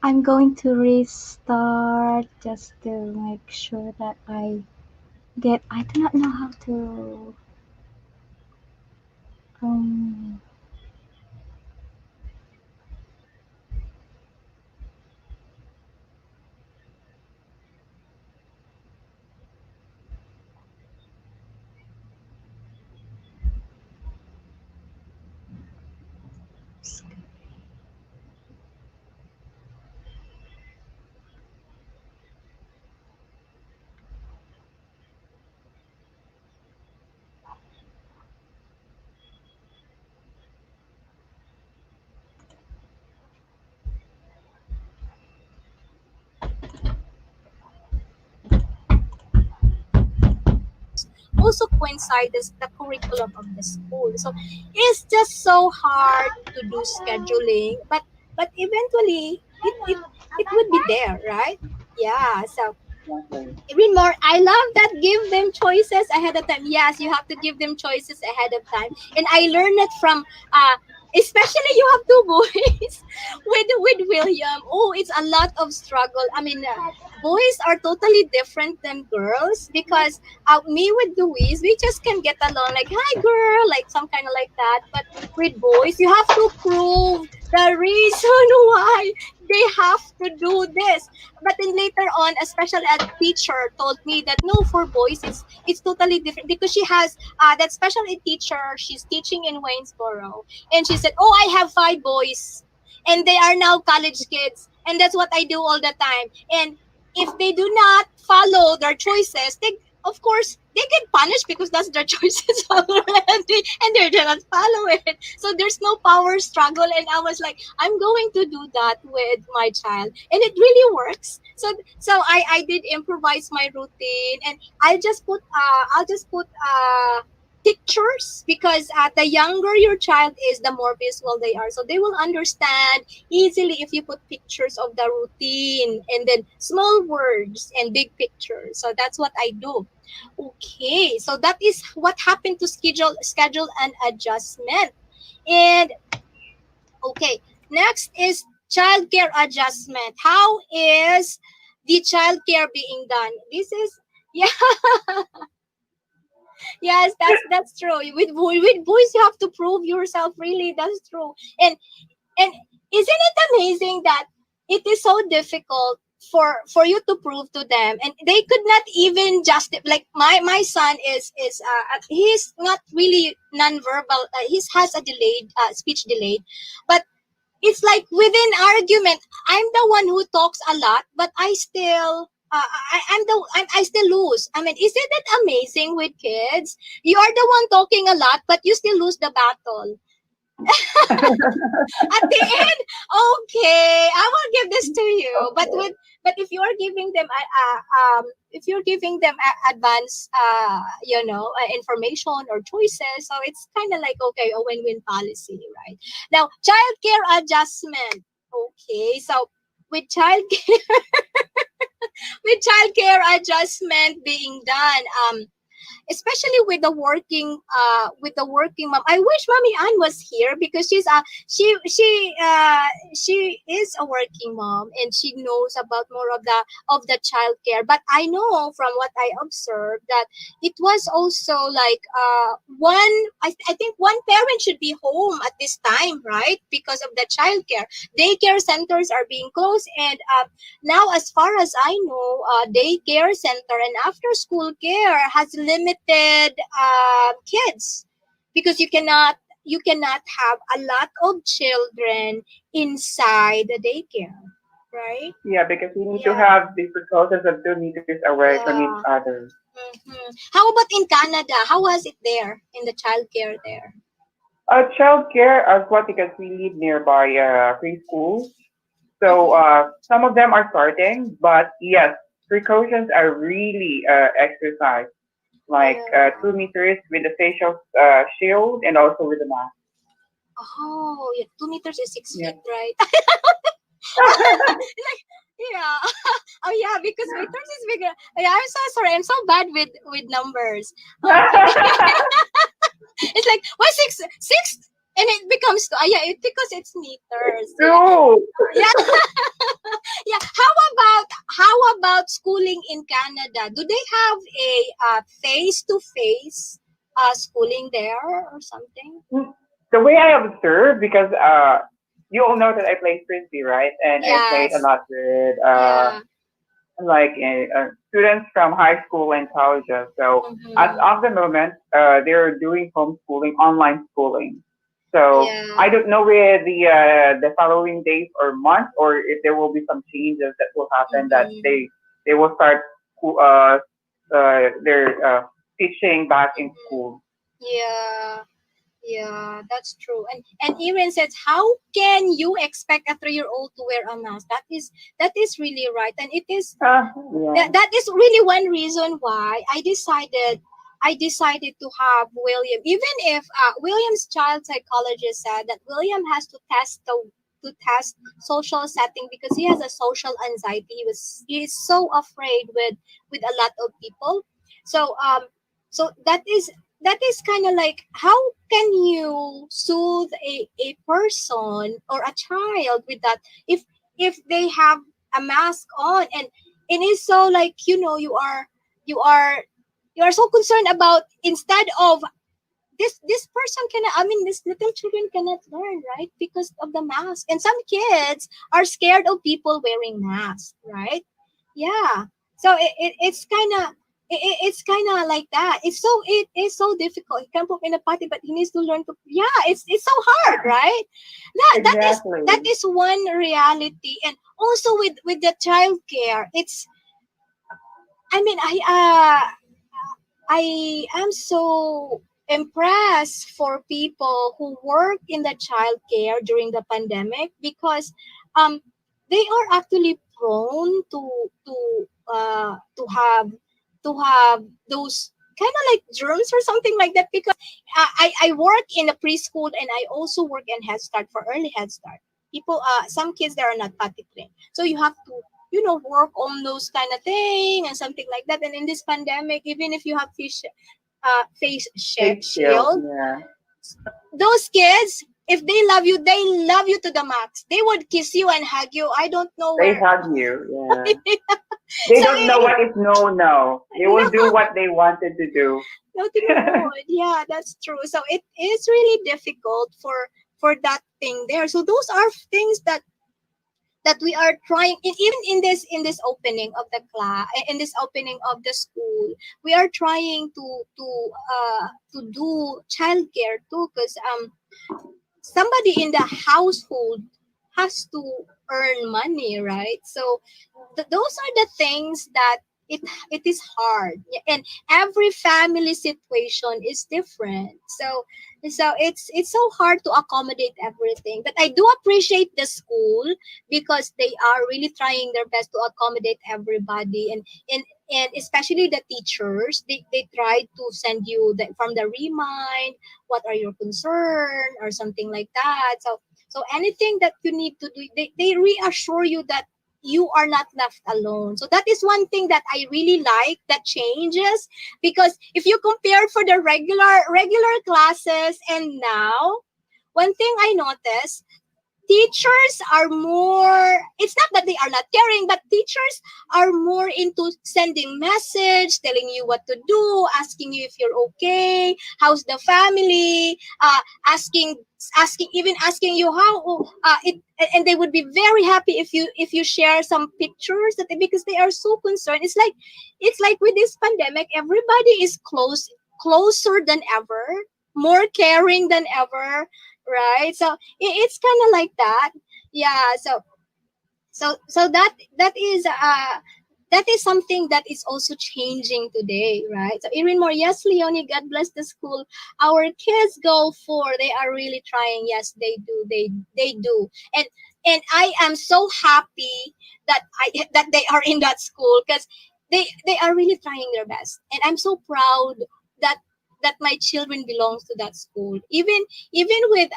I'm going to restart just to make sure that I do not know how to, um, also coincides the curriculum of the school. So it's just so hard to do scheduling, but eventually it would be there, right? Yeah. So Exactly. even more, I love that, give them choices ahead of time. Yes, you have to give them choices ahead of time. And I learned it from especially you have two boys with William. Oh, it's a lot of struggle. I mean, boys are totally different than girls because me with Louise, we just can get along like, hi girl, like some kind of like that. But with boys, you have to prove the reason why they have to do this. But then later on, a special ed teacher told me that no, for boys it's totally different because she has that special ed teacher. She's teaching in Waynesboro, and she said, "Oh, I have five boys, and they are now college kids, and that's what I do all the time. And if they do not follow their choices, they of course they get punished because that's their choices already, and they do not follow it. So there's no power struggle." And I was like, I'm going to do that with my child, and it really works. So I did improvise my routine, and I'll just put pictures because the younger your child is, the more visual they are, so they will understand easily if you put pictures of the routine and then small words and big pictures. So that's what I do. Okay, so that is what happened to schedule and adjustment. And okay, next is childcare adjustment. How is the childcare being done? This is yeah, yes, that's true. With boys, you have to prove yourself. Really, that's true. And isn't it amazing that it is so difficult for you to prove to them, and they could not even just like my son is he's not really nonverbal. He has a delayed speech delayed, but it's like within argument, I'm the one who talks a lot, but I still I still lose. I mean, isn't it amazing with kids? You are the one talking a lot, but you still lose the battle at the end. Okay, I will give this to you, but if you are giving them if you're giving them advanced information or choices, so it's kind of like okay, a win-win policy, right? Now childcare adjustment. Okay, so with child with childcare adjustment being done, especially with the working mom. I wish Mommy Ann was here because she is a working mom and she knows about more of the childcare. But I know from what I observed that it was also like I think one parent should be home at this time, right? Because of the childcare. Daycare centers are being closed, and now, as far as I know, daycare center and after school care has limited kids because you cannot have a lot of children inside the daycare, right? Yeah, because we need to Yeah, have the precautions of 2 meters away from each yeah. other. How about in Canada? How was it there in the childcare there? Childcare, as what because we live nearby preschool, so Mm-hmm. some of them are starting, but yes, precautions are really exercised, like Yeah. 2 meters with the facial shield and also with the mask. Oh, yeah, 2 meters is six Yeah. feet, right? Like, yeah. Oh yeah, because meters is bigger. Yeah, I'm so sorry. I'm so bad with numbers. Okay. It's like why six and it becomes two. Yeah, it because it's meters. Yeah. True. Yeah. about schooling in Canada? Do they have a face-to-face schooling there or something? Mm, the way I observe, because you all know that I play frisbee, right? And I played a Yes. lot with Yeah. like students from high school and colleges. So as Mm-hmm. of the moment, they're doing homeschooling, online schooling. So I Yeah. don't know where the following days or months, or if there will be some changes that will happen that Mm-hmm. they will start their teaching back in Mm-hmm. school. Yeah. Yeah, that's true. And Erin says, how can you expect a 3-year-old to wear a mask? That is really right, and it is Yeah. that is really one reason why I decided to have William. Even if William's child psychologist said that William has to test social setting because he has a social anxiety. He is so afraid with a lot of people. So that is kind of like, how can you soothe a person or a child with that if they have a mask on, and it is so like, you are you are so concerned about, instead of this person cannot, I mean, these little children cannot learn, right, because of the mask. And some kids are scared of people wearing masks, right? Yeah. So it's kind of, it's kind of like that. It is so difficult. He can put in a party, but he needs to learn to. Yeah, it's so hard, right? That is Exactly. one reality. And also with the childcare, it's. I mean, I am so impressed for people who work in the childcare during the pandemic, because um they are actually prone to have those kind of like germs or something like that, because I work in a preschool, and I also work in Head Start, for early Head Start. Some kids that are not potty trained, so you have to work on those kind of thing and something like that. And in this pandemic, even if you have face Face shield. shield, Yeah. those kids, if they love you to the max. They would kiss you and hug you. I don't know They where. hug you. Yeah. They So don't know what is no, no. They will do no, what they wanted to do. no to the moon. Yeah, that's true. So it is really difficult for that thing there. So those are things that we are trying even in this opening of the class, in this opening of the school, we are trying to do childcare too, because somebody in the household has to earn money, right? So those are the things that it is hard. Yeah, and every family situation is different. So it's so hard to accommodate everything, but I do appreciate the school, because they are really trying their best to accommodate everybody. And especially the teachers, they try to send you from the remind, what are your concern or something like that. So anything that you need to do, they reassure you that you are not left alone. So that is one thing that I really like that changes, because if you compare for the regular classes and now, one thing I noticed, teachers are more, it's not that they are not caring, but teachers are more into sending message, telling you what to do, asking you if you're okay, how's the family, asking even asking you how it, and they would be very happy if you share some pictures, because they are so concerned. It's like with this pandemic, everybody is closer than ever, more caring than ever, right? So it's kind of like that. Yeah. So that is something that is also changing today, right? So Erin Moore, yes, Leonie, God bless the school our kids go for. They are really trying. Yes, they do. They do. And I am so happy that they are in that school, because they are really trying their best, and I'm so proud that my children belongs to that school. Even with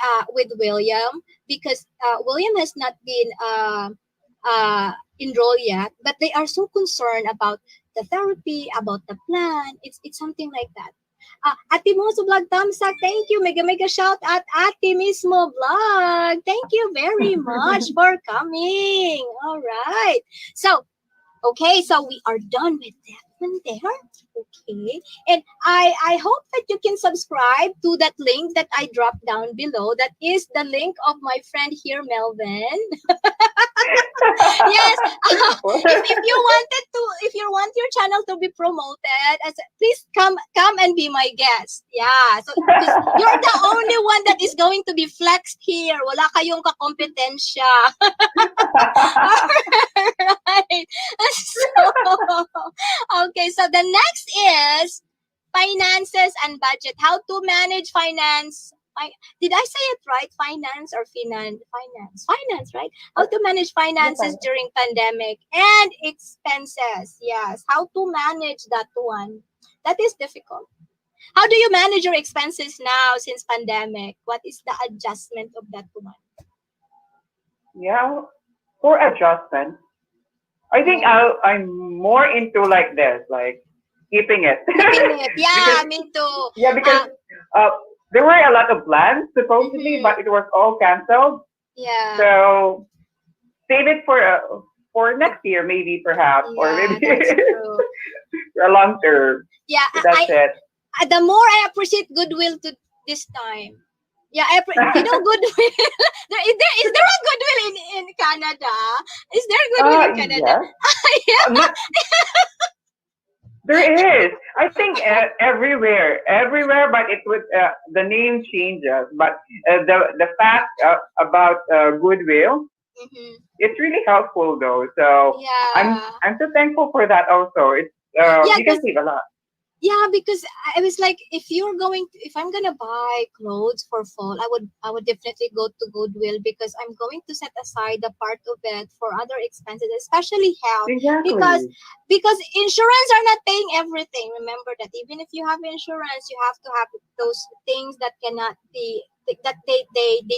William, because William has not been enrolled yet, but they are so concerned about the therapy, about the plan. It's something like that. Ate Moso Vlog thumbs up. Thank you. Mega mega shout at Ate Mismo Vlog. Thank you very much for coming. All right. So Okay, so we are done with that one there. Okay, and I hope that you can subscribe to that link that I dropped down below. That is the link of my friend here, Melvin. Yes. If you wanted to, if you want your channel to be promoted, please come and be my guest. Yeah. So because you're the only one that is going to be flexed here. Wala kayong kakompetensya. Alright. So okay. So the next is finances and budget. How to manage finance. Did I say it right? Finance or finance? Finance, right? How to manage finances during pandemic and expenses. Yes. How to manage that one. That is difficult. How do you manage your expenses now since pandemic? What is the adjustment of that one? Yeah, for adjustment, I think Yeah. I'm more into like this, like keeping it, Keeping it. because Yeah, me too. yeah, because uh, there were a lot of plans supposedly, Mhm. but it was all canceled. Yeah. So save it for next year, maybe perhaps, or Yeah, maybe that's true. a long term. Yeah, So that's it. the more I appreciate goodwill to this time. Yeah, goodwill. There a goodwill in Canada? Is there goodwill in Canada? Yes. Yeah. Not there is. I think everywhere, but it would the name changes. But the fact about goodwill, Mhm. it's really helpful though. So Yeah. I'm so thankful for that also. It's Yeah, you can save a lot. yeah, because I was like, if I'm gonna buy clothes for fall, I would definitely go to Goodwill because I'm going to set aside a part of it for other expenses, especially health, because Exactly. insurance are not paying everything. Remember that even if you have insurance, you have to have those things that cannot be that they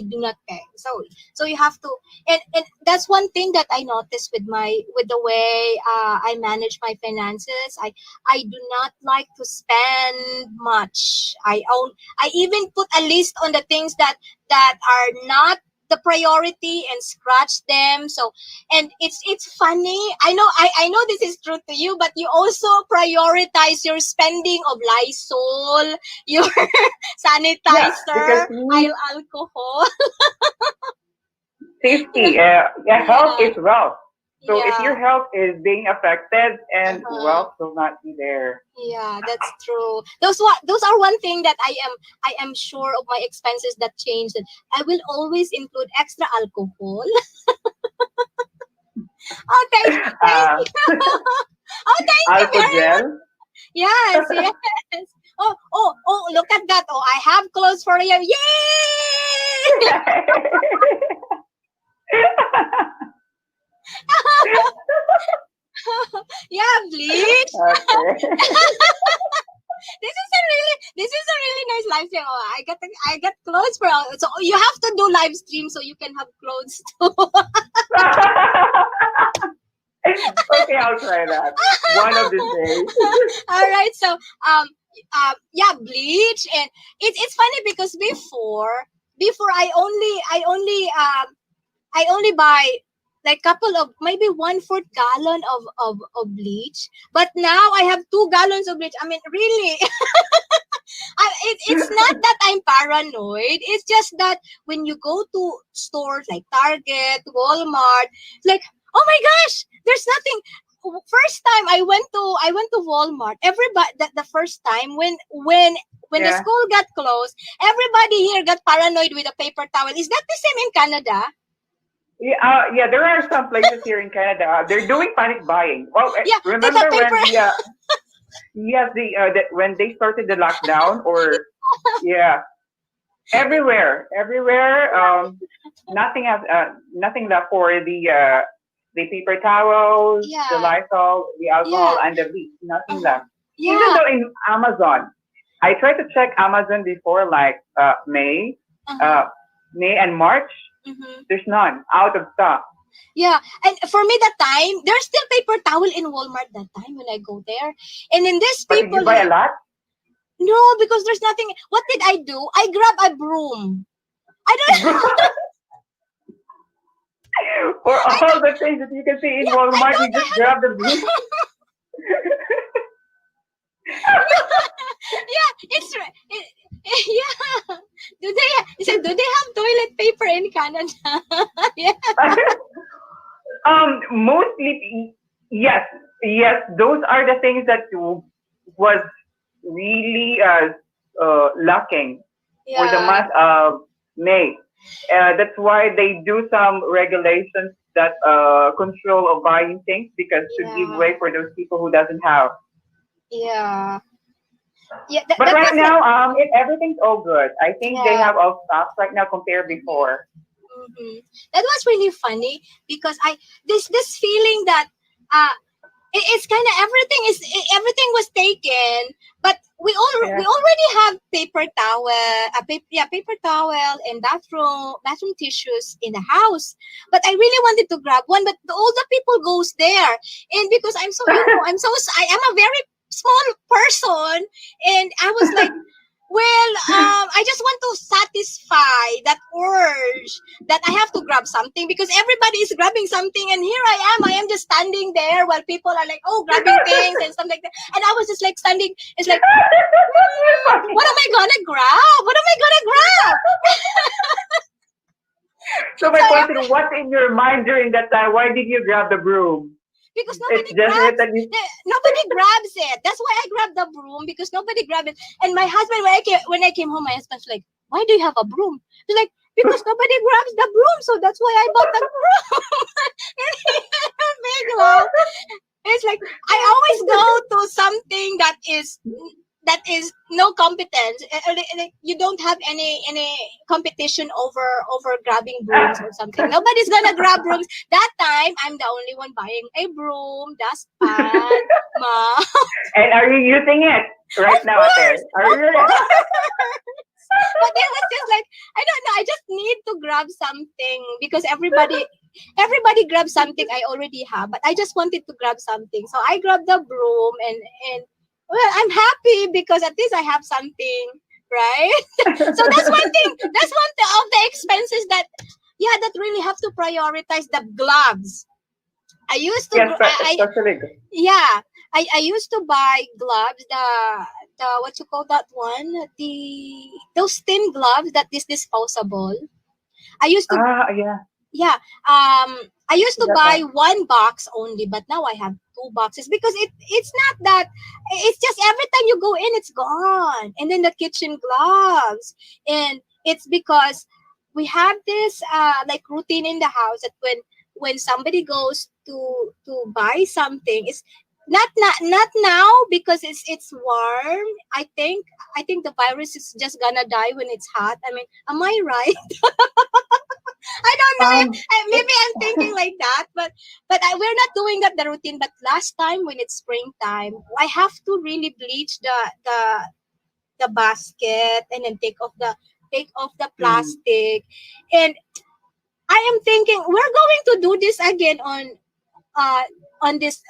do not pay. So you have to, and that's one thing that I noticed with the way I manage my finances. I do not like to spend much. I even put a list on the things that are not the priority and scratch them. So and it's funny. I know this is true to you, but you also prioritize your spending of Lysol, your Yeah, because sanitizer, alcohol. safety, yeah, health Yeah. is wealth. So if Yeah. your health is being affected, and Uh-huh. wealth will not be there. Yeah, that's true. Those are one thing that I am sure of my expenses that change. That I will always include extra alcohol. Okay, thank Uh, you. Oh, thank you alcohol very much. gel. Yes, yes. Oh, look at that. Oh, I have clothes for you. Yay! Yeah, bleach. Okay. This is a really nice live stream. Oh, I got clothes for all. So you have to do live stream so you can have clothes too. Okay, I'll try that one of these days. All right. So yeah, bleach, and it's funny because before I only buy like couple of maybe 1/4 gallon of bleach, but now I have 2 gallons of bleach. I mean, really, it's not that I'm paranoid. It's just that when you go to stores like Target, Walmart, like, oh my gosh, there's nothing. First time I went to Walmart. Everybody the first time when the Yeah. school got closed, everybody here got paranoid with a paper towel. Is that the same in Canada? Yeah, yeah, there are some places here in Canada. They're doing panic buying. Well, Yeah, like a remember paper. when when they started the lockdown, or yeah, everywhere. Nothing left for the paper towels, the Yeah, Lysol, the alcohol, yeah, and the bleach. Nothing uh-huh. left. Even Yeah, though in Amazon, I tried to check Amazon before, like uh-huh. uh, May and March. Mm-hmm. There's none, out of stock. Yeah, and for me that time, there's still paper towel in Walmart that time when I go there. And in these But did you people buy a here, lot? no, because there's nothing. What did I do? I grab a broom. I don't For all the things that you can see in Yeah, I Walmart, you thought I just had. grab the broom. Yeah, yeah. Do they? He said, do they have toilet paper in Canada? Yeah, Mostly, yes, yes. Those are the things that was really lacking for the yeah, month of May. That's why they do some regulations that control of buying things because to give yeah, way for those people who doesn't have. yeah, yeah. But That right was like, now, everything's all good. I think they yeah. have all stocks right now compared Mm-hmm. before. Mm-hmm. That was really funny because I this feeling that uh it's kind of everything was taken, but we Yeah. already have paper towel, paper towel and bathroom tissues in the house. But I really wanted to grab one, but all the people goes there, and because I'm so I am a very small person, and I was like, well, I just want to satisfy that urge that I have to grab something because everybody is grabbing something, and here I am. I am just standing there while people are like, oh, grabbing things and stuff like that. And I was just like standing. It's like, Funny. what am I gonna grab? What am I gonna grab? So So my question, what's in your mind during that time? Why did you grab the broom? because It's just it that you. nobody grabs it. That's why I grabbed the broom because nobody grabbed it. And my husband, when I came home, my husband's like, "Why do you have a broom?" He's like, "Because nobody grabs the broom, so that's why I bought the broom." And he had a big laugh. It's like I always go to something that is no competence. Like, you don't have any competition over grabbing brooms or something. Nobody's gonna grab brooms. That time, I'm the only one buying a broom, dustpan, ma. And are you using it right Of now, course, Ate? Are of you? course. But it was just like I don't know. I just need to grab something because everybody grabs something I already have, but I just wanted to grab something. So I grabbed the broom and well, I'm happy because at least I have something, right? So that's one thing. That's of the expenses that yeah, that really have to prioritize the gloves. I used to Yes, I especially. yeah, I used to buy gloves, the what you call that one? Those thin gloves that is disposable. I used to Yeah, yeah, I used to that buy one. one box only, but now I have two boxes because it's not that it's just every time you go in it's gone. And then the kitchen gloves. And it's because we have this like routine in the house that when somebody goes to buy something, it's not now because it's warm. I think the virus is just gonna die when it's hot. I mean, am I right? I don't know if It, maybe I'm thinking like that, but we're not doing that the routine. But last time when it's springtime, I have to really bleach the basket and then take off the mm, plastic, and I am thinking we're going to do this again uh on this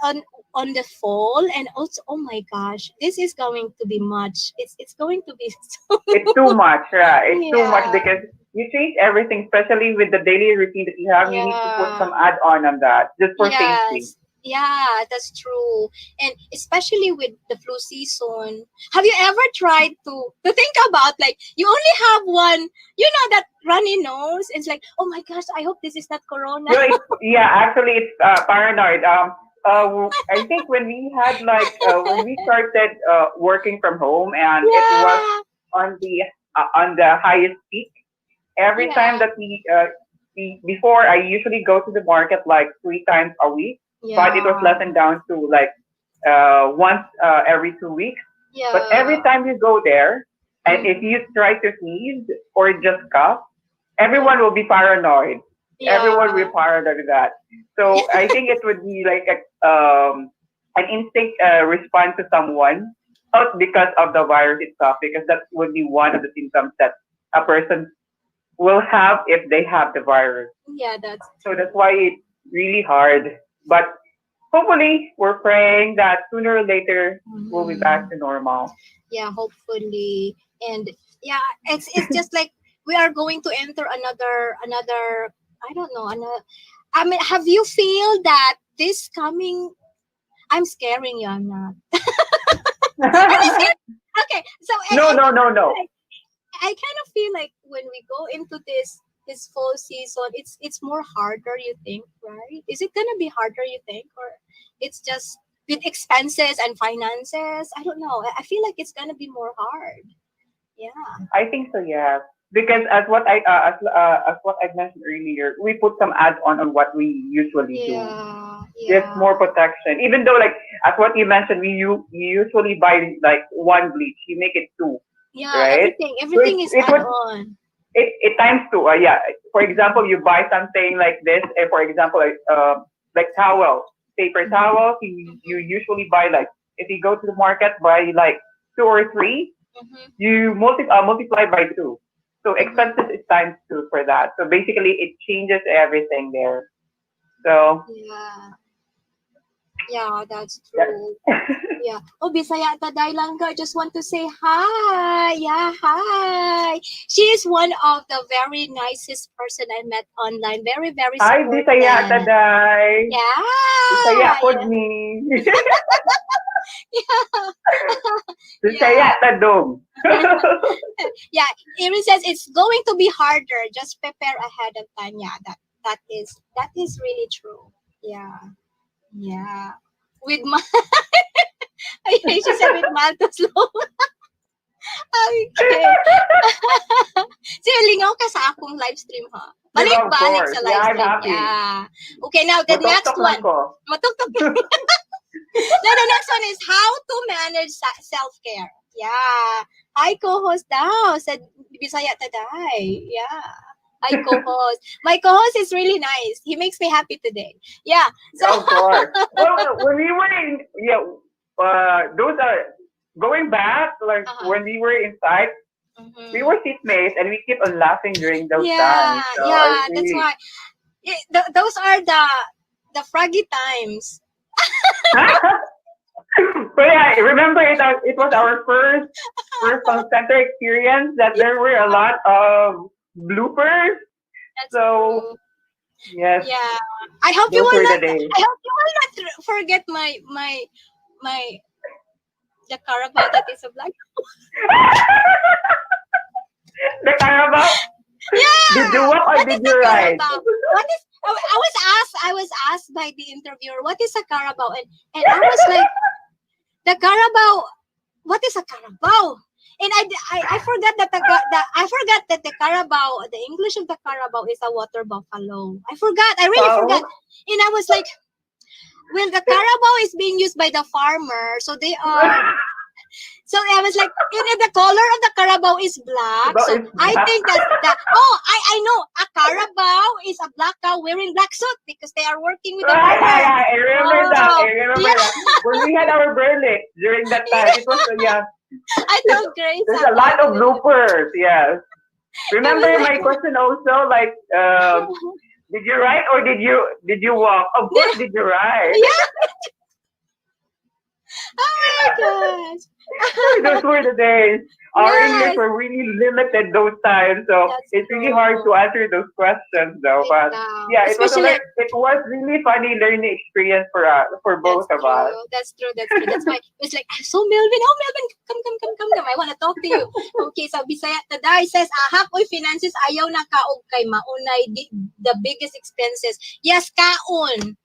on the fall. And also, oh my gosh, this is going to be much. It's going to be so it's too much, right? It's too much yeah, because you change everything, especially with the daily routine that you have. You need to put yeah. some add-on that just for safety. Yes. Yeah, that's true. And especially with the flu season. Have you ever tried to think about like you only have one, that runny nose? It's like, oh my gosh, I hope this is not corona. No, yeah, actually, it's paranoid. I think when we had when we started working from home and it was Yeah. on the highest peak. Every time Yeah. that before I usually go to the market like 3 times a week, but it was Yeah. lessened down to like once every 2 weeks. But every Yeah. time you go there, and if Mm. you try to sneeze or just cough, everyone Yeah. will be paranoid. Everyone will Yeah. be paranoid with that. So I think it would be like an instinct response to someone, not because of the virus itself, because that would be one of the symptoms that a person will have if they have the virus. Yeah, that's So that's true. why it's really hard. But hopefully, we're praying that sooner or later we'll be back Mhm. to normal. Yeah, hopefully. And yeah, it's just like we are going to enter another I don't know, another I mean, have you feel that this coming? I'm scaring you. I'm not. I'm just kidding. Okay, so No, no, no, no. I kind of feel like when we go into this fall season, it's more harder. You think, right? Is it gonna be harder? You think, or it's just with expenses and finances? I don't know. I feel like it's gonna be more hard. Yeah. I think so, yeah. Because as what I mentioned earlier, we put some add on what we usually do. Yeah. There's Yeah. more protection. Even though, like, as what you mentioned, you usually buy like one bleach, you make it two, Yeah. right? So Everything is it add would on. it times two. Yeah. For example, you buy something like this. For example, like towel, paper Mm-hmm. towels. You Mm-hmm. usually buy like if you go to the market buy like two or three, Mm-hmm. you multiply by two. So Mm-hmm. expenses is times two for that. So basically, it changes everything there. So Yeah. Yeah, that's yeah. true. Yeah. Oh, Bisaya Taday Langga. I just want to say hi. Yeah, hi. She is one of the very nicest person I met online. Very, very Hi, Bisaya supportive. Taday. Bisaya Yeah. pod Yeah. ni. Bisaya Yeah. tadong. Yeah. Iris says it's going to be harder. Just prepare ahead of time. Yeah, that is really true. Yeah. Yeah. With my she said with Maltos Low. Okay. Sige, lingaw ka sa akong live stream, ha? Yeah, of Balik-balik course. sa Yeah, live I'm stream. happy. Yeah. Okay, now the next Matok-tok lang one. ko. Matuktok. Now the next one is how to manage self-care. Yeah. Hi, co-host daw. Said Bisaya Taday. Yeah. Hi, co-host. My co-host is really nice. He makes me happy today. Yeah. So, Of course. Well, when we were in, yeah, those are going back, like uh-huh. when we were inside, we Mm-hmm. were seatmates and we keep on laughing during those Yeah, times. So I yeah, that's really, why. Those are the froggy times. but yeah, remember it was our first call center experience that Yeah, there were a lot of bloopers. that's So true. yes, Yeah, I hope you those will were the not. days. I hope you will not forget my the Carabao that is a black. The Carabao. Did you Yeah, walk or what is did a you ride? Carabao? What is? I was asked by the interviewer what is a Carabao, and I was like the Carabao. What is a Carabao? And I forgot that the Carabao, the English of the Carabao is a water buffalo. I forgot. I really forgot. Oh. And I was like, well, the Carabao is being used by the farmer, so they are. So I was like, the color of the Carabao is black. But So it's I black. think that's that. Oh, I know. A Carabao is a black cow wearing black suit because they are working with the Ah, yeah, farmer. yeah, I remember that. I Oh, remember yeah. that. When we had our burley during that time, it was yeah. I It's, told Grace there's a about lot of it. bloopers. Yes. I was Remember my like, question also, like, did you ride or did you walk? Of course, did you ride? yeah. Oh my Those gosh. were the days. Our English Yes, were really limited those times, so that's it's really hard true. to answer those questions, though. But Yeah. yeah, Especially it was really funny learning experience for both that's of true. us. That's true. That's true. That's why it's like, so Melvin, oh Melvin, come. I want to talk to you. Okay, so Bisaya Taday says, ahak oy finances ayaw na kaog kay maunay the biggest expenses. Yes, kaon.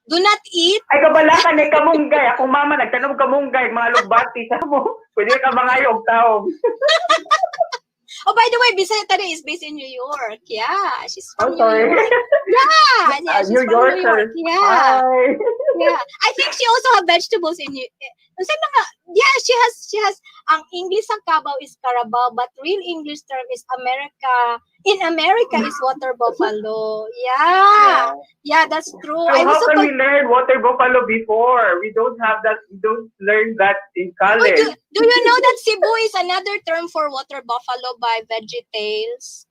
Do not eat. Ay, kabalakan ay kamunggay. Akong mama nagtanong kamunggay, mga lugbati sa mo. Pwede ka mangayog taong. Oh, by the way, Bisaya Taday is based in New York. Yeah, she's from I'm New sorry. York. Yeah, she's New from New York. Yorkers. Yeah. Hi. Yeah, I think she also have vegetables in it. Sa mga, yeah, she has ang English sa Cabao is Carabao, but real English term is America. In America is water buffalo. Yeah. Yeah. Yeah, that's true. So I was how can we supposed. learn water buffalo before? We don't have that. We don't learn that in Oh, do, college. do you know that Cebu is another term for water buffalo by VeggieTales?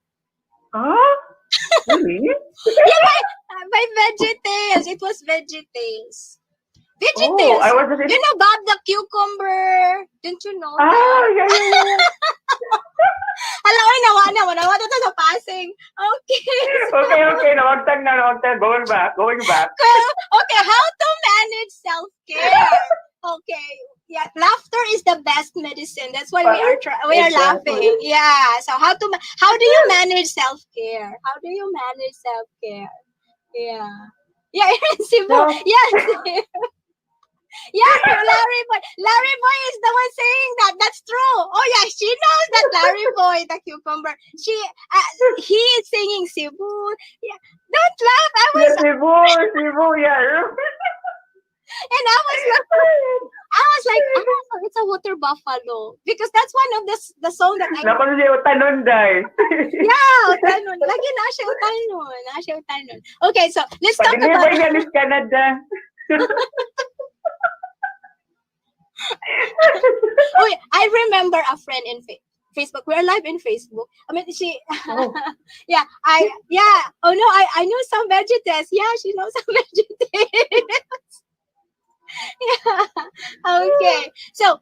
Huh? Really? Yeah, by VeggieTales. It was VeggieTales. Oh, I VeggieTales. was just. You know Bob the Cucumber? Didn't you know Ah, that? yeah, yeah, yeah, yeah. Hala, oy, nawa to sa passing. Okay. Okay, okay. Nawagtag na, nawagtag. Going back, going back. Okay, how to manage self-care. Okay. Yeah, laughter is the best medicine. That's why we are Exactly. laughing. Yeah. So how do you manage self-care? How do you manage self-care? Yeah. Yeah, in Cebu. No, Yes. Yes, Larry Boy. Larry Boy is the one saying that. That's true. Oh yeah, she knows that Larry Boy, the cucumber. He is singing Cebu. Yeah, don't laugh. yeah, Cebu, Cebu, yeah. I was like, so it's a water buffalo because that's one of the song that I know. Naku siya utanon, day. Yeah, utanon. Lagi na siya utanon. Na siya utanon. Okay, so let's talk about. Pag-deliver niya Miss Canada. Oh, I remember a friend in Facebook. We're live in Facebook. I mean, she. Oh, Yeah, yeah. Oh no, I know some vegetables. Yeah, she knows some vegetables. Yeah. Okay. So.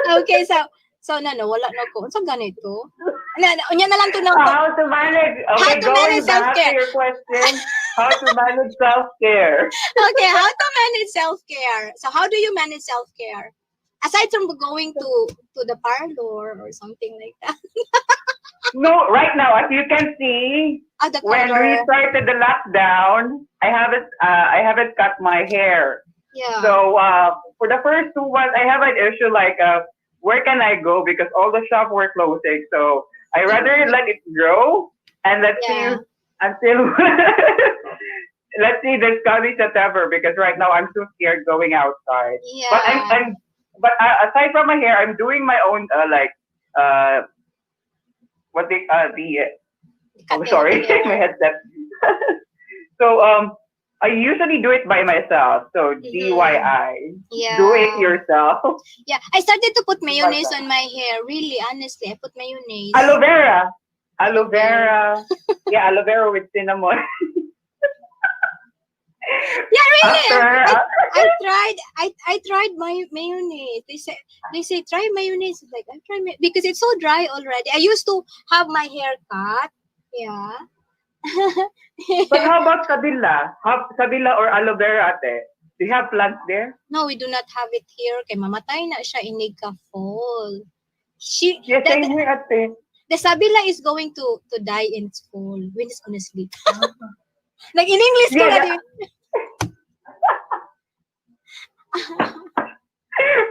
Okay, so no, wala na ko. Unsa ganito? Unya na lang to na how to manage, how okay, to manage going back to self-care. your question, how to manage self-care. Okay, how to manage self-care. So how do you manage self-care? Aside from going to the parlor or something like that. No, right now, as you can see, Ah, the when we color. started the lockdown, I haven't cut my hair. Yeah. So for the first 2 months, I have an issue like where can I go because all the shops were closing. So I rather Mhm. let it grow and let's see Yeah. until let's see this coming September because right now I'm too scared going outside. But Yeah. aside from my hair, I'm doing my own uh what the oh Cutting of sorry my hair. headset. So I usually do it by myself. So Mm-hmm. DIY, do it Yeah. yourself. Yeah. I started to put Like mayonnaise that. on my hair. Really, honestly, I put mayonnaise. Aloe vera, Aloe aloe vera. vera. Yeah, aloe vera with cinnamon. Yeah, really. After I tried my mayonnaise. They say try mayonnaise. It's like I tried because it's so dry already. I used to have my hair cut. Yeah. but how about Sabila? Sabila or aloe vera, ate? Do you have plants there? No, we do not have it here. Kay mamatay na siya inig ka fall. She Yeah, that same here, ate. the sabila is going to die in its fall when it's gonna sleep. Like in English ko Yeah, na yeah. din.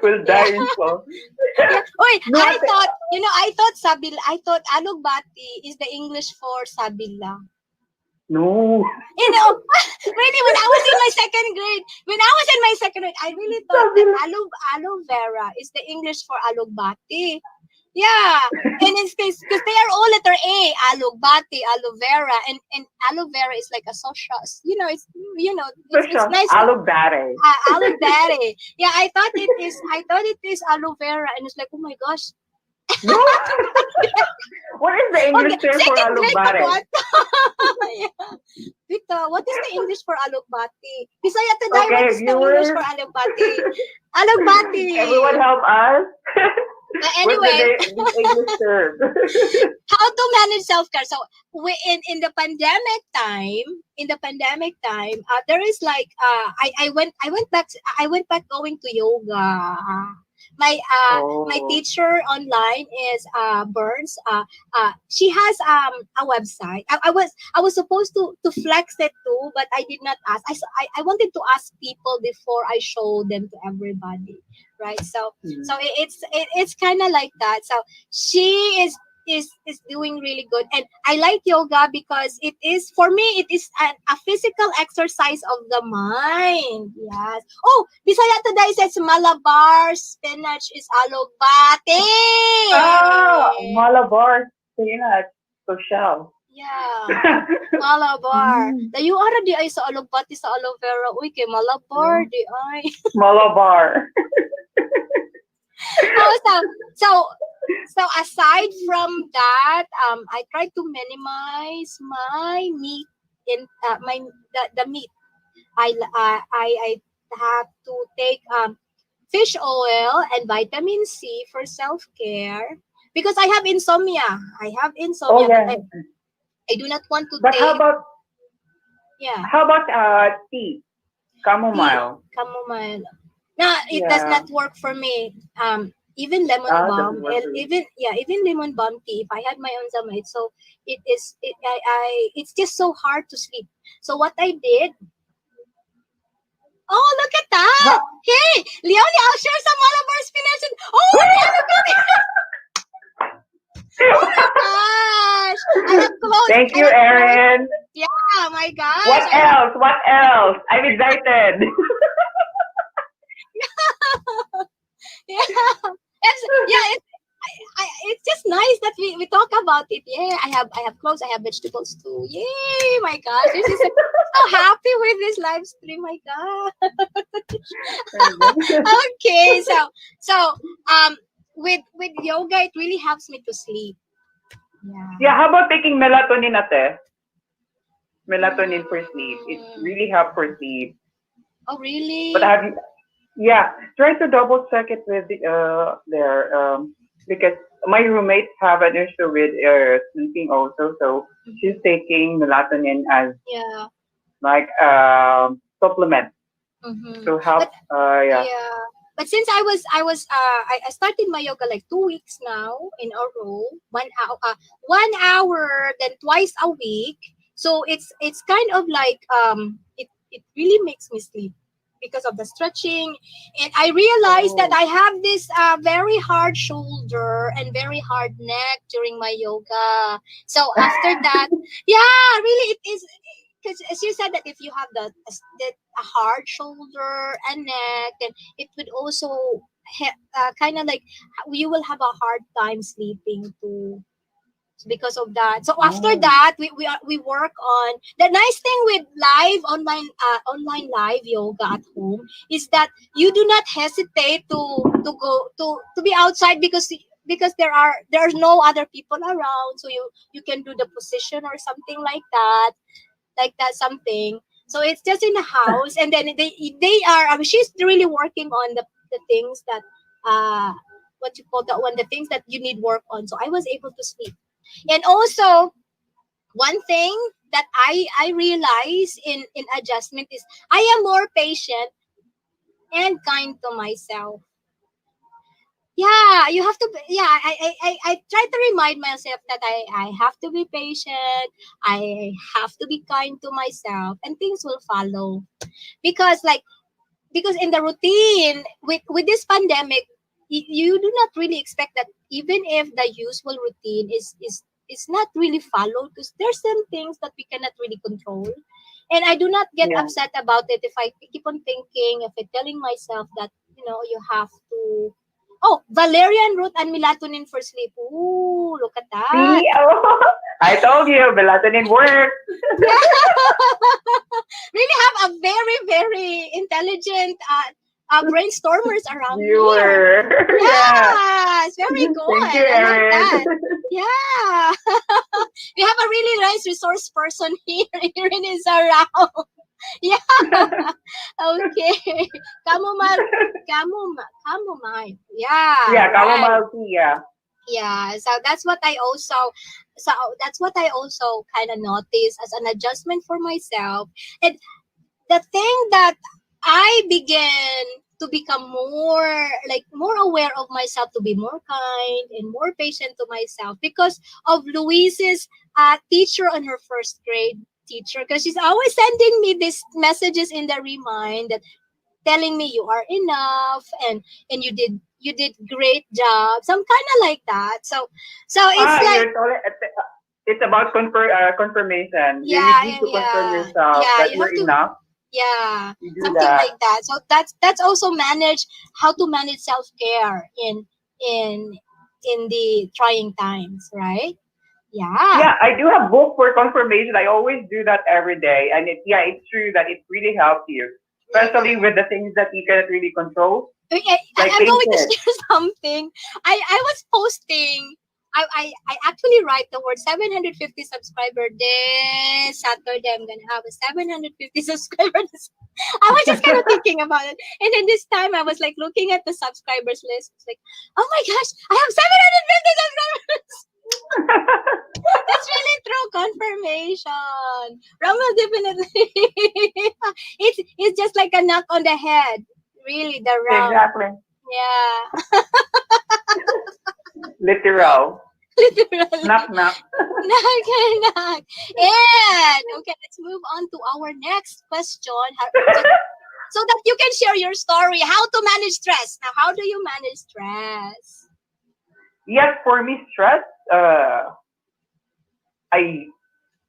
Will Yeah. die in fall. Yeah. Wait, No, ate. I thought alugbati is the English for sabila. No. You know, really, when I was in my second grade, I really thought that Sabila. aloe vera is the English for alugbati. Yeah, and it's because they are all letter A, alugbati, aloe vera, and aloe vera is like a social. It's Special. nice to Aloe berry. aloe vera. Yeah, I thought it is. I thought it is aloe vera, and it's like, oh my gosh. No. What is the Okay, English term for second aloe grade pa ko berry? ato. Yeah. Vita, what is the English for alugbati? Bisaya today, what Okay, is the English for viewers, alugbati? Alugbati. everyone help us. But What's anyway, the English term? how to manage self-care. So in the pandemic time, there is like I went back going to yoga. My Oh, teacher online is Burns. She has a website. I was supposed to flex it too, but I did not ask. I wanted to ask people before I show them to everybody, right? So mm. it's kind of like that. So she is doing really good, and I like yoga because it is for me it is a physical exercise of the mind. Yes. Oh, Bisaya today says Malabar spinach is alugbati. Ah, Malabar spinach. Social. Yeah. Malabar. Mm. Dayo ara di ay sa alugbati sa aloe vera. Uy, kay Malabar No. di ay. Malabar. Oh, so aside from that, I try to minimize my meat in the meat. I have to take fish oil and vitamin C for self-care because I have insomnia. I have Oh insomnia, but yeah. I do not want to But take, yeah, how about tea, tea, chamomile? chamomile. No, it does Yeah. not work for me. Even lemon balm, Doesn't work for you. even yeah, even lemon balm tea. If I had my own zaman, so it's just so hard to sleep. So what I did, oh look at that! Ha- Hey, Leonie, I'll share some all of our spinach. Oh, Leonie, oh my gosh! I have clothes. Thank I you, have clothes. Erin. Yeah, my gosh! What else? What else? I'm excited. Yeah, it's it's just nice that we talk about it. Yeah, I have clothes, I have vegetables too. Yay! My gosh, this is so happy with this live stream. My God. Okay, so um with yoga, it really helps me to sleep. Yeah, Yeah. how about taking melatonin, ate? Melatonin for sleep. It Mm. really helps for sleep. Oh But really? have you? Yeah, try to double check it with the there because my roommates have an issue with sleeping also, so she's Mm-hmm. taking melatonin as Yeah. like supplement Mm-hmm. to help. But Yeah. yeah. But since I started my yoga like 2 weeks now in a row, 1 hour, then twice a week. So it's kind of like it really makes me sleep because of the stretching, and I realized that Oh. I have this very hard shoulder and very hard neck during my yoga. So after that, yeah, really it is, because as you said that if you have the a hard shoulder and neck, then it would also kind of like you will have a hard time sleeping too because of that. So after Oh. that, we work on the nice thing with live online live yoga at home is that you do not hesitate to go to be outside because there's no other people around, so you can do the position or something like that something. So it's just in the house, and then they are. I mean, she's really working on the things that what you call that one, the things that you need work on. So I was able to sleep, and also one thing that I realize in adjustment is I am more patient and kind to myself. Yeah, you have to yeah, I try to remind myself that I have to be patient, I have to be kind to myself, and things will follow. Because like because in the routine with this pandemic, you do not really expect that even if the usual routine is not really followed, because there's some things that we cannot really control, and I do not get Yeah. upset about it if I keep on thinking, if I'm telling myself that you have to. Oh, valerian root and melatonin for sleep. Ooh, look at that. See? Oh, I told you, melatonin works. Yeah. Really have a very very intelligent brainstormers around here. Viewer. Yeah. Yes, very Thank you, good. I like Erin. that. Yeah. We have a really nice resource person here. Erin is around. Yeah. Okay. Chamomile. Yeah, Yeah, right. chamomile tea. Yeah. Yeah. So that's what I also kind of noticed as an adjustment for myself. And the thing that I began to become more aware of myself, to be more kind and more patient to myself because of Louise's teacher on her first grade teacher, because she's always sending me these messages in the remind that telling me you are enough, and you did great job, some kind of like that. So it's like, You're totally. It's about confirmation. You yeah, need to confirm yeah, yourself yeah, that you have you're to. enough. Yeah, You do something that. like that. So that's also manage how to manage self-care in in the trying times, right? Yeah. Yeah, I do have book for confirmation. I always do that every day, and it's true that it really helps you, especially Mm-hmm. with the things that you cannot really control, Okay, like I'm going to painted. share something. I was posting. I actually write the word 750 subscriber this Saturday. I'm gonna have a 750 subscribers. I was just kind of thinking about it, and then this time I was like looking at the subscribers list. It's like, oh my gosh, I have 750 subscribers. That's really true confirmation. Rumble definitely. It's just like a knock on the head. Really, the round. Exactly. Yeah, Literal. literally. Knock knock. Knock, knock. And okay, let's move on to our next question. So that you can share your story, how to manage stress. Now, how do you manage stress? Yes, for me, stress. I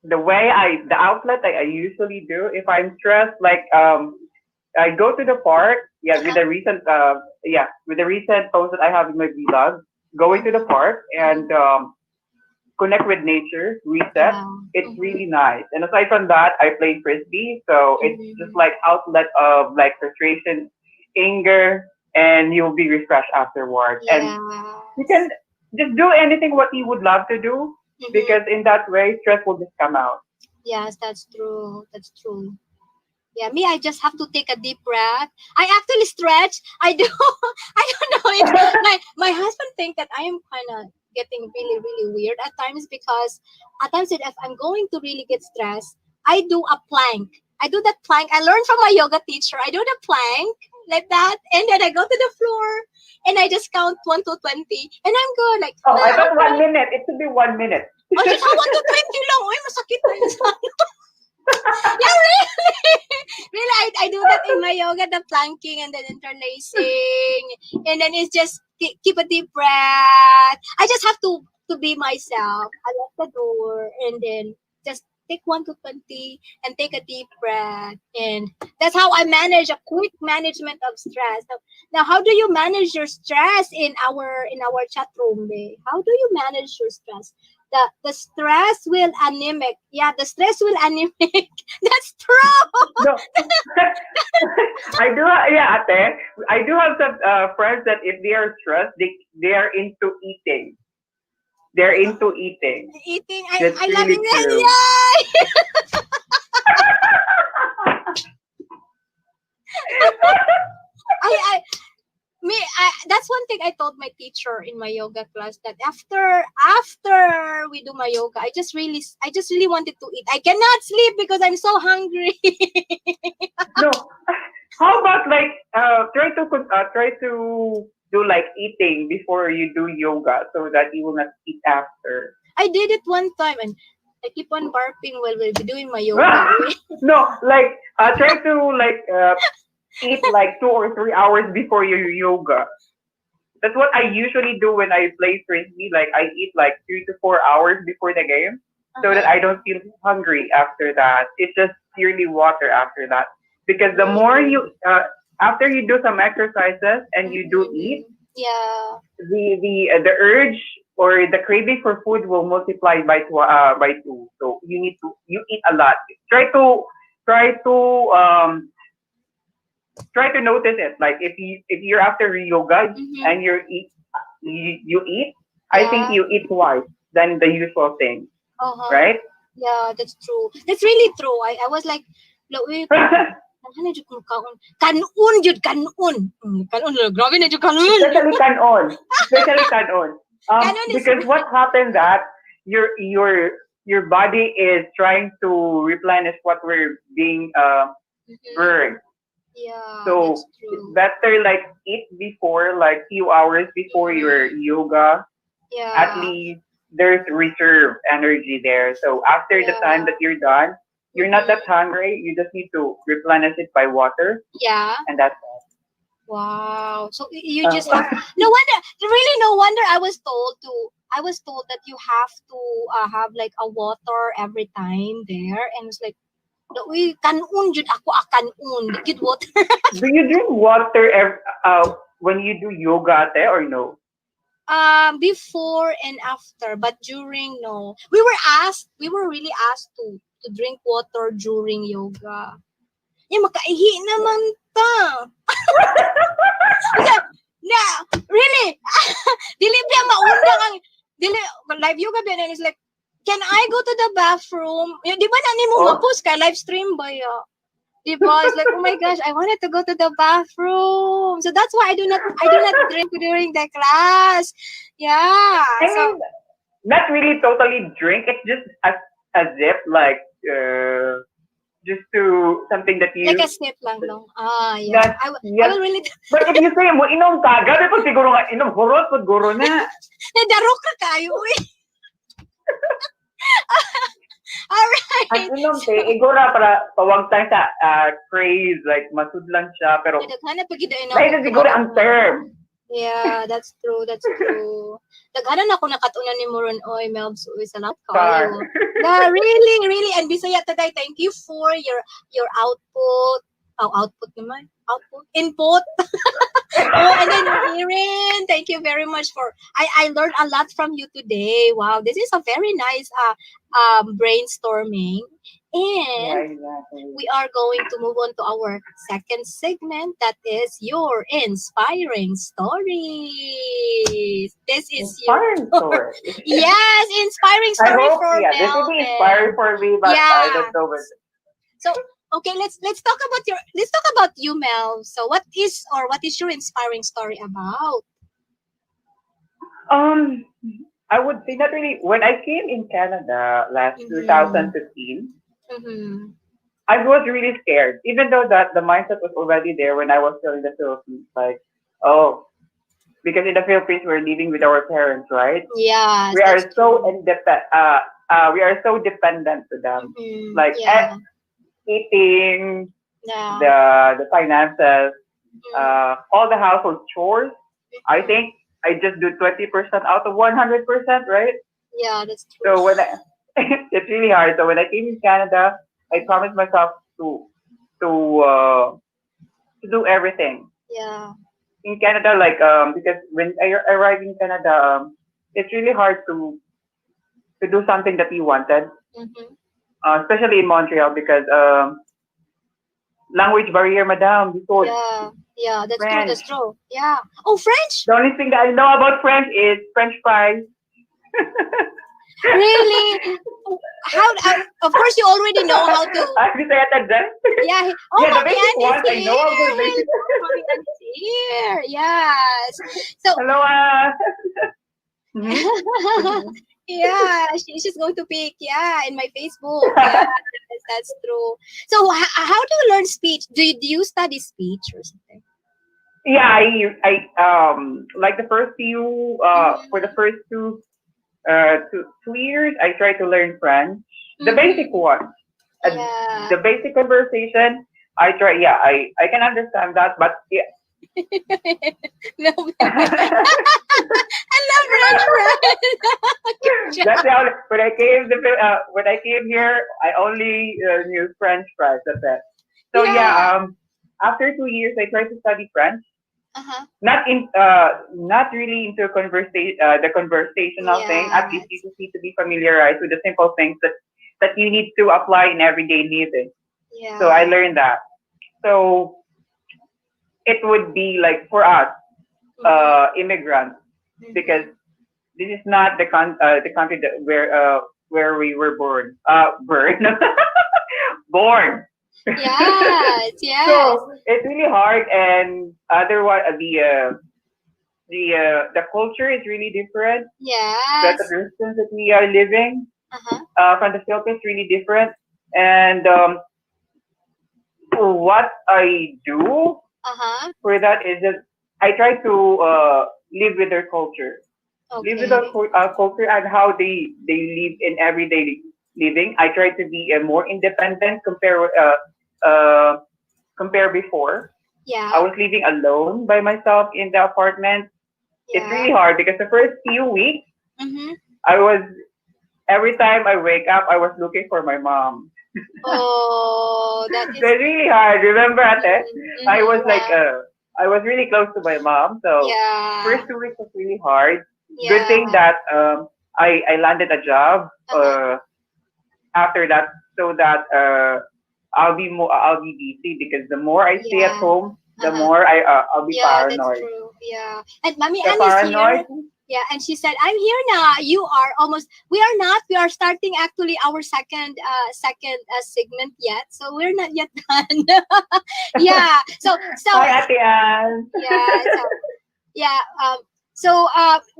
the outlet I usually do if I'm stressed, like I go to the park. Yeah, with Uh-huh. the recent with the recent post that I have in my vlog, going to the park and connect with nature, reset. Yeah. It's Mm-hmm. really nice. And aside from that, I play frisbee, so it's just Mm-hmm. like outlet of like frustration, anger, and you'll be refreshed afterwards. And you Yes. can just do anything what you would love to do Mm-hmm. because in that way, stress will just come out. Yes, that's true. That's true. Yeah, me, I just have to take a deep breath. I actually stretch. I do. I don't know. It's my husband think that I am kind of getting really really weird at times because at times if I'm going to really get stressed, I do a plank. I do that plank. I learned from my yoga teacher. I do the plank like that, and then I go to the floor and I just count 1 to 20, and I'm good. Like, Oh, I thought okay. 1 minute. It should be 1 minute. Oh, just how 1 to 20 lang. Uy, masakit na yun. Yeah, really. Really, I do that in my yoga, the planking and then interlacing. And then it's just keep a deep breath. I just have to be myself. I lock the door and then just take 1 to 20 and take a deep breath. And that's how I manage a quick management of stress. Now how do you manage your stress in our chat room, Bay? How do you manage your stress? The stress will anemic. Yeah, the stress will anemic. That's true. No. I do, yeah, ate. I do have some friends that if they are stressed, they are into eating. They're into eating. Eating, That's I loving really it. true. Yay! I that's one thing I told my teacher in my yoga class that after we do my yoga, I just really wanted to eat. I cannot sleep because I'm so hungry. No. How about like try to do like eating before you do yoga so that you will not eat after. I did it one time and I keep on barfing while we're doing my yoga. No, like try to like eat like 2 or 3 hours before your yoga. That's what I usually do when I play frisbee. Like I eat like 3 to 4 hours before the game, so that Uh-huh. I don't feel hungry after that. It's just purely water after that. Because the more Really? you after you do some exercises and you do eat, Mm-hmm. Yeah. the urge or the craving for food will multiply by two. So you eat a lot. Try to try to um try to notice it. Like if you're after yoga Mm-hmm. and you eat, I think Yeah. you eat twice than the usual thing, Uh-huh. right? Yeah, that's true. That's really true. I was like, lo, uy, ano jud kung kaon? Kanon jud kanon. Kanon lang. Grabe na jud kanon. Especially kanon, especially kanon. Kanon is Because what happened that your body is trying to replenish what we're being Mhm. burned. Yeah, So that's it's true. better like eat before like few hours before your Mhm. yoga. At Yeah. least there's reserve energy there. So after the time Yeah. that you're done, you're not that Mhm. hungry. You just need to replenish it by water, Yeah. and that's Wow. So you all. just have no wonder. Really, no wonder I was told that you have to have like a water every time there, and it's like, uy, kanon jud ako kanon. Di jud water. Do you drink water when you do yoga, ate, or no? Before and after, but during no. We were really asked to drink water during yoga. Yeah, makaihi naman ta. Kasi, na, really, dili biya maundang ang Dili, live yoga ba? And it's like, can I go to the bathroom? Di ba na ni mo Oh, ma-post ka? Live stream ba ya? Di ba? It's like, oh my gosh, I wanted to go to the bathroom. So that's why I do not drink during the class. Yeah. I So, mean, not really totally drink. It's just a zip, like just to something that like a you sip lang, no? Ah, yeah. that I yes. will really, But if you say mo inom ka, gabi pag siguro nga inom, hurot pag guro na. nadaro ka kayo, eh. Ang Alright. inom te, So, igora para pawag tayo sa craze, like masudlan siya, pero daghanan pag gid na dahil ko na siguro ang kumaon. term. Yeah, that's true. That's true. Daghanan ako nakatunan ni Moron Oy Melbs Uy salamat Char. kayo. Yeah, really, really. And Bisaya today, thank you for your output. Oh, output naman. Output. Input. Oh, and then Erin, thank you very much for I learned a lot from you today. Wow, this is a very nice brainstorming. Yeah, And exactly. we are going to move on to our second segment that is your inspiring stories. This is your Inspiring story. yes, inspiring I story hope, for yeah, this will be inspiring Melvin. for me, but I Yeah. don't know. But, So okay, let's talk about you, Mel. So what is your inspiring story about? um, I would say not really. When I came in Canada last Mm-hmm. 2015, Mm-hmm. I was really scared, even though that the mindset was already there when I was still in the Philippines. Like, oh, because in the Philippines we're living with our parents, right? Yes, We that's are so true. independent. We are so dependent to them. Mm-hmm. Like Yeah. eating, Yeah. the finances, Mm-hmm. all the household chores. I think I just do 20% out of 100%, right? Yeah, that's true. So when I, it's really hard. So when I came in Canada, I promised myself to uh, to do everything Yeah. in Canada. Like because when I arrived in Canada, it's really hard to do something that you wanted, Mm-hmm. especially in Montreal because language barrier, madam. Before Yeah. Yeah, that's true. French. That's true. Yeah. Oh, French? The only thing that I know about French is French fries. Really? How? Of course, you already know how to. Ah, Bisaya tanda. Yeah. Oh, Yeah, the Mommy basic Ann is ones I know of the here. basic. Hello, Mommy Ann is here. Yes. So, Hello, mhm. What do you mean? yeah, she's going to pick. Yeah, in my Facebook. Yeah, that's true. So, how do you learn speech? Do you study speech or something? Yeah, like the first few for the Mm-hmm. first two years I tried to learn French, the basic Mm-hmm. one, Yeah. the basic conversation. I try. Yeah, I can understand that, but yeah. No, I love French fries. Good That's job. the only, when I came here, I only knew French fries. That's it. So yeah, Yeah. after 2 years, I tried to study French. Uh-huh. Not really into the conversational thing. At least you Yes. just need to be familiarized with the simple things that you need to apply in everyday living. So I Yeah. learned that. So it would be like for us, Mm-hmm. immigrants, because Mm-hmm. this is not the country that where we were born, born. Yes. Yes. So it's really hard, and otherwise the culture is really different. The Yes. traditions that we are living Uh-huh. from the Philippines really different, and what I do Uh-huh. for that is that I try to live with their culture, live with Okay. culture and how they live in everyday living. I try to be more independent uh, compare before. I Yeah. was living alone by myself in the apartment. It's Yeah. really hard because the first few weeks Mm-hmm. I was every time I wake up I was looking for my mom. Oh, that So is. it's really hard. Remember, ate? Mm-hmm. I was Mm-hmm. like, Yeah. I was really close to my mom. So Yeah. first 2 weeks was really hard. Good Yeah. thing that I landed a job Uh-huh. after that, so that I'll be busy because the more I stay at Yeah. home, the Uh-huh. more I'll be Yeah, that's paranoid. true. Yeah. And Mommy The Ann is paranoid, here. Yeah, and she said, "I'm here now. You are almost. We are not. We are starting actually our second segment yet, so we're not yet done." Yeah. Hi, Ate Ann. Yeah. Yeah. So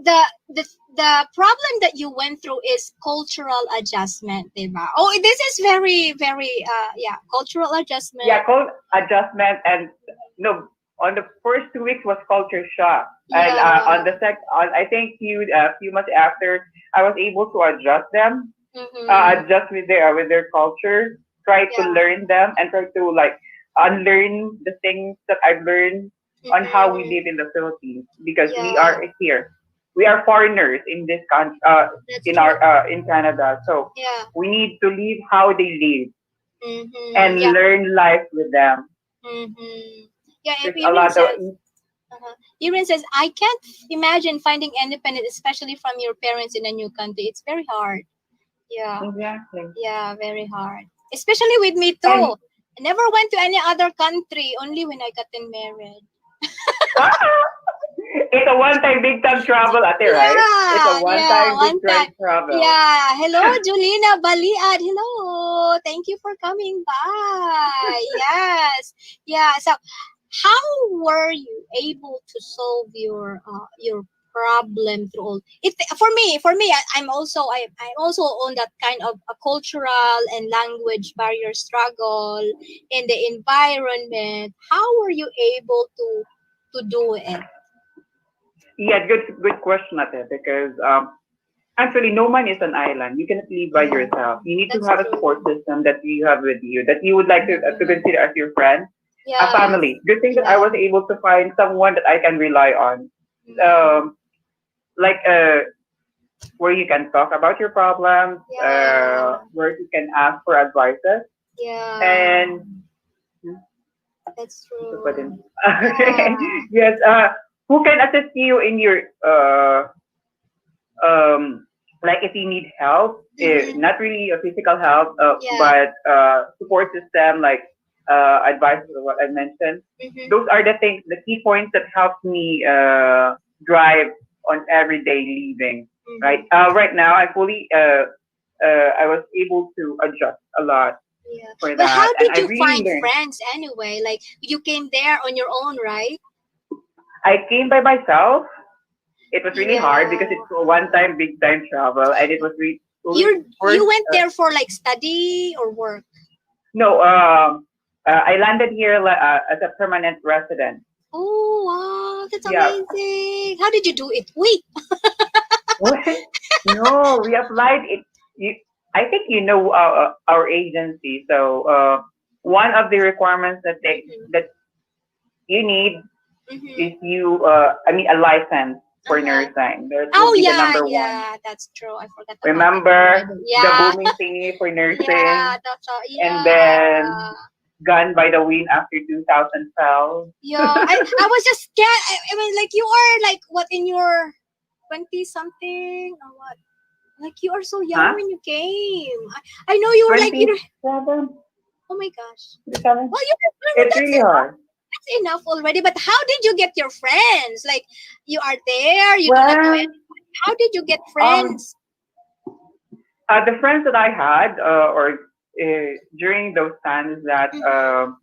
the problem that you went through is cultural adjustment, diba? Oh, this is very very yeah, cultural Yeah, adjustment. called adjustment, and no, on the first 2 weeks was culture shock, and Yeah. on the on I think few months after, I was able to adjust them, Mm-hmm. adjust with their culture, try to Yeah. learn them, and try to like unlearn the things that I've learned on how we Mm-hmm. live in the Philippines, because we Yeah. are here, we are foreigners in this country, That's in true. our in Canada, so Yeah. we need to live how they live Mm-hmm. and Yeah. learn life with them. Mm-hmm. Yeah. If There's a Irene lot of says, Irene says, I can't imagine finding independent, especially from your parents in a new country. It's very hard. Yeah. exactly. Yeah. Very hard. Especially with me too. And I never went to any other country. Only when I gotten married. it's a one-time big time travel, ate, right? It's a Yeah, yeah, one-time big one time. time travel. Yeah, hello, Julina Baliad. Hello, thank you for coming by. Yes, yeah. So, how were you able to solve your problem through all it? For me, I'm also on that kind of a cultural and language barrier struggle in the environment. How were you able to do it? Yeah, good question, ate, because actually no man is an island. You cannot live by Yeah, yourself. You need to that's have a support true. system that you have with you, that you would like to Mhm. consider as your friend, a Yes. family. Good thing that I Yeah. was able to find someone that I can rely on. Mm. Um, like where you can talk about your problems, Yeah. where you can ask for advices, Yeah. and That's ito pa din. true. Yeah. Yes, who can assist you in your like if you need help, Mm-hmm. not really a physical help, Yeah. but support system like advice or what I mentioned. Mm-hmm. Those are the things, the key points that help me drive on everyday living. Right. Mm-hmm. Right now, I was able to adjust a lot Yeah. for But that, how and did I you really find learned. friends anyway? Like you came there on your own, right? I came by myself. It was really hard because Yeah. it's a one-time, big-time travel, and it was You first. went there for like study or work? No, I landed here as a permanent resident. Oh wow, that's Yeah. amazing. How did you do it? Wait. What? No, we applied it. You, I think you know our agency. So one of the requirements Mm-hmm. that you need Mm-hmm. is I mean, a license for Uh-huh. nursing. That Oh would be the yeah, number one. yeah, that's true. I forgot about it Remember already. the Yeah, booming thingy for yeah, nursing, that's all. and Yeah, then gone by the wind after 2012. yeah. I was just scared. I mean, like you are like what in your 20 something or what? Like you are so young Huh? when you came. I know you were like you know. 27? Oh my gosh. 27? Well, you It's that's really enough. hard. That's enough already. But how did you get your friends? Like you are there. You do not know Well, anyone. How did you get um, friends? the friends that I had, or during those times that Mm-hmm.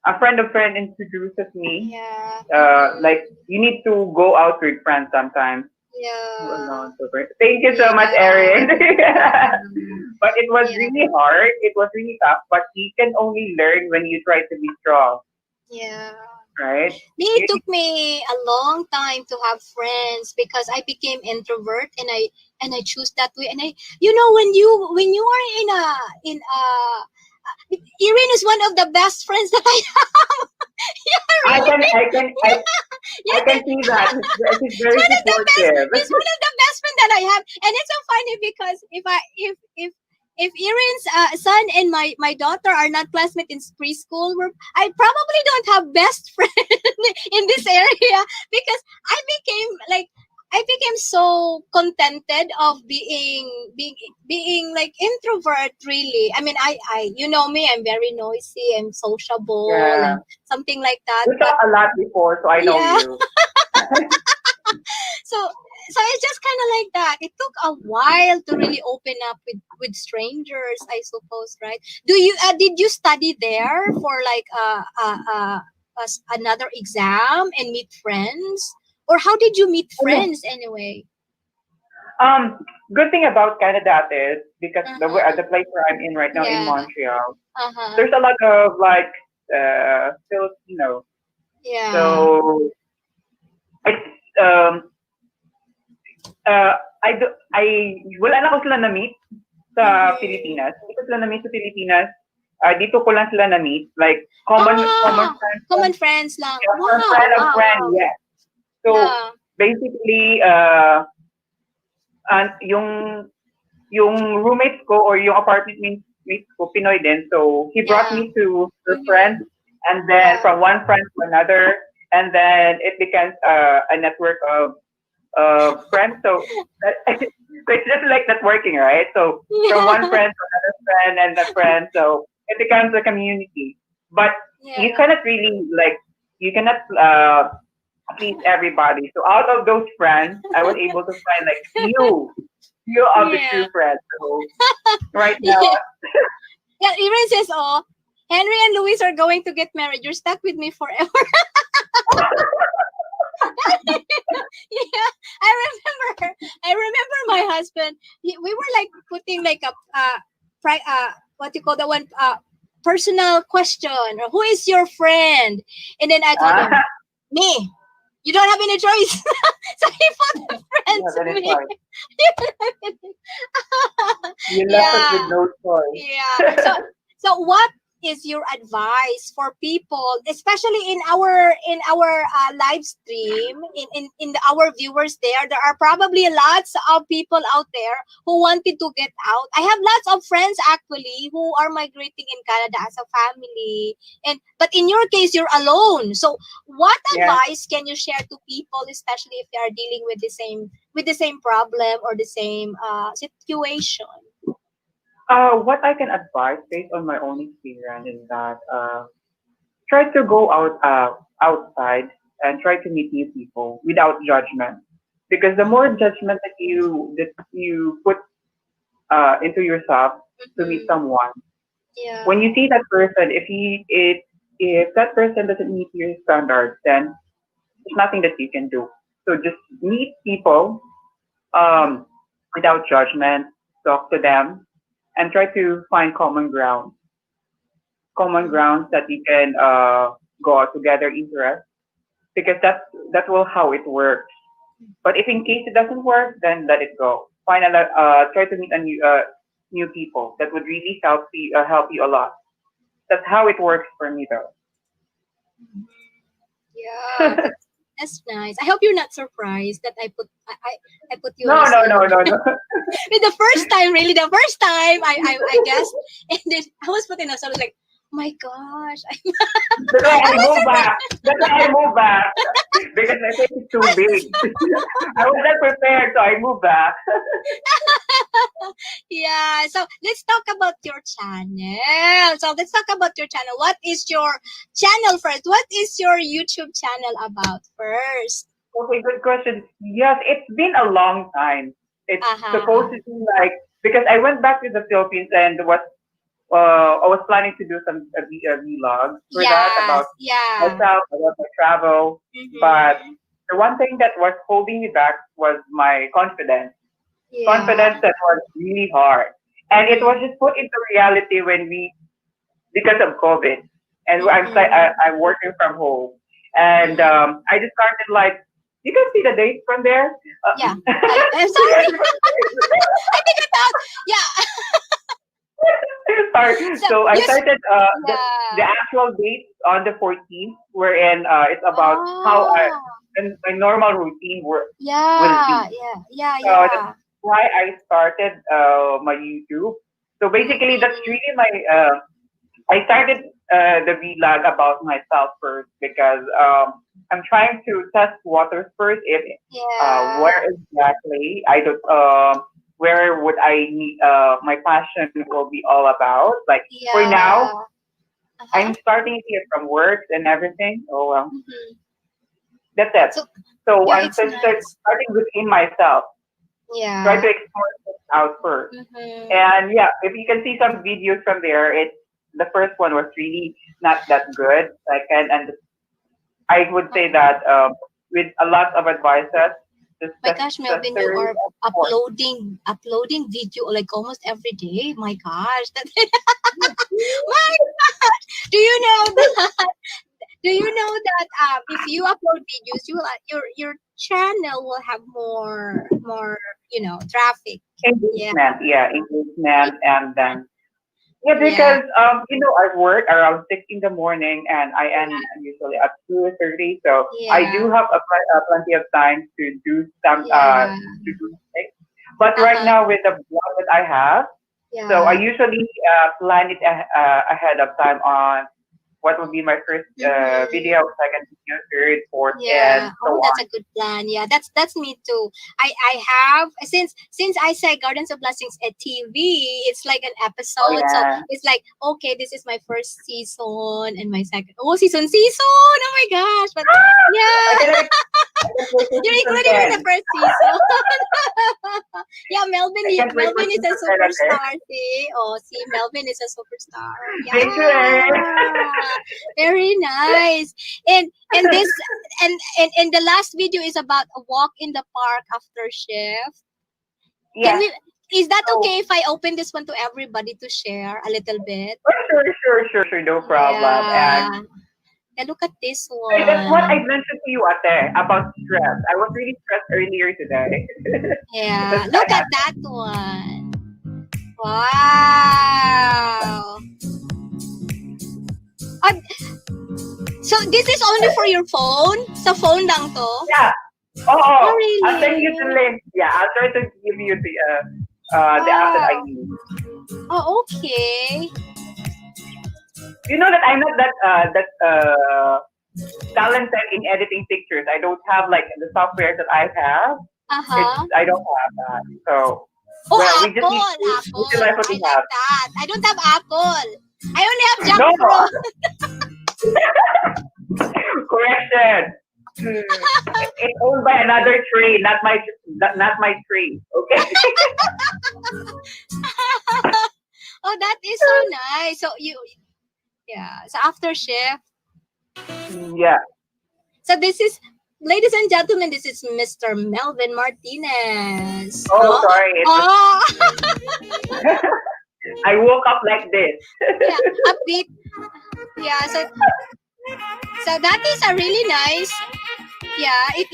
a friend of friend introduces me, Yeah. Mm-hmm. like you need to go out with friends sometimes. You Yeah. alone, so great. Thank you so much, Yeah. Erin. But it was Yeah. really hard. It was really tough. But you can only learn when you try to be strong, Yeah. right? Me, it You took me a long time to have friends because I became introvert and I choose that way. And I, you know, when you are in a Irene is one of the best friends that I have. Yeah, I can, really. I can, I, Yeah, I can see that. He's it's very one of the best. supportive. He's one of the best friends that I have, and it's so funny because if Erin's son and my daughter are not classmates in preschool, I probably don't have best friend in this area because I became like. I became so contented of being like introvert really. I mean I you know me, I'm very noisy and sociable Yeah. and something like that. We But talked a lot before, so I know yeah, you. so So it's just kind of like that. It took a while to really open up with strangers, I suppose, right? Do you did you study there for like another exam and meet friends, or how did you meet Oh, yeah. friends anyway? Good thing about Canada is because Uh the huh. place where I'm in right now in Yeah. Montreal, Uh huh. there's a lot of like Filipino. Yeah. So it's uh wala na ko sila na-meet sa Mm-hmm. Pilipinas. Hindi ko sila na-meet sa Pilipinas. Dito ko lang sila na-meet. Like common Ah, friends common friends lang. yeah, from Wow. friend of Wow. friend, Wow. yeah. So Yeah. basically and yung roommates ko or yung apartment mates ko Pinoy din. So he brought Yeah. me to her friends Mm-hmm. and then Yeah. from one friend to another and then it becomes a network of friends. So so it's just like networking, right? So from one Yeah. friend to another friend and a friend, so it becomes a community. But you Yeah. cannot really like you cannot please everybody. So out of those friends, I was able to find like few of the Yeah. true friends. So right now, Yeah. Yeah. Even says, "Oh, Henry and Louise are going to get married. You're stuck with me forever." Yeah. I remember. I remember my husband. We were like putting like a what you call that one personal question. Who is your friend? And then I told him, me. You don't have any choice. So he put the you friends have any me. choice. You left us with Yeah. no Yeah. choice. So what is your advice for people, especially in our live stream, our viewers there? There are probably lots of people out there who wanted to get out. I have lots of friends actually who are migrating in Canada as a family, and but in your case, you're alone. So what Yeah. advice can you share to people, especially if they are dealing with the same problem or the same situation? What I can advise based on my own experience is that try to go outside and try to meet new people without judgment. Because the more judgment that you put into yourself to meet Mhm. someone, when Yeah. you see that person, if that person doesn't meet your standards, then there's nothing that you can do. So just meet people um, without judgment, talk to them, and try to find common Mhm. grounds that you can go together interest because that will how it works. But if in case it doesn't work, then let it go. Try to meet a new people that would really help you a lot. That's how it works for me though. Yeah, that's nice. I hope you're not surprised that I put you No, as no, no, your no, no. the first time, really the first time I guess, and then I was put in a sort of like, oh my gosh, That's why I I was moved back. That's why I moved back because I think it's too big. I was not prepared, so I moved back. yeah. So let's talk about your channel. So let's talk about your channel. What is your channel first? What is your YouTube channel about first? Okay, good question. Yes, it's been a long time. It's supposed Uh-huh. to be like because I went back to the Philippines and I was planning to do some a vlog for that Yes, about yeah. myself, about my travel. But Mm-hmm. the one thing that was holding me back was my confidence. Yeah. Confidence that was really hard, and it was Mm-hmm. just put into reality when we because of COVID, and Mm-hmm. I'm working from home, and Mm-hmm. I just started like you can see the dates from there. Yeah. I'm sorry. I think I thought, yeah. Sorry. So So I you started the yeah. actual date on the 14th, wherein it's about how Oh. my normal routine will Yeah. be. Yeah. Yeah. So that's Yeah. why I started my YouTube. So basically, that's Mm-hmm. really my I started the vlog about myself first because I'm trying to test waters first. If Yeah. where exactly I don't where would I need my passion will be all about. Like for now, Yeah. Uh-huh. I'm starting here from work and everything. So Mm-hmm. That's it. So So yeah, I'm it's just nice. starting within myself. Try Yeah. to explore things out first. Mm-hmm. And yeah, if you can see some videos from there, it's the first one was really not that good. Second, and I would say that with a lot of advices, My gosh, the Melvin, you third are and fourth. uploading video like almost every day. My gosh, that my do you know that? Do you know that if you upload videos, you will your channel will have more traffic. Yeah, Engagement, yeah, engagement, and then yeah, yeah, because I work around 6 in the morning and I end usually at 2:30, so I yeah, do have plenty of time to do some yeah. things. But Uh right huh. now with the blog that I have, so I Yeah. usually plan it ahead of time on what would be my first Mm-hmm. video, second video, third, fourth, Yeah. and so Oh, that's on. a good plan. Yeah, that's me too. I have since I say Gardens of Blessings at TV, it's like an Oh episode. So yeah. it's like, okay, this is my first season and my second. Oh, season. Oh my gosh. But I yeah, can I can wait for you're season included in the 10. first season. Yeah, I can't wait for Melvin is a season 10, okay? superstar. See, oh, see, Melvin is a superstar. Thank you, Ed. Yeah, very nice. And this and the last video is about a walk in the park after shift. Can Yeah. we? Is that So, okay if I open this one to everybody to share a little bit? oh, sure, no problem. And Yeah. Yeah, look at this that's what I one. mentioned to you, Ate, about stress. I was really stressed earlier today. Yeah, That's look why at that one. Wow. Ah, so this is only for your phone? Sa phone lang to? yeah. Oh, I'll send you the really? link. Yeah, I'll try to give you the app that I Wow. use. Oh, okay. You know that I'm not that talented in editing pictures. I don't have like the software that I have. Uh-huh. I don't have that. So Oh, well, we just need Apple. to Apple. utilize what I we like have. that. I don't have Apple. I only have No, jackfruit. correction. It's owned by another tree, not my tree. Okay. Oh, that is so nice. So yeah. So after shift. Yeah. So this is, ladies and gentlemen, this is Mr. Melvin Martinez. Oh, Oh, sorry. oh. I woke up like this. Yeah, upbeat. Yeah, so that is a really nice. Yeah, it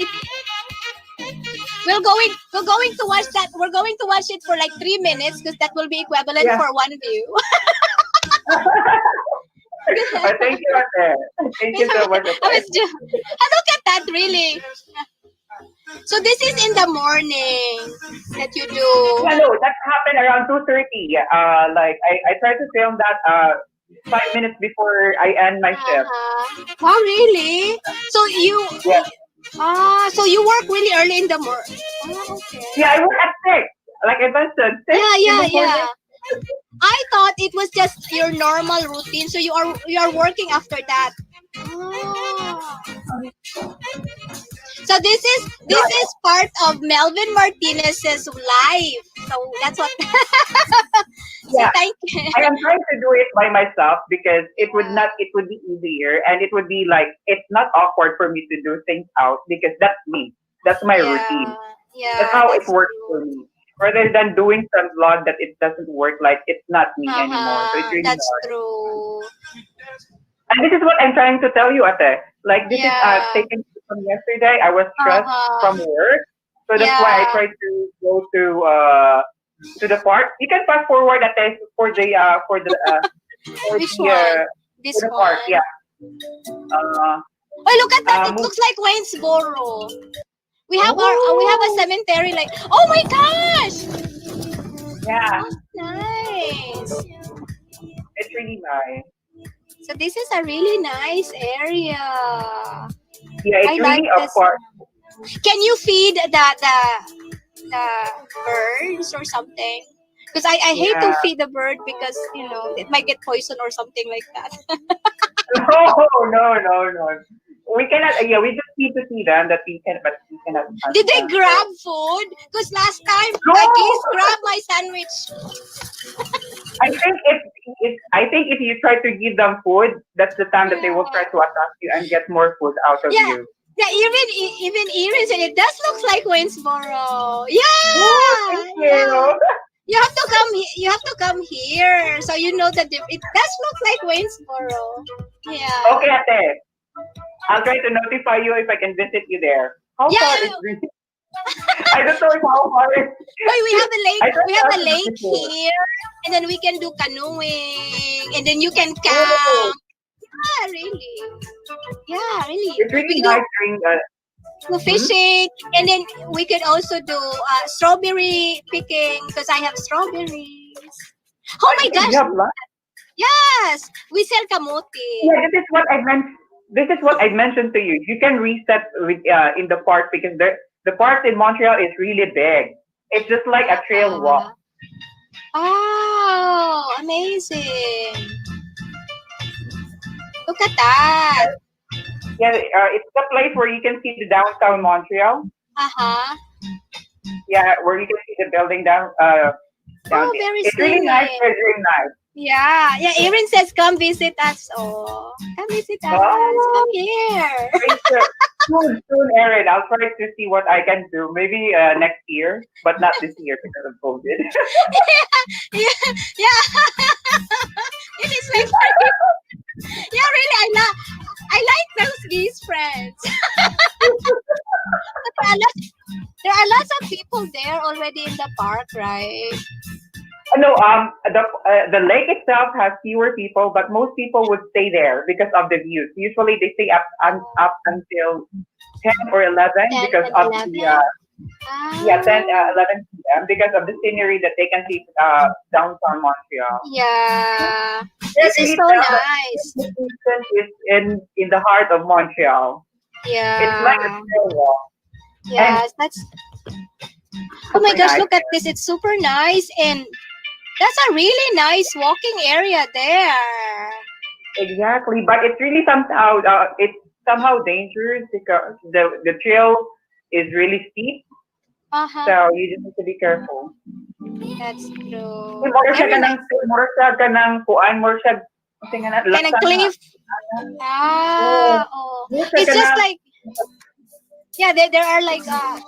we're going to watch that. We're going to watch it for like 3 minutes because that will be equivalent Yeah. for one view. Thank you, Ate. Thank you so much, I Ate. was just, look at that really. So this is in the morning that you do. Yeah, no, that happened around 2:30. Like I tried to film that 5 minutes before I end my shift. Uh-huh. Wow, really? So Yeah. so you work really early in the morning. Oh, okay. Yeah, I work at 6. Like I mentioned, 6 Yeah, in yeah, the yeah. morning. I thought it was just your normal routine, so you are working after that. Oh. So No, this is part of Melvin Martinez's life. So that's what. So yeah, thank you. I am trying to do it by myself because Yeah, it would be easier and it would be like it's not awkward for me to do things out because that's me. That's my yeah, routine. That's yeah. how it That's works true. for me. Rather than doing some vlog that it doesn't work, like it's not me anymore. So it's Uh-huh. really That's hard. true. And this is what I'm trying to tell you, Ate. Like this is Yeah. taken from yesterday. I was stressed from Uh-huh. work, so that's why I Yeah. tried to go to the park. You can fast forward, Ate, for Which the one? for This the park. one. Yeah. Uh, Oh, look at that! It move. looks like Waynesboro. We have a Oh, cemetery. Like, oh my gosh! yeah. Oh, nice. It's really nice. So this is a really nice area. Yeah, I it's like really a this park. one. Can you feed the birds or something? Because I hate to Yeah. feed the bird because it might get poisoned or something like that. No, no. We cannot. Yeah, we just need to see them that we can, but we cannot touch Did they them. grab food? Because last time, No, Case grabbed my sandwich. I think if you try to give them food, that's the time that they will Yeah. try to attack you and get more food out of Yeah. you. Yeah, even Erin said it does look like Waynesboro. Oh, thank Yeah, yeah. you. You have to come. You have to come here, so you know that it does look like Waynesboro. Yeah, Okay, ate. I'll try to notify you if I can visit you there. How far is yeah. this? I don't know if how far is. Oh, we have a lake. I tried We to have ask a you lake before. here, and then we can do canoeing, and then you can Oh, camp. Yeah, really. Yeah, really. it's We really can do nice during hmm? fishing, and then we could also do strawberry picking because I have strawberries. Oh my You gosh! have lunch? Yes, we sell kamote. Yeah, this is what I meant. This is what I mentioned to you. You can reset with in the park because the park in Montreal is really big. It's just like a trail walk. Uh, oh, amazing! Look at that. Yeah, it's the place where you can see the downtown Montreal. Uh huh. Yeah, where you can see the building down. Oh, very It's really nice. scenic. It's really nice. Yeah, yeah. Erin says, "Come visit us." Oh, come visit us. Come Oh, here. great. Soon, Erin. I'll try to see what I can do. Maybe next year, but not this year because of COVID. Yeah, yeah. It is like, yeah, really. I like those geese friends. But there are lots of people there already in the park, right? No, the lake itself has fewer people, but most people would stay there because of the views. Usually, they stay up until 10 or 11 10 because and of the 11. yeah 10 Ah, 11 p.m. because of the scenery that they can see downtown Montreal. yeah. You can This is really so tell that nice. this location is in the heart of Montreal. It's like a Yeah. trail walk and Yes, that's. Oh my super gosh, nice. look at this. It's super nice, and that's a really nice walking area there. Exactly, but it's really somehow dangerous because the trail is really steep, Uh huh. so you just need to be careful. That's true. Mura Very siya nice. ka ng kuan, mura siya, kasi nga na, Kind of laksana. cliff. Oo. Ah, oh. Mura siya It's ka na, just like, yeah, there are like, ano,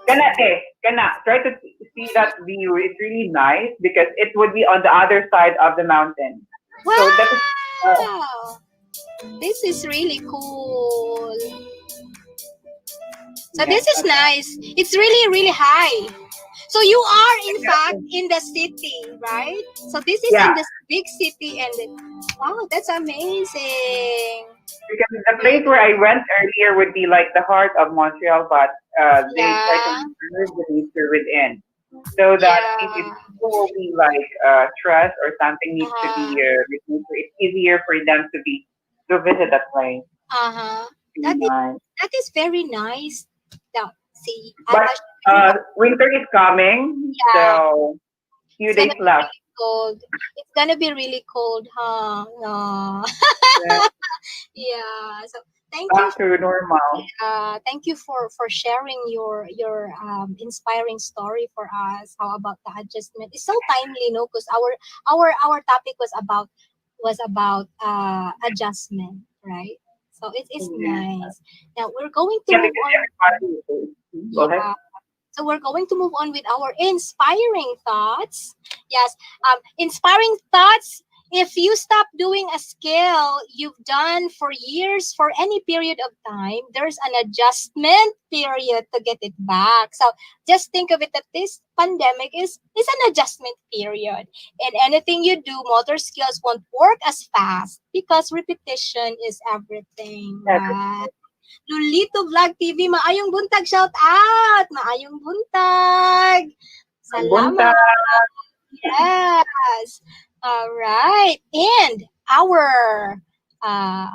kana eh, kana, try to see that view. It's really nice because it would be on the other side of the mountain. So that is, wow. This is really cool. So yeah, this is nice. It's really, really high. So you are in fact exactly. in the city, right? So this is Yeah, in this big city, and wow, that's amazing. because the place Really. where I went earlier would be like the heart of Montreal, but they try to Yeah, preserve the nature within, so that if yeah. people will be like stressed or something needs to be Uh-huh. removed, it's easier for them to visit that place. Uh-huh. Really That is nice. that is very nice. Now, see, But I show you. winter is coming, Yeah, so few it's gonna days be left. really cold. It's gonna be really cold, huh? No. Yeah, Yeah. So thank you. back to normal. Thank you for sharing your inspiring story for us. How about the adjustment? It's so timely, no? Because our topic was about adjustment, right? So it is Yeah, nice. Now we're going to yeah, move because on. everybody go ahead. Yeah. So we're going to move on with our inspiring thoughts. Yes, inspiring thoughts. If you stop doing a skill you've done for years for any period of time, there's an adjustment period to get it back. So just think of it that this pandemic is an adjustment period. And anything you do, motor skills won't work as fast because repetition is everything, Yeah, right? Lulito Vlog TV, maayong buntag, shout out! Maayong buntag! bunta. Salamat! Yes! Alright. And our uh,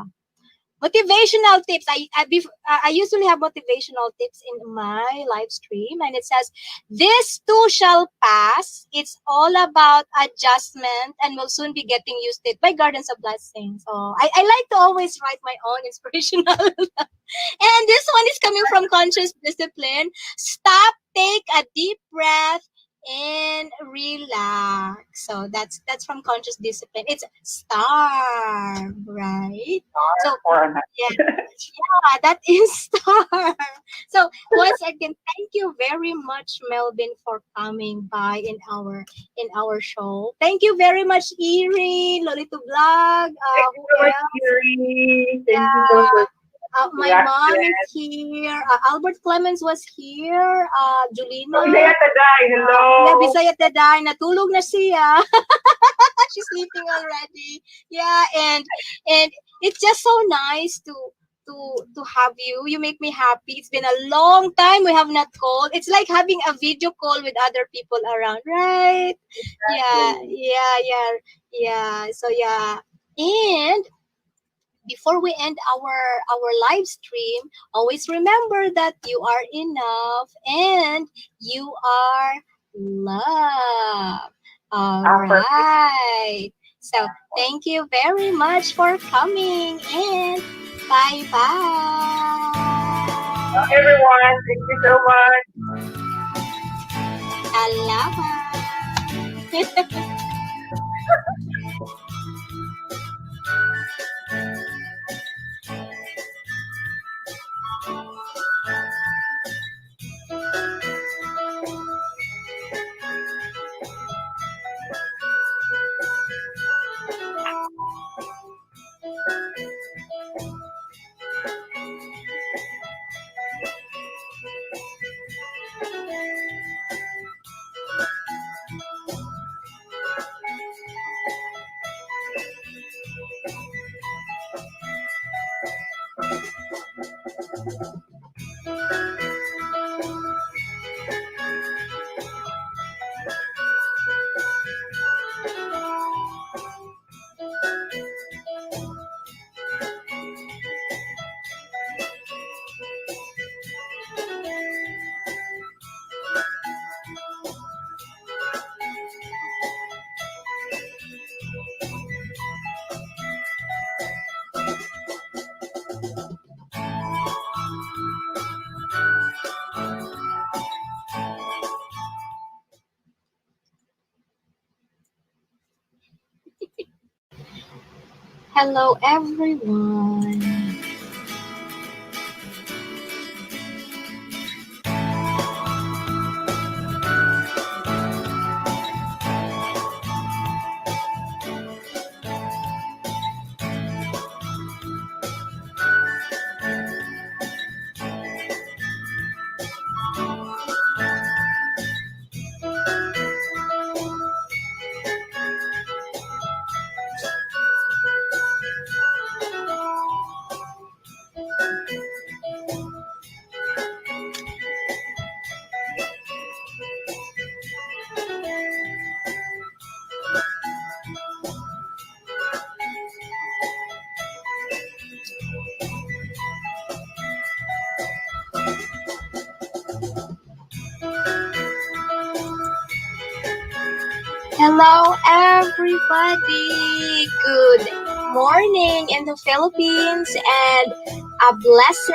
Motivational tips. I usually have motivational tips in my live stream, and it says, "This too shall pass. It's all about adjustment, and will soon be getting used to it." By Gardens of Blessing. So I like to always write my own inspirational. And this one is coming from Conscious Discipline. Stop, take a deep breath, and relax. So that's from Conscious Discipline. It's star, right? So For a yeah, yeah, that is star. So once again, thank you very much, Melvin, for coming by in our show. Thank you very much, Erie, Lolito Vlog. Thank you Who so much, else? Yuri. Thank you so Yeah. much for the My mom is accent. here. Albert Clemens was here. Isaiah Julina. Taday, Yeah, hello. Bisaya Taday. Natulog na siya. She's sleeping already. Yeah, and it's just so nice to have you. You make me happy. It's been a long time we have not called. It's like having a video call with other people around, right? Yeah, Exactly. yeah, yeah, yeah. So yeah. And before we end our live stream, always remember that you are enough and you are loved. All Perfect. right. So thank you very much for coming, and bye bye. Everyone, thank you so much. Salamat. Hello everyone. Hello, everybody. Good morning in the Philippines and a blessed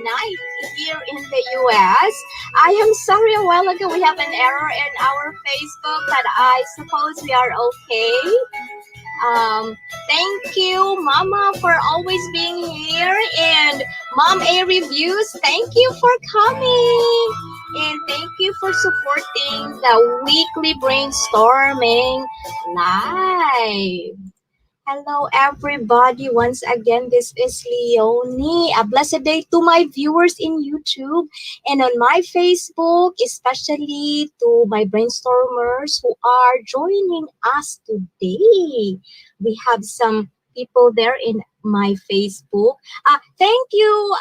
night here in the US. I am sorry, a while ago we have an error in our Facebook, but I suppose we are okay. Thank you, Mama, for always being here, and Mom A Reviews. Thank you for coming, and thank you for supporting the weekly brainstorming live. Hello, everybody. Once again, this is Leonie. A blessed day to my viewers in YouTube and on my Facebook, especially to my brainstormers who are joining us today. We have some people there in my Facebook. Thank you,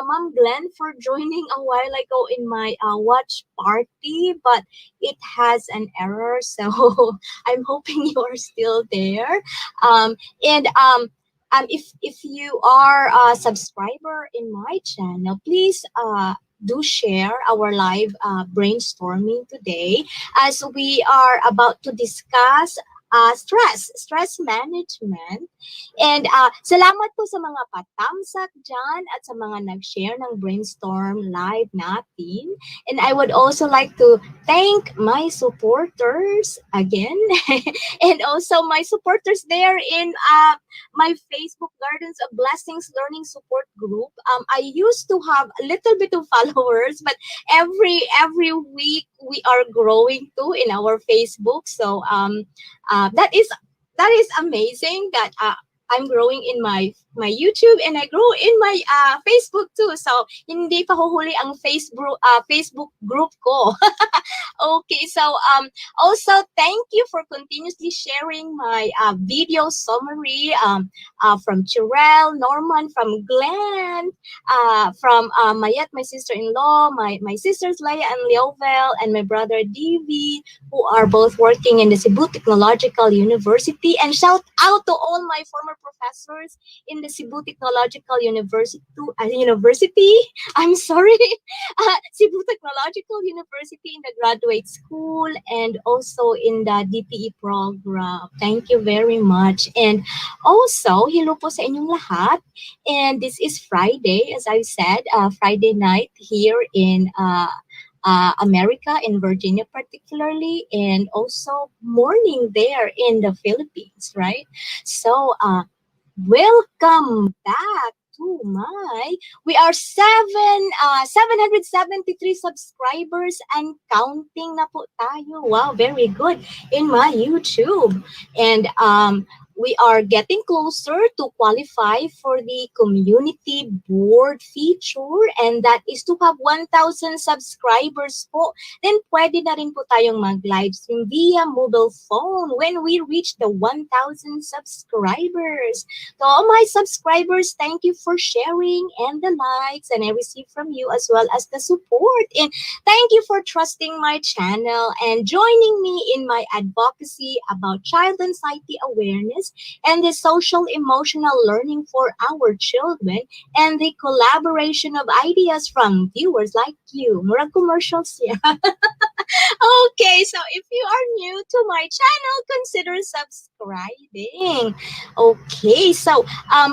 Mom Glenn, for joining a while ago in my watch party, but it has an error, so I'm hoping you are still there. And if you are a subscriber in my channel, please do share our live brainstorming today, as we are about to discuss stress management. And salamat po sa mga patamsak dyan at sa mga nag-share ng brainstorm live natin. And I would also like to thank my supporters again and also my supporters there in my Facebook Gardens of Blessings Learning Support Group. I used to have a little bit of followers, but every week we are growing too in our Facebook. So that is amazing that I'm growing in my YouTube, and I grow in my Facebook too. So hindi pa huhuli ang Facebook group ko. Okay, so also thank you for continuously sharing my video summary from Chirel, Norman, from Glenn, from Mayat, my sister-in-law, my sisters Leia and Leovel, and my brother Divi, who are both working in the Cebu Technological University. And shout out to all my former professors in the Cebu Technological University. I'm sorry, Cebu Technological University in the graduate school and also in the DPE program. Thank you very much. And also, hello po sa inyong lahat. And this is Friday, as I said, Friday night here in America, in Virginia particularly, and also morning there in the Philippines, right? So, welcome back to my, we are 773 subscribers and counting na po tayo. Wow, very good in my YouTube. And we are getting closer to qualify for the community board feature, and that is to have 1,000 subscribers po. Then pwede na rin po tayong mag-live stream via mobile phone when we reach the 1,000 subscribers. To all my subscribers, thank you for sharing and the likes, and I receive from you as well as the support. And thank you for trusting my channel and joining me in my advocacy about child anxiety awareness and the social emotional learning for our children, and the collaboration of ideas from viewers like you. Murag commercials here. Okay, so if you are new to my channel, consider subscribing. Okay, so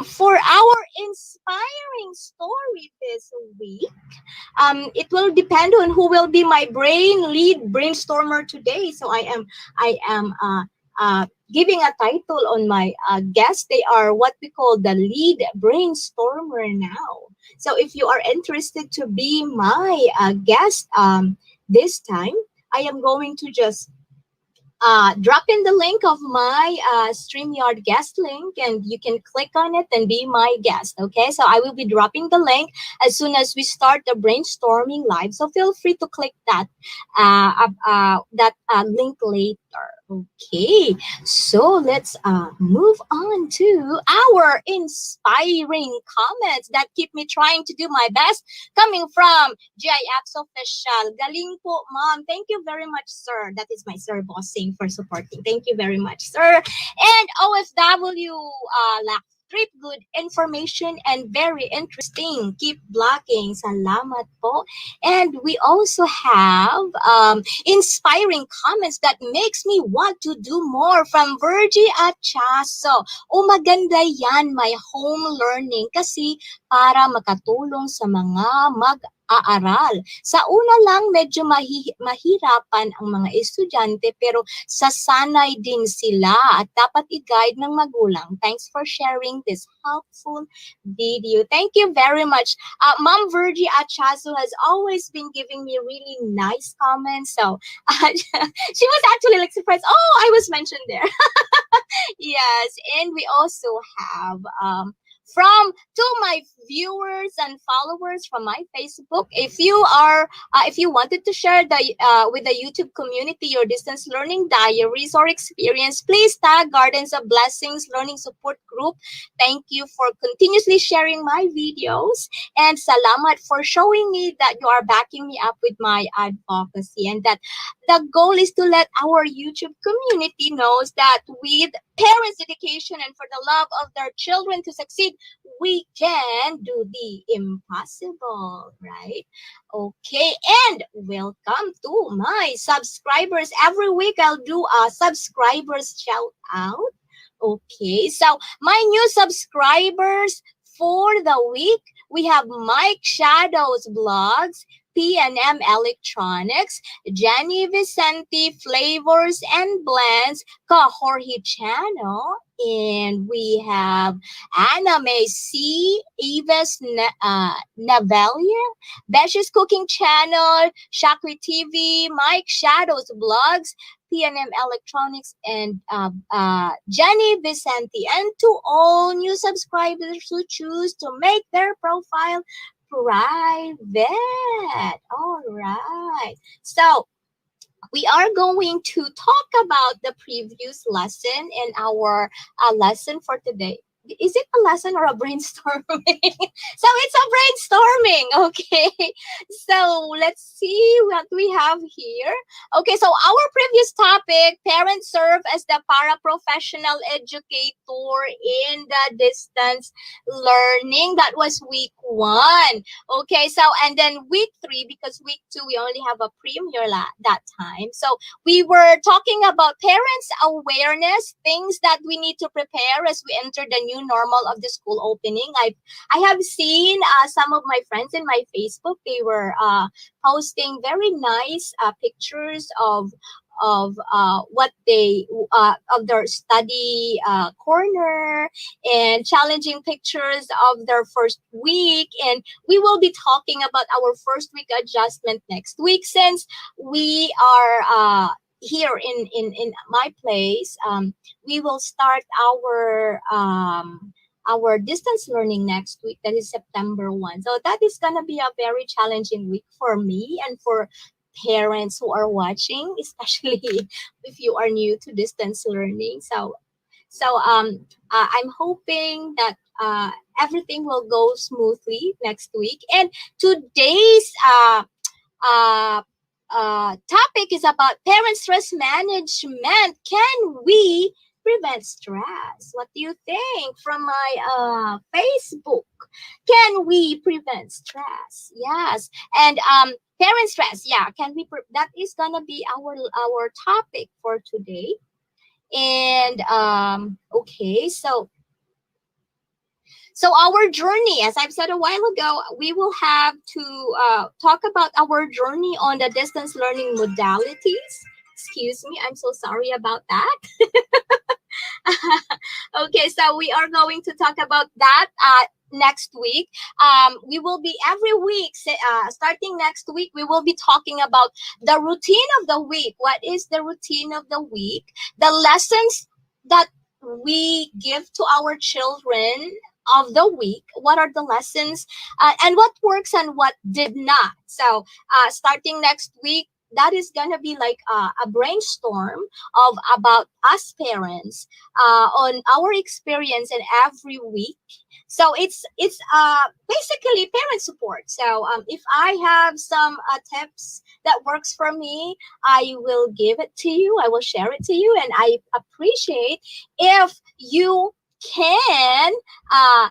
for our inspiring story this week, it will depend on who will be my lead brainstormer today. So I am giving a title on my guests. They are what we call the lead brainstormer now. So if you are interested to be my guest this time, I am going to just drop in the link of my StreamYard guest link, and you can click on it and be my guest. Okay, so I will be dropping the link as soon as we start the brainstorming live. So feel free to click that link later. Okay, so let's move on to our inspiring comments that keep me trying to do my best. Coming from GIF's official. Galing po, mom. Thank you very much, sir. That is my sir bossing for supporting. Thank you very much, sir. And OFW, trip, good information and very interesting. Keep blocking. Salamat po. And we also have inspiring comments that makes me want to do more from Virgie Achaso. O maganda yan, my home learning, kasi para makatulong sa mga mag-aaral. Sa una lang, medyo mahirapan ang mga estudyante, pero sasanay din sila at dapat i-guide ng magulang. Thanks for sharing this helpful video. Thank you very much. Mom Virgie Achazo has always been giving me really nice comments. So she was actually like surprised. Oh, I was mentioned there. Yes, and we also have from to my viewers and followers from my Facebook. If you wanted to share with the YouTube community your distance learning diaries or experience, please tag Gardens of Blessings Learning Support Group. Thank you for continuously sharing my videos, and salamat for showing me that you are backing me up with my advocacy, and that the goal is to let our YouTube community knows that with parents' dedication and for the love of their children to succeed, we can do the impossible, right? Okay, and welcome to my subscribers. Every week I'll do a subscribers shout out. Okay, so my new subscribers for the week, we have Mike Shadows Blogs, P&M Electronics, Jenny Vicente Flavors and Blends, Jorge Channel, and we have Anime C, Eva's Navalia, Besh's Cooking Channel, Shakri TV, Mike Shadows Blogs, P&M Electronics, and Jenny Vicente. And to all new subscribers who choose to make their profile private. All right. So we are going to talk about the previous lesson and our lesson for today. Is it a lesson or a brainstorming? So it's a brainstorming. Okay. So let's see what we have here. Okay. So our previous topic, parents serve as the paraprofessional educator in the distance learning. That was week 1. Okay, so and then week 3, because week 2 we only have a premiere that time. So we were talking about parents' awareness, things that we need to prepare as we enter the new normal of the school opening. I have seen some of my friends in my Facebook. They were posting very nice pictures of what they of their study corner, and challenging pictures of their first week. And we will be talking about our first week adjustment next week, since we are here in my place. We will start our distance learning next week, that is September 1. So that is going to be a very challenging week for me and for parents who are watching, especially if you are new to distance learning. So I'm hoping that everything will go smoothly next week. And today's uh, topic is about parent stress management. Can we prevent stress? What do you think from my Facebook? Can we prevent stress? Yes. And parent stress. Yeah. Can we? That is gonna be our topic for today. And okay, so our journey, as I've said a while ago, we will have to talk about our journey on the distance learning modalities. Excuse me, I'm so sorry about that. Okay, so we are going to talk about that next week. We will be every week, starting next week, we will be talking about the routine of the week. What is the routine of the week? The lessons that we give to our children of the week. What are the lessons and what works and what did not? So starting next week, that is gonna be like a brainstorm of about us parents on our experience in every week. So it's basically parent support. So if I have some tips that works for me, I will give it to you. I will share it to you, and I appreciate if you can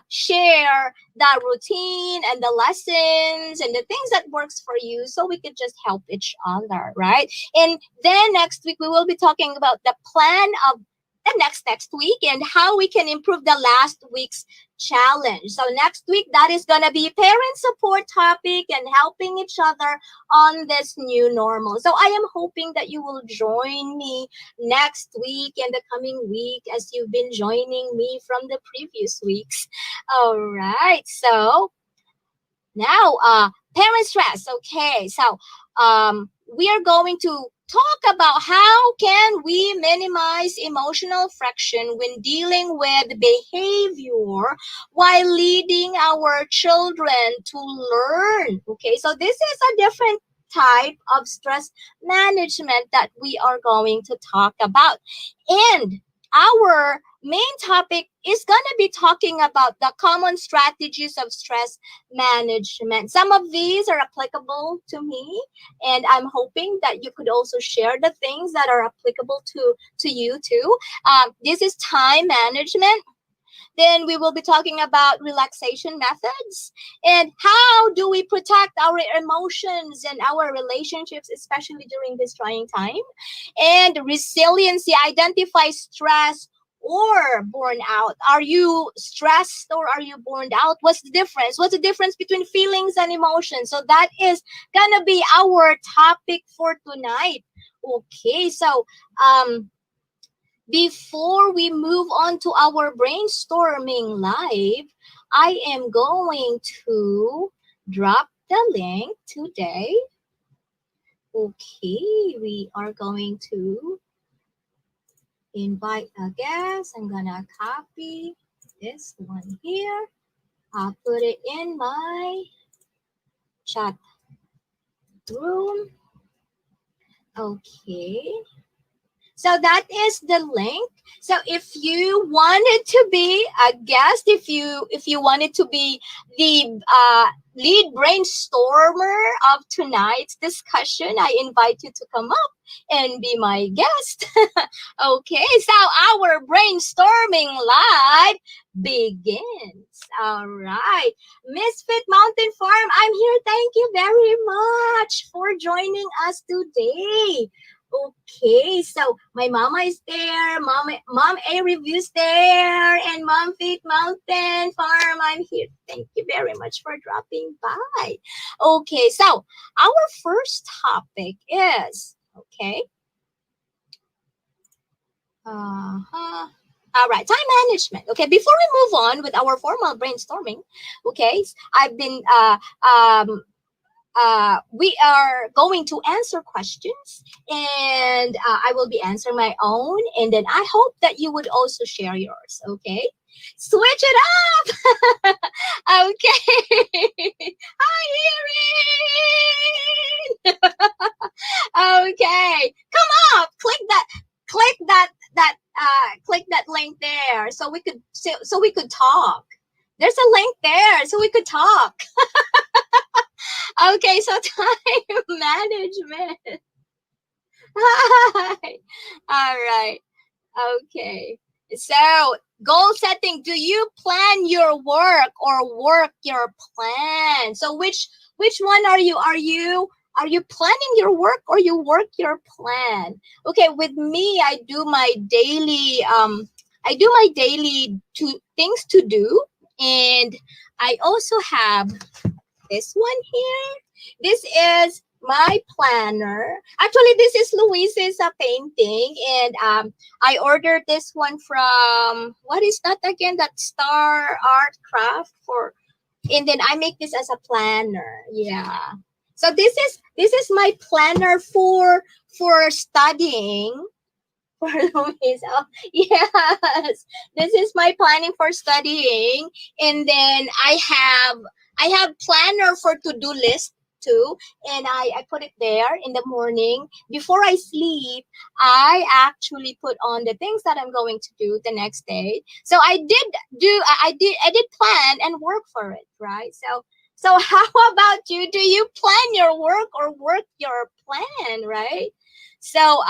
share the routine and the lessons and the things that works for you, so we could just help each other, right? And then next week we will be talking about the plan of the next week and how we can improve the last week's challenge. So next week, that is going to be parent support topic and helping each other on this new normal. So I am hoping that you will join me next week and the coming week, as you've been joining me from the previous weeks. All right. So now, parent stress. Okay, so we are going to talk about how can we minimize emotional friction when dealing with behavior while leading our children to learn. Okay, so this is a different type of stress management that we are going to talk about. And our main topic is going to be talking about the common strategies of stress management. Some of these are applicable to me, and I'm hoping that you could also share the things that are applicable to you too. This is time management. Then we will be talking about relaxation methods and how do we protect our emotions and our relationships, especially during this trying time. And resiliency, identify stress or burnout. Are you stressed or are you burned out? What's the difference? What's the difference between feelings and emotions? So that is gonna be our topic for tonight. Okay, so before we move on to our brainstorming live, I am going to drop the link today. Okay, we are going to invite a guest. I'm gonna copy this one here. I'll put it in my chat room. Okay. So that is the link. So if you wanted to be a guest, if you wanted to be the lead brainstormer of tonight's discussion, I invite you to come up and be my guest. Okay, so our brainstorming live begins. All right. Misfit Mountain Farm, I'm here. Thank you very much for joining us today. Okay, so my mama is there, mom A reviews there, and Mom Feet Mountain Farm, I'm here. Thank you very much for dropping by. Okay, so our first topic is all right, time management. Okay, before we move on with our formal brainstorming, okay, I've been we are going to answer questions, and I will be answering my own, and then I hope that you would also share yours. Okay, switch it up. Okay. Hi, Erin. Okay, come up. Click that link there, so we could talk. There's a link there, so we could talk. Okay, so time management. Hi. All right. Okay. So, goal setting. Do you plan your work or work your plan? So which one are you? Are you planning your work or you work your plan? Okay, with me I do my daily things to do, and I also have this one here. This is my planner. Actually, this is Luis's painting, and I ordered this one from, what is that again? That Star Art Craft for, and then I make this as a planner. Yeah. So this is my planner for studying. For Luis. Oh, yes. This is my planning for studying, and then I have planner for to-do list too, and I put it there in the morning before I sleep. I actually put on the things that I'm going to do the next day. So I did plan and work for it, right? So how about you? Do you plan your work or work your plan, right? So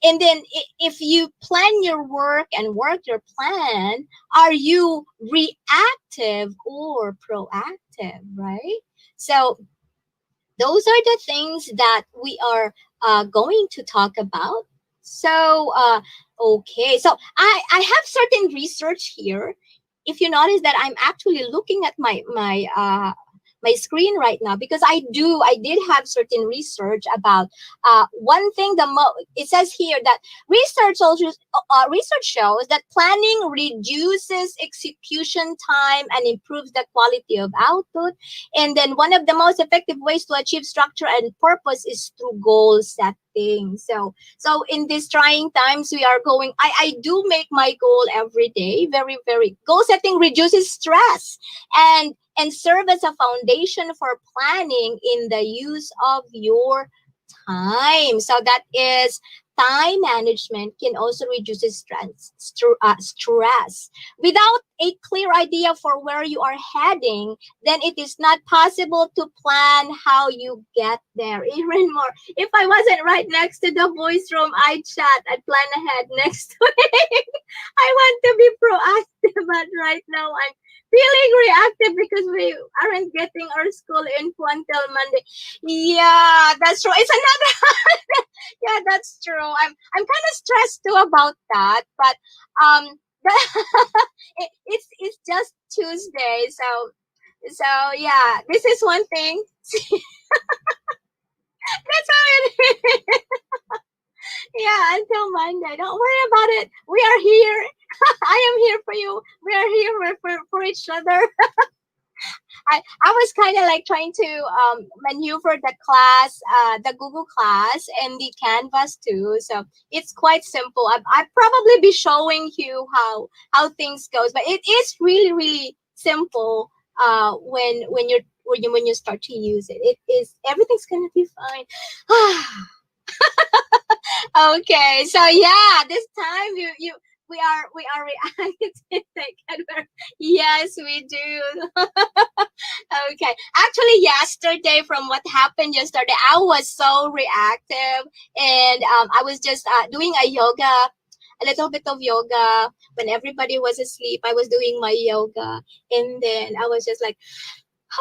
and then if you plan your work and work your plan, are you reactive or proactive, right? So those are the things that we are going to talk about. So okay, so I have certain research here. If you notice that I'm actually looking at my screen right now, because I did have certain research about one thing. It says here that research shows that planning reduces execution time and improves the quality of output. And then one of the most effective ways to achieve structure and purpose is through goal setting. So in these trying times, we are going. I do make my goal every day. Very, very goal setting reduces stress and serve as a foundation for planning in the use of your time. So that is time management can also reduce stress. Without a clear idea for where you are heading, then it is not possible to plan how you get there. Even more, if I wasn't right next to the voice room, I'd chat, I'd plan ahead next week. I want to be proactive, but right now I'm feeling reactive because we aren't getting our school info until Monday. Yeah, that's true. It's another. Yeah, that's true. I'm kind of stressed too about that, but um, it's just Tuesday, so yeah, this is one thing. That's how it is. Yeah, until Monday. Don't worry about it. We are here. I am here for you. We are here for each other. I was kind of like trying to maneuver the class, the Google class, and the Canvas too. So it's quite simple. I probably be showing you how things goes, but it is really simple. When you start to use it, it is everything's gonna be fine. Okay, so yeah, this time we are reacting. Yes, we do. Okay. Actually, yesterday, from what happened yesterday, I was so reactive, and I was just doing a little bit of yoga. When everybody was asleep, I was doing my yoga, and then I was just like,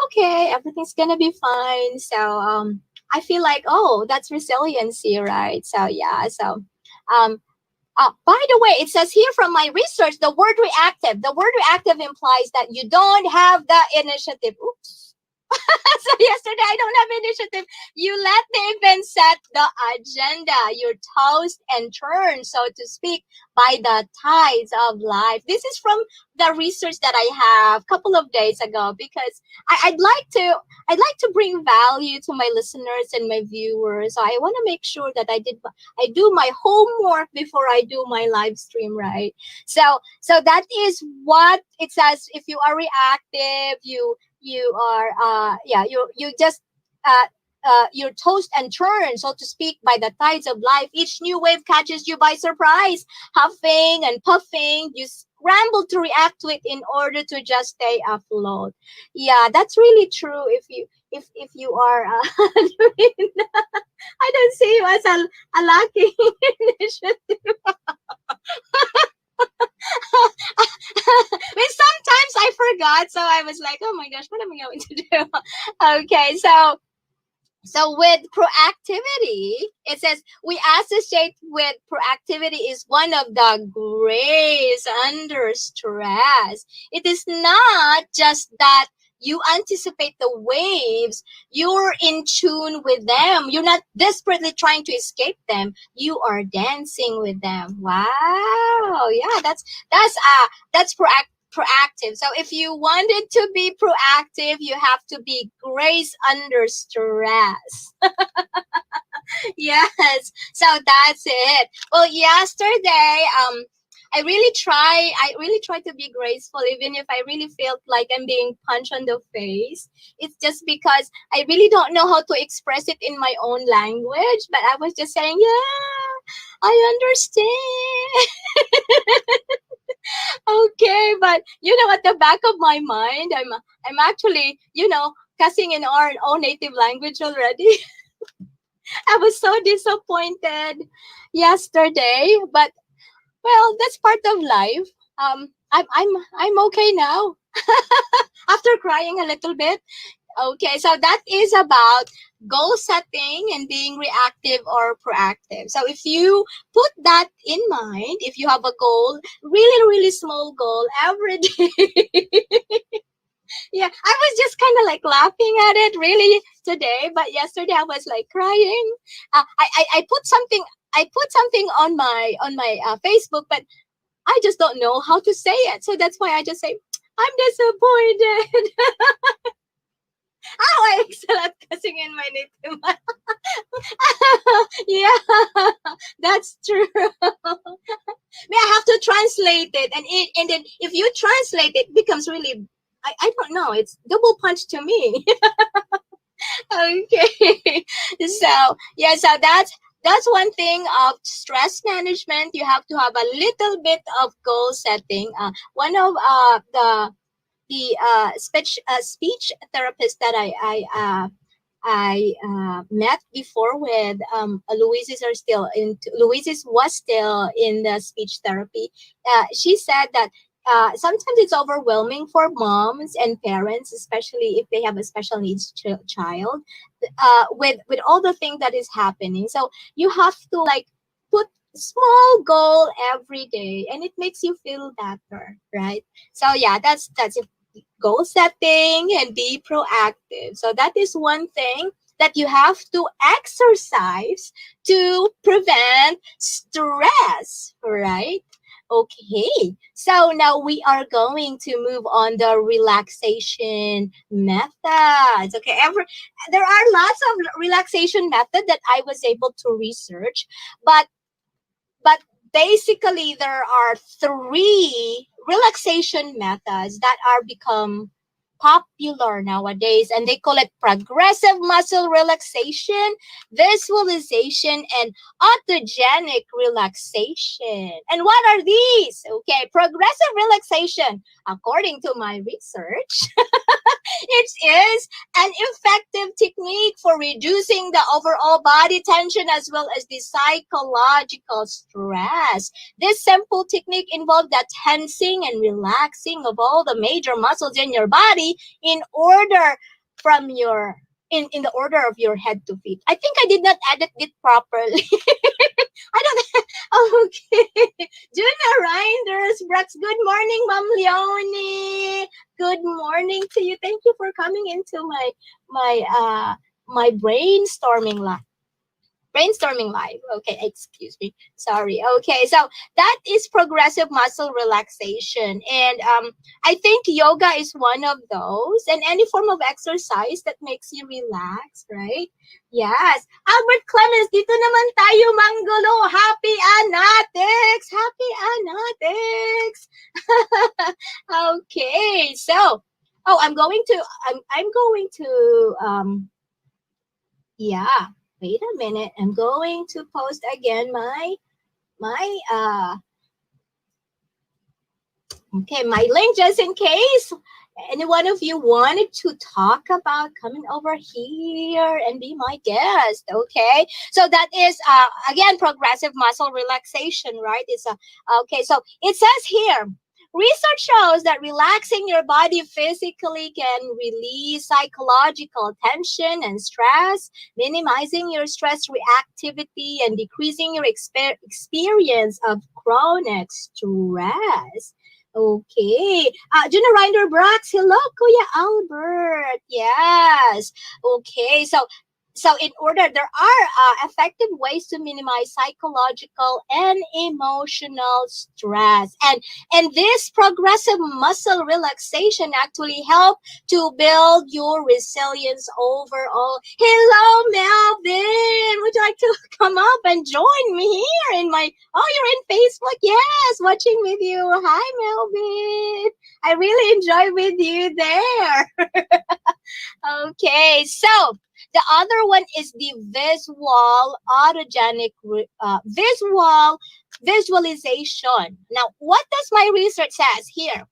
okay, everything's gonna be fine. So I feel like, oh, that's resiliency, right? So yeah, so um. By the way, it says here from my research, the word reactive. The word reactive implies that you don't have the initiative. Oops. So yesterday I don't have initiative. You let the event set the agenda. You toast and turn, so to speak, by the tides of life. This is from the research that I have a couple of days ago, because I'd like to bring value to my listeners and my viewers. So I want to make sure that I do my homework before I do my live stream, right? So that is what it says. If you are reactive, you are yeah, you just uh you toast and turn, so to speak, by the tides of life. Each new wave catches you by surprise. Huffing and puffing, you scramble to react to it in order to just stay afloat. Yeah, that's really true. If you are doing that. I don't see you as a lacking initiative. But sometimes I forgot, so I was like, oh my gosh, what am I going to do? Okay, so with proactivity, it says we associate with proactivity is one of the grace under stress. It is not just that you anticipate the waves, you're in tune with them. You're not desperately trying to escape them. You are dancing with them. Wow. Yeah, that's proactive. So if you wanted to be proactive, you have to be grace under stress. Yes. So that's it. Well, yesterday, I really try to be graceful, even if I really felt like I'm being punched on the face. It's just because I really don't know how to express it in my own language, but I was just saying, yeah, I understand. Okay, but at the back of my mind, I'm actually, cussing in our own native language already. I was so disappointed yesterday, but well, that's part of life. I'm okay now after crying a little bit. Okay, so that is about goal setting and being reactive or proactive. So if you put that in mind, if you have a goal, really small goal every day. Yeah, I was just kind of like laughing at it really today, but yesterday I was like crying. I put something on my Facebook, but I just don't know how to say it, so that's why I just say I'm disappointed. Oh, I excel at cussing in my native. Yeah, that's true. May I have to translate it, and then if you translate it, becomes really. I don't know. It's double punch to me. Okay. So yeah, so that's one thing of stress management. You have to have a little bit of goal setting. One of the speech therapist that I met before with Louise's are still in Louise's was still in the speech therapy. She said that sometimes it's overwhelming for moms and parents, especially if they have a special needs child, with all the thing that is happening. So you have to like put small goal every day, and it makes you feel better, right? So yeah, that's it. Goal setting and be proactive. So that is one thing that you have to exercise to prevent stress, right? Okay, so now we are going to move on the relaxation methods. Okay, there are lots of relaxation method that I was able to research, but but basically there are three relaxation methods that are become popular nowadays, and they call it progressive muscle relaxation, visualization, and autogenic relaxation. And what are these? Okay, progressive relaxation, according to my research, it is an effective technique for reducing the overall body tension as well as the psychological stress. This simple technique involves the tensing and relaxing of all the major muscles in your body in order from your in the order of your head to feet. I think I did not edit it properly. I don't. Okay. Juna Reinders, Brax. Good morning, Ma'am Leonie. Good morning to you. Thank you for coming into my brainstorming live. Okay, excuse me. Sorry. Okay, so that is progressive muscle relaxation. And I think yoga is one of those. And any form of exercise that makes you relax, right? Yes. Albert Clemens, dito naman tayo manggulo. Happy Anatics! Happy Anatics! Okay, so, oh, I'm going to, yeah, wait a minute. I'm going to post again my okay, my link just in case any one of you wanted to talk about coming over here and be my guest. Okay, so that is again progressive muscle relaxation, right? It's a okay. So it says here, research shows that relaxing your body physically can release psychological tension and stress, minimizing your stress reactivity and decreasing your experience of chronic stress. Okay. Juna Rinder Brax, hello, Kuya Albert. Yes. Okay. So in order, there are effective ways to minimize psychological and emotional stress, and this progressive muscle relaxation actually help to build your resilience overall. Hello, Melvin. Would you like to come up and join me here in my? Oh, you're in Facebook. Yes, watching with you. Hi, Melvin. I really enjoy with you there. Okay, so the other one is the visual autogenic visualization. Now, what does my research says here?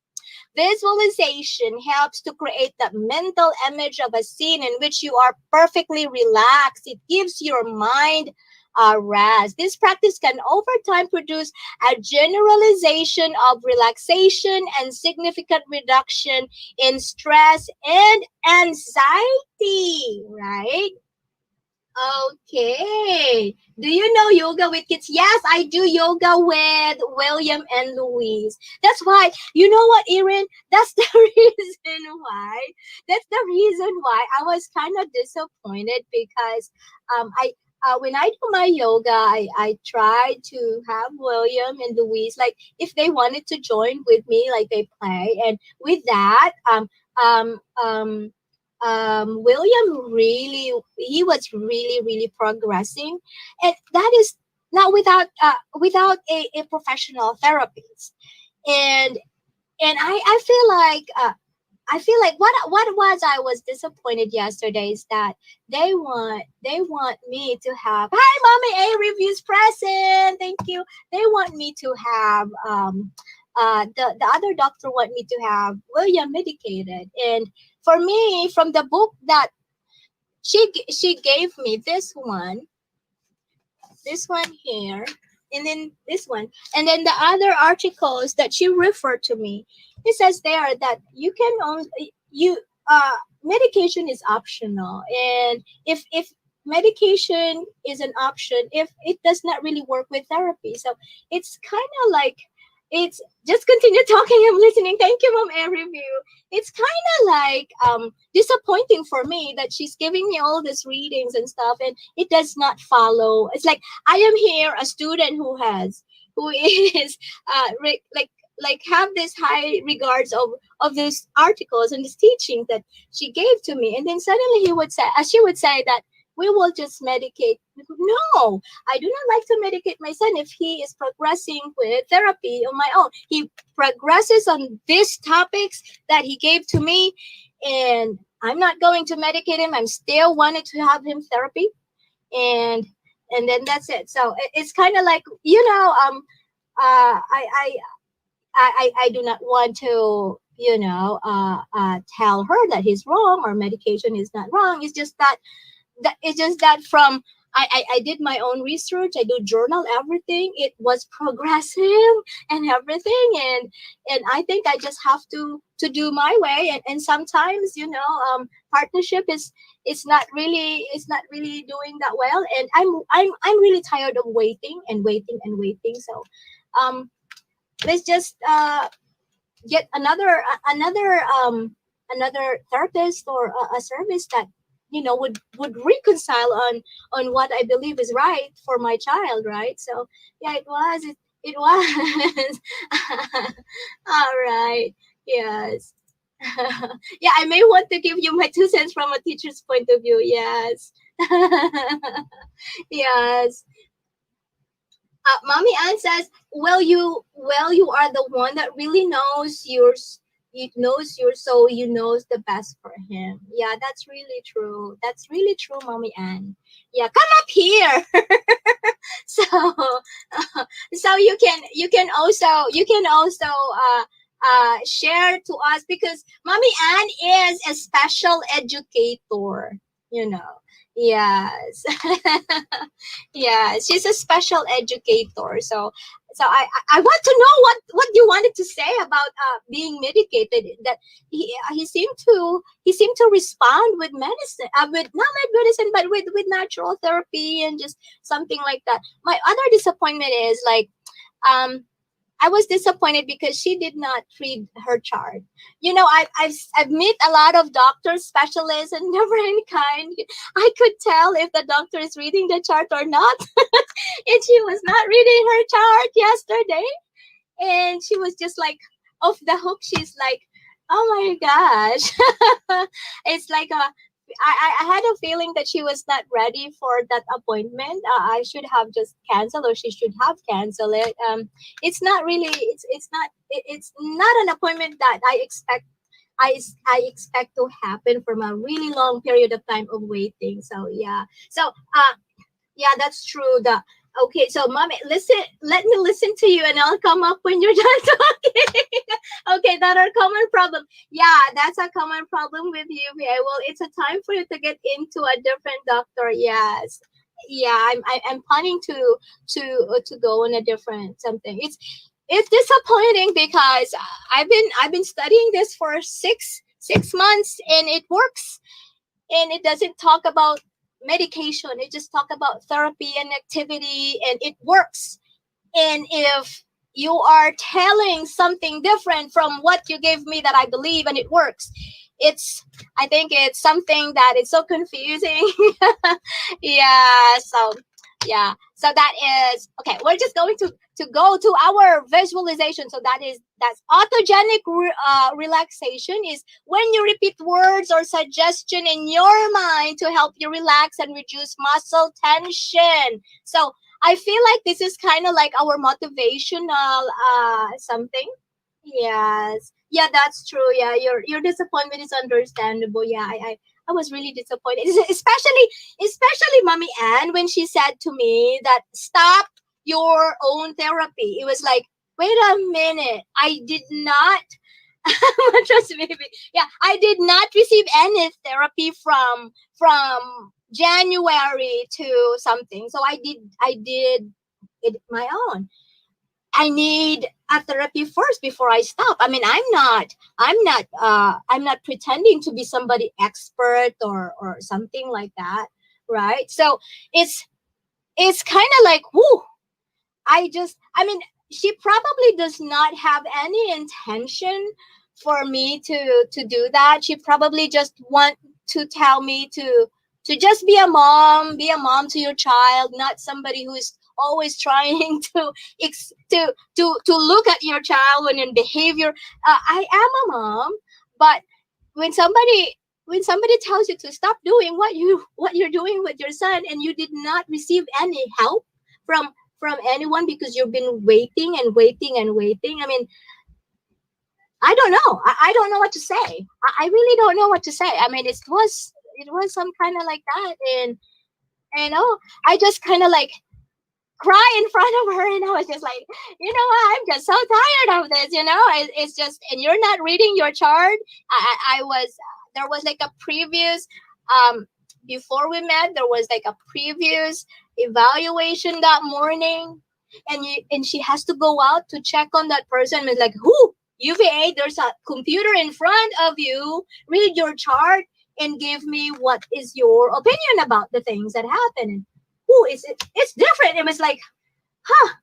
Visualization helps to create the mental image of a scene in which you are perfectly relaxed. It gives your mind a rest. This practice can over time produce a generalization of relaxation and significant reduction in stress and anxiety, right? Okay. Do you know yoga with kids? Yes, I do yoga with William and Louise. That's why, you know what, Erin? That's the reason why. That's the reason why I was kind of disappointed because I when I do my yoga, I try to have William and Louise, like if they wanted to join with me, like they play. And with that, um, um, William really he was really progressing, and that is not without a professional therapist, and I feel like I feel like I was disappointed yesterday is that they want me to have, hi mommy A reviews present, thank you. They want me to have the other doctor want me to have William medicated, and for me, from the book that she gave me, this one here, and then this one, and then the other articles that she referred to me, it says there that you can only you medication is optional, and if medication is an option, if it does not really work with therapy, so it's kind of like, it's just continue talking, I'm listening, thank you mom and review. It's kind of like disappointing for me that she's giving me all these readings and stuff, and it does not follow. It's like I am here, a student who is have this high regards of these articles and these teachings that she gave to me, and then suddenly she would say that we will just medicate. No, I do not like to medicate my son if he is progressing with therapy on my own. He progresses on these topics that he gave to me, and I'm not going to medicate him. I'm still wanting to have him therapy, and then that's it. So it's kind of like, I do not want to tell her that he's wrong or medication is not wrong. It's just that it's just that from I did my own research. I do journal everything. It was progressive and everything, and I think I just have to do my way. And sometimes partnership is not really doing that well, and I'm really tired of waiting and waiting and waiting. So let's just get another therapist or a service that would reconcile on what I believe is right for my child, right? So yeah, it was all right. Yes. Yeah, I may want to give you my 2 cents from a teacher's point of view. Yes. Yes. Mommy Ann says, "Well, you are the one that really knows yours. It knows your soul. You knows the best for him." Yeah, that's really true. That's really true, Mommy Ann. Yeah, come up here. So, so you can also share to us, because Mommy Ann is a special educator. You know. Yes. Yeah, she's a special educator. So I want to know what you wanted to say about being medicated. That he seemed to respond with medicine, with not with medicine, but with natural therapy and just something like that. My other disappointment is like, um I was disappointed because she did not read her chart. I've met a lot of doctors, specialists, and never any kind. I could tell if the doctor is reading the chart or not. And she was not reading her chart yesterday. And she was just like off the hook. She's like, oh my gosh. It's like I had a feeling that she was not ready for that appointment. I should have just canceled, or she should have canceled it. It's not really. It's not an appointment that I expect to happen from a really long period of time of waiting. So yeah. So yeah, that's true. Okay, so mommy, listen. Let me listen to you, and I'll come up when you're done talking. Okay, that our common problem. Yeah, that's a common problem with you. Okay, well, it's a time for you to get into a different doctor. Yes. Yeah, I'm planning to go on a different something. It's disappointing because I've been studying this for six months, and it works, and it doesn't talk about medication. It just talk about therapy and activity, and it works. And if you are telling something different from what you gave me that I believe and it works, I think it's something that is so confusing. Yeah, so that is okay. We're just going to go to our visualization. So that's autogenic relaxation is when you repeat words or suggestion in your mind to help you relax and reduce muscle tension. So I feel like this is kind of like our motivational something. Yes. Yeah, that's true. Yeah, your disappointment is understandable. Yeah, I was really disappointed, especially Mommy Ann when she said to me that stop your own therapy. It was like, wait a minute, I did not. Trust me, baby. Yeah, I did not receive any therapy from January to something. So I did it my own. I need a therapy first before I stop. I mean, I'm not pretending to be somebody expert or something like that, right? So it's it's kind of like, whoo, I mean, she probably does not have any intention for me to do that. She probably just want to tell me to just be a mom to your child, not somebody who's always trying to look at your child when in behavior. I am a mom, but when somebody tells you to stop doing what you're doing with your son, and you did not receive any help from anyone because you've been waiting and waiting and waiting. I mean, I don't know. I don't know what to say. I really don't know what to say. I mean, it was some kind of like that, and oh, I just kind of like cry in front of her, and I was just like, you know what? I'm just so tired of this. It's just, and you're not reading your chart. I was There was like a previous um before we met. There was like a previous evaluation that morning, and she has to go out to check on that person. It's like, who? UVA, there's a computer in front of you. Read your chart and give me what is your opinion about the things that happen. Ooh, it's different. It was like, huh,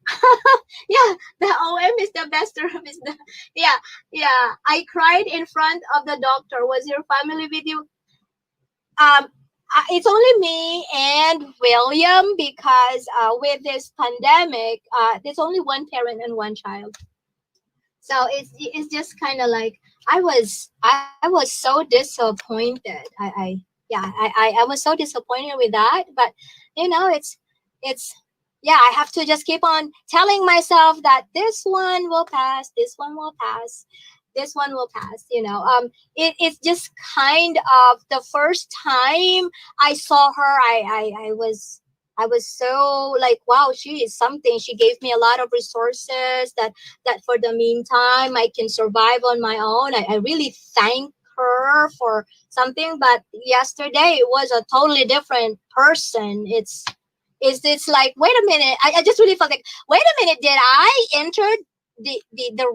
yeah, the OM is the best term. Is the Yeah, yeah. I cried in front of the doctor. Was your family with you? It's only me and William because with this pandemic, there's only one parent and one child. So it's just kind of like I was so disappointed. I was so disappointed with that. But it's yeah, I have to just keep on telling myself that this one will pass, this one will pass, this one will pass. It's just kind of the first time I saw her. I was so like, wow, she is something. She gave me a lot of resources that for the meantime I can survive on my own. I really thank her for something. But yesterday it was a totally different person. It's like, wait a minute. I just really felt like, wait a minute, did I enter the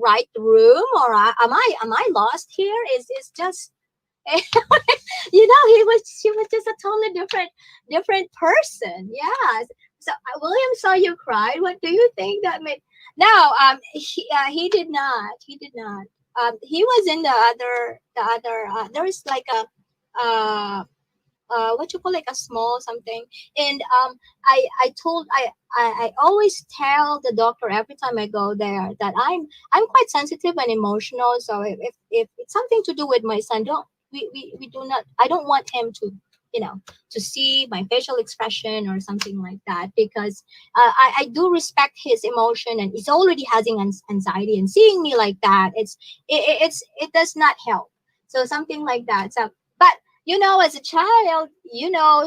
right room, or am I lost here? Is just she was just a totally different person. Yes. So William saw you cry. What do you think that made? No, he did not. He did not. He was in the other. There is like a what you call, like a small something. And I always tell the doctor every time I go there that I'm quite sensitive and emotional. So if it's something to do with my son, don't we do not, I don't want him to see my facial expression or something like that, because I do respect his emotion, and he's already having anxiety, and seeing me like that, it does not help. So something like that. So, but as a child,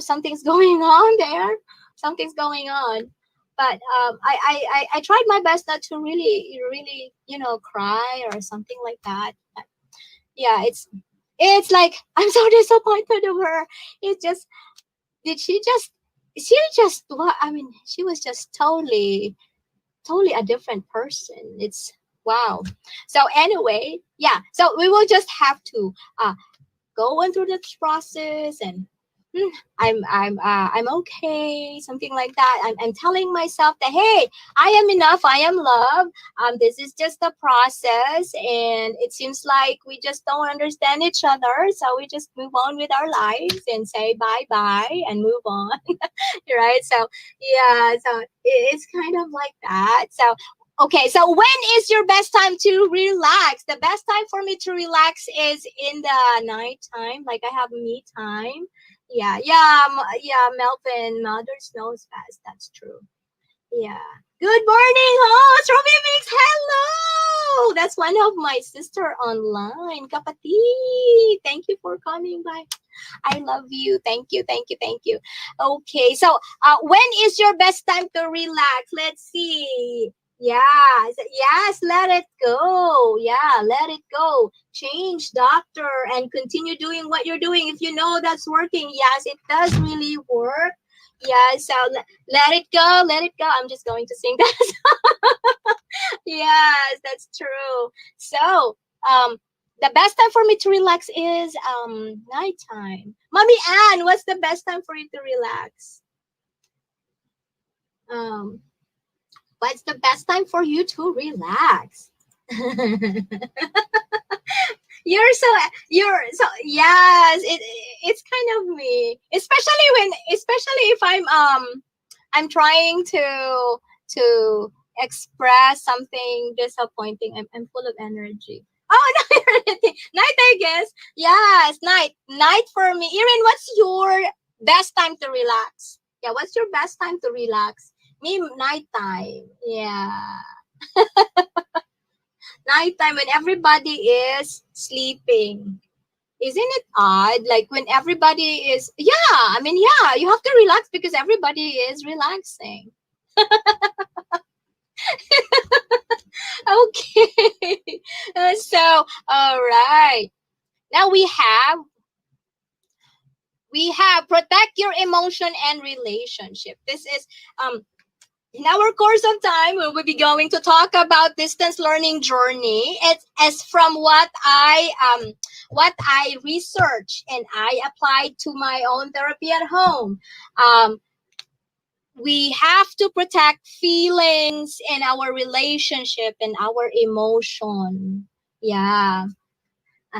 something's going on there. Something's going on. But I tried my best not to really, really, cry or something like that. But yeah, it's like, I'm so disappointed of her. It's just, did she just what? I mean, she was just totally a different person. It's wow. So anyway, yeah. So we will just have to going through this process, and "Hmm, I'm okay," something like that. I'm telling myself that, hey, I am enough, I am love. This is just a process, and it seems like we just don't understand each other, so we just move on with our lives and say bye bye and move on. Right? So yeah, so it's kind of like that. So okay, so when is your best time to relax? The best time for me to relax is in the night time. Like, I have me time. Yeah, yeah, yeah, Melvin. Mother snows fast. That's true. Yeah. Good morning, host. Ruby Mix. Hello. Oh, that's one of my sister online. Kapati, thank you for coming by. I love you. Thank you, thank you, thank you. Okay, so when is your best time to relax? Let's see. Yes, yes, let it go. Yeah, let it go. Change doctor and continue doing what you're doing. If you know that's working, yes, it does really work. Yeah, so let it go, let it go. I'm just going to sing that. Yes, that's true. So, the best time for me to relax is nighttime. Mommy Ann, what's the best time for you to relax? Um, what's the best time for you to relax? You're so yes, it's kind of me. Especially if I'm trying to express something disappointing. I'm full of energy. Oh no, night I guess. Yes, night for me. Erin, what's your best time to relax? Yeah, what's your best time to relax? Me, nighttime. Yeah, nighttime when everybody is sleeping. Isn't it odd? Like when everybody is, yeah, I mean, yeah, you have to relax because everybody is relaxing. Okay. So, all right. Now we have protect your emotion and relationship. This is um in our course of time we will be going to talk about distance learning journey. It's as from what I research and I applied to my own therapy at home. Um, we have to protect feelings in our relationship and our emotion. Yeah.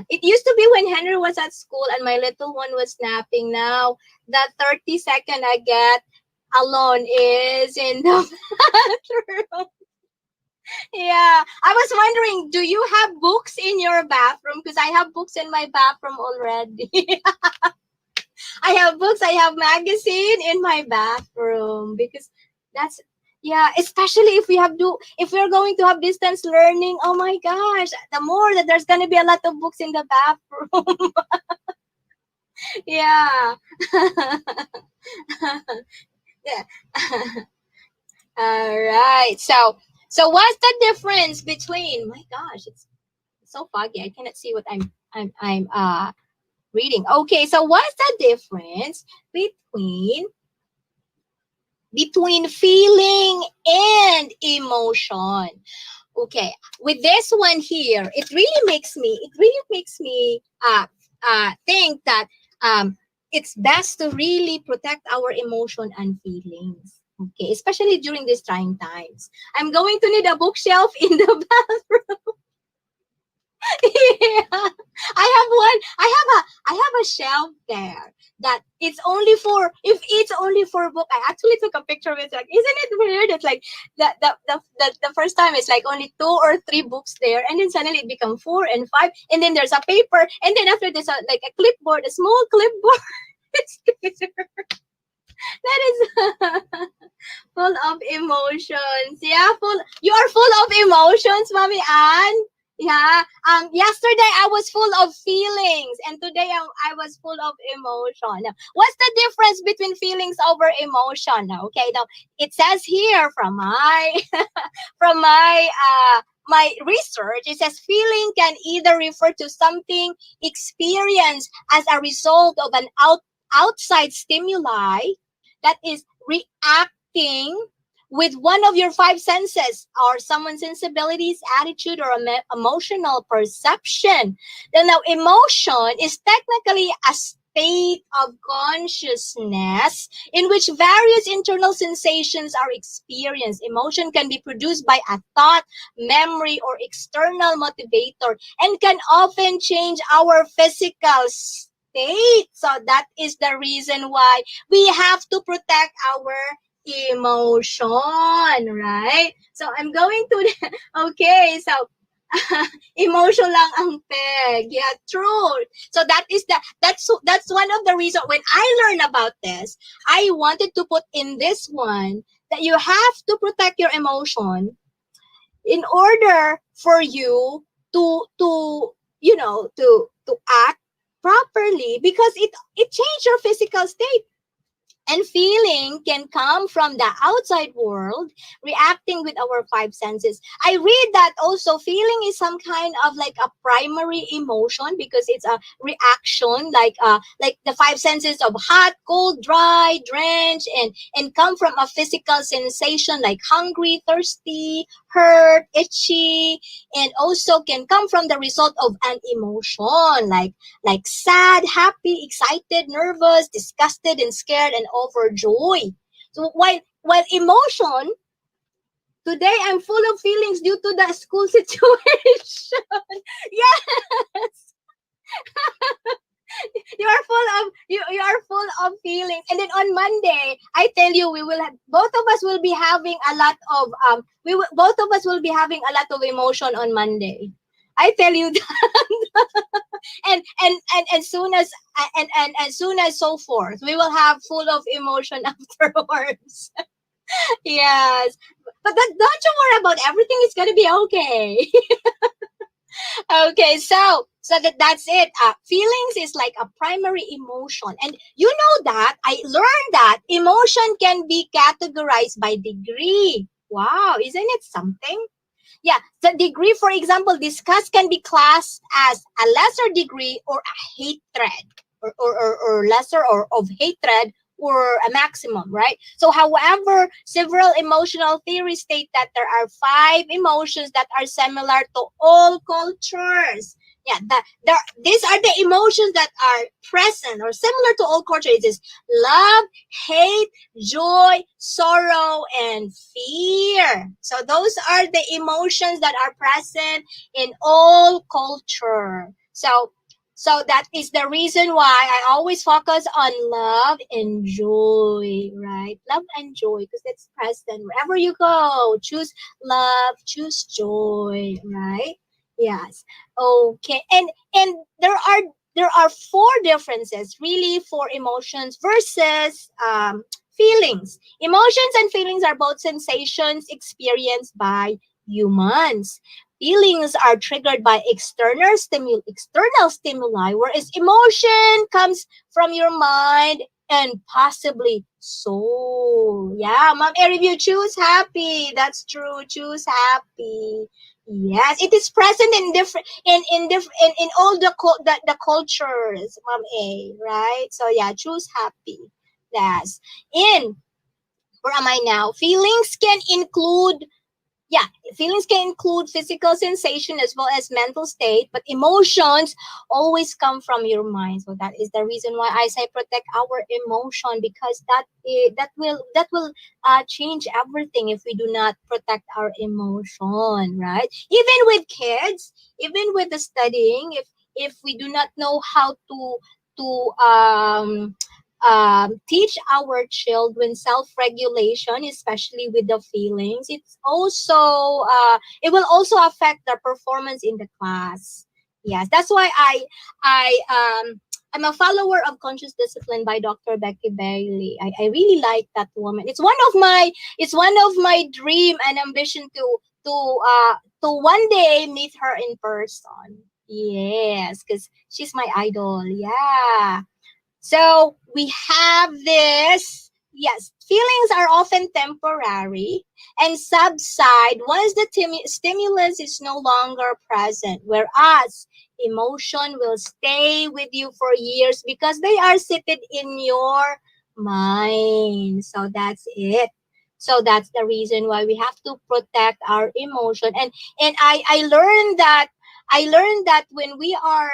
It used to be when Henry was at school and my little one was napping. Now, that 30-second I get alone is in the bathroom. Yeah. I was wondering, do you have books in your bathroom? Because I have books in my bathroom already. I have books, I have magazine in my bathroom because that's yeah, especially if we're going to have distance learning, oh my gosh, the more that there's gonna be a lot of books in the bathroom. Yeah. Yeah. All right. So what's the difference between my gosh, it's so foggy. I cannot see what I'm reading. Okay, so what's the difference between feeling and emotion? Okay, with this one here, it really makes me think that um it's best to really protect our emotion and feelings. Okay, especially during these trying times. I'm going to need a bookshelf in the bathroom. Yeah. I have a shelf there that it's only for if it's only for book. I actually took a picture of it. Like, isn't it weird? It's like the first time it's like only 2 or 3 books there, and then suddenly it become 4 and 5, and then there's a paper, and then after there's like a clipboard, a small clipboard. It's that is full of emotions. Yeah, you are full of emotions, Mommy Ann. Yeah. Yesterday I was full of feelings, and today I was full of emotion. Now, what's the difference between feelings over emotion? Now, okay, now it says here from my research, it says feeling can either refer to something experienced as a result of an outside stimuli that is reacting with one of your 5 senses or someone's sensibilities, attitude, or emotional perception. Then now, emotion is technically a state of consciousness in which various internal sensations are experienced. Emotion can be produced by a thought, memory, or external motivator and can often change our physical state. So that is the reason why we have to protect our emotion, right? So I'm going to okay, so emotion lang ang peg. Yeah, true. So that's one of the reasons when I learned about this, I wanted to put in this one that you have to protect your emotion. in order for you to to act properly, because it changed your physical state. And feeling can come from the outside world, reacting with our five senses. I read that also feeling is some kind of like a primary emotion, because it's a reaction, like the five senses of hot, cold, dry, drench, and come from a physical sensation like hungry, thirsty, hurt, itchy, and also can come from the result of an emotion like sad, happy, excited, nervous, disgusted, and scared, and overjoyed. So while emotion, today I'm full of feelings due to the school situation. Yes, you are full of feelings. And then on Monday, I tell you, we will have, both of us will be having a lot of both of us will be having a lot of emotion on Monday. I tell you and as soon as and as soon as so forth, we will have full of emotion afterwards. Yes, but don't you worry about everything. It's gonna be okay. Okay, so that's it. Feelings is like a primary emotion, and you know that I learned that emotion can be categorized by degree. Wow, isn't it something? Yeah, the degree, for example, disgust can be classed as a lesser degree or a hatred, or lesser or of hatred, or a maximum, right? So, however, several emotional theories state that there are five emotions that are similar to all cultures. Yeah, these are the emotions that are present or similar to all cultures. It is love, hate, joy, sorrow, and fear. So those are the emotions that are present in all culture. So that is the reason why I always focus on love and joy, right? Love and joy, because it's present wherever you go. Choose love, choose joy, right? Yes. Okay. And there are four differences really for emotions versus feelings. Emotions and feelings are both sensations experienced by humans. Feelings are triggered by external stimuli, whereas emotion comes from your mind and possibly soul. Yeah, Mom Eric, you choose happy. That's true. Choose happy. Yes, it is present in different in all the cultures, Mom A, right? So yeah, choose happy. Yes. In where am I now? Yeah, feelings can include physical sensation as well as mental state, but emotions always come from your mind. So that is the reason why I say protect our emotion, because that will change everything if we do not protect our emotion, right? Even with kids, even with the studying, if we do not know how to teach our children self-regulation, especially with the feelings, it will also affect their performance in the class. Yes, that's why I'm a follower of Conscious Discipline by Dr. Becky Bailey. I really like that woman. It's one of my dream and ambition to one day meet her in person. Yes, because she's my idol. Yeah. So we have this. Yes, feelings are often temporary and subside once the stimulus is no longer present, whereas emotion will stay with you for years because they are seated in your mind. So that's it. So that's the reason why we have to protect our emotion. And I learned that when we are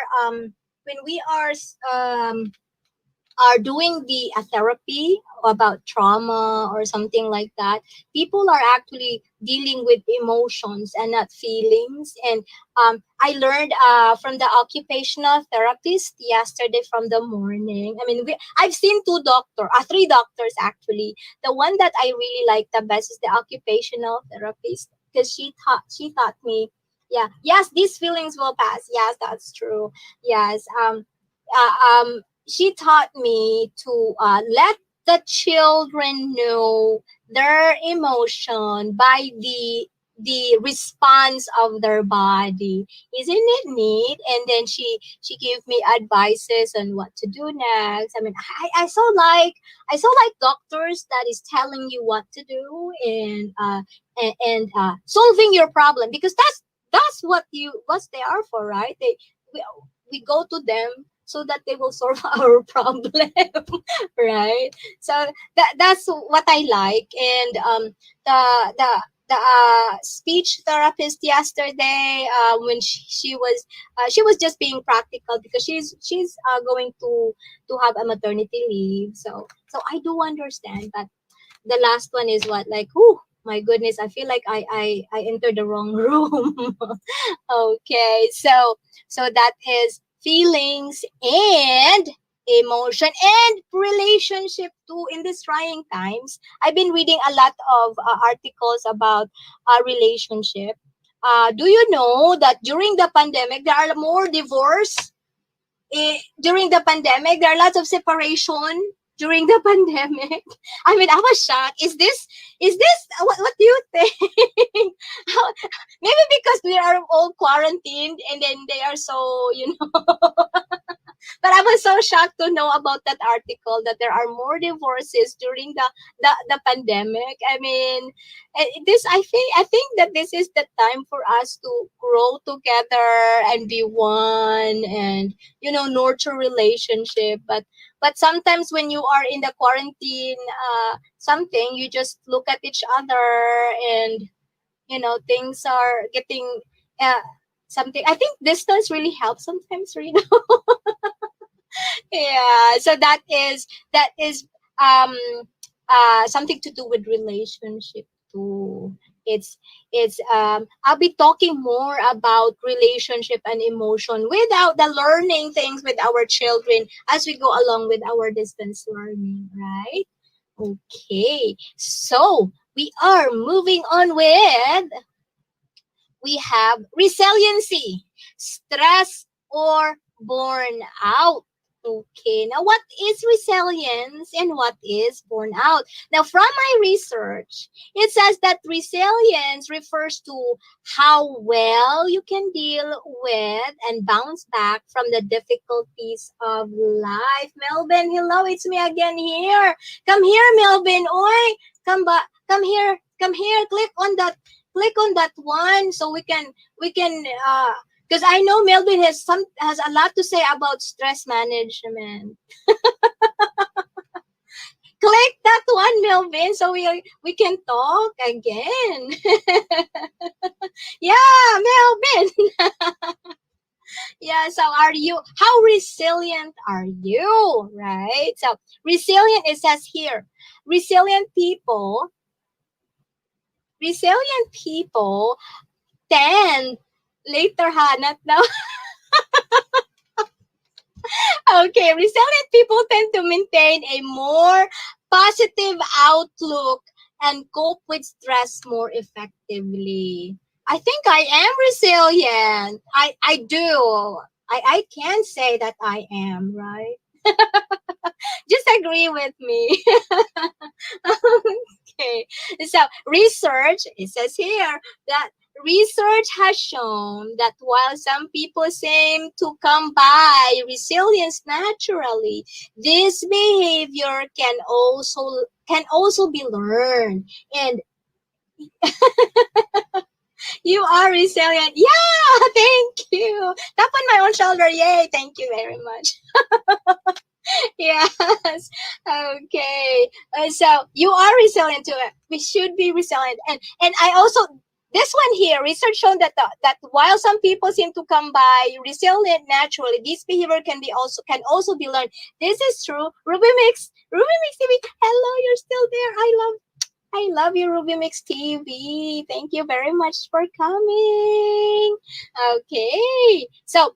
doing the therapy about trauma or something like that, people are actually dealing with emotions and not feelings. And I learned from the occupational therapist yesterday from the morning. I mean, I've seen three doctors actually. The one that I really like the best is the occupational therapist, because she taught me, yeah, yes, these feelings will pass. Yes, that's true. Yes. She taught me to let the children know their emotion by the the response of their body. Isn't it neat? And then she gave me advices on what to do next. I mean, I saw like doctors that is telling you what to do, and solving your problem, because that's what they are for, right? We, we go to them so that they will solve our problem, right? So that's what I like. And the speech therapist yesterday, when she was just being practical, because she's going to have a maternity leave. So I do understand that the last one is what, like, oh my goodness, I feel like I entered the wrong room. Okay, so that is feelings and emotion and relationship too in these trying times. I've been reading a lot of articles about relationship. Do you know that during the pandemic there are more divorce? During the pandemic, there are lots of separation during the pandemic. I mean, I was shocked. Is this what do you think? Maybe because we are all quarantined, and then they are so, but I was so shocked to know about that article, that there are more divorces during the pandemic. I mean, this I think that this is the time for us to grow together and be one, and nurture relationship. But sometimes when you are in the quarantine, something, you just look at each other, and things are getting uh, something. I think distance really helps sometimes, yeah. So that is um something to do with relationship too. It's I'll be talking more about relationship and emotion without the learning things with our children as we go along with our distance learning, right? Okay, so we are moving on with, we have resiliency, stress, or burnout. Okay, now what is resilience and what is burnout? Now, from my research, it says that resilience refers to how well you can deal with and bounce back from the difficulties of life. Melvin, hello, it's me again here. Come here, Melvin. Oi, come here, come here. Click on that one, so we can because I know Melvin has a lot to say about stress management. Click that one, Melvin, so we can talk again. Yeah, Melvin. Yeah, so how resilient are you, right? So resilient, it says here, resilient people resilient people tend, later ha, not now. Okay, resilient people tend to maintain a more positive outlook and cope with stress more effectively. I think I am resilient. I do. I can say that I am, right? Just agree with me. Okay. So research, it says here that research has shown that while some people seem to come by resilience naturally, this behavior can also be learned. And you are resilient. Yeah, thank you. Tap on my own shoulder. Yay, thank you very much. Yes. Okay. So you are resilient too. We should be resilient. And I also, this one here, research shown that while some people seem to come by resilient naturally, this behavior can also be learned. This is true. Ruby Mix TV. Hello, you're still there. I love you, Ruby Mix TV. Thank you very much for coming. Okay. So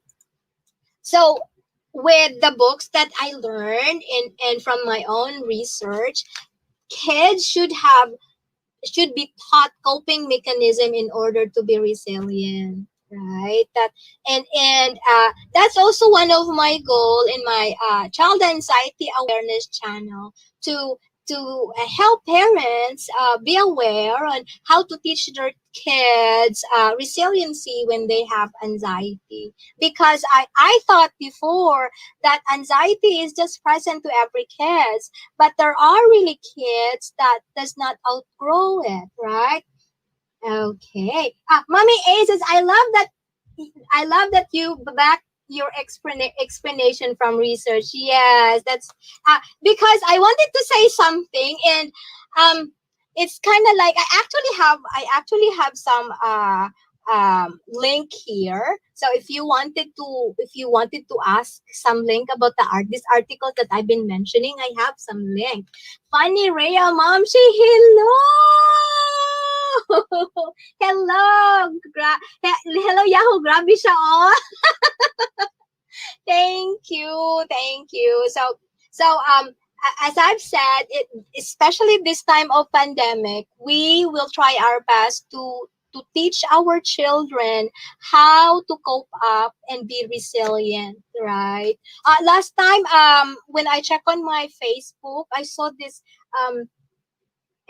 with the books that I learned and from my own research, kids should be taught coping mechanism in order to be resilient, right? And that's also one of my goal in my child anxiety awareness channel, to help parents be aware on how to teach their kids resiliency when they have anxiety, because I thought before that anxiety is just present to every kids, but there are really kids that does not outgrow it, right? Okay. Mommy Aces, I love that you back your explanation from research. Yes, that's because I wanted to say something, and um it's kind of like I actually have some link here. So if you wanted to ask some link about this article that I've been mentioning, I have some link. Funny Rhea Mom, say hello. Hello. Hello Yahoo. Grabe siya, oh. Thank you. Thank you. As I've said, especially this time of pandemic, we will try our best to teach our children how to cope up and be resilient, right? Last time, when I check on my Facebook, I saw this um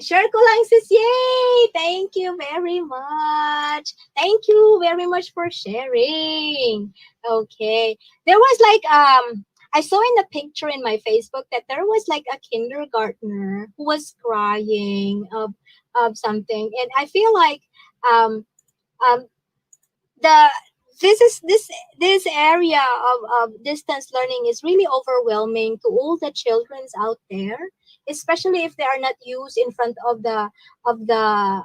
share ko lang sis. Yay! Thank you very much. Thank you very much for sharing. Okay. There was like I saw in the picture in my Facebook that there was like a kindergartner who was crying of something, and I feel like um um the this area of distance learning is really overwhelming to all the childrens out there, especially if they are not used in front of the of the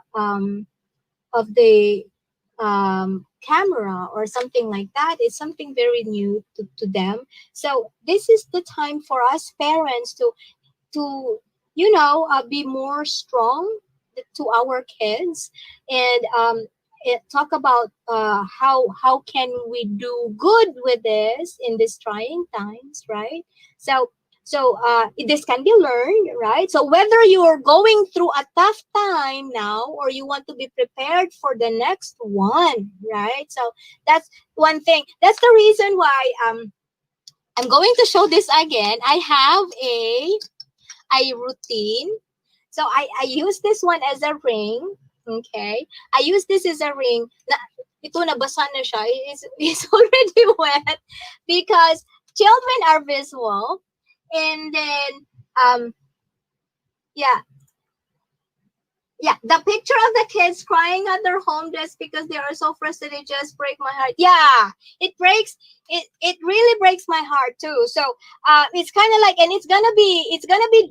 camera or something like that. It's something very new to them. So this is the time for us parents to be more strong to our kids, and talk about how can we do good with this in these trying times, right? So this can be learned, right? So whether you're going through a tough time now or you want to be prepared for the next one, right? So that's one thing. That's the reason why I'm going to show this again. I have a routine. So I use this one as a ring. Okay. I use this as a ring. Ito nabasa na siya. It's already wet because children are visual. And then yeah, yeah, the picture of the kids crying at their home just because they are so frustrated just break my heart. Yeah, it really breaks my heart too. So it's kind of like, and it's gonna be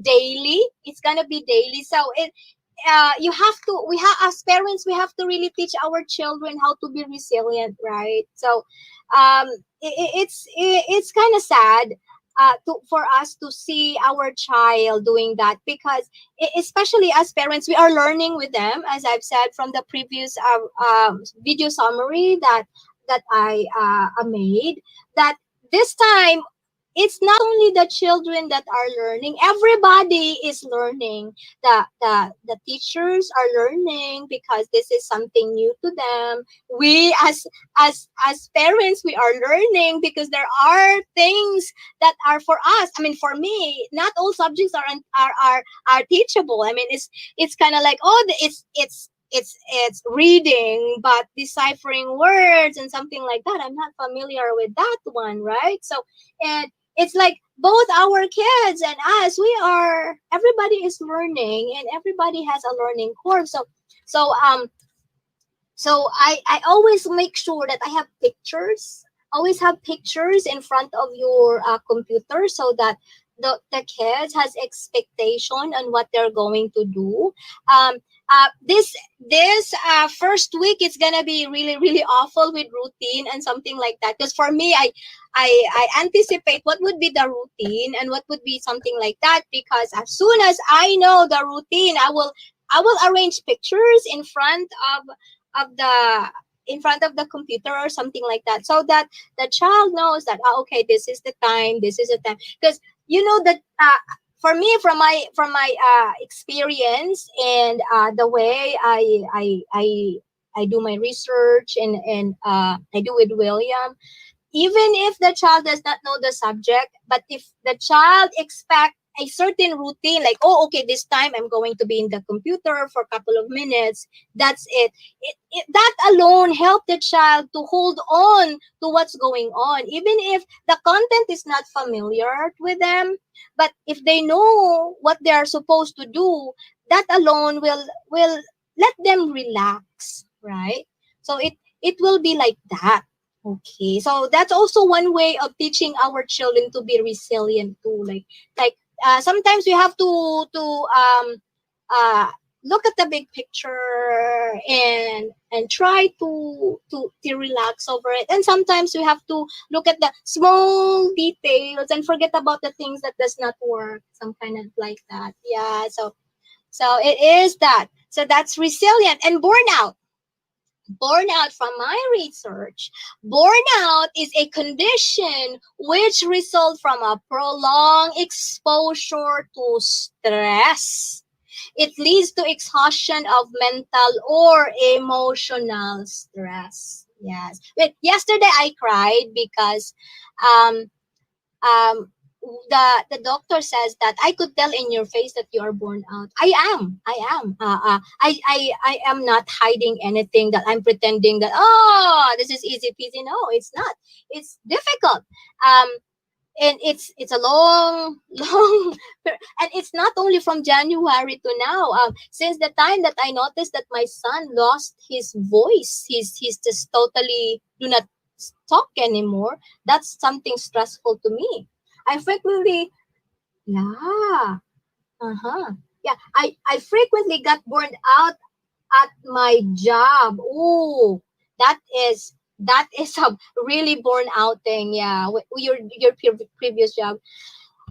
daily. It's gonna be daily. So you have to we have as parents, we have to really teach our children how to be resilient, right? So um it's kind of sad for us to see our child doing that, because especially as parents, we are learning with them, as I've said from the previous video summary that I made, that this time it's not only the children that are learning, everybody is learning. The teachers are learning because this is something new to them. We as parents, we are learning because there are things that are for us. I mean, for me, not all subjects are teachable. I mean, it's kind of like, oh, it's reading, but deciphering words and something like that, I'm not familiar with that one, right? So, and it's like both our kids and us, everybody is learning, and everybody has a learning curve. So I always make sure that I have pictures. Always have pictures in front of your computer, so that the kids has expectation on what they're going to do. Um, this first week it's gonna be really really awful with routine and something like that. Because for me, I anticipate what would be the routine and what would be something like that. Because as soon as I know the routine, I will arrange pictures of the in front of the computer or something like that, so that the child knows that, okay, this is the time, this is the time. Because you know that for me, from my experience, and the way I do my research, and I do with William, even if the child does not know the subject, but if the child expect a certain routine, like, oh, okay, this time I'm going to be in the computer for a couple of minutes. That's it. That alone helped the child to hold on to what's going on, even if the content is not familiar with them. But if they know what they are supposed to do, that alone will let them relax, right? So it will be like that. Okay, so that's also one way of teaching our children to be resilient too. Like sometimes we have to uh, look at the big picture and try to relax over it. And sometimes we have to look at the small details and forget about the things that does not work. Some kind of like that. Yeah. So it is that. So that's resilient and burnout. Burnout, from my research, burnout is a condition which results from a prolonged exposure to stress. It leads to exhaustion of mental or emotional stress. Yes. Wait, yesterday I cried because um um the doctor says that I could tell in your face that you are burned out. I am. I am not hiding anything, that I'm pretending that, oh, this is easy peasy. No, it's not. It's difficult. Um, and it's a long long and it's not only from January to now. Since the time that I noticed that my son lost his voice, he's just totally do not talk anymore. That's something stressful to me. I frequently, yeah, uh-huh, yeah, I frequently got burned out at my job. Ooh, that is a really burnout thing. Yeah, your previous job.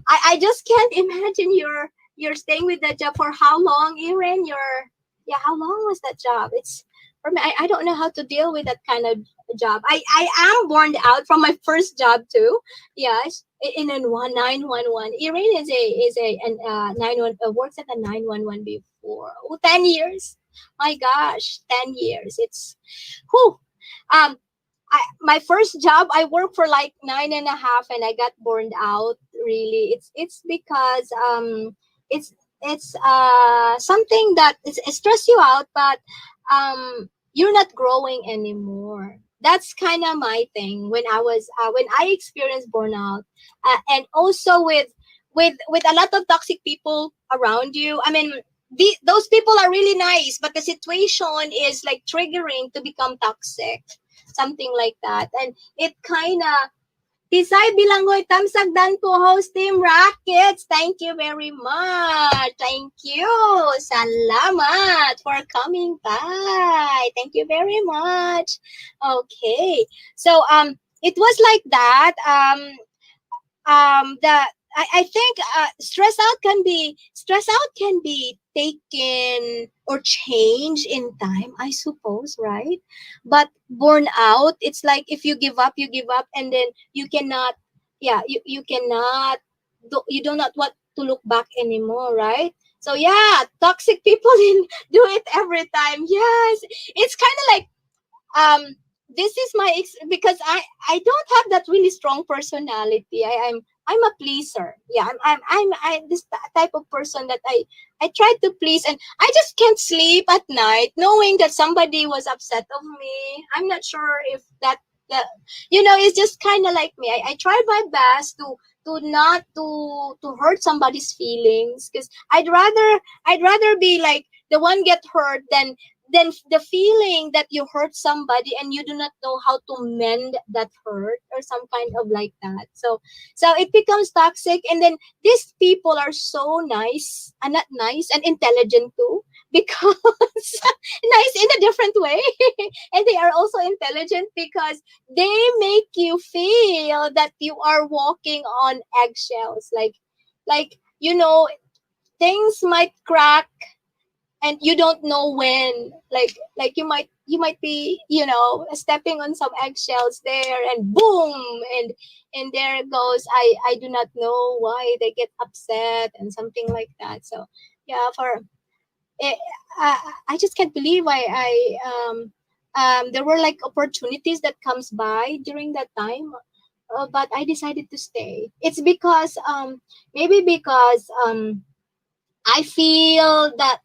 I just can't imagine you're staying with that job for how long, Erin? Yeah, how long was that job? It's for me. I don't know how to deal with that kind of job. I am burned out from my first job too. Yes, in a 1911. Erin is a and 91 works at a 911 before. Oh, 10 years. My gosh, 10 years. It's who. Um, my first job, I worked for like 9.5 and I got burned out. Really, it's because it's something that it stress you out, but you're not growing anymore. That's kind of my thing when I experienced burnout, and also with a lot of toxic people around you. I mean, those people are really nice, but the situation is like triggering to become toxic, something like that. And it kind of, Tisay Bilanggoy Tamsagdan po host Team Rockets. Thank you very much. Thank you. Salamat for coming by. Thank you very much. Okay. So it was like that. The I think stress out can be taken or changed in time, I suppose, right? But burn out, it's like if you give up, you give up, and then you cannot, yeah, you cannot you do not want to look back anymore, right? So yeah, toxic people do it every time. Yes, it's kind of like um this is because I don't have that really strong personality. I'm a pleaser. Yeah, I'm this type of person that I try to please, and I just can't sleep at night knowing that somebody was upset of me. I'm not sure if that it's just kind of like me. I try my best to not to hurt somebody's feelings, because I'd rather be like the one get hurt than the feeling that you hurt somebody and you do not know how to mend that hurt, or some kind of like that. So it becomes toxic, and then these people are so nice, and not nice, and intelligent too, because nice in a different way. And they are also intelligent because they make you feel that you are walking on eggshells, like things might crack and you don't know when, like you might be stepping on some eggshells there, and boom, and there it goes. I do not know why they get upset and something like that. So yeah, for eh, I just can't believe there were like opportunities that comes by during that time, but I decided to stay. It's because maybe because I feel that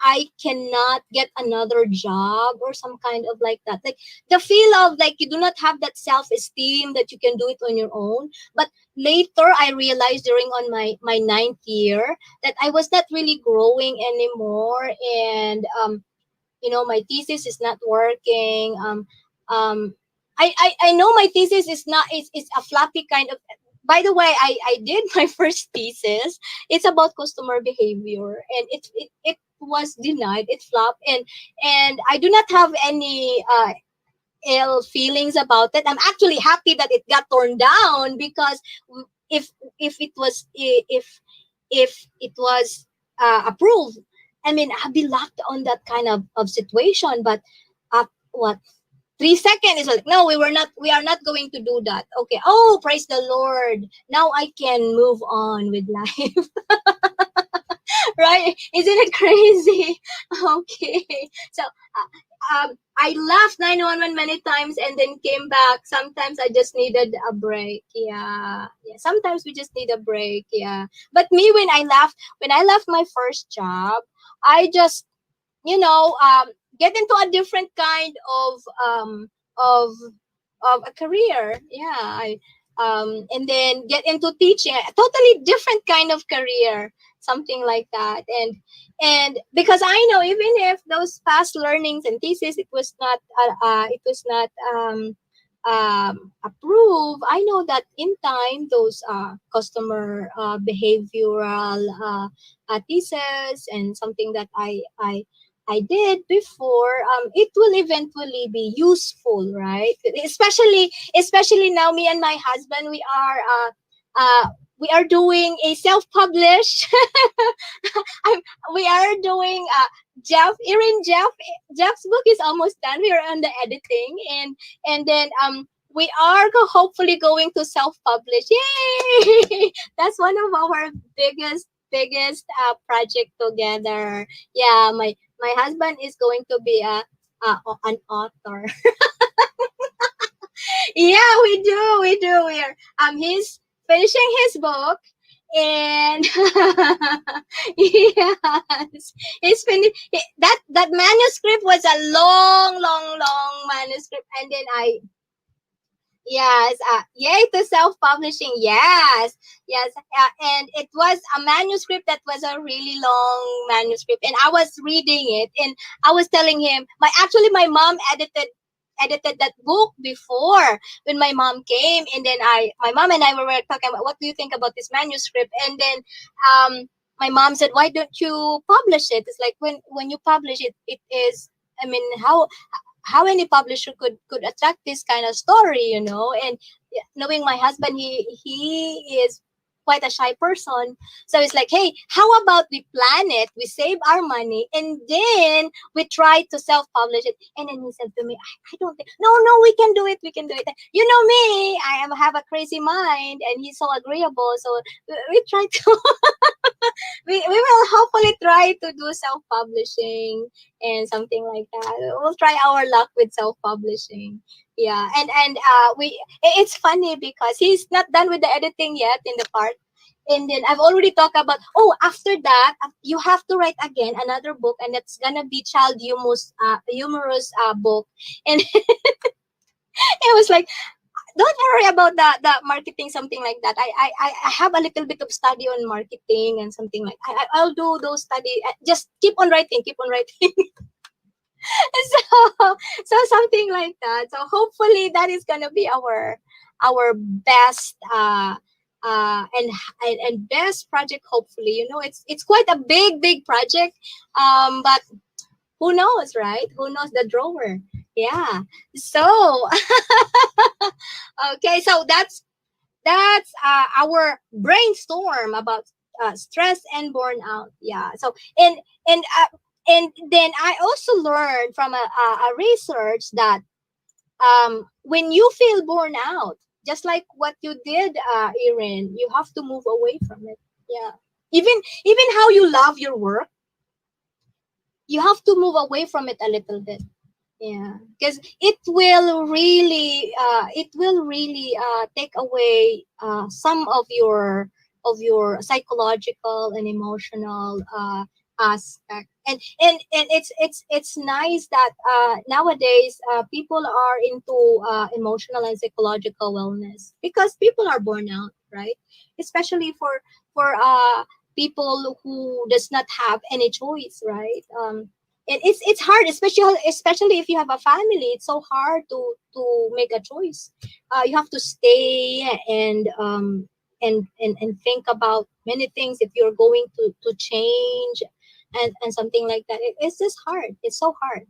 I cannot get another job or some kind of like that. Like the feel of like you do not have that self-esteem that you can do it on your own. But later I realized during on my ninth year that I was not really growing anymore, and my thesis is not working. Um I know my thesis is not, it's a floppy kind of. By the way, I did my first thesis. It's about customer behavior, and it was denied. It flopped, and I do not have any ill feelings about it. I'm actually happy that it got torn down, because if if it was if it was approved, I mean, I'd be locked on that kind of situation. But what, 3 seconds is like, no, we are not going to do that. Okay, oh, praise the Lord, now I can move on with life. Right? Isn't it crazy? Okay. So I left 911 many times and then came back. Sometimes I just needed a break. Yeah. Yeah. Sometimes we just need a break. Yeah. But me, when I left my first job, I just, get into a different kind of of a career. Yeah. And then get into teaching, a totally different kind of career, something like that. And because I know, even if those past learnings and thesis, it was not approved, I know that in time those customer behavioral thesis and something that I did before, it will eventually be useful, right? Especially now, me and my husband, we are doing a self-published. I'm, we are doing Jeff's book is almost done. We are on the editing, and then we are hopefully going to self-publish. Yay! That's one of our biggest project together. Yeah, my husband is going to be an author. Yeah, we are he's finishing his book, and yes, he's finished. That manuscript was a long manuscript, and then yes, yay to self-publishing. Yes, yes, and it was a manuscript that was a really long manuscript, and I was reading it, and I was telling him, my mom edited that book before when my mom came, and then my mom and I were talking about, what do you think about this manuscript, and then my mom said, why don't you publish it? It's like, when you publish it, it is, I mean, how any publisher could attract this kind of story, and knowing my husband, he is quite a shy person, so it's like, hey, how about we plan it, we save our money, and then we try to self-publish it. And then he said to me, I don't think, no, we can do it, you know me, have a crazy mind, and he's so agreeable, so we try to we will hopefully try to do self-publishing and something like that. We'll try our luck with self-publishing. Yeah, and it's funny because he's not done with the editing yet in the part. And then I've already talked about, oh, after that, you have to write again another book, and it's gonna be child humorous book. And it was like, don't worry about the marketing, something like that. I have a little bit of study on marketing and something like, I'll do those study. Just keep on writing, keep on writing. So something like that. So hopefully that is gonna be our best and best project. Hopefully, it's quite a big project. But who knows, right? Who knows the drawer? Yeah. So okay, so that's our brainstorm about stress and burnout. Yeah. So and and then I also learned from a research that when you feel burnout, out, just like what you did, Erin, you have to move away from it. Yeah. Even how you love your work, you have to move away from it a little bit. Yeah, because it will really take away some of your psychological and emotional aspect. And it's nice that nowadays people are into emotional and psychological wellness because people are burnt out, right? Especially for people who does not have any choice, right? It's hard, especially if you have a family. It's so hard to make a choice. You have to stay and think about many things if you're going to change and something like that. It's just hard. It's so hard.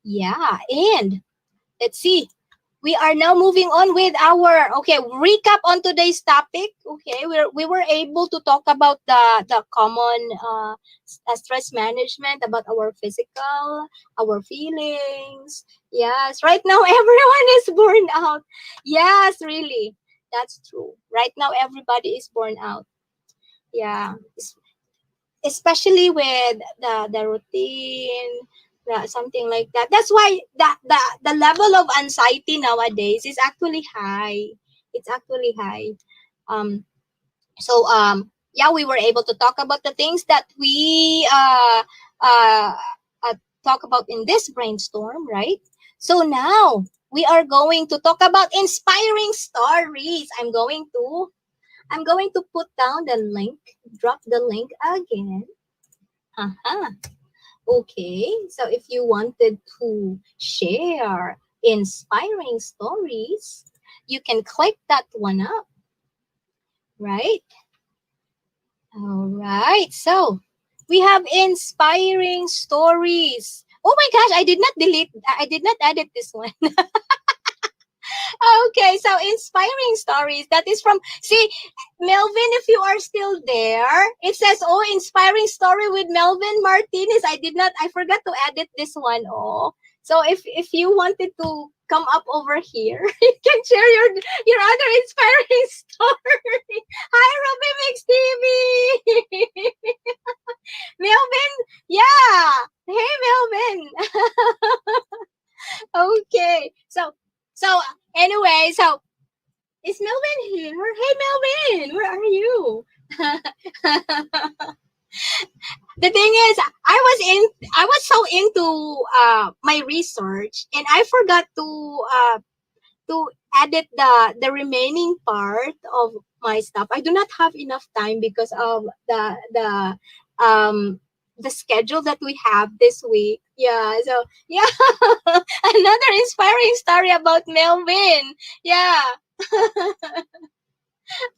Yeah. And let's see, we are now moving on with our recap on today's topic. We were able to talk about the common stress management, about our physical, our feelings. Yes, right now everyone is burned out. Yes, really, that's true. Right now everybody is burned out. Yeah, especially with the routine, something like that. That's why the level of anxiety nowadays is actually high. It's actually high. um yeah, we were able to talk about the things that we uh, talk about in this brainstorm, right? So now we are going to talk about inspiring stories. I'm going to put down the link, drop the link again. Uh-huh. Okay, so if you wanted to share inspiring stories, you can click that one up, right? All right, so we have inspiring stories. Oh my gosh, I did not edit this one. Okay, so inspiring stories. That is from, see, Melvin, if you are still there, it says, oh, inspiring story with Melvin Martinez. I forgot to edit this one. Oh, so if you wanted to come up over here, you can share your other inspiring story. Hi, Ruby Mix TV. Melvin, yeah. Hey, Melvin. Okay, so anyway, so is Melvin here? Hey, Melvin, where are you? The thing is, I was so into my research, and I forgot to edit the remaining part of my stuff. I do not have enough time because of um the schedule that we have this week. Yeah, so yeah, another inspiring story about Melvin. Yeah.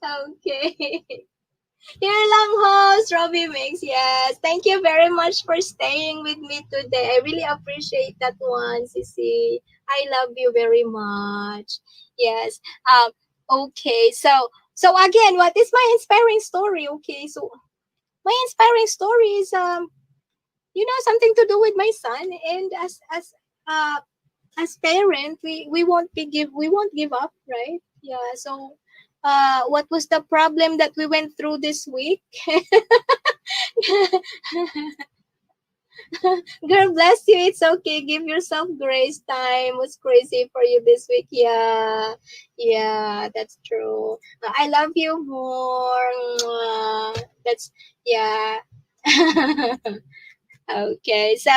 Okay. Here lang host, Robbie Mix. Yes. Thank you very much for staying with me today. I really appreciate that one, Sissy. I love you very much. Yes. Okay. So again, what is my inspiring story? Okay. So my inspiring story is something to do with my son, and uh as parent, we won't give up, right? Yeah. So what was the problem that we went through this week? Girl, bless you. It's okay. Give yourself grace. Time was crazy for you this week. Yeah. Yeah, that's true. I love you more. Mwah. That's, yeah. Okay, so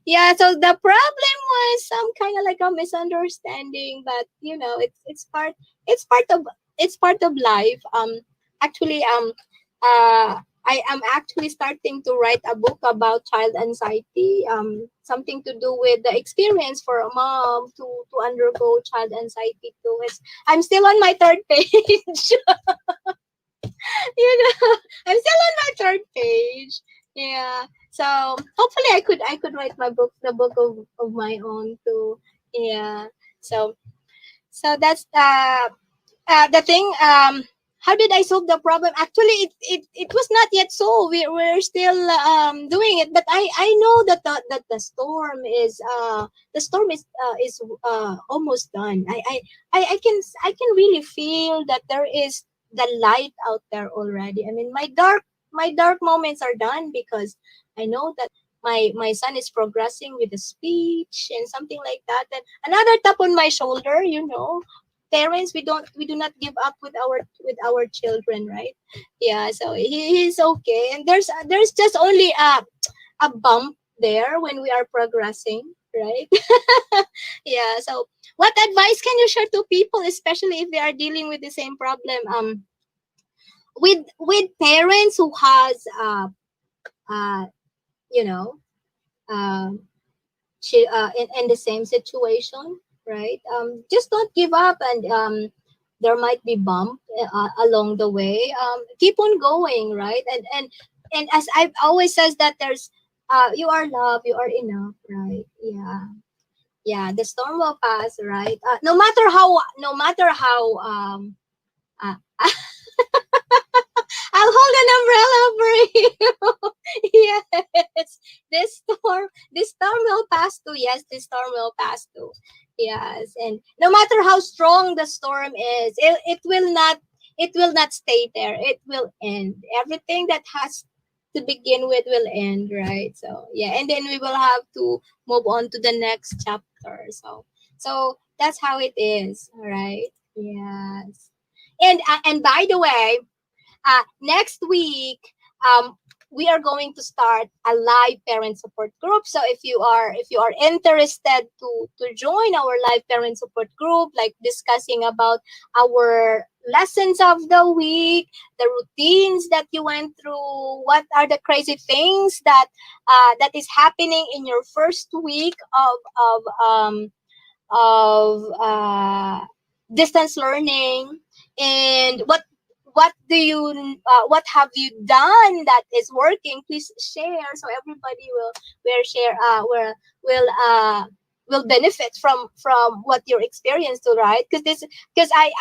yeah, so the problem was some kind of like a misunderstanding, but it's part of life. Actually, I am actually starting to write a book about child anxiety. Something to do with the experience for a mom to undergo child anxiety too. I'm still on my third page. I'm still on my third page. Yeah. So hopefully I could write the book of my own too. Yeah. So that's the thing. How did I solve the problem? Actually, it was not yet solved. We're still doing it, but I know that the storm is almost done. I can really feel that there is the light out there already. I mean, my dark moments are done because I know that my son is progressing with the speech and something like that, and another tap on my shoulder, parents, we do not give up with our children, right? Yeah, so he's okay, and there's just only a bump there when we are progressing, right? Yeah, so what advice can you share to people, especially if they are dealing with the same problem, with parents who has uh you know um in the same situation, right? Just don't give up, and there might be bump along the way. Keep on going, right? And as I've always says that there's you are loved, you are enough, right? Yeah, yeah. The storm will pass, right? No matter how uh, I'll hold an umbrella for you. Yes, this storm will pass too. Yes, this storm will pass too. Yes, and no matter how strong the storm is, it will not stay there. It will end. Everything that has to begin with will end, right? So yeah, and then we will have to move on to the next chapter. So that's how it is, right? Yes. And by the way, next week, um, we are going to start a live parent support group. So if you are interested to join our live parent support group, like discussing about our lessons of the week, the routines that you went through, what are the crazy things that is happening in your first week of distance learning, and what have you done that is working, please share, so everybody will share will benefit from what your experience to, right? Because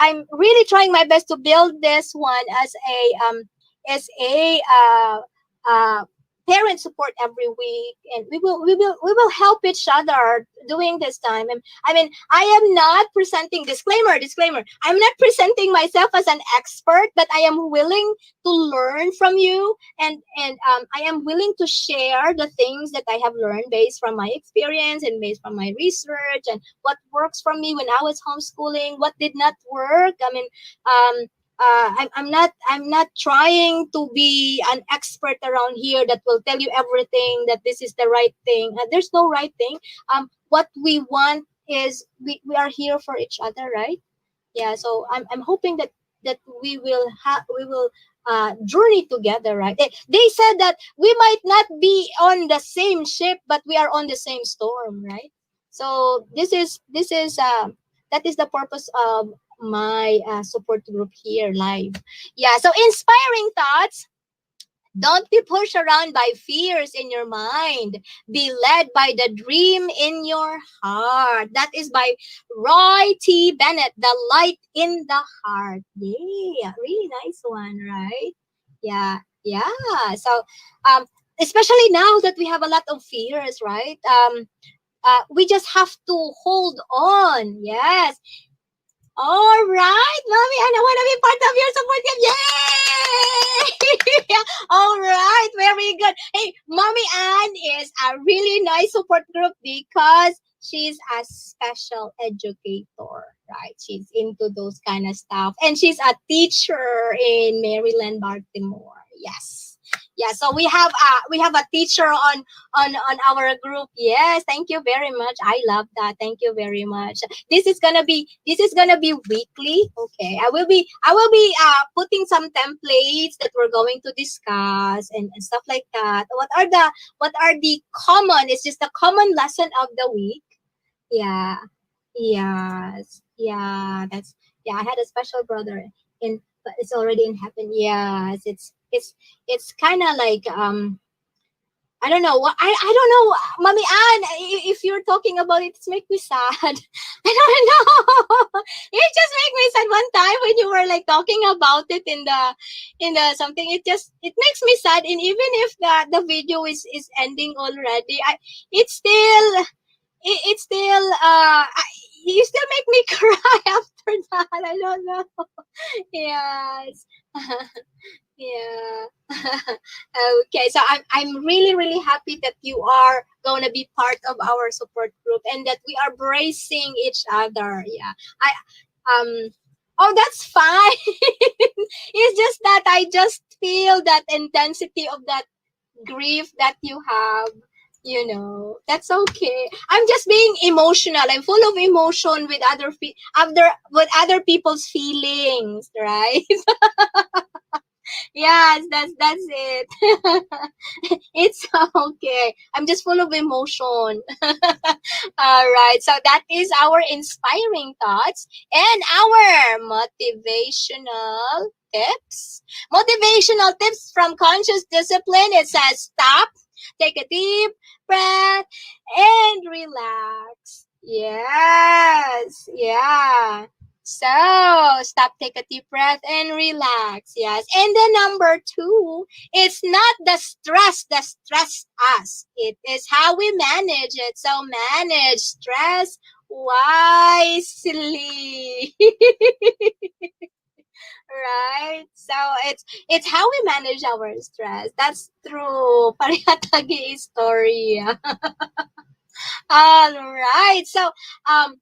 I'm really trying my best to build this one as a uh parent support every week, and we will help each other doing this time. And I mean, I am not presenting, disclaimer, I'm not presenting myself as an expert, but I am willing to learn from you, and I am willing to share the things that I have learned based from my experience and based from my research, and what works for me when I was homeschooling, what did not work. I mean, I'm not trying to be an expert around here that will tell you everything, that this is the right thing. There's no right thing. What we want is we are here for each other, right? Yeah, so I'm hoping that we will journey together, right? They said that we might not be on the same ship, but we are on the same storm, right? So this is that is the purpose of my support group here live. Yeah, so inspiring thoughts. Don't be pushed around by fears in your mind. Be led by the dream in your heart. That is by Roy T. Bennett, The Light in the Heart. Yeah, really nice one, right? Yeah, yeah. So, um, especially now that we have a lot of fears, right? We just have to hold on. Yes, all right, Mommy, and I want to be part of your support team. Yay! All right, very good. Hey, Mommy Ann is a really nice support group because she's a special educator, right? She's into those kind of stuff, and she's a teacher in Maryland, Baltimore. Yes. Yeah, so we have a teacher on our group. Yes, thank you very much. I love that. Thank you very much. This is gonna be weekly. Okay, I will be putting some templates that we're going to discuss, and stuff like that. What are the common? It's just the common lesson of the week. Yeah. Yes. Yeah. I had a special brother in, but it's already in heaven. Yes. It's kind of like I don't know what I don't know, Mommy Ann. If you're talking about it, it's make me sad. I don't know. It just make me sad one time when you were like talking about it in the something. It makes me sad, and even if the video is ending already, it's still it's still you still make me cry after that. I don't know. Yes. Yeah. Okay, so I'm really really happy that you are gonna be part of our support group and that we are bracing each other. Yeah, I oh, that's fine. It's just that I just feel that intensity of that grief that you have. That's okay. I'm just being emotional. I'm full of emotion with other people's feelings, right? Yes, that's it. It's okay. I'm just full of emotion. All right. So that is our inspiring thoughts and our motivational tips. Motivational tips from conscious discipline. It says stop, take a deep breath, and relax. Yes. Yeah. So, stop, take a deep breath, and relax. Yes. And then number two, it's not the stress that stress us. It is how we manage it. So, manage stress wisely. Right? So, it's how we manage our stress. That's true. Parihatagi story. All right. So, um,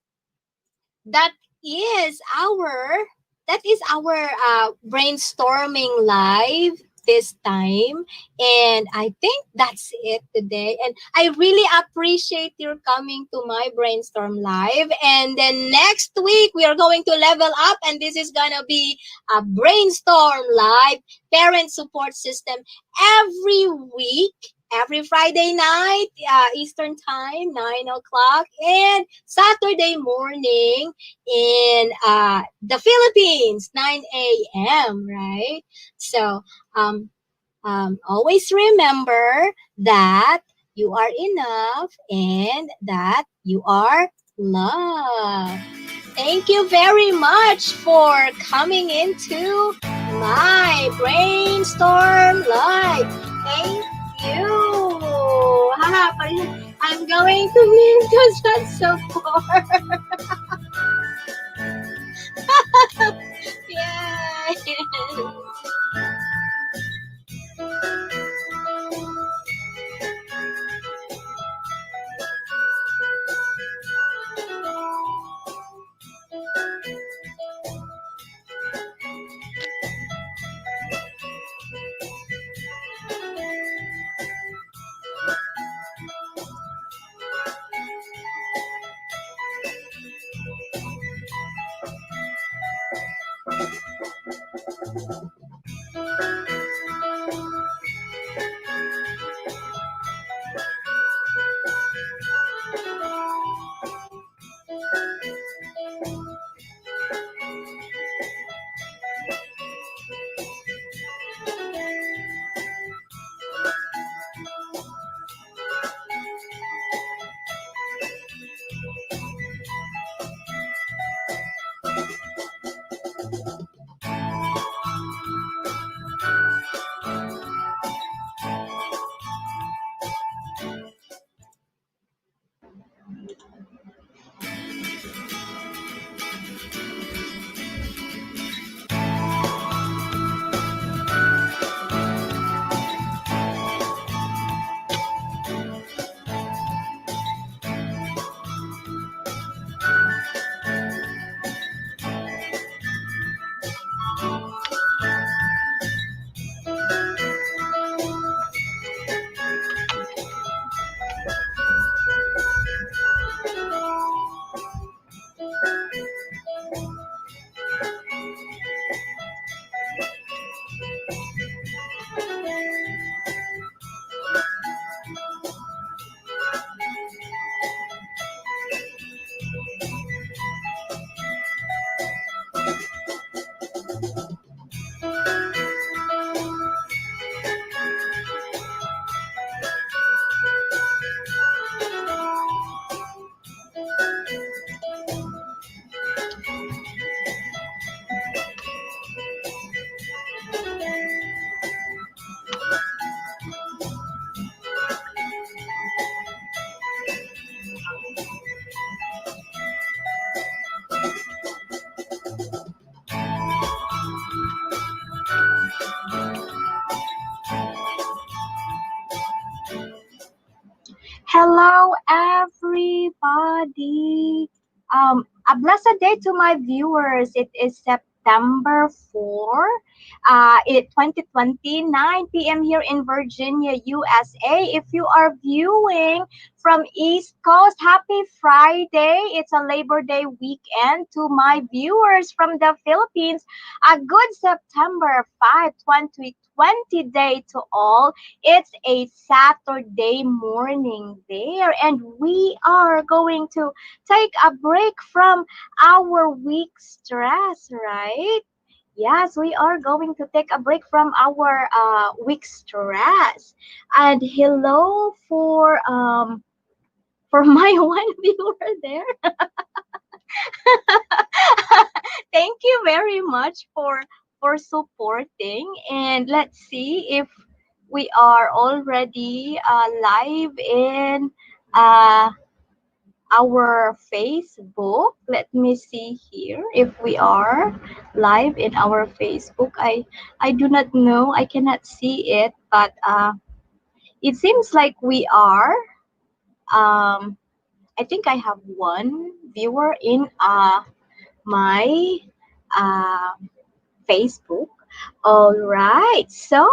that is our brainstorming live this time, and I think that's it today, and I really appreciate your coming to my brainstorm live. And then next week we are going to level up, and this is gonna be a brainstorm live parent support system every week, every Friday night, Eastern time, 9 o'clock, and Saturday morning in the Philippines, 9 a.m., right? So, um, always remember that you are enough and that you are loved. Thank you very much for coming into my brainstorm live. Thank you. Haha, I'm going to need to shut so far. Yay! Hello, everybody. A blessed day to my viewers. It is September 4, 2020, 9 p.m. here in Virginia, USA. If you are viewing from East Coast, happy Friday. It's a Labor Day weekend. To my viewers from the Philippines, a good September 5, 2020 day to all. It's a Saturday morning there, and we are going to take a break from our week stress, right? Yes, we are going to take a break from our week stress. And hello for my one viewer there. Thank you very much for supporting. And let's see if we are already live in uh, our Facebook. Let me see here if we are live in our Facebook. I do not know. I cannot see it, but it seems like we are. Um, I think I have one viewer in my uh, Facebook. All right. So,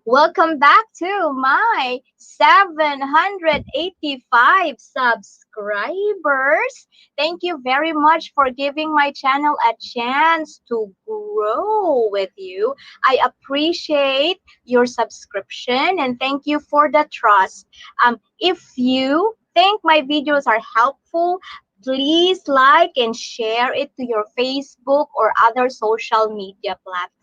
welcome back to my 785 subscribers. Thank you very much for giving my channel a chance to grow with you. I appreciate your subscription and thank you for the trust. If you think my videos are helpful, please like and share it to your Facebook or other social media platform.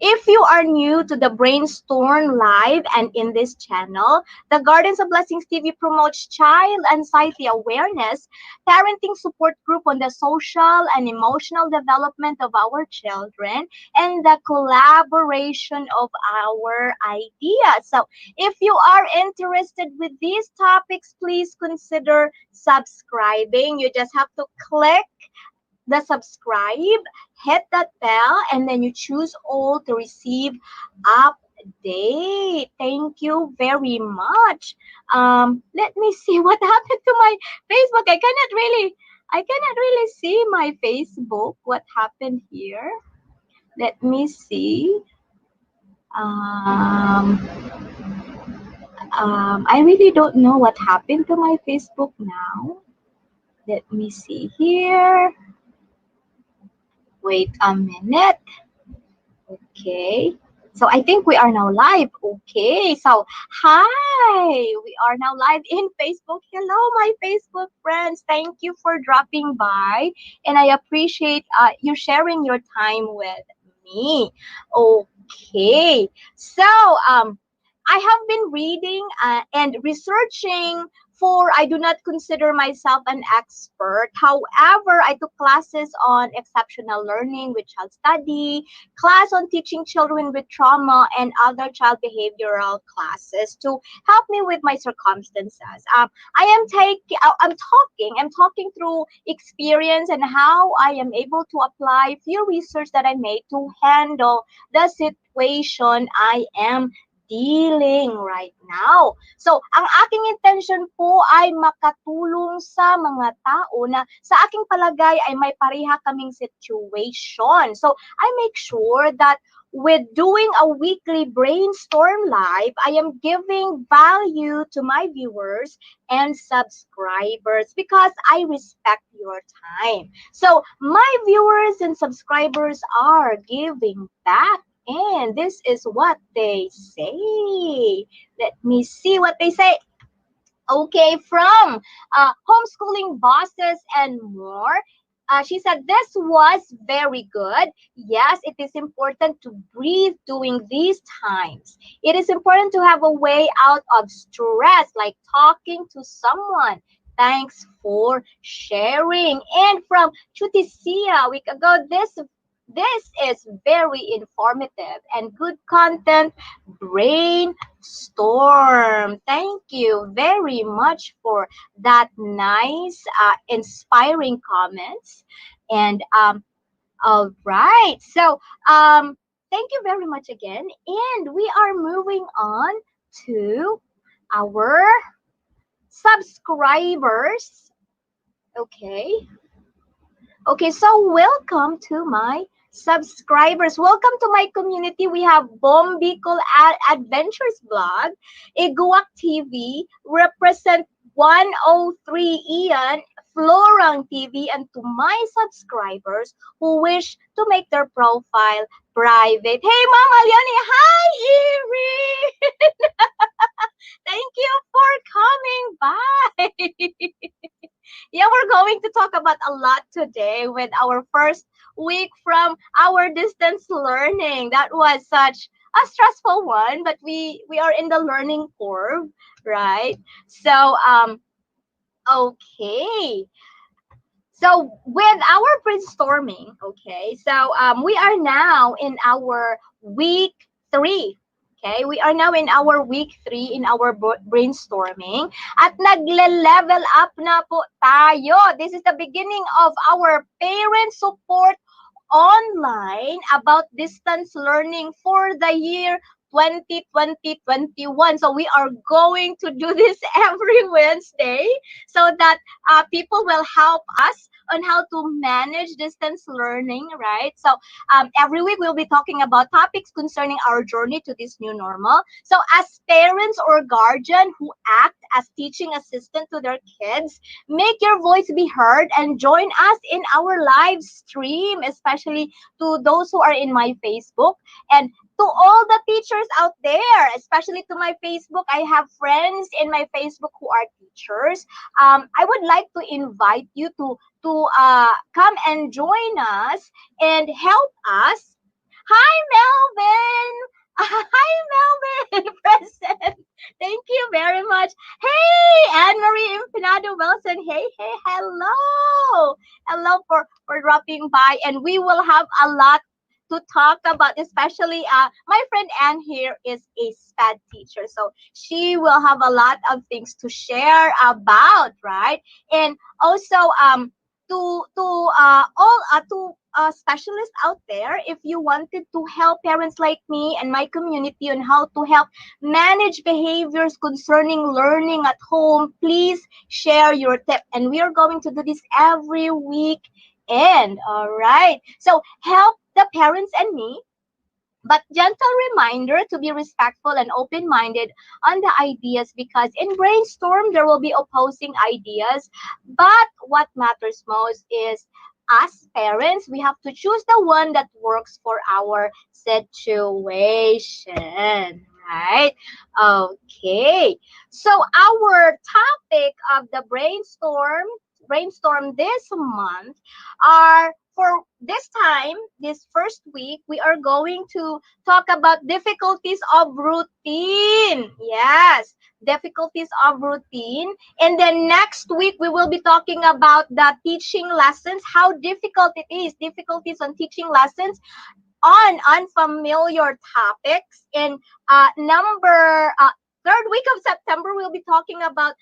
If you are new to the Brainstorm Live and in this channel, the Gardens of Blessings TV promotes child anxiety awareness, parenting support group on the social and emotional development of our children, and the collaboration of our ideas. So if you are interested with these topics, please consider subscribing. You just have to click the subscribe, hit that bell, and then you choose all to receive update. Thank you very much. Let me see what happened to my Facebook. I cannot really see my Facebook. What happened here? Let me see. Um, I really don't know what happened to my Facebook now. Let me see here. Wait a minute. Okay. So I think we are now live. Okay. So hi. We are now live in Facebook. Hello, my Facebook friends. Thank you for dropping by. And I appreciate you sharing your time with me. Okay. So I have been reading and researching for I do not consider myself an expert. However, I took classes on exceptional learning with child study, class on teaching children with trauma, and other child behavioral classes to help me with my circumstances. I'm talking through experience and how I am able to apply few research that I made to handle the situation I am dealing right now. So, ang aking intention po ay makatulong sa mga tao na sa aking palagay ay may pareha kaming situation. So, I make sure that with doing a weekly brainstorm live, I am giving value to my viewers and subscribers because I respect your time. So, my viewers and subscribers are giving back and this is what they say. Let me see what they say. Okay, from homeschooling bosses and more. She said, this was very good. Yes, it is important to breathe during these times. It is important to have a way out of stress, like talking to someone. Thanks for sharing. And from Chutisia a week ago, this is very informative and good content. Brainstorm. Thank you very much for that nice, inspiring comments. And all right. So thank you very much again. And we are moving on to our subscribers. Okay. Okay, so welcome to my subscribers. Welcome to my community. We have Bombicol Adventures Blog, Iguak TV, Represent 103 Ian, Florang TV, and to my subscribers who wish to make their profile private. Hey, Mama Leonie. Hi, Iri. Thank you for coming by. Yeah, we're going to talk about a lot today with our first week from our distance learning. That was such a stressful one, but we are in the learning curve, right? So okay. So with our brainstorming, okay, so we are now in our week 3. Okay, we are now in our week 3 in our brainstorming at nagle-level up na po tayo. This is the beginning of our parent support online about distance learning for the year 2020-21. So we are going to do this every Wednesday so that people will help us on how to manage distance learning, right? So every week we'll be talking about topics concerning our journey to this new normal. So as parents or guardian who act as teaching assistant to their kids, make your voice be heard and join us in our live stream, especially to those who are in my Facebook and to all the teachers out there, especially to my Facebook. I have friends in my Facebook who are teachers. I would like to invite you to come and join us and help us. Hi, Melvin. Hi, Melvin. Present. Thank you very much. Hey, Anne Marie Empinado Wilson. Hey, hey, hello. Hello for dropping by. And we will have a lot to talk about, especially my friend Anne here is a SPAD teacher. So she will have a lot of things to share about, right? And also to all to specialists out there, if you wanted to help parents like me and my community on how to help manage behaviors concerning learning at home, please share your tip. And we are going to do this every week. And all right, so help the parents and me, but gentle reminder to be respectful and open-minded on the ideas, because in brainstorm there will be opposing ideas, but what matters most is as parents we have to choose the one that works for our situation, right? Okay, so our topic of the brainstorm this month are, for this time, this first week, we are going to talk about difficulties of routine. Yes, difficulties of routine. And then next week, we will be talking about the teaching lessons, how difficult it is, difficulties on teaching lessons on unfamiliar topics. In number third week of September, we'll be talking about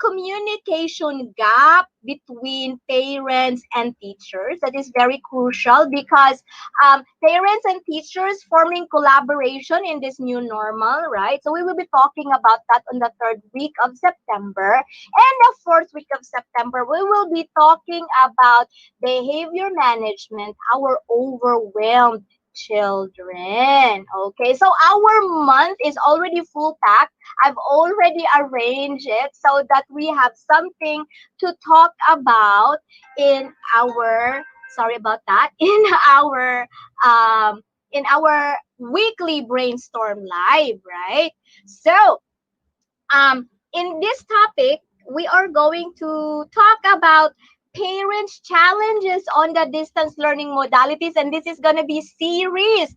communication gap between parents and teachers. That is very crucial because parents and teachers forming collaboration in this new normal, right? So we will be talking about that on the third week of September. And the fourth week of September, we will be talking about behavior management, our overwhelmed children. Okay, so our month is already full packed. I've already arranged it so that we have something to talk about in our, sorry about that, in our weekly brainstorm live, right? So in this topic, we are going to talk about parents' challenges on the distance learning modalities, and this is going to be series.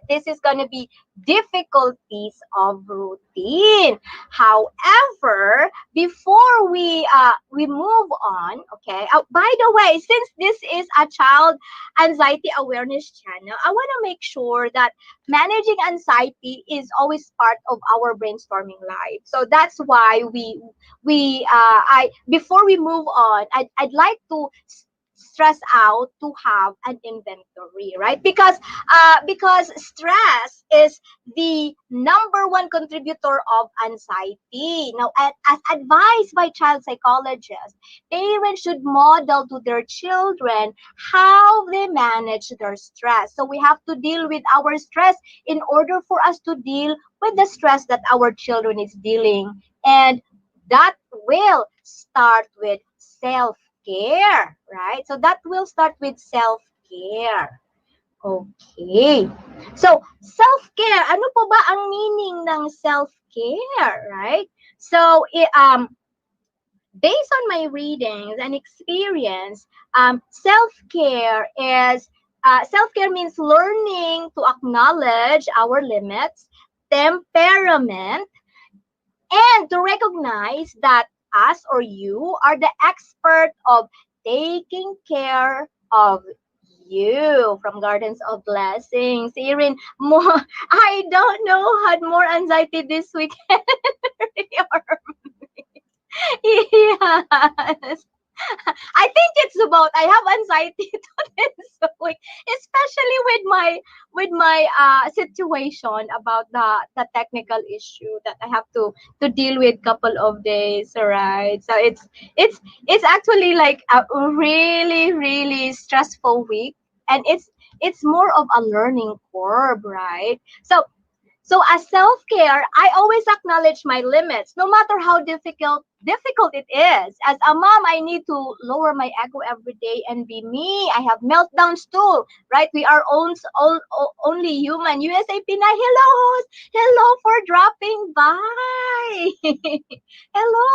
This is going to be difficulties of routine. However, before we move on, okay. By the way, since this is a child anxiety awareness channel, I want to make sure that managing anxiety is always part of our brainstorming live. So that's why we I before we move on, I'd like to stress out to have an inventory, right? Because stress is the number one contributor of anxiety. Now, as advised by child psychologists, parents should model to their children how they manage their stress. So we have to deal with our stress in order for us to deal with the stress that our children is dealing. And that will start with self-care, right? So that will start with self-care. Okay. So, self-care, ano po ba ang meaning ng self-care, right? So, based on my readings and experience, self-care means learning to acknowledge our limits, temperament, and to recognize that us or you are the expert of taking care of you. From Gardens of Blessings, Erin, more, I don't know, had more anxiety this weekend. Yes. I think it's about I have anxiety to this week, especially with my situation about the technical issue that I have to deal with couple of days, right? So it's actually like a really stressful week, and it's more of a learning curve, right? So as self-care, I always acknowledge my limits, no matter how difficult it is. As a mom, I need to lower my ego every day and be me. I have meltdowns too, right? We are only human. USA Pinay, hello for dropping by. Hello,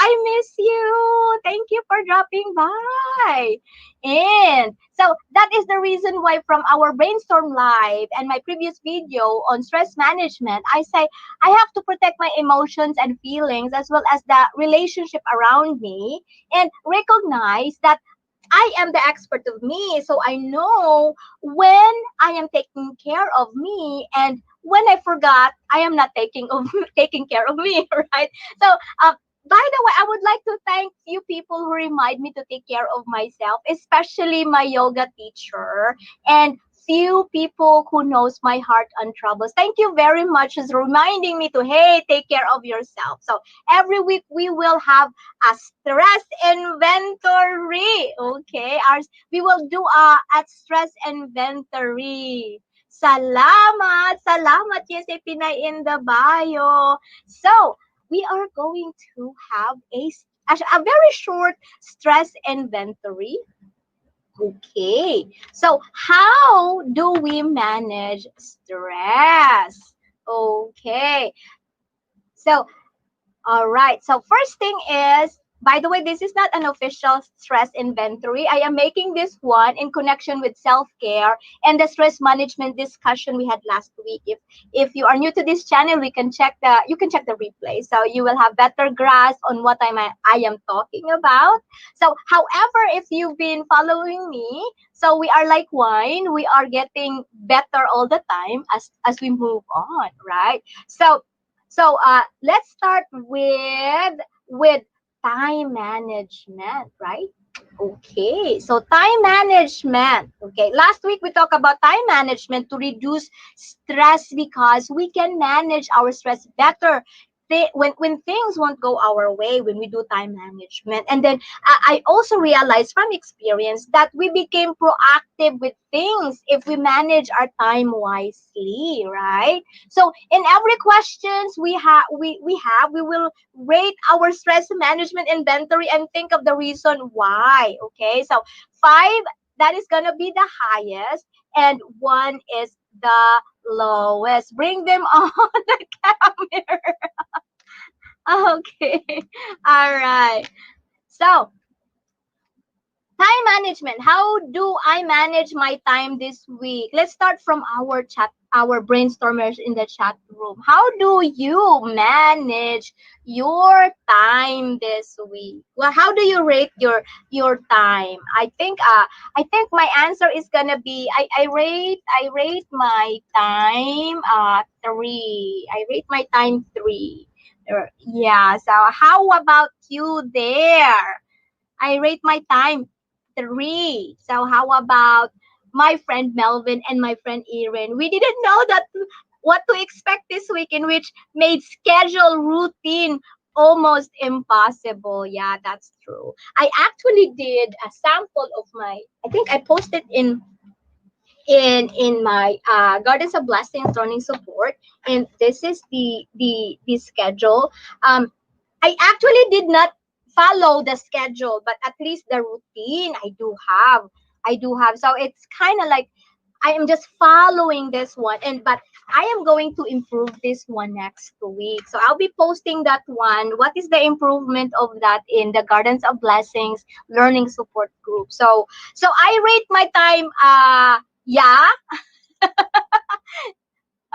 I miss you. Thank you for dropping by. And so that is the reason why from our brainstorm live and my previous video on stress management, I say I have to protect my emotions and feelings as well as the relationship around me and recognize that I am the expert of me. So I know when I am taking care of me and when I forgot, I am not taking care of me, right? So by the way, I would like to thank few people who remind me to take care of myself, especially my yoga teacher and few people who knows my heart and troubles. Thank you very much is reminding me to hey, take care of yourself. So every week we will have a stress inventory. Okay, ours we will do a stress inventory. Salamat, yes, Pinay in the bio. So we are going to have a very short stress inventory. Okay. So, how do we manage stress? Okay. So, all right. So first thing is, by the way, this is not an official stress inventory. I am making this one in connection with self-care and the stress management discussion we had last week. If you are new to this channel, you can check the replay. So you will have better grasp on what I am talking about. So however, if you've been following me, so we are like wine, we are getting better all the time as we move on, right? So let's start with time management, right? Okay, so time management. Okay, last week we talked about time management to reduce stress because we can manage our stress better. When things won't go our way when we do time management, and then I also realized from experience that we became proactive with things if we manage our time wisely, right? So in every questions we will rate our stress management inventory and think of the reason why. Okay, so 5, that is gonna be the highest, and 1 is the lowest. Bring them on the camera. Okay. All right. So time management. How do I manage my time this week? Let's start from our brainstormers in the chat room. How do you manage your time this week? Well, how do you rate your time? I think my answer is gonna be I rate my time 3. I rate my time 3. Yeah. So how about you there? I rate my time three. So how about my friend Melvin and my friend Erin? We didn't know that what to expect this week, in which made schedule routine almost impossible. Yeah, that's true. I actually did a sample of my. I think I posted in my Gardens of Blessings learning support, and this is the schedule. I actually did not follow the schedule, but at least the routine I do have. So it's kind of like I am just following this one, and but I am going to improve this one next week. So I'll be posting that one. What is the improvement of that in the Gardens of Blessings learning support group? So I rate my time yeah.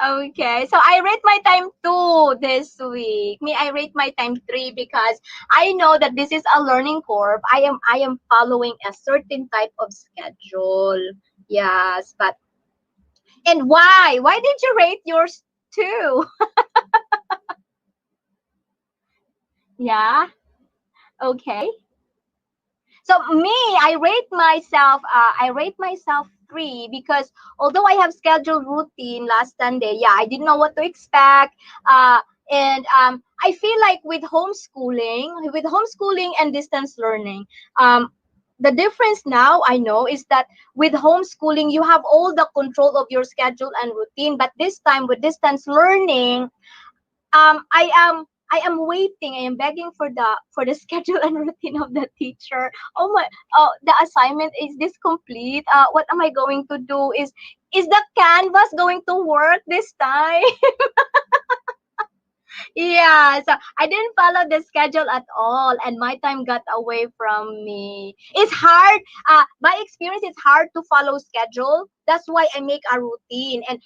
Okay, so I rate my time 2 this week. Me, I rate my time 3 because I know that this is a learning curve. I am following a certain type of schedule. Yes, but and why? Why did you rate yours 2? Yeah. Okay. So me, I rate myself 3 because although I have scheduled routine last Sunday, yeah, I didn't know what to expect. And I feel like with homeschooling and distance learning, um, the difference now I know is that with homeschooling you have all the control of your schedule and routine, but this time with distance learning, I am waiting. I am begging for the schedule and routine of the teacher. Oh my, the assignment is this complete? What am I going to do? Is the canvas going to work this time? Yeah, so I didn't follow the schedule at all, and my time got away from me. It's hard. By experience, it's hard to follow schedule. That's why I make a routine, and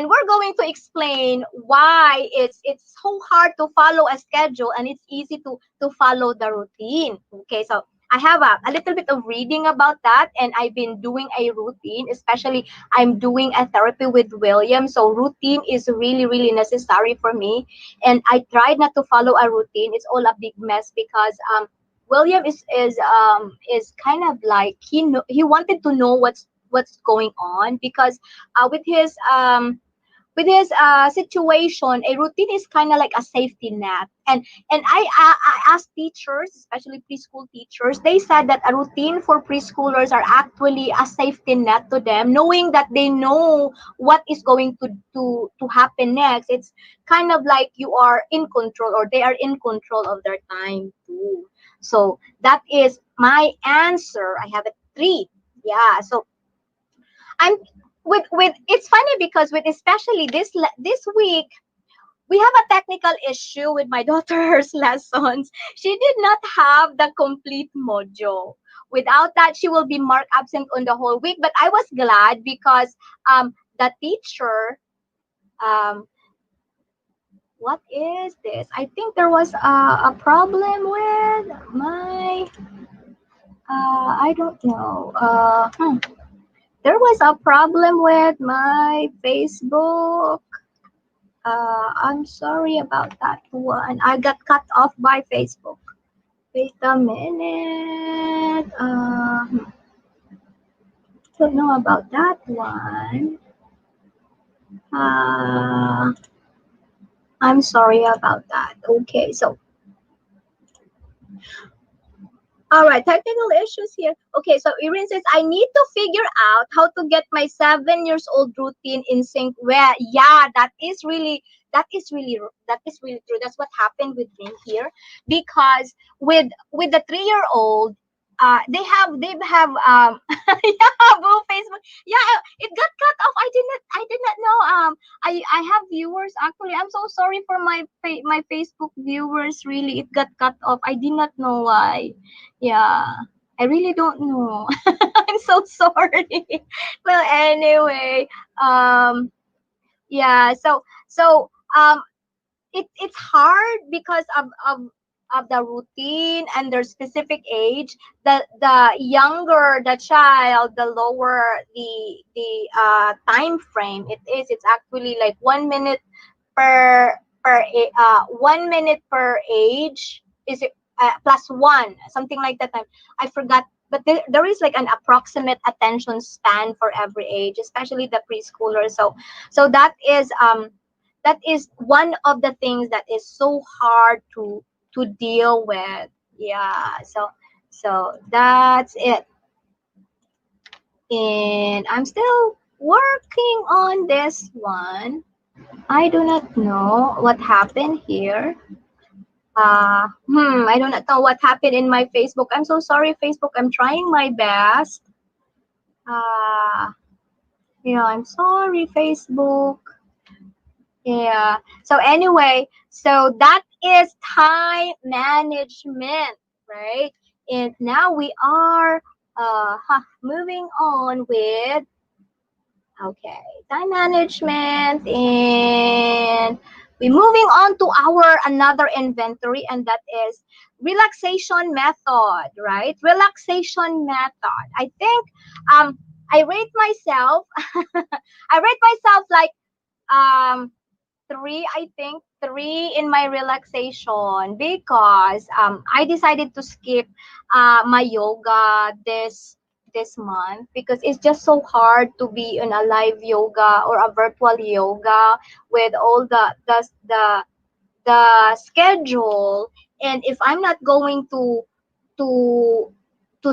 we're going to explain why it's so hard to follow a schedule and it's easy to follow the routine. Okay, so I have a little bit of reading about that, and I've been doing a routine, especially I'm doing a therapy with William. So routine is really, really necessary for me, and I tried not to follow a routine. It's all a big mess because William is kind of like he wanted to know what's going on because with his situation, a routine is kind of like a safety net. And I asked teachers, especially preschool teachers, they said that a routine for preschoolers are actually a safety net to them, knowing that they know what is going to happen next. It's kind of like you are in control, or they are in control of their time too. So that is my answer. I have a 3. Yeah. So I'm with it's funny because with especially this week we have a technical issue with my daughter's lessons. She did not have the complete module. Without that, she will be marked absent on the whole week. But I was glad because the teacher, um what is this? I think there was a problem with my I don't know. There was a problem with my Facebook. I'm sorry about that one. I got cut off by Facebook. Wait a minute. Don't know about that one. Uh, I'm sorry about that. Okay, so all right, technical issues here. Okay, so Erin says I need to figure out how to get my 7 years old routine in sync. Well, yeah, that is really that is really true. That's what happened with me here, because with the 3 year old, they have yeah, boo, Facebook. Yeah, it got cut off. I did not know. I have viewers actually. I'm so sorry for my Facebook viewers. Really, it got cut off. I did not know why. Yeah, I really don't know. I'm so sorry. Well, anyway, yeah. So it's hard because of the routine and their specific age. The younger the child, the lower the time frame it is. It's actually like 1 minute per 1 minute per age is it plus one, something like that. I forgot, but there is like an approximate attention span for every age, especially the preschooler. So that is one of the things that is so hard to deal with. Yeah, so that's it. And I'm still working on this one. I do not know what happened here. I do not know what happened in my Facebook. I'm so sorry, Facebook. I'm trying my best. Uh, yeah, I'm sorry, Facebook. Yeah. So anyway, so that is time management, right? And now we are moving on with okay, time management, and we're moving on to our another inventory, and that is relaxation method, right? Relaxation method. I think I rate myself I rate myself like um three, I think three in my relaxation because I decided to skip my yoga this month because it's just so hard to be in a live yoga or a virtual yoga with all the schedule. And if I'm not going to to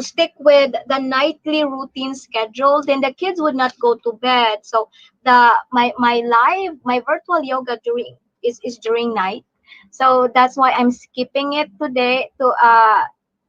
stick with the nightly routine schedule, then the kids would not go to bed. So my virtual yoga is during night. So that's why I'm skipping it today to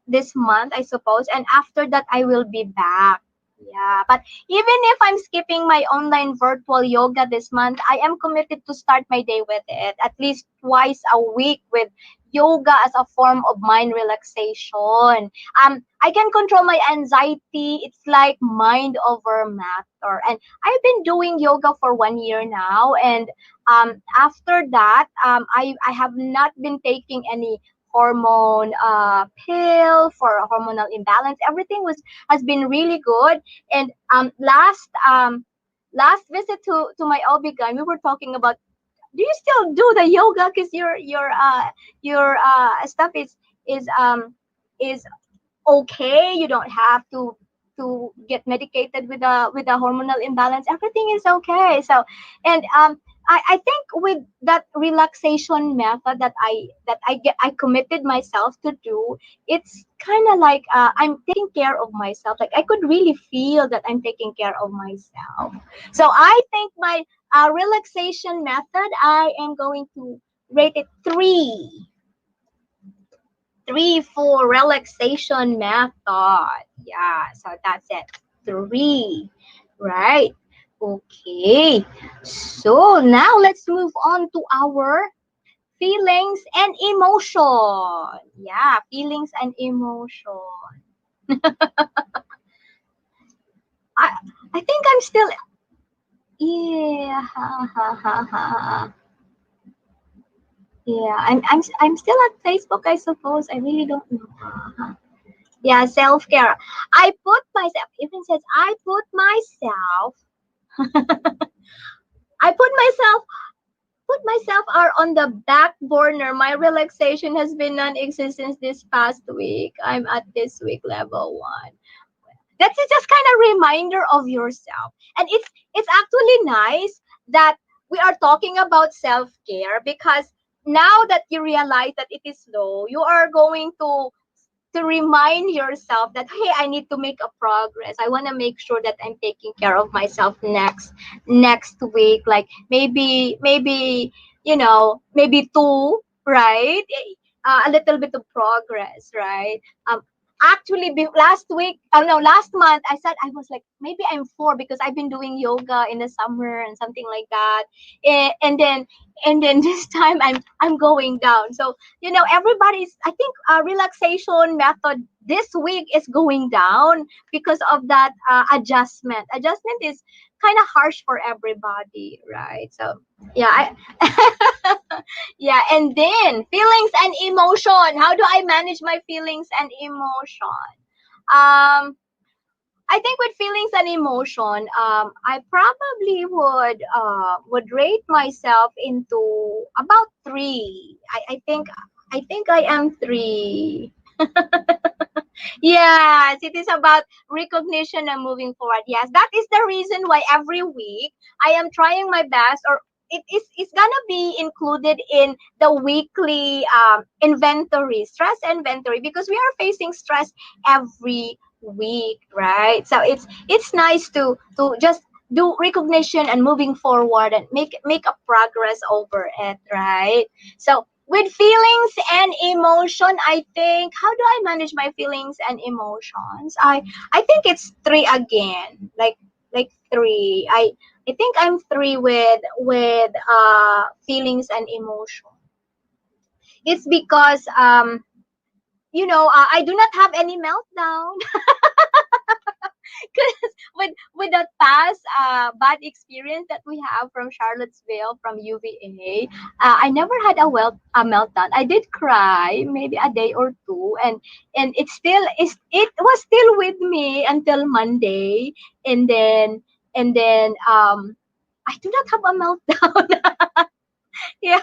this month, I suppose. And after that I will be back. Yeah, but even if I'm skipping my online virtual yoga this month, I am committed to start my day with it at least twice a week with yoga as a form of mind relaxation. I can control my anxiety. It's like mind over matter. And I've been doing yoga for 1 year now. And after that, I have not been taking any hormone pill for a hormonal imbalance. Everything was has been really good. And last visit to my OB-GYN, we were talking about, do you still do the yoga? Because your stuff is okay. You don't have to get medicated with a hormonal imbalance. Everything is okay. So and I think with that relaxation method that I committed myself to do, it's kind of like I'm taking care of myself. Like I could really feel that I'm taking care of myself. So I think my relaxation method, I am going to rate it three for relaxation method. Yeah, so that's it. Three, right? Okay. So now let's move on to our feelings and emotion. Yeah, feelings and emotion. I I think I'm still yeah. Ha, ha, ha, ha. Yeah, I'm still at Facebook, I suppose. I really don't know. Yeah, self care. I put myself. Even says I put myself are on the back burner. My relaxation has been non-existent this past week. I'm at this week level 1. That's just kind of reminder of yourself. And it's actually nice that we are talking about self-care because now that you realize that it is low, you are going to remind yourself that hey, I need to make a progress. I want to make sure that I'm taking care of myself next week, like maybe maybe two, right? A little bit of progress, right? Actually last week, no, last month I said I was like maybe I'm 4 because I've been doing yoga in the summer and something like that. And then this time I'm going down. So everybody's, I think, relaxation method this week is going down because of that adjustment is kind of harsh for everybody, right? So yeah, yeah. And then feelings and emotion, how do I manage my feelings and emotion? I think with feelings and emotion, I probably would rate myself into about 3. I think I am 3. Yes, it is about recognition and moving forward. Yes, that is the reason why every week I am trying my best, or it's gonna be included in the weekly inventory, stress inventory, because we are facing stress every week, right? So it's nice to just do recognition and moving forward and make a progress over it, right? So with feelings and emotion, I think, how do I manage my feelings and emotions? I think it's three again, like three. I think I'm three with feelings and emotion. It's because I do not have any meltdown. Because with the past bad experience that we have from Charlottesville, from UVA, I never had a meltdown. I did cry maybe a day or two, and it was still with me until Monday, and then I do not have a meltdown. Yeah.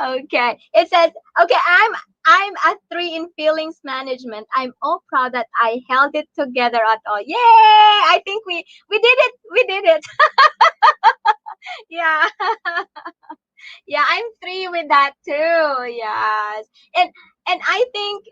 Okay. It says, okay, I'm at three in feelings management. I'm all proud that I held it together at all. Yay! I think we did it. We did it. Yeah. Yeah, I'm three with that too. Yes. And and I think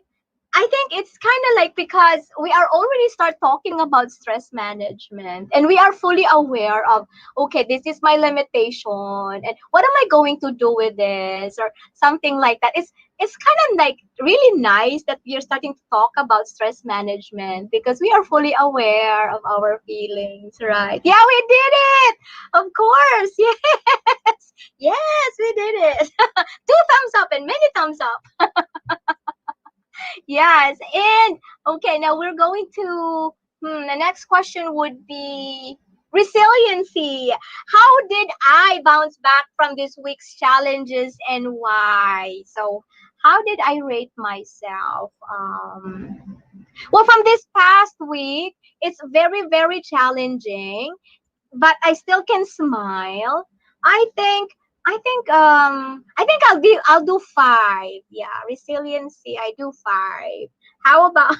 it's kind of like, because we are already start talking about stress management, and we are fully aware of, okay, this is my limitation, and what am I going to do with this, or something like that. It's kind of like really nice that we are starting to talk about stress management, because we are fully aware of our feelings, right? Yeah, we did it. Of course. Yes. Yes, we did it. Two thumbs up and many thumbs up. Yes, and okay, now we're going to the next question would be resiliency. How did I bounce back from this week's challenges, and why? So, how did I rate myself? Well, from this past week, it's very, very challenging, but I still can smile. I think I think I'll do five. Yeah, resiliency. I do five. How about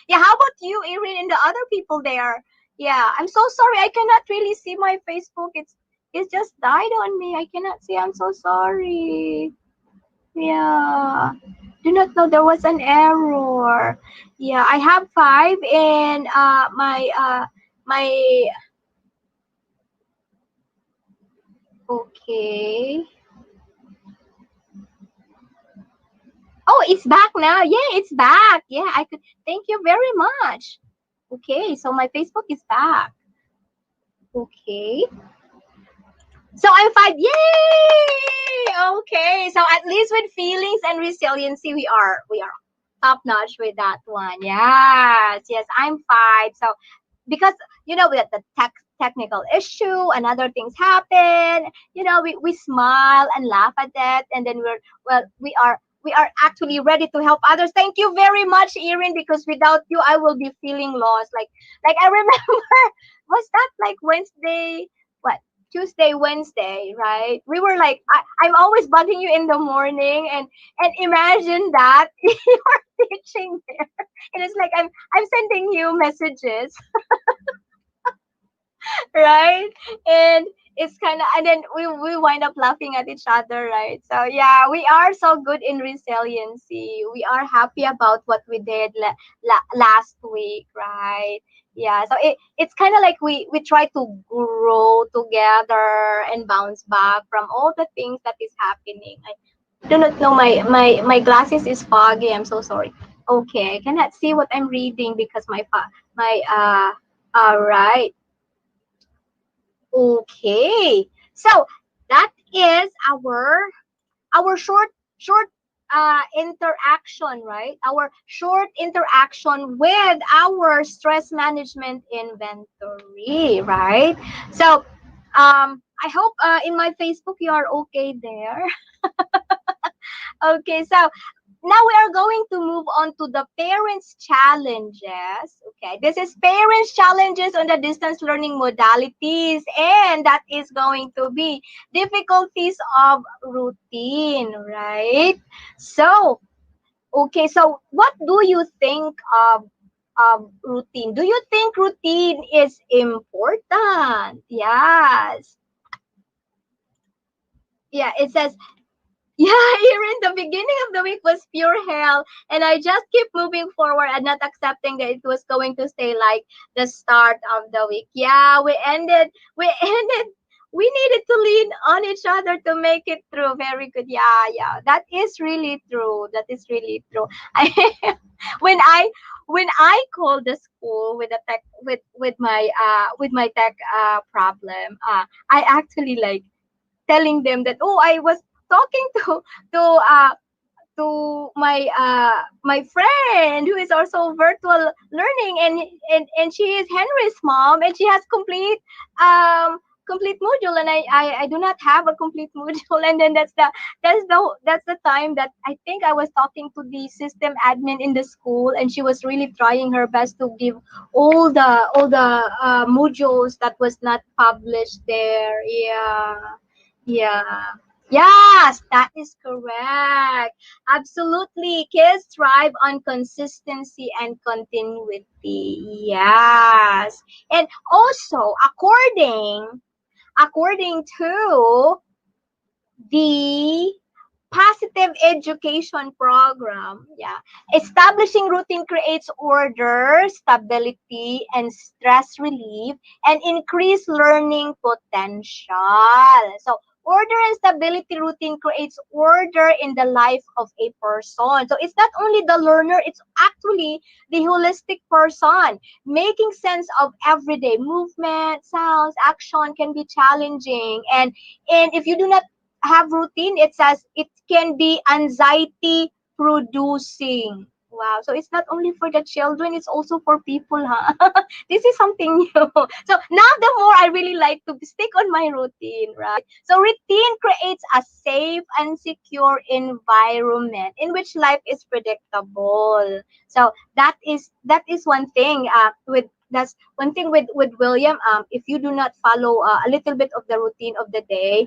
yeah? How about you, Erin, and the other people there? Yeah, I'm so sorry. I cannot really see my Facebook. It's just died on me. I cannot see. I'm so sorry. Yeah. Do not know there was an error. Yeah, I have five, and my okay. Oh, it's back now. Yeah, it's back. Yeah, I could. Thank you very much. Okay, so my Facebook is back. Okay. So I'm five. Yay! Okay. So at least with feelings and resiliency, we are top notch with that one. Yes, yes, I'm five. So because we had the technical issue and other things happen, we smile and laugh at that, and then we are actually ready to help others. Thank you very much, Erin, because without you I will be feeling lost. Like I remember, was that like Wednesday, what, Tuesday, Wednesday, right? We were like, I'm always bugging you in the morning, and imagine that you're teaching there, and it's like I'm sending you messages, right? And it's kind of, and then we wind up laughing at each other, right? So yeah, we are so good in resiliency. We are happy about what we did last week, right? Yeah, so it's kind of like we try to grow together and bounce back from all the things that is happening. I do not know, my glasses is foggy. I'm so sorry. Okay, I cannot see what I'm reading because my all right. Okay. So that is our short interaction, right? Our short interaction with our stress management inventory, right? So I hope in my Facebook you are okay there. Okay, so now we are going to move on to the parents challenges. Okay, this is parents challenges on the distance learning modalities, and that is going to be difficulties of routine, right? So Okay, so what do you think of routine? Do you think routine is important? Yes. Yeah, it says, yeah, here in the beginning of the week was pure hell, and I just keep moving forward and not accepting that it was going to stay like the start of the week. Yeah, we ended, we needed to lean on each other to make it through. Very good. Yeah, yeah, that is really true. That is really true. I, when I when I called the school with the tech with my tech problem, I actually like telling them that, oh, I was talking to uh my friend who is also virtual learning, and she is Henry's mom, and she has um complete module, and I do not have a complete module. And then that's the time that I think I was talking to the system admin in the school, and she was really trying her best to give all the modules that was not published there. Yeah, yeah. Yes, that is correct. Absolutely. Kids thrive on consistency and continuity. Yes. And also, according to the positive education program, yeah, establishing routine creates order, stability, and stress relief, and increase learning potential. So order and stability, routine creates order in the life of a person. So it's not only the learner, it's actually the holistic person. Making sense of everyday movement, sounds, action can be challenging, and if you do not have routine, it says it can be anxiety producing. Wow. So it's not only for the children, it's also for people, huh? This is something new. So now the more I really like to stick on my routine, right? So routine creates a safe and secure environment in which life is predictable. So that is one thing with that's one thing with William. If you do not follow a little bit of the routine of the day,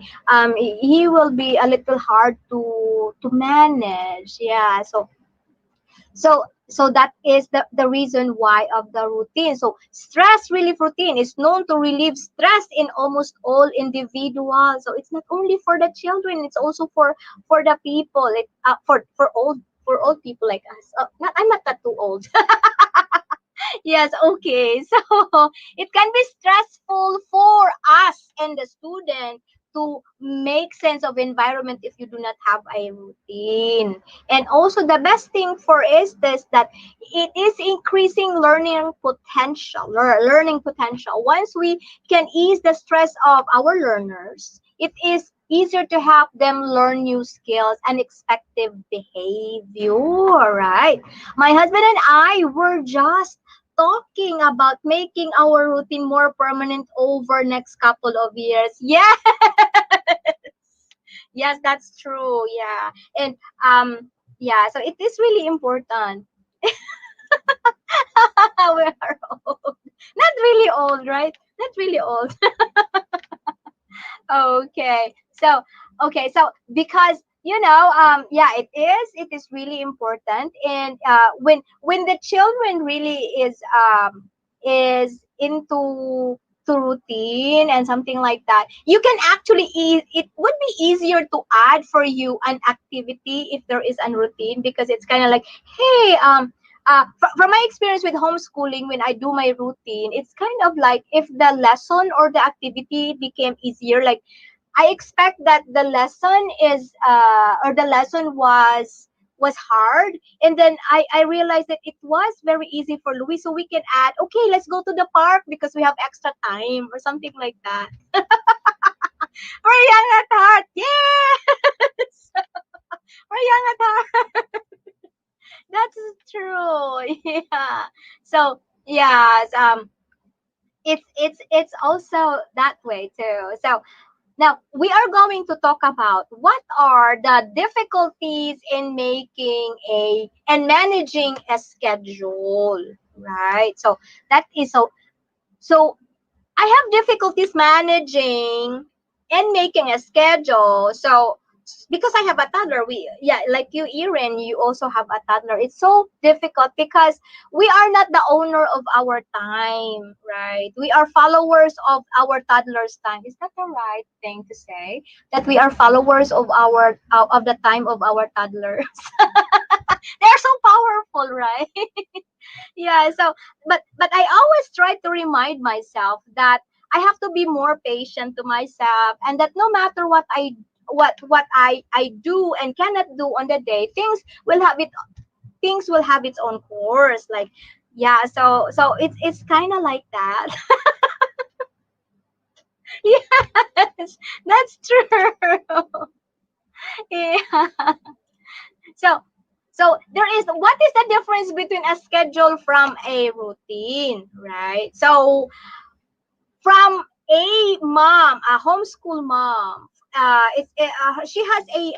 he will be a little hard to manage. Yeah, so that is the reason why of the routine. So stress relief routine is known to relieve stress in almost all individuals. So it's not only for the children, it's also for the people. For old people like us. I'm not that too old. Yes, okay. So it can be stressful for us and the student to make sense of environment if you do not have a routine. And also the best thing for is this, that it is increasing learning potential. Once we can ease the stress of our learners, it is easier to help them learn new skills and expected behavior. All right. My husband and I were just talking about making our routine more permanent over next couple of years. Yeah, yes, that's true. Yeah. And yeah, so it is really important. We are old. Not really old, right? Not really old. Okay. So because yeah, it is really important. And when the children really is into to routine and something like that, you can actually it would be easier to add for you an activity if there is a routine, because it's kind of like, hey, from my experience with homeschooling, when I do my routine, it's kind of like if the lesson or the activity became easier, like I expect that the lesson is or the lesson was hard, and then I realized that it was very easy for Louis, so we can add, okay, let's go to the park because we have extra time or something like that. We're young at heart. Yes. We're young at heart. That's true. Yeah. So yes, it's also that way too. So now, we are going to talk about what are the difficulties in making a and managing a schedule, right? So that is so I have difficulties managing and making a schedule. because I have a toddler, like you, Erin, you also have a toddler. It's so difficult because we are not the owner of our time, right? We are followers of our toddler's time. Is that the right thing to say? That we are followers of our of the time of our toddlers. They're so powerful, right? Yeah. So, but I always try to remind myself that I have to be more patient to myself, and that no matter what I do and cannot do on the day, things will have its own course. Like, yeah. So it's kind of like that. Yes, that's true. Yeah. So there is, what is the difference between a schedule from a routine, right? So from a homeschool mom. She has a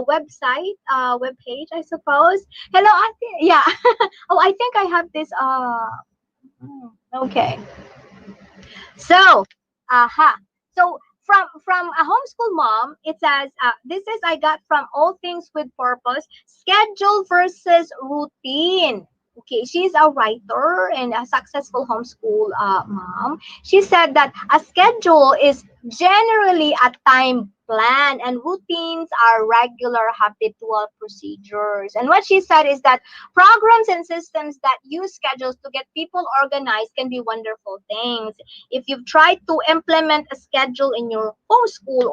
website, web page, I suppose. Hello, Ate. Yeah. Oh, I think I have this. Okay. So, aha. So from a homeschool mom, it says, this is I got from All Things with Purpose, schedule versus routine. Okay, she's a writer and a successful homeschool mom. She said that a schedule is generally a time plan, and routines are regular habitual procedures. And what she said is that programs and systems that use schedules to get people organized can be wonderful things. If you've tried to implement a schedule in your homeschool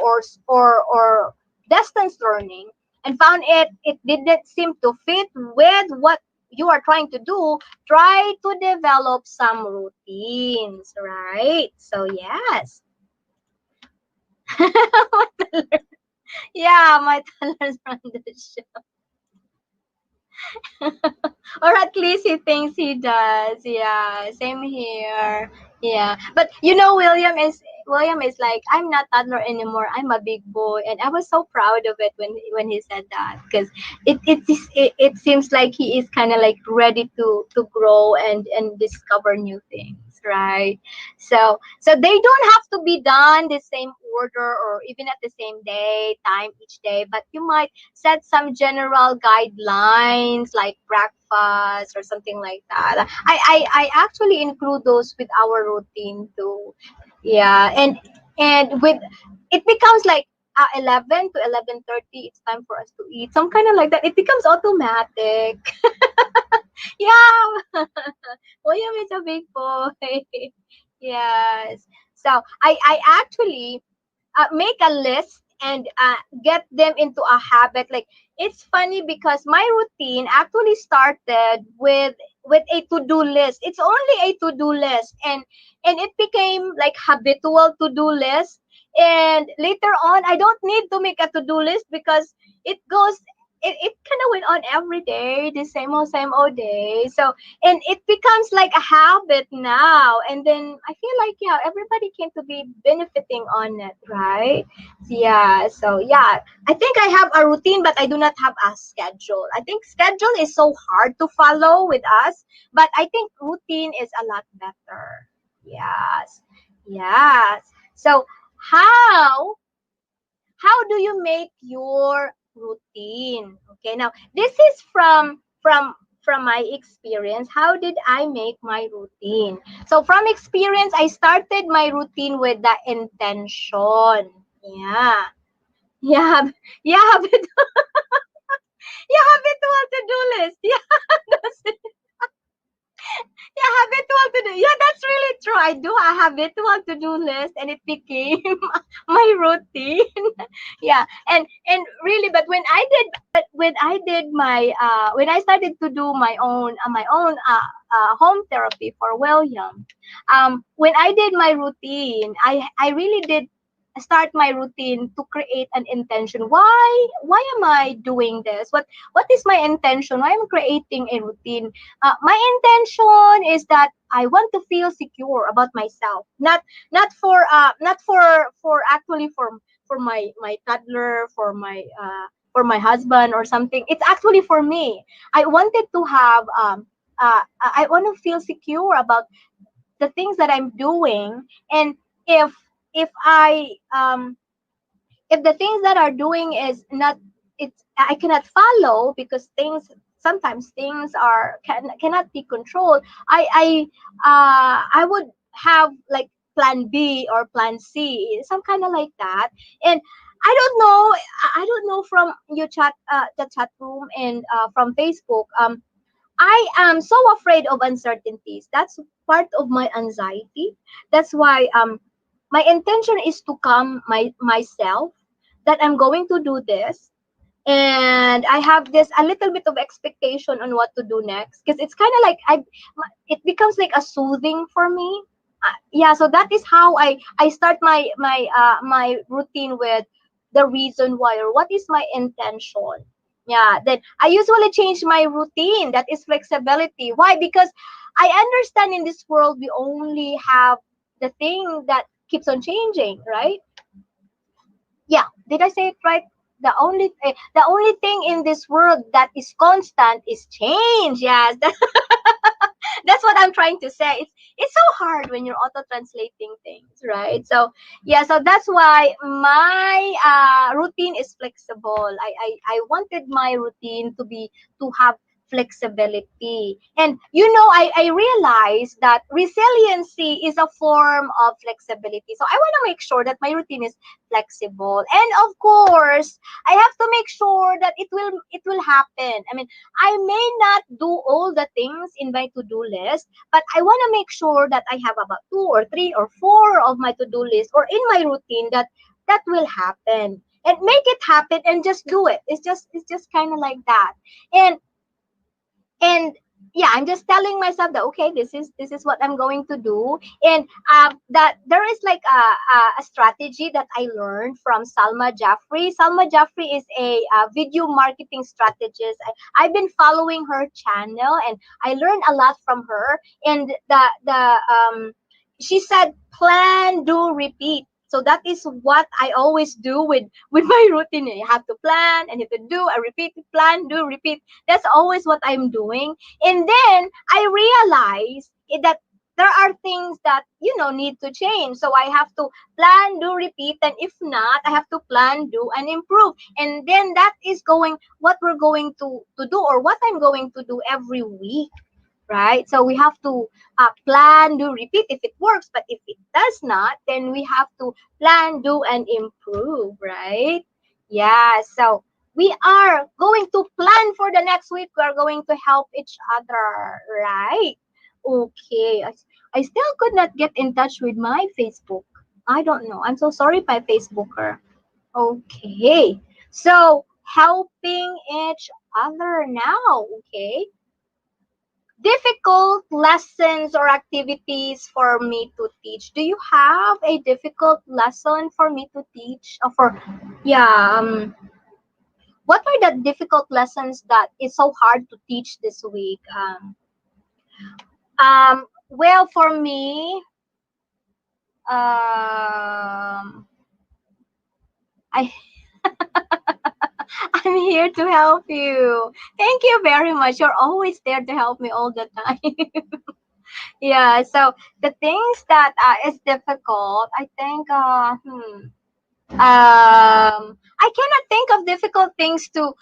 or distance learning and found it didn't seem to fit with what you are trying to do, try to develop some routines, right? So yes. Yeah, my toddler's from the show. Or at least he thinks he does. Yeah, same here. Yeah, but William is like, I'm not toddler anymore. I'm a big boy, and I was so proud of it when he said that, because it seems like he is kind of like ready to grow and discover new things, right? So they don't have to be done the same order or even at the same day time each day, but you might set some general guidelines like breakfast or something like that. I actually include those with our routine too. Yeah, and with it becomes like 11 to 11:30. It's time for us to eat. Some kind of like that. It becomes automatic. Yeah, William is a big boy. Yes. So I actually make a list and get them into a habit. Like, it's funny because my routine actually started with a to-do list. It's only a to-do list, and it became like habitual to-do list. And later on, I don't need to make a to-do list because it goes it kind of went on every day, the same old day. So, and it becomes like a habit now, and then I feel like, yeah, everybody came to be benefiting on it, right? Yeah. So yeah, I think I have a routine, but I do not have a schedule. I think schedule is so hard to follow with us, but I think routine is a lot better. Yes. Yes. So how how do you make your routine? Okay, now this is from my experience. How did I make my routine? So from experience, I started my routine with the intention. Yeah. Yeah, yeah, habit, yeah, habitual to-do list. Yeah, that's yeah, habitual to do. Yeah, that's really true. I do a habitual to do list, and it became my routine. Yeah, and really, but when I started to do my own home therapy for William, when I did my routine, I really did start my routine to create an intention. Why am I doing this? What is my intention? Why am I creating a routine? My intention is that I want to feel secure about myself, not for actually for my toddler, for my husband or something. It's actually for me. I wanted to have I want to feel secure about the things that I'm doing, and if if I if the things that are doing is not, it's, I cannot follow because things, sometimes things are cannot be controlled. I would have like plan B or plan C, some kind of like that. And I don't know, I don't know from your chat, the chat room, and from Facebook. I am so afraid of uncertainties. That's part of my anxiety. That's why my intention is to calm myself that I'm going to do this, and I have this a little bit of expectation on what to do next, because it's kind of like it becomes like a soothing for me. Yeah, so that is how I start my routine with the reason why, or what is my intention. Yeah, then I usually change my routine. That is flexibility. Why? Because I understand in this world we only have the thing that keeps on changing, right? Yeah, did I say it right? The only thing in this world that is constant is change. Yes, that's what I'm trying to say. It's so hard when you're auto translating things, right? So yeah, so that's why my routine is flexible. I wanted my routine to be, to have flexibility. And you know, I realized that resiliency is a form of flexibility. So I want to make sure that my routine is flexible. And of course, I have to make sure that it will happen. I mean, I may not do all the things in my to-do list, but I want to make sure that I have about two or three or four of my to-do list or in my routine that will happen. And make it happen and just do it. It's just kind of like that. And and yeah, I'm just telling myself that okay, this is what I'm going to do. And that there is like a strategy that I learned from Salma Jaffrey. Salma Jaffrey is a video marketing strategist. I've been following her channel, and I learned a lot from her. And she said plan, do, repeat. So that is what I always do with my routine. You have to plan and you have to do a repeat, plan, do, repeat. That's always what I'm doing. And then I realize that there are things that need to change. So I have to plan, do, repeat, and if not, I have to plan, do, and improve. And then that is going what we're going to do, or what I'm going to do every week, right? So we have to plan, do, repeat if it works, but if it does not, then we have to plan, do, and improve, right? Yeah, so we are going to plan for the next week. We are going to help each other, right? Okay, I still could not get in touch with my Facebook. I don't know. I'm so sorry, my Facebooker. Okay, so helping each other now. Okay, difficult lessons or activities for me to teach. Do you have a difficult lesson for me to teach? Or for yeah, what are the difficult lessons that is so hard to teach this week? Well, for me, I I'm here to help you. Thank you very much. You're always there to help me all the time. Yeah. So the things that is difficult, I think. I cannot think of difficult things to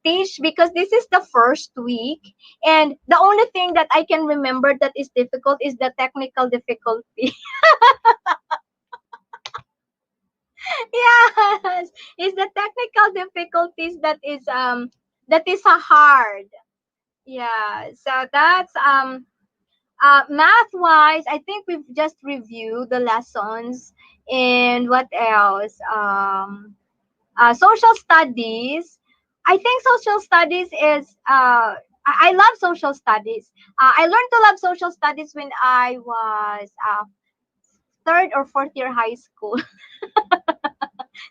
teach because this is the first week, and the only thing that I can remember that is difficult is the technical difficulty. Yes, it's the technical difficulties that is hard. Yeah, so that's math wise, I think we've just reviewed the lessons. And what else? Social studies. I think social studies is I love social studies. I learned to love social studies when I was third or fourth year high school.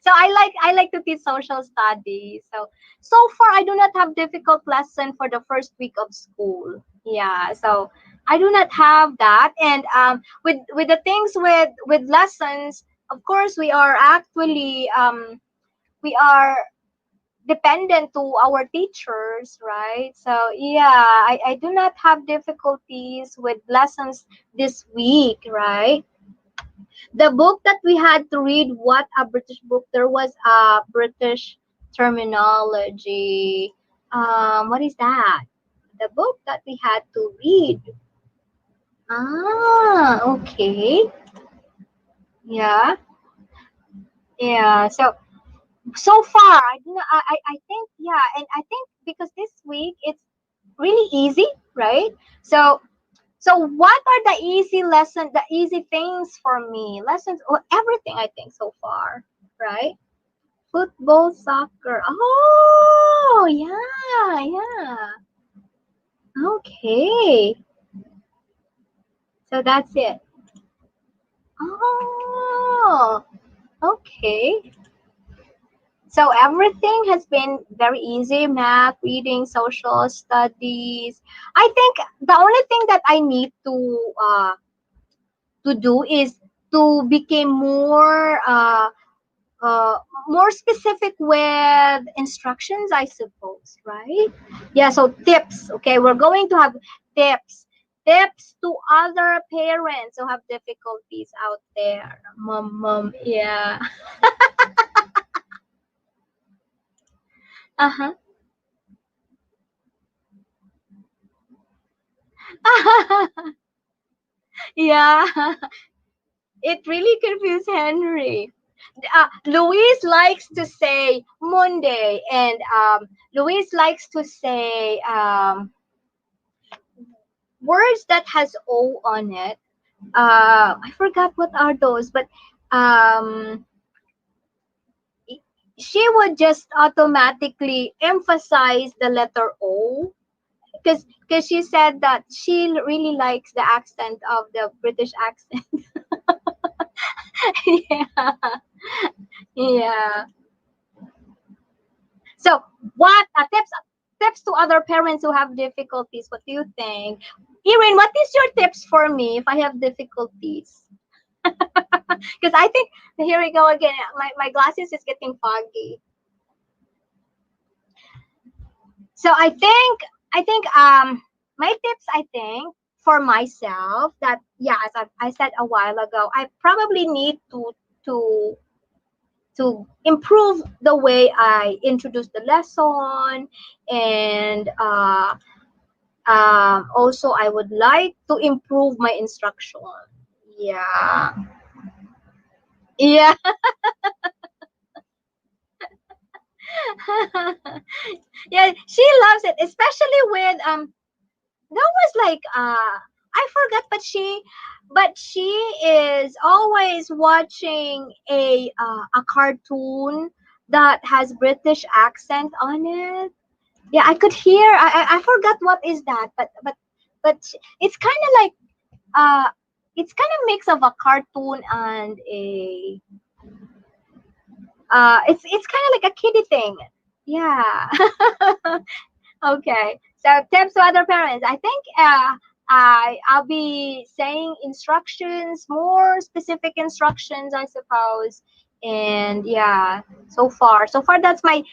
So I like to teach social studies. So far I do not have difficult lesson for the first week of school. Yeah, so I do not have that. And with the things with lessons, of course we are dependent to our teachers, right? So yeah, I do not have difficulties with lessons this week, right? The book that we had to read, what a British book. There was a British terminology. What is that? The book that we had to read. Ah, okay. Yeah, yeah. So far, I do not, I think, yeah, and I think because this week it's really easy, right? So what are the easy lesson, the easy things for me? Lessons, well, everything I think so far, right? Football, soccer. Oh, yeah, yeah. Okay. So that's it. Oh, okay. So everything has been very easy, math, reading, social studies. I think the only thing that I need to do is to become uh, more specific with instructions, I suppose, right? Yeah, so tips. Okay, we're going to have tips. Tips to other parents who have difficulties out there. Mom, yeah. Uh-huh. Yeah, it really confused Henry. Louise likes to say Monday, and Louise likes to say words that has O on it. I forgot what are those, but um, she would just automatically emphasize the letter O because she said that she really likes the accent of the British accent. Yeah, yeah. So, what tips to other parents who have difficulties? What do you think, Irene? What is your tips for me if I have difficulties? Because I think here we go again. My glasses is getting foggy. So I think my tips, I think, for myself, that yeah, as I said a while ago, I probably need to to improve the way I introduce the lesson, and also I would like to improve my instruction. Yeah, yeah. Yeah, she loves it, especially with that was like I forgot, but she is always watching a cartoon that has British accent on it. Yeah, I could hear. I forgot what is that, it's kind of like uh it's kind of mix of a cartoon and a it's kind of like a kiddie thing. Yeah. Okay. So tips to other parents. I think I'll be saying instructions, more specific instructions, I suppose. And yeah, so far that's my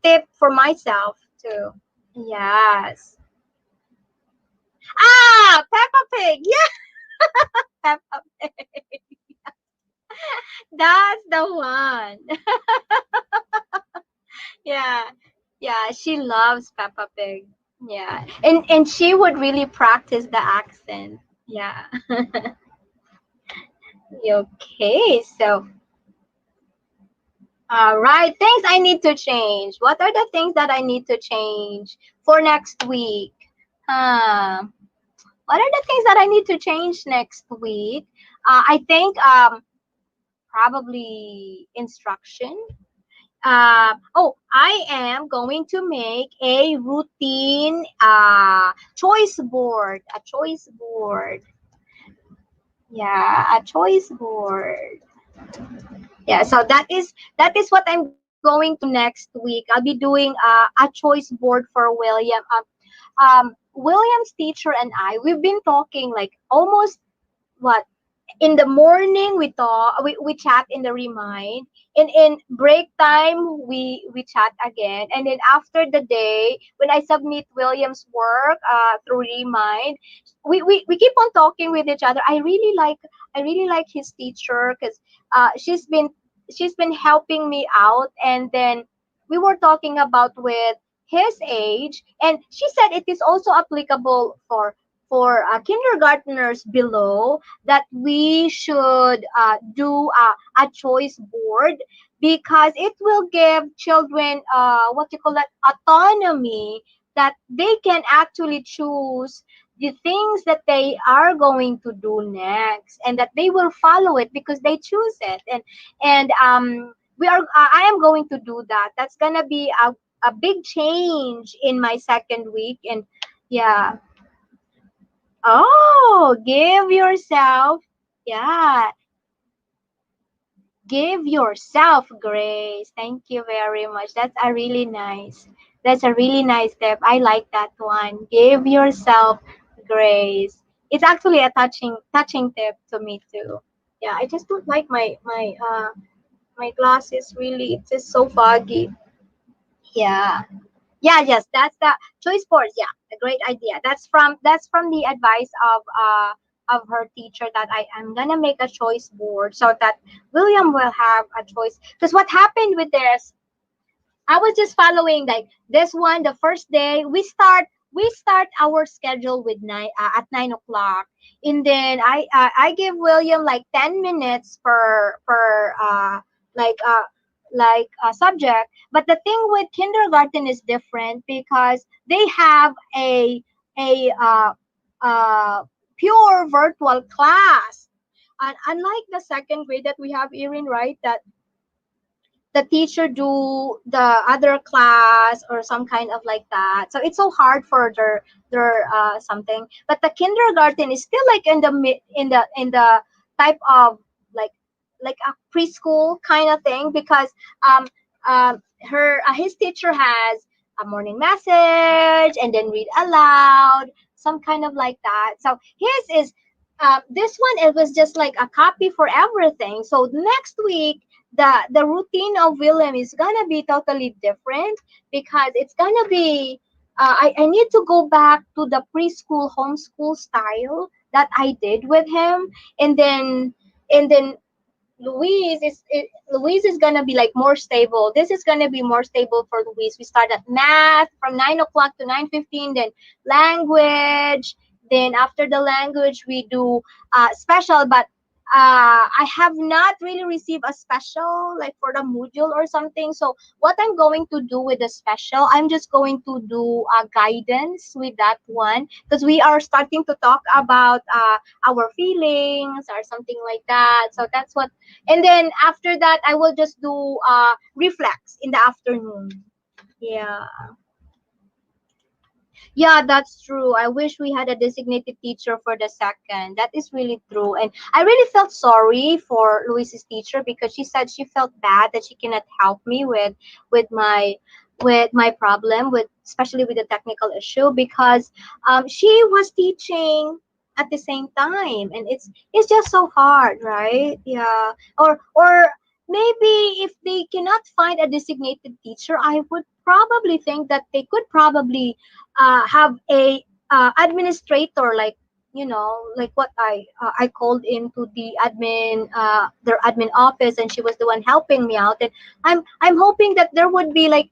tip for myself too. Yes. Ah, Peppa Pig. Yeah, Peppa Pig. That's the one. Yeah. Yeah, she loves Peppa Pig. Yeah. And she would really practice the accent. Yeah. Okay. So, all right. Things I need to change. What are the things that I need to change for next week? Huh. What are the things that I need to change next week? I think probably instruction. I am going to make a routine choice board. A choice board. Yeah, a choice board. Yeah, so that is what I'm going to do next week. I'll be doing a choice board for William. William's teacher and I, we've been talking like almost what? in the morning we talk, we chat in the remind. In break time we chat again, and then after the day when I submit William's work through remind, we keep on talking with each other. I really like his teacher because she's been helping me out, and then we were talking about with his age, and she said it is also applicable for kindergartners below, that we should do a choice board, because it will give children what you call that, autonomy, that they can actually choose the things that they are going to do next, and that they will follow it because they choose it. And we are I am going to do that. That's gonna be a big change in my second week. And yeah. Oh, give yourself, yeah, give yourself grace. Thank you very much. That's a really nice tip. I like that one. Give yourself grace. It's actually a touching tip to me too. Yeah, I just don't like my glasses really. It's just so foggy. Yeah. Yeah, yes, that's the choice boards. Yeah, a great idea. That's from the advice of her teacher, that I am gonna make a choice board so that William will have a choice. Because what happened with this, I was just following like this one. The first day we start our schedule with at 9 o'clock, and then I give William like 10 minutes like uh like a subject. But the thing with kindergarten is different because they have a pure virtual class, and unlike the second grade that we have, Erin, right? That the teacher do the other class or some kind of like that, so it's so hard for their something. But the kindergarten is still like in the type of like a preschool kind of thing, because um her his teacher has a morning message and then read aloud, some kind of like that. So his is this one, it was just like a copy for everything. So next week the routine of William is gonna be totally different, because it's gonna be I need to go back to the preschool homeschool style that I did with him. And then Louise is gonna be like more stable. This is gonna be more stable for Louise. We start at math from 9 o'clock to 9:15, then language. Then after the language, we do special. But I have not really received a special like for the module or something. So what I'm going to do with the special, I'm just going to do guidance with that one, because we are starting to talk about our feelings or something like that. So that's what. And then after that, I will just do reflex in the afternoon. Yeah. Yeah, that's true. I wish we had a designated teacher for the second. That is really true. And I really felt sorry for Louise's teacher, because she said she felt bad that she cannot help me with my with my problem, with especially with the technical issue, because she was teaching at the same time, and it's just so hard, right? Yeah. Or maybe if they cannot find a designated teacher, I would probably think that they could probably have a administrator, like like what I called into the admin their admin office, and she was the one helping me out. And I'm hoping that there would be like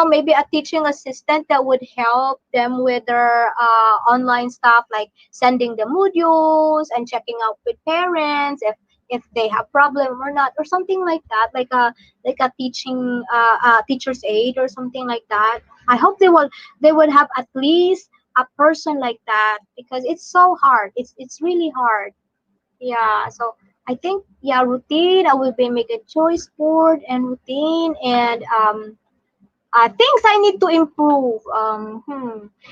maybe a teaching assistant that would help them with their online stuff, like sending the modules and checking out with parents if they have problem or not, or something like that, like a teacher's aid or something like that. I hope they would have at least a person like that, because it's so hard. It's really hard. Yeah. So I think, yeah, routine. I will be make a choice board and routine, and things I need to improve.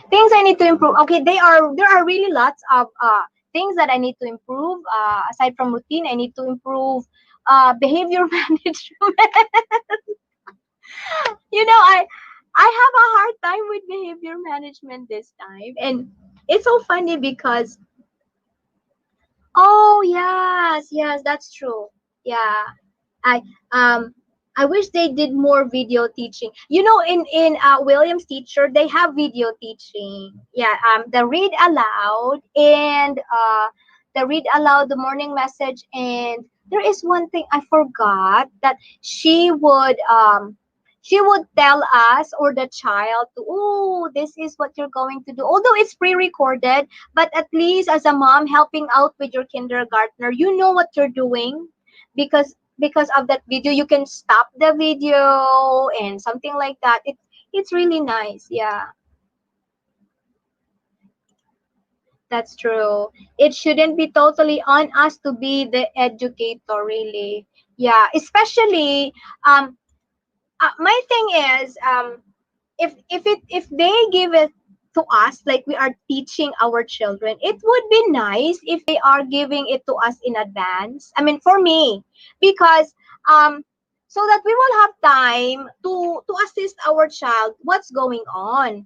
Things I need to improve. Okay, there are really lots of things that I need to improve. Aside from routine, I need to improve behavior management. I have a hard time with behavior management this time, and it's so funny because Oh yes, yes, that's true. Yeah. I um I wish they did more video teaching. You know, in William's teacher, they have video teaching. Yeah, the read aloud and the read aloud, the morning message, and there is one thing I forgot that she would tell us or the child to, oh, this is what you're going to do. Although it's pre-recorded, but at least as a mom helping out with your kindergartner, you know what you're doing because of that video. You can stop the video and something like that. It's really nice. Yeah, that's true. It shouldn't be totally on us to be the educator, really. Yeah, especially my thing is if they give it to us like we are teaching our children, it would be nice if they are giving it to us in advance. I mean, for me, because um so that we will have time to assist our child what's going on.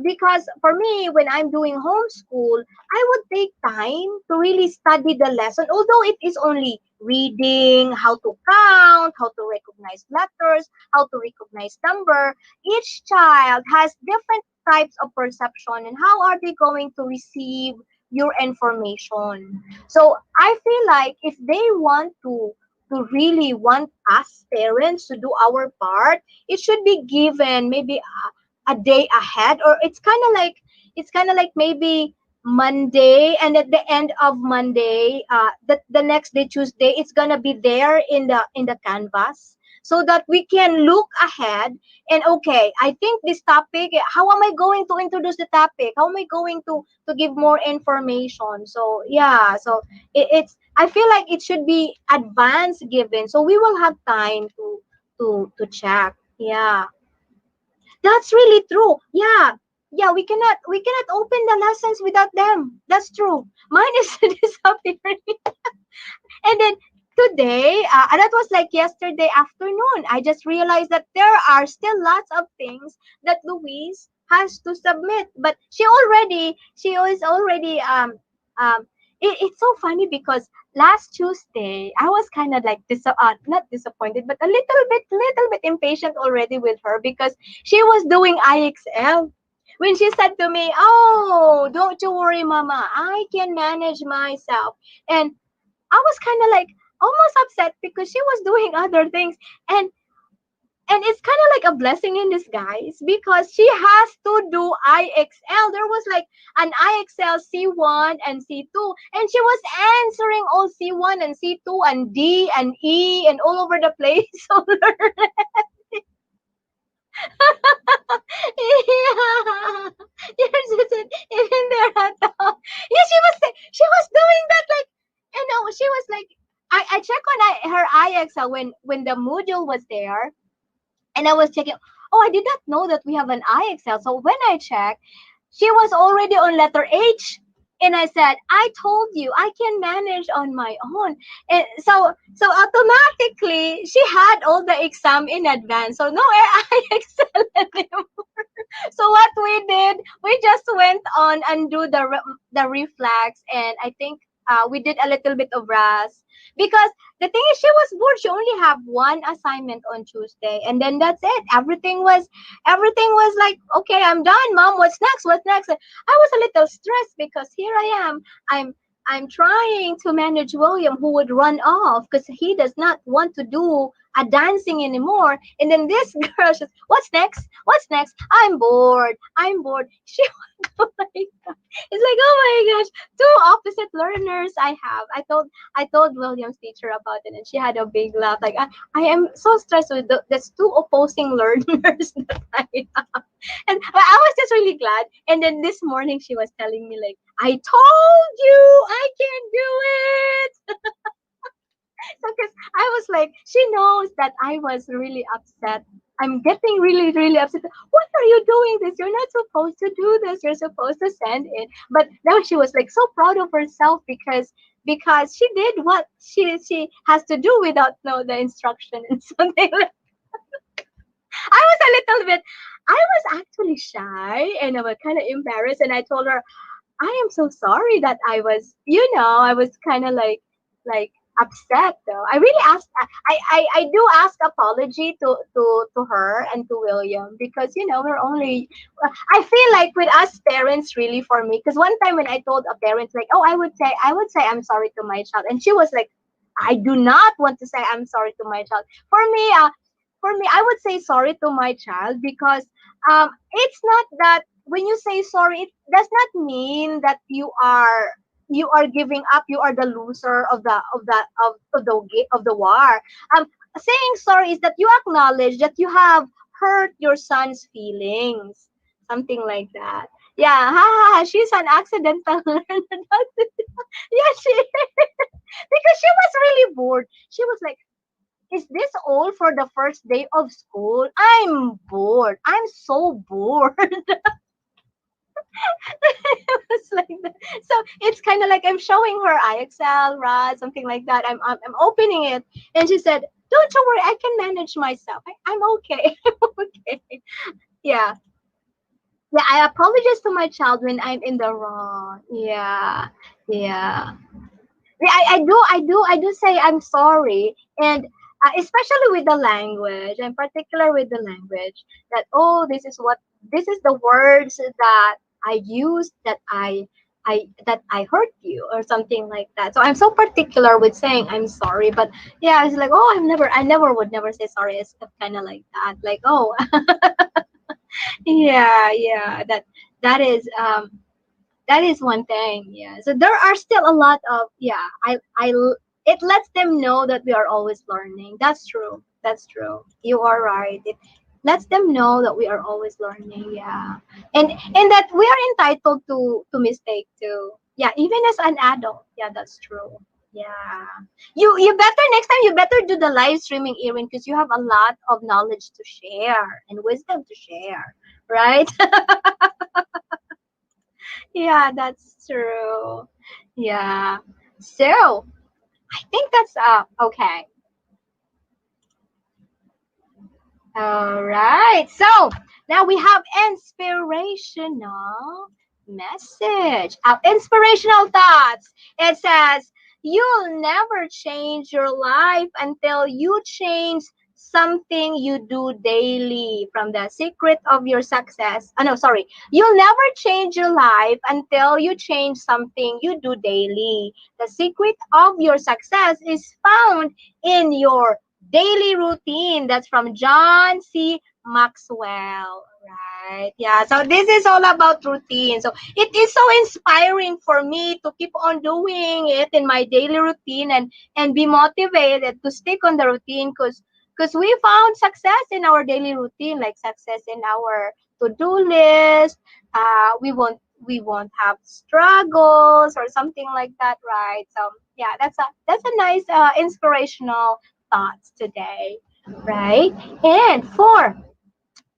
Because for me, when I'm doing homeschool, I would take time to really study the lesson, although it is only reading, how to count, how to recognize letters, how to recognize number. Each child has different types of perception, and how are they going to receive your information. So I feel like if they want to really want us parents to do our part, it should be given maybe a day ahead, or it's kind of like maybe Monday, and at the end of Monday, the next day, Tuesday, it's gonna be there in the canvas, so that we can look ahead. And okay, I think this topic, how am I going to introduce the topic, how am I going to give more information. So yeah, so I feel like it should be advance given, so we will have time to check. Yeah, that's really true. Yeah. Yeah, we cannot open the lessons without them. That's true. Mine is disappearing. And then today, that was like yesterday afternoon, I just realized that there are still lots of things that Louise has to submit. But she is already it's so funny because last Tuesday I was kind of like not disappointed, but a little bit impatient already with her because she was doing IXL. When she said to me, "Oh, don't you worry, Mama, I can manage myself," and I was kind of like almost upset because she was doing other things, and it's kind of like a blessing in disguise because she has to do IXL. There was like an IXL C1 and C2, and she was answering all C1 and C2 and D and E and all over the place. So yeah, yes, isn't there at all? Yeah, she was doing that like, she was like, I checked on her IXL when the module was there, and I was checking. Oh, I did not know that we have an IXL. So when I checked, she was already on letter H. And I said, I told you I can manage on my own. And so automatically she had all the exam in advance. So no IXL anymore. So what we did, we just went on and do the reflex, and I think we did a little bit of RAS because the thing is she was bored. She only have one assignment on Tuesday, and then that's it. Everything was like, okay, I'm done, Mom. What's next? What's next? I was a little stressed because here I am. I'm trying to manage William, who would run off because he does not want to do a dancing anymore. And then this girl says, "What's next? What's next? I'm bored. I'm bored." She would go like that. It's like, oh my gosh, two opposite learners I have. I told William's teacher about it, and she had a big laugh. Like, I am so stressed with that's two opposing learners that I have. And I was just really glad. And then this morning she was telling me like, I told you I can do it. So because I was like, she knows that I was really upset. I'm getting really, really upset. What are you doing this? You're not supposed to do this. You're supposed to send it. But now she was like so proud of herself because she did what she has to do without know the instruction and something like. I was a little bit. I was actually shy and I was kind of embarrassed, and I told her, I am so sorry that I was, I was kind of like upset though. I really asked, I do ask apology to her and to William because, we're only, I feel like with us parents really for me, because one time when I told a parent like, oh, I would say I'm sorry to my child. And she was like, I do not want to say I'm sorry to my child. For me, I would say sorry to my child because it's not that when you say sorry, it does not mean that you are giving up. You are the loser of the war. Um, Saying sorry is that you acknowledge that you have hurt your son's feelings, something like that. Yeah, ha, ha, ha, she's an accidental learner. Yeah, she because she was really bored. She was like, is this all for the first day of school? I'm bored. I'm so bored. It's like that. So it's kind of like I'm showing her IXL, right? Something like that. I'm opening it, and she said, "Don't you worry, I can manage myself. I'm okay. I'm okay." Yeah, yeah. I apologize to my child when I'm in the wrong. Yeah, yeah. Yeah, I do say I'm sorry, and especially with the language, I'm particular with the language that, oh, this is the words that I used that I hurt you or something like that. So I'm so particular with saying I'm sorry, but yeah, it's like, oh, I never would never say sorry. It's kind of like that, like, oh, yeah, yeah, that is one thing. Yeah, so there are still a lot of, yeah, it lets them know that we are always learning. That's true, you are right. It lets them know that we are always learning. Yeah, and that we are entitled to mistake too. Yeah, even as an adult. Yeah, that's true. Yeah, you better next time, you better do the live streaming, Erin, because you have a lot of knowledge to share and wisdom to share, right? Yeah, that's true. Yeah. So I think that's okay. All right. So now we have inspirational message. Inspirational thoughts. It says, you'll never change your life until you change something you do daily. From the secret of your success. Oh, no, sorry. You'll never change your life until you change something you do daily. The secret of your success is found in your daily routine. That's from John C. Maxwell. Right. Yeah. So this is all about routine. So it is so inspiring for me to keep on doing it in my daily routine and be motivated to stick on the routine because we found success in our daily routine, like success in our to-do list. We won't have struggles or something like that, right? So yeah, that's a nice inspirational thoughts today, right? And for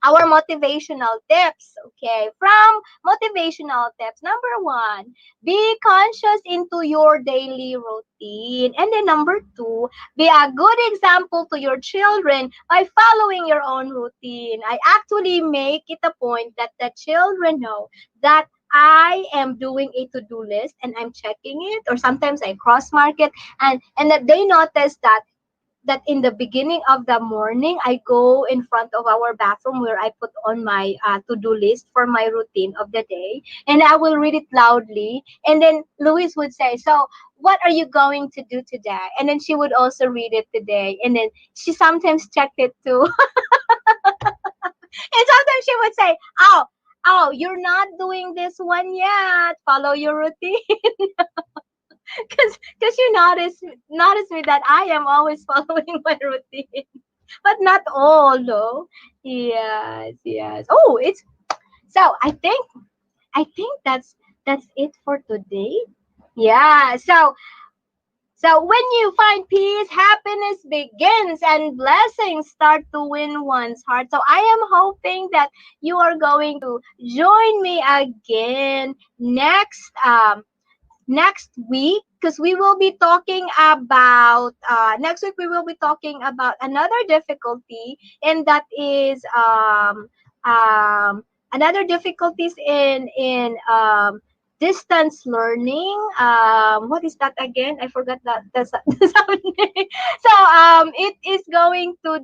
our motivational tips, okay, from motivational tips, number one, be conscious into your daily routine. And then number two, be a good example to your children by following your own routine. I actually make it a point that the children know that I am doing a to-do list and I'm checking it, or sometimes I cross mark it, and that they notice that in the beginning of the morning, I go in front of our bathroom where I put on my to-do list for my routine of the day, and I will read it loudly. And then Louise would say, "So, what are you going to do today?" And then she would also read it today, and then she sometimes checked it too, and sometimes she would say, "Oh, oh, you're not doing this one yet. Follow your routine." Because you notice me that I am always following my routine, but not all though. Yes, yes. Oh, it's so. I think that's it for today. Yeah. So when you find peace, happiness begins and blessings start to win one's heart. So I am hoping that you are going to join me again next week, because we will be talking about next week we will be talking about another difficulty, and that is um another difficulties in distance learning. What is that again? I forgot that the sound name. So it is going to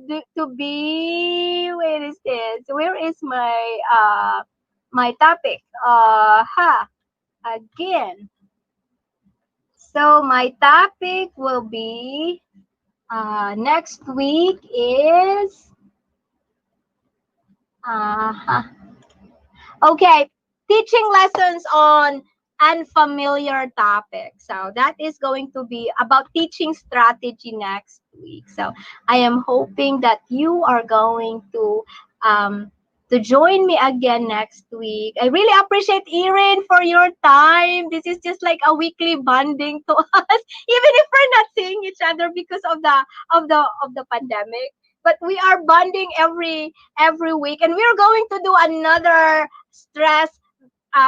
be. Where is this? Where is my topic? Again. So my topic will be next week is uh, okay, teaching lessons on unfamiliar topics. So that is going to be about teaching strategy next week. So I am hoping that you are going to join me again next week. I really appreciate Erin for your time. This is just like a weekly bonding to us, even if we're not seeing each other because of the pandemic. But we are bonding every week, and we're going to do another stress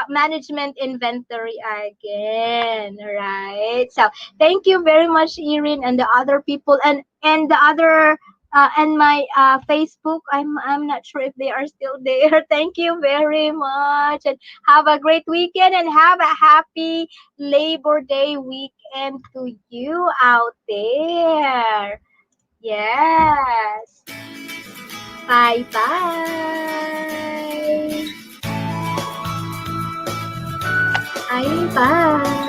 management inventory again, right? So thank you very much, Erin, and the other people, and the other and my Facebook. I'm not sure if they are still there. Thank you very much, and have a great weekend, and have a happy Labor Day weekend to you out there. Yes. Bye bye. Bye bye.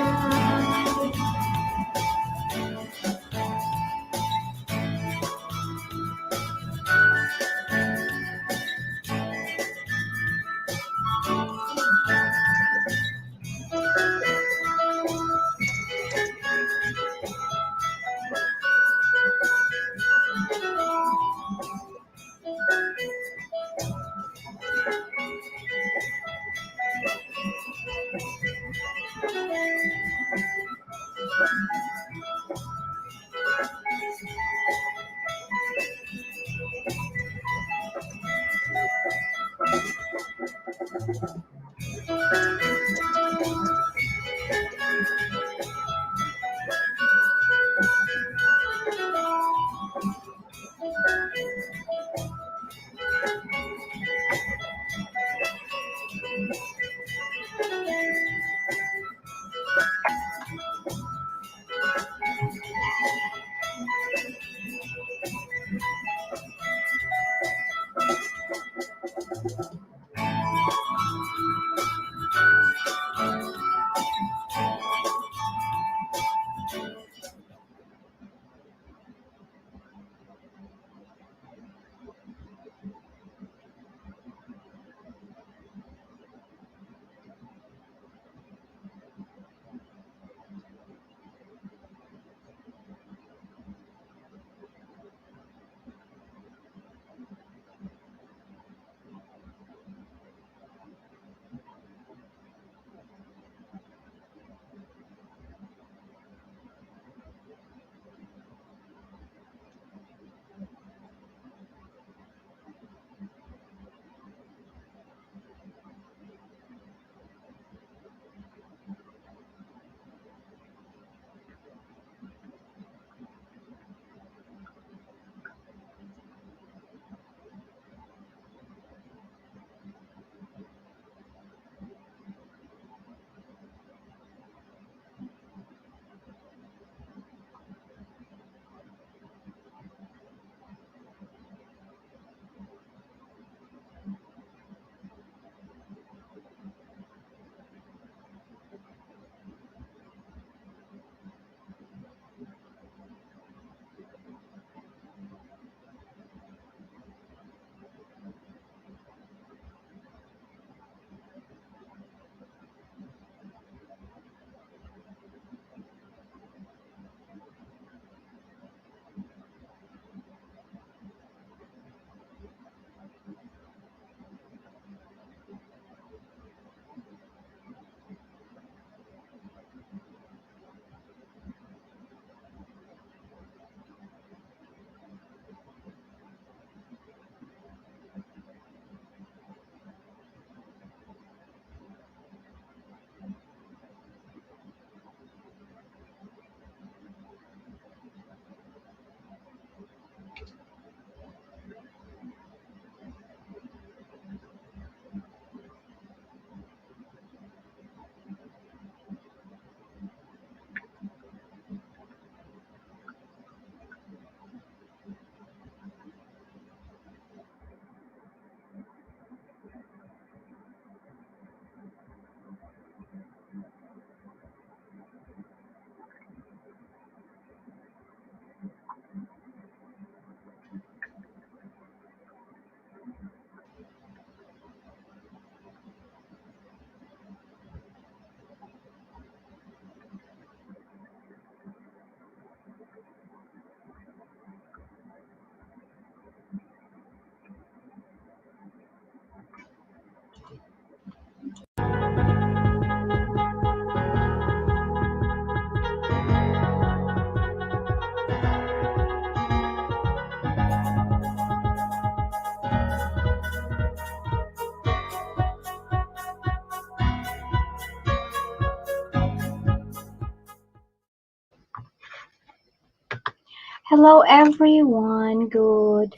Hello, everyone. Good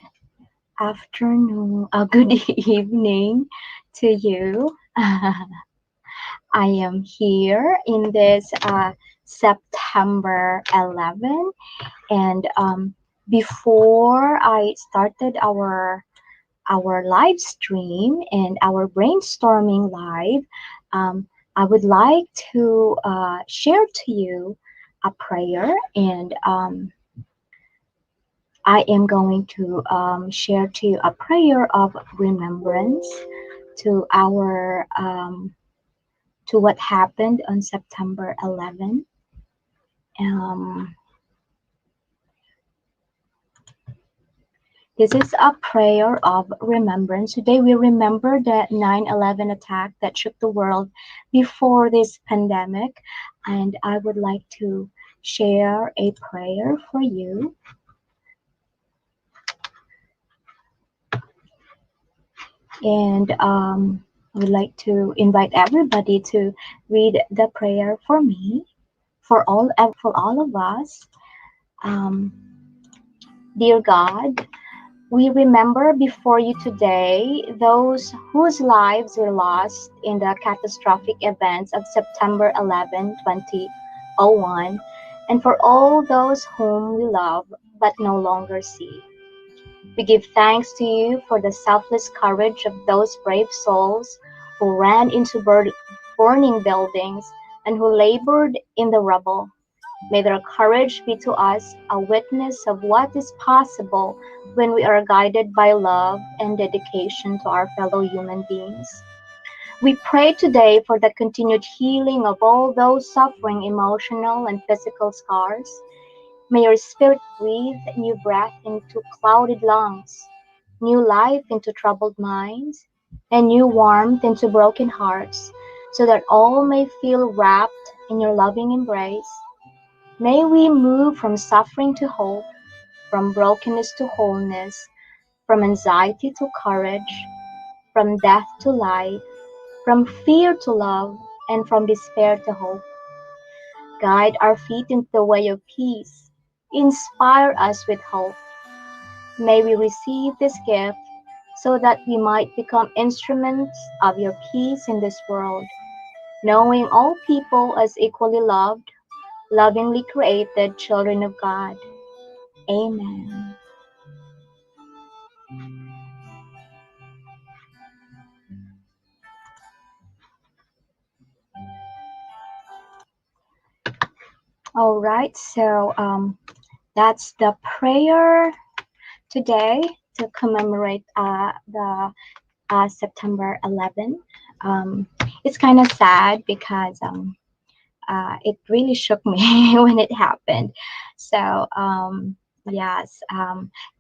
afternoon. Good evening to you. I am here in this September 11, and before I started our live stream and our brainstorming live, I would like to share to you a prayer, and I am going to share to you a prayer of remembrance to our to what happened on September 11. Um, this is a prayer of remembrance. Today we remember the 9/11 attack that shook the world before this pandemic, and I would like to share a prayer for you. And I would like to invite everybody to read the prayer for me, for all of us. Um, Dear God, we remember before you today those whose lives were lost in the catastrophic events of September 11, 2001, and for all those whom we love but no longer see. We give thanks to you for the selfless courage of those brave souls who ran into burning buildings and who labored in the rubble. May their courage be to us a witness of what is possible when we are guided by love and dedication to our fellow human beings. We pray today for the continued healing of all those suffering emotional and physical scars. May your spirit breathe new breath into clouded lungs, new life into troubled minds, and new warmth into broken hearts, so that all may feel wrapped in your loving embrace. May we move from suffering to hope, from brokenness to wholeness, from anxiety to courage, from death to life, from fear to love, and from despair to hope. Guide our feet into the way of peace. Inspire us with hope. May we receive this gift so that we might become instruments of your peace in this world, knowing all people as equally loved, lovingly created children of God. Amen. All right, so that's the prayer today to commemorate the September 11. It's kind of sad because it really shook me when it happened. So, yes,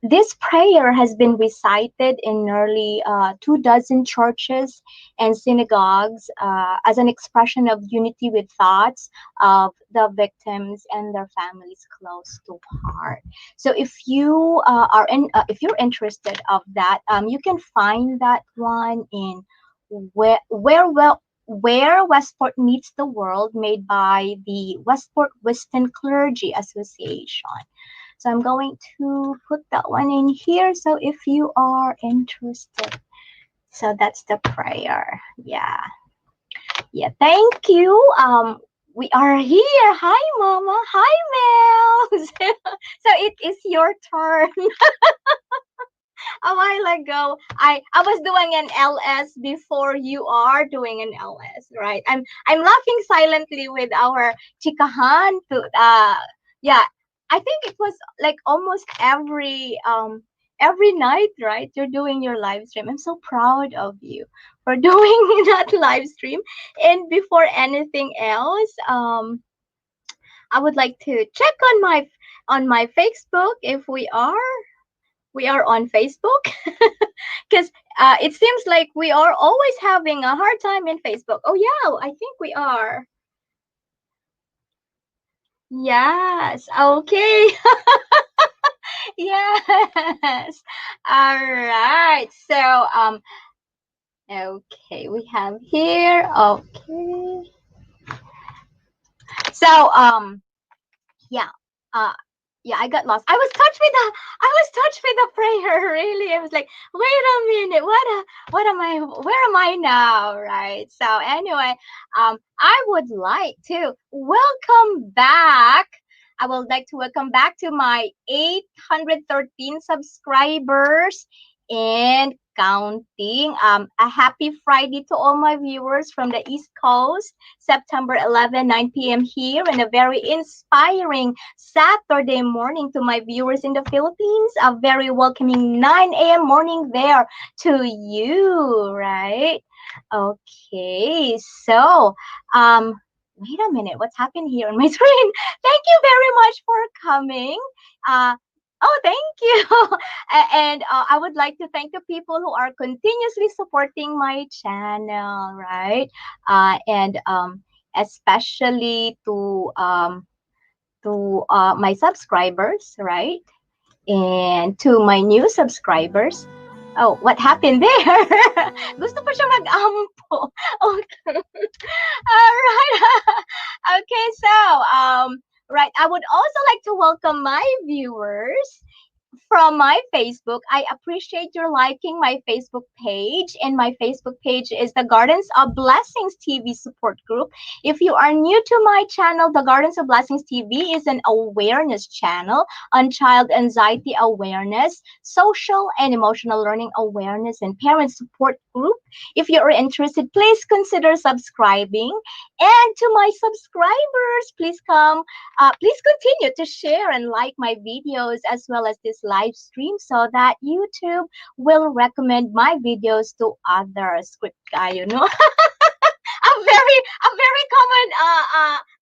this prayer has been recited in nearly 2 dozen churches and synagogues as an expression of unity with thoughts of the victims and their families close to heart. So, if you're interested of that, you can find that one in where Westport Meets the World, made by the Westport Weston Clergy Association. So I'm going to put that one in here. So if you are interested, so that's the prayer. Yeah. Yeah. Thank you. We are here. Hi, Mama. Hi, Mel. So it is your turn. A while ago, I was doing an LS before you are doing an LS, right? I'm laughing silently with our chikahan to yeah. I think it was like almost every night, right? You're doing your live stream. I'm so proud of you for doing that live stream. And before anything else, I would like to check on my Facebook if we are on Facebook. Because it seems like we are always having a hard time in Facebook. Oh yeah, I think we are. Yes. Okay. Yes. All right. So okay, we have here. Okay. So yeah. Uh yeah, I got lost. I was touched with the prayer. Really, I was like, wait a minute, what am I? Where am I now? Right. So anyway, I would like to welcome back. I would like to welcome back to my 813 subscribers and counting. A happy Friday to all my viewers from the East Coast. September 11, 9 p.m. here, and a very inspiring Saturday morning to my viewers in the Philippines. A very welcoming 9 a.m. morning there to you, right? Okay, so wait a minute, what's happened here on my screen? Thank you very much for coming. Uh, Oh, thank you. And I would like to thank the people who are continuously supporting my channel, right? And especially to my subscribers, right? And to my new subscribers. Oh, what happened there? Gusto pa siya mag-ampo. Okay. All right. Okay, so right, I would also like to welcome my viewers from my Facebook. I appreciate your liking my Facebook page, and my Facebook page is the Gardens of Blessings TV support group. If you are new to my channel, the Gardens of Blessings TV is an awareness channel on child anxiety awareness, social and emotional learning awareness, and parent support group. If you are interested, please consider subscribing. And to my subscribers, please continue to share and like my videos as well as this live stream so that YouTube will recommend my videos to others. Quick, you know, a very common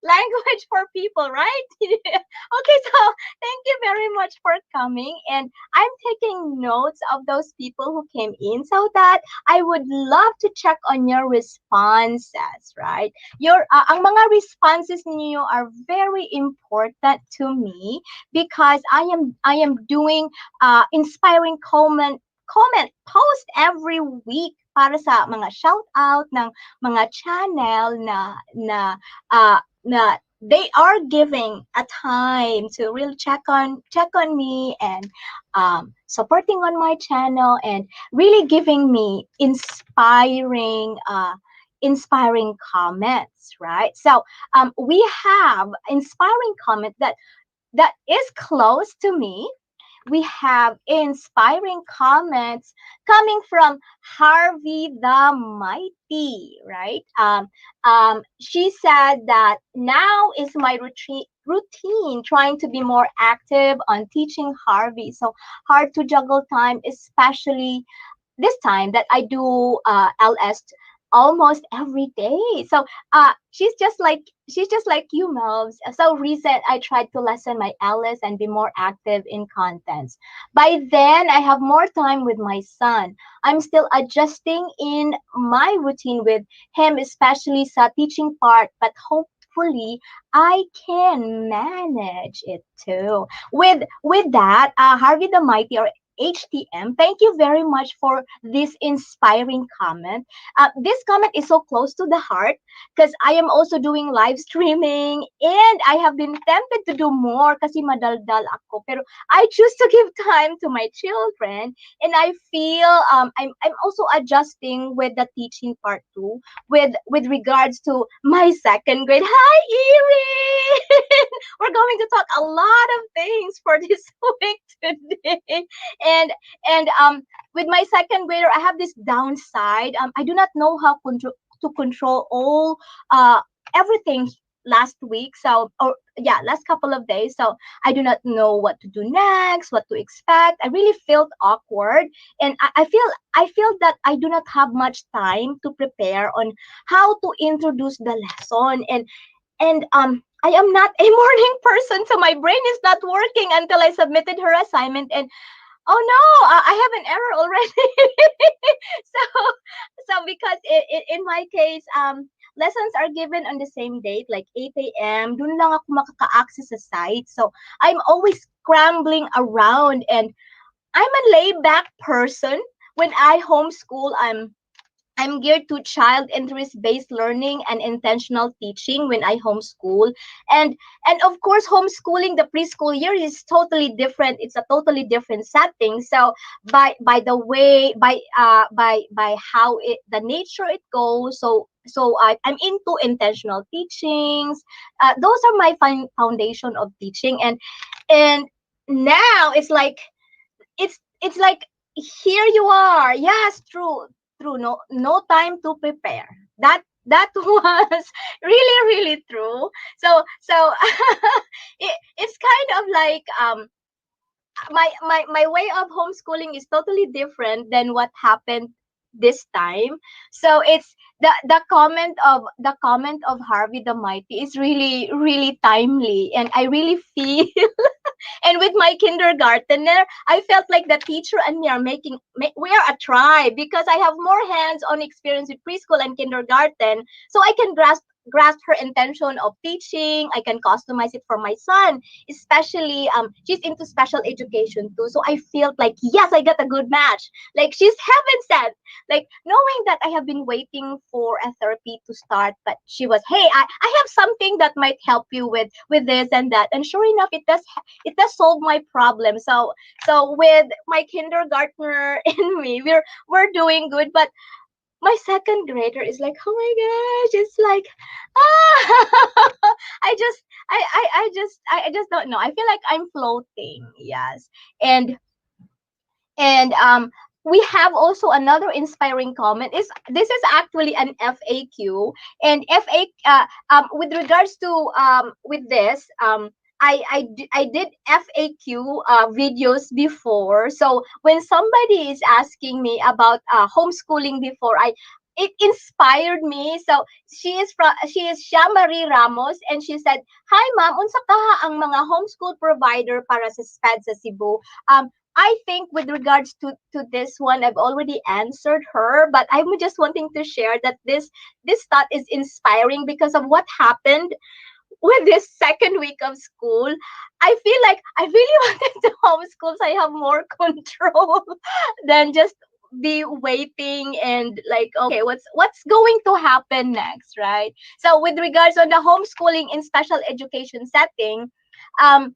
language for people, right? Okay, so thank you very much for coming, and I'm taking notes of those people who came in so that I would love to check on your responses, right? Ang mga responses niyo are very important to me because I am doing inspiring comment post every week para sa mga shout out ng mga channel na they are giving a time to really check on me and supporting on my channel and really giving me inspiring comments, right? So we have inspiring comment that is close to me. We have inspiring comments coming from Harvey the Mighty, right? She said that now is my routine trying to be more active on teaching Harvey. So hard to juggle time, especially this time that I do LS almost every day. So she's just like you, Melvs. So recent I tried to lessen my LS and be more active in contents. By then I have more time with my son. I'm still adjusting in my routine with him, especially sa teaching part, but hopefully I can manage it too. With that, Harvey the Mighty or HTM, thank you very much for this inspiring comment. This comment is so close to the heart because I am also doing live streaming and I have been tempted to do more kasi madaldal ako. Pero I choose to give time to my children, and I feel I'm also adjusting with the teaching part too with regards to my second grade. Hi, Erin! We're going to talk a lot of things for this week today. And with my second grader, I have this downside. I do not know how to control all everything last week. So, or yeah, last couple of days. So I do not know what to do next, what to expect. I really felt awkward, and I feel that I do not have much time to prepare on how to introduce the lesson. And I am not a morning person, so my brain is not working until I submitted her assignment. And oh no, I have an error already. so because in my case, lessons are given on the same date, like 8 a.m. Dun lang ako makaka-access sa site. So I'm always scrambling around, and I'm a laid back person. When I homeschool, I'm geared to child interest based learning and intentional teaching when I homeschool. And of course homeschooling the preschool year is totally different. It's a totally different setting. So by the way by how it the nature it goes. I'm into intentional teachings. Those are my foundation of teaching. And now it's like here you are. Yes, true. No time to prepare. That was really true. So it's kind of like my way of homeschooling is totally different than what happened this time. So it's the comment of Harvey the Mighty is really timely, and I really feel. And with my kindergartner, I felt like the teacher and me we are a tribe because I have more hands-on experience with preschool and kindergarten, so I can grasp her intention of teaching. I can customize it for my son, especially she's into special education too. So I felt like yes, I got a good match. Like she's heaven sent. Like knowing that I have been waiting for a therapy to start, but she was, hey, I have something that might help you with this and that. And sure enough, it does solve my problem. So with my kindergartner and me, we're doing good. But my second grader is like, oh my gosh, it's like ah I just don't know. I feel like I'm floating. Yes. And we have also another inspiring comment. Is this is actually an FAQ. And with regards to with this I did FAQ videos before. So when somebody is asking me about homeschooling before, I it inspired me. So she is Marie Ramos, and she said, "Hi ma'am, unsa kaha ang mga homeschool provider para sa SPED sa Cebu?" I think with regards to this one, I've already answered her, but I'm just wanting to share that this thought is inspiring because of what happened with this second week of school. I feel like I really wanted to homeschool so I have more control than just be waiting and like, okay, what's going to happen next, right? So with regards on the homeschooling in special education setting, um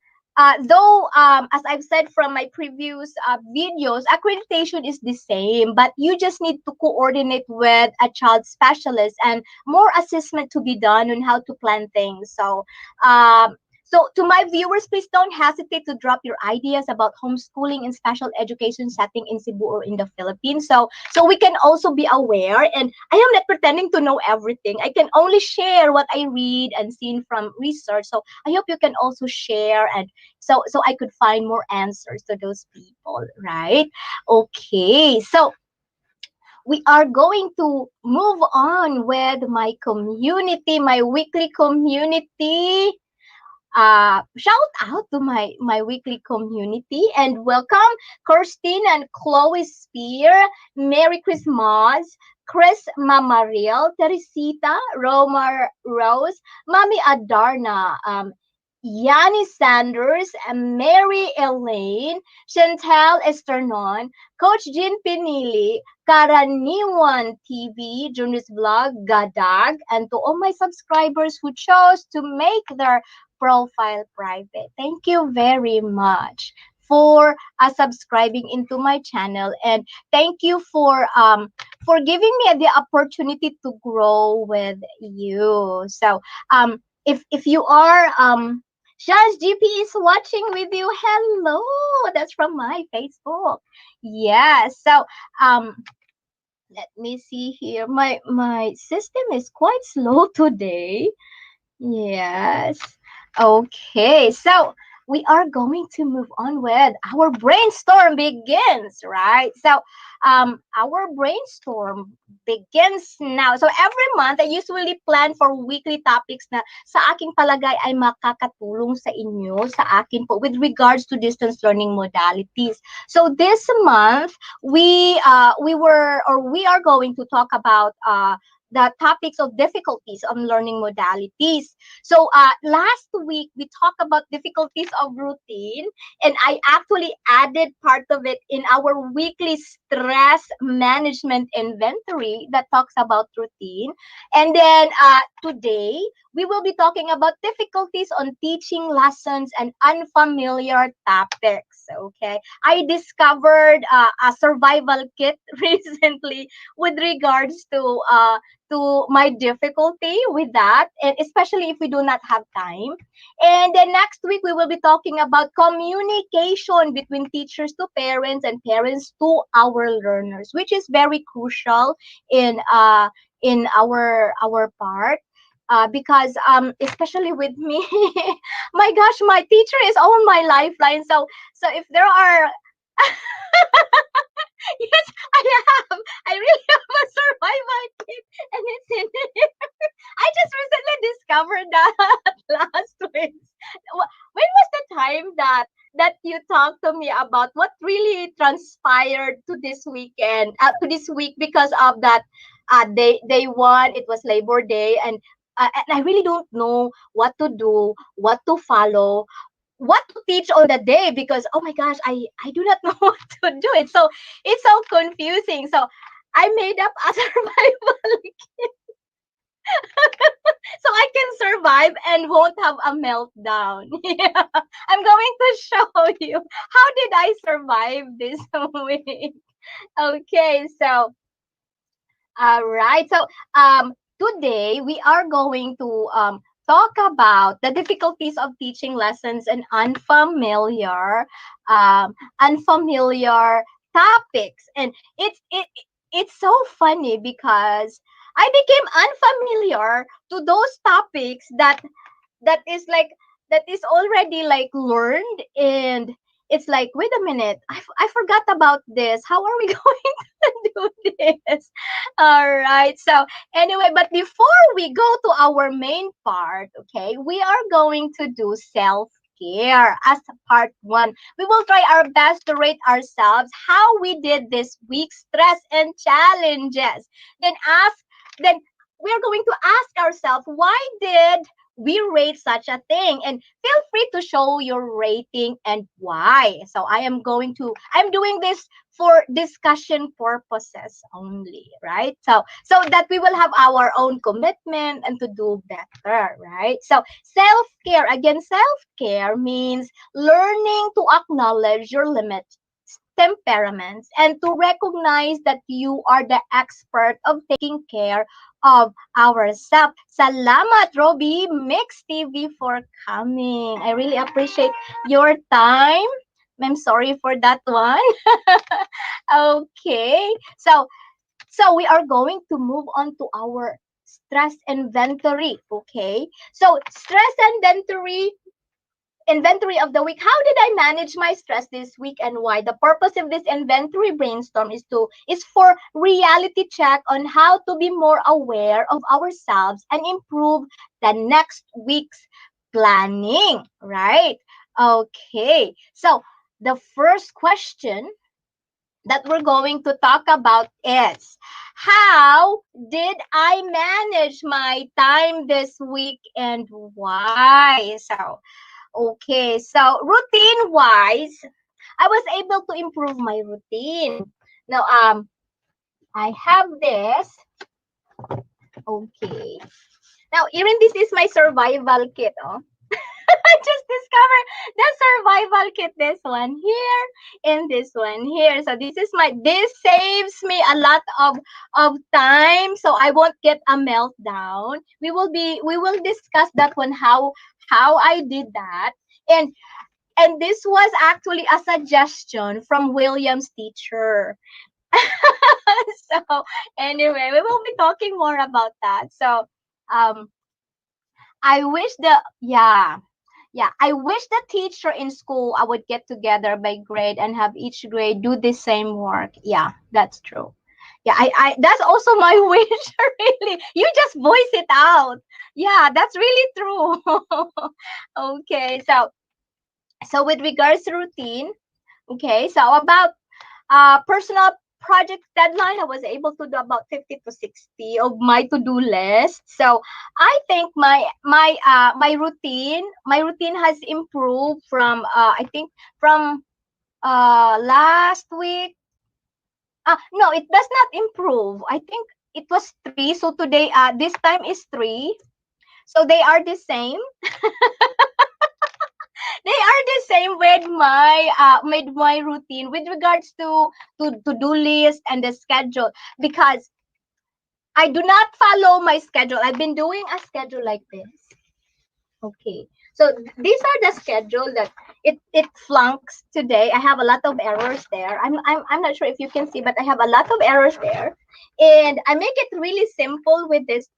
though as I've said from my previous videos, accreditation is the same, but you just need to coordinate with a child specialist and more assessment to be done on how to plan things. So to my viewers, please don't hesitate to drop your ideas about homeschooling in special education setting in Cebu or in the Philippines. So we can also be aware. And I am not pretending to know everything. I can only share what I read and seen from research. So I hope you can also share, and so I could find more answers to those people, right? Okay. So we are going to move on with my community, my weekly community. Shout out to my weekly community and welcome Kirstine and Chloe Spear. Merry Christmas. Chris Mamaril, Teresita, Roma Rose, Mami Adarna, Yanni Sanders, Mary Elaine, Chantel Esternon, Coach Jean Pinili, Karaniwan TV, Jonas Vlog, Gadag, and to all my subscribers who chose to make their profile private. Thank you very much for subscribing into my channel, and thank you for giving me the opportunity to grow with you. So if you are Shaz GP is watching with you. Hello, that's from my Facebook. Yes. So let me see here. My system is quite slow today. Yes. Okay. So we are going to move on with our brainstorm begins, right? So our brainstorm begins now. So every month I usually plan for weekly topics na sa aking palagay ay makakatulong sa inyo, sa akin po with regards to distance learning modalities. So this month we are going to talk about the topics of difficulties on learning modalities. So last week we talked about difficulties of routine, and I actually added part of it in our weekly stress management inventory that talks about routine. And then today we will be talking about difficulties on teaching lessons and unfamiliar topics. Okay, I discovered a survival kit recently with regards to my difficulty with that, and especially if we do not have time. And then next week we will be talking about communication between teachers to parents and parents to our learners, which is very crucial in our part. Because especially with me, my gosh, my teacher is all my lifeline. So if there are yes, I have. I really have a survival kit, and it's in here. I just recently discovered that last week. When was the time that you talked to me about what really transpired to this weekend, to this week because of that day one? It was Labor Day, and I really don't know what to do, what to follow, what to teach on the day, because oh my gosh, I do not know what to do. It's so confusing. So I made up a survival so I can survive and won't have a meltdown. Yeah. I'm going to show you how did I survive this week. Okay, so all right. So today we are going to talk about the difficulties of teaching lessons and unfamiliar topics. And it's so funny because I became unfamiliar to those topics that is like that is already like learned, and it's like, wait a minute, I forgot about this. How are we going to do this? All right, so anyway, but before we go to our main part, okay, we are going to do self care as part one. We will try our best to rate ourselves how we did this week's stress and challenges. Then we are going to ask ourselves, why did we rate such a thing? And feel free to show your rating and why. So I'm doing this for discussion purposes only, right? So that we will have our own commitment and to do better, right? So self-care, again, self-care means learning to acknowledge your limits, temperaments, and to recognize that you are the expert of taking care of ourselves. Salamat, Robbie Mix TV, for coming. I really appreciate your time. I'm sorry for that one. Okay. So we are going to move on to our stress inventory. Okay. So stress inventory of the week. How did I manage my stress this week and why? The purpose of this inventory brainstorm is for reality check on how to be more aware of ourselves and improve the next week's planning, right? Okay. So the first question that we're going to talk about is, how did I manage my time this week and why? So routine wise, I was able to improve my routine. Now, I have this. Okay. Now, even this is my survival kit. Oh, I just discovered the survival kit. This one here and this one here. So this saves me a lot of time. So I won't get a meltdown. We will discuss that one, how I did that. And this was actually a suggestion from William's teacher. So anyway, we will be talking more about that. So um I wish the yeah yeah, I wish the teacher in school I would get together by grade and have each grade do the same work. Yeah, that's true. Yeah, I that's also my wish. Really, you just voice it out. Yeah, that's really true. Okay, so with regards to routine, okay, so about personal project deadline, I was able to do about 50 to 60 of my to-do list. So I think my routine has improved from I think from last week. No, it does not improve. I think it was 3. So today, this time is 3. So they are the same. They are the same with my routine with regards to do list and the schedule, because I do not follow my schedule. I've been doing a schedule like this. Okay. So these are the schedule that it flunks today. I have a lot of errors there. I'm not sure if you can see, but I have a lot of errors there. And I make it really simple with this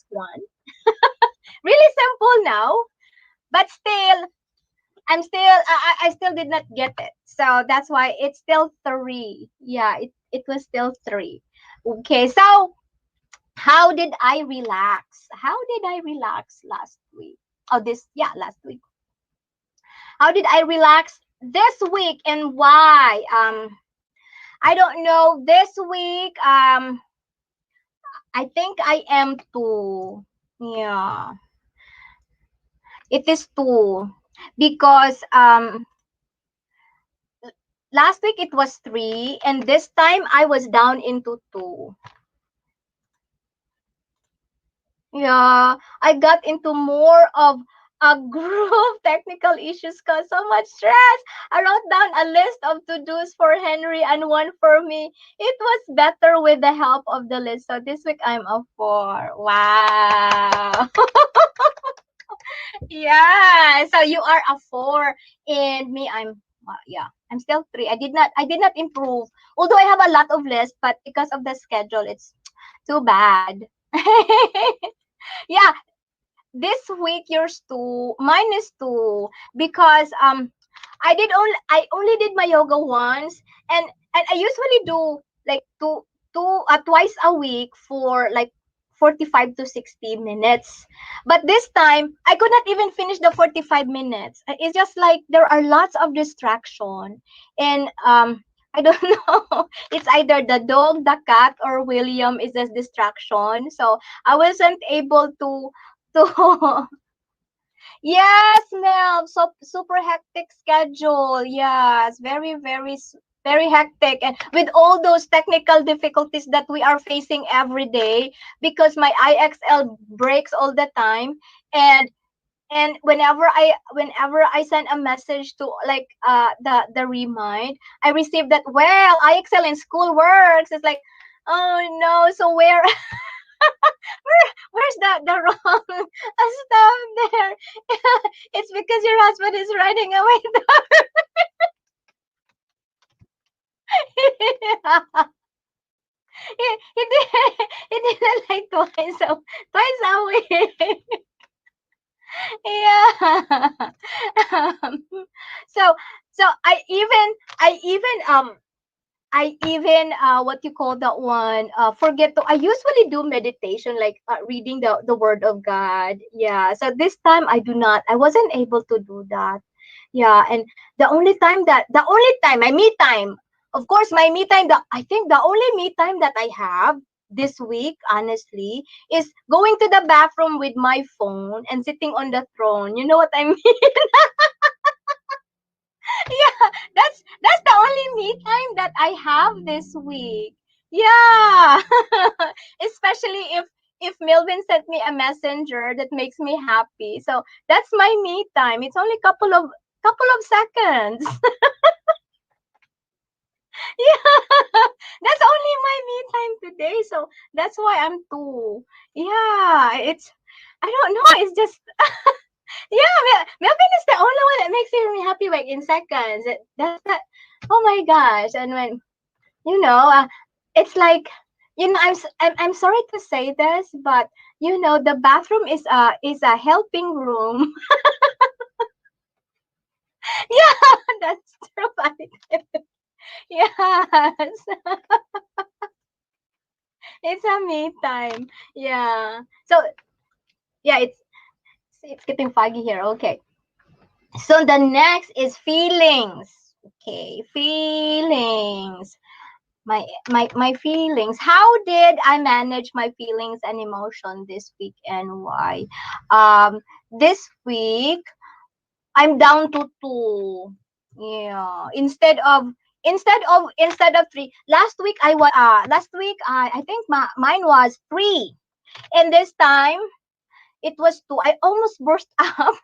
one. Really simple now, but still I still did not get it. So that's why it's still 3. Yeah, it was still 3. Okay. So how did I relax? How did I relax last week? Oh, last week. How did I relax this week and why? I don't know. This week, I think I am too. Yeah, it is too, because last week it was 3, and this time I was down into 2. Yeah, I got into more of a group technical issues cause so much stress. I wrote down a list of to-dos for Henry and one for me. It was better with the help of the list. So this week I'm a 4. Wow. Yeah. So you are a 4 and me I'm still 3. I did not improve. Although I have a lot of lists, but because of the schedule, it's too bad. Yeah, this week yours too, mine is too, because I only did my yoga once, and I usually do like twice a week for like 45 to 60 minutes. But this time I could not even finish the 45 minutes. It's just like there are lots of distraction, and I don't know. It's either the dog, the cat, or William is a distraction. So I wasn't able to yes, Mel. So super hectic schedule. Yes, very hectic, and with all those technical difficulties that we are facing every day, because my IXL breaks all the time, and whenever I send a message to like the remind, I receive that, well, IXL in school works. It's like, oh no. So where's the wrong stuff there? It's because your husband is riding away. he did he did it like twice, so twice a week. Yeah. Um, so so I even what you call that one, forget to I usually do meditation, like reading the word of God. Yeah. So this time I wasn't able to do that. Yeah. And the only time my me time, of course, my me time, I think the only me time that I have this week, honestly, is going to the bathroom with my phone and sitting on the throne. You know what I mean? Yeah, that's the only me time that I have this week. Yeah. Especially if Melvin sent me a messenger that makes me happy. So that's my me time. It's only couple of seconds. Yeah. That's only my me time today. So that's why I'm too. Yeah, it's I don't know. It's just yeah, Melvin is the only one that makes me happy like in seconds. That's that. Oh my gosh! And when you know, it's like I'm sorry to say this, but the bathroom is a helping room. Yeah, that's true. Yes, it's a me time. Yeah. So yeah, it's getting foggy here. Okay. So the next is feelings. Okay, feelings. my feelings. How did I manage my feelings and emotion this week and why? This week I'm down to two. Yeah. Instead of three. Last week I think mine was three. And this time it was two. I almost burst up